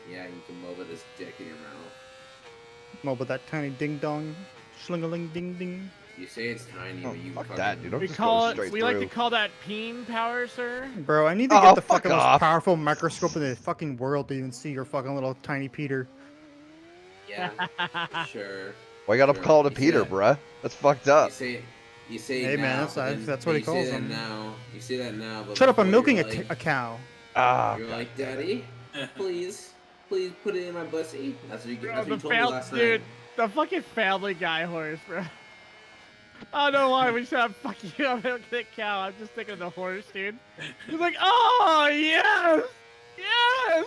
Yeah, you can MOBA this dick in your mouth. MOBA, that tiny ding dong, schlingaling ding ding. You say it's tiny, Oh, but you fuck fucking... that, dude. Don't We just go call it. straight We like to through. call that peen power, sir. Bro, I need to Oh, get the fuck fucking off. most powerful microscope in the fucking world to even see your fucking little tiny Peter. Yeah, sure. Why you gotta Sure. call it a You Peter, say bruh? That's fucked up. You say Hey, now, man, but then that's what he you calls say that them. now. You say that now, but Shut up! I'm before milking you're a like, a cow. Ah. You're like, Daddy, please put it in my bussy. That's what you, Bro, that's what you the told me last dude, night. the fucking Family Guy horse, bro. I don't know why we should have fuck you. I'm milking a cow. I'm just thinking of the horse, dude. He's like, oh yes, yes.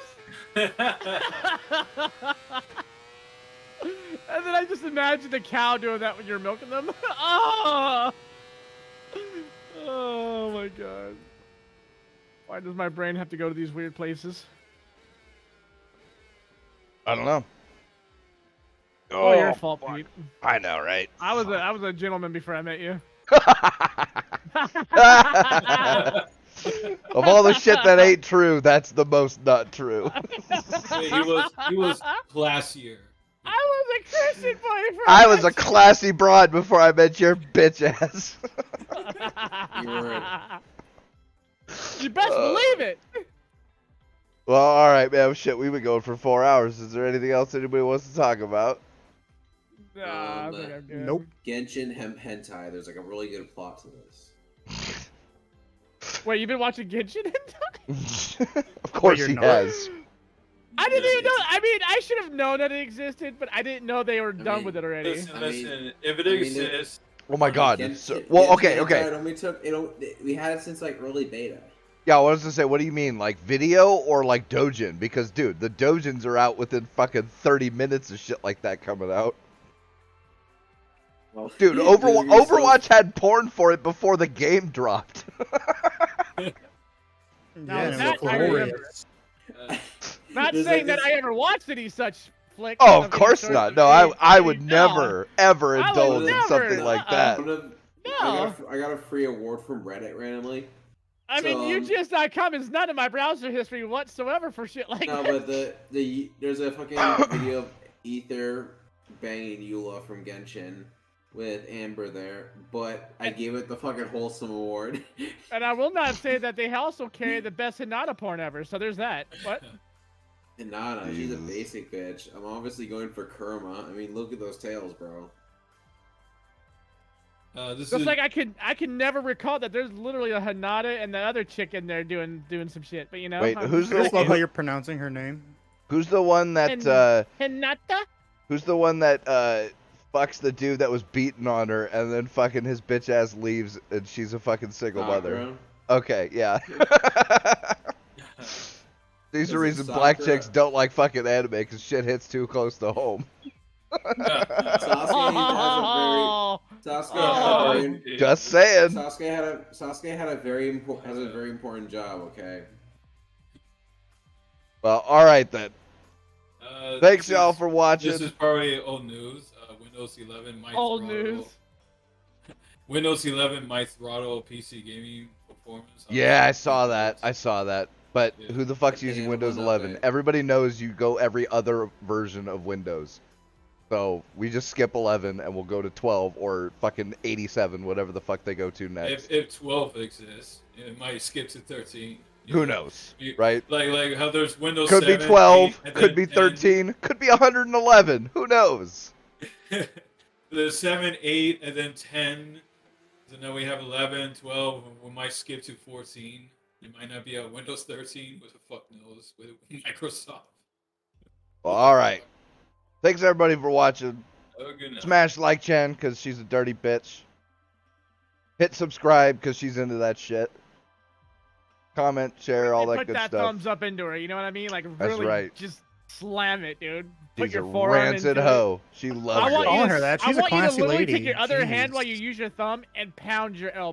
And then I just imagine the cow doing that when you're milking them. Oh! Oh my god. Why does my brain have to go to these weird places? I don't know. Oh, your fault, fuck. Pete. I know, right? I was a gentleman before I met you. Of all the shit that ain't true, that's the most not true. Wait, he was classier. I was a Christian boy before I was a met classy broad before I met your bitch ass. You were. You best believe it. Well, all right, man. Shit, we've been going for 4 hours. Is there anything else anybody wants to talk about? Nah, I think I'm good. Nope. Genshin Hentai. There's like a really good plot to this. Wait, you've been watching Genshin? Of course you're he not? has. I didn't even know. I mean, I should have known that it existed, but I didn't know they were done mean, with it already. Listen, if it I mean, exists, Oh my god. Gen- So, Gen- well, Genshin okay. Hentai only took, we had it since like early beta. Yeah, I was gonna say, what do you mean, like video or like Dojin? Because, dude, the Dojins are out within fucking 30 minutes of shit like that coming out. Well, Dude, yeah, Overwatch had porn for it before the game dropped. Now, Yeah, and it that was I glorious. Not There's saying like that this- I ever watched any such flick. Oh, of any course sort not. of No, thing. I would No. never, ever I would indulge in never, something like that. I got a free award from Reddit randomly. I mean, So, UGS.com is none of my browser history whatsoever for shit like No, that. but there's a fucking video of Ether banging Eula from Genshin with Amber there, but I gave it the fucking wholesome award. And I will not say that they also carry the best Hinata porn ever, so there's that. What? Hinata, she's a Jesus. basic bitch. I'm obviously going for Kurama. I mean, look at those tails, bro. this Just is like I can never recall that there's literally a Hinata and the other chick in there doing some shit, but you know. Wait, who's I just love the how you're pronouncing her name. who's the one that Hinata? who's the one that fucks the dude that was beating on her and then fucking his bitch ass leaves and she's a fucking single mother? Sakura. Okay, yeah. These are Listen, reasons black Sakura- chicks don't like fucking anime because shit hits too close to home. Just saying. Sasuke had a very important job. Okay. Well, all right then. Thanks this y'all is- for watching. This is probably old news. Windows 11 might Old throttle. news. Windows 11 might throttle PC gaming performance. Yeah, I saw that. I saw that. But Yeah. who the fuck's Yeah, using yeah, Windows one 11? update. Everybody knows you go every other version of Windows. So we just skip 11 and we'll go to 12 or fucking 87, whatever the fuck they go to next. If 12 exists, it might skip to 13. You Who know? knows, You- right? Like how there's Windows Could 7, be 12, 8, and could then be 10. 13, could be 111. Who knows? There's 7, 8, and then 10. So now we have 11, 12. We might skip to 14. It might not be a Windows 13. What the fuck knows with Microsoft? Well, all right. Thanks everybody for watching. Have a good night. Smash like Chen because she's a dirty bitch. Hit subscribe because she's into that shit. Comment, share, all that Put good that stuff. thumbs up into her. You know what I mean? Like That's really, right. just slam it, dude. Put She's your a forearm rancid into it. hoe. She I loves want it. you Calling to, her that. I She's a want you to classy literally lady. take your other hand Jeez. while you use your thumb and pound your elbow.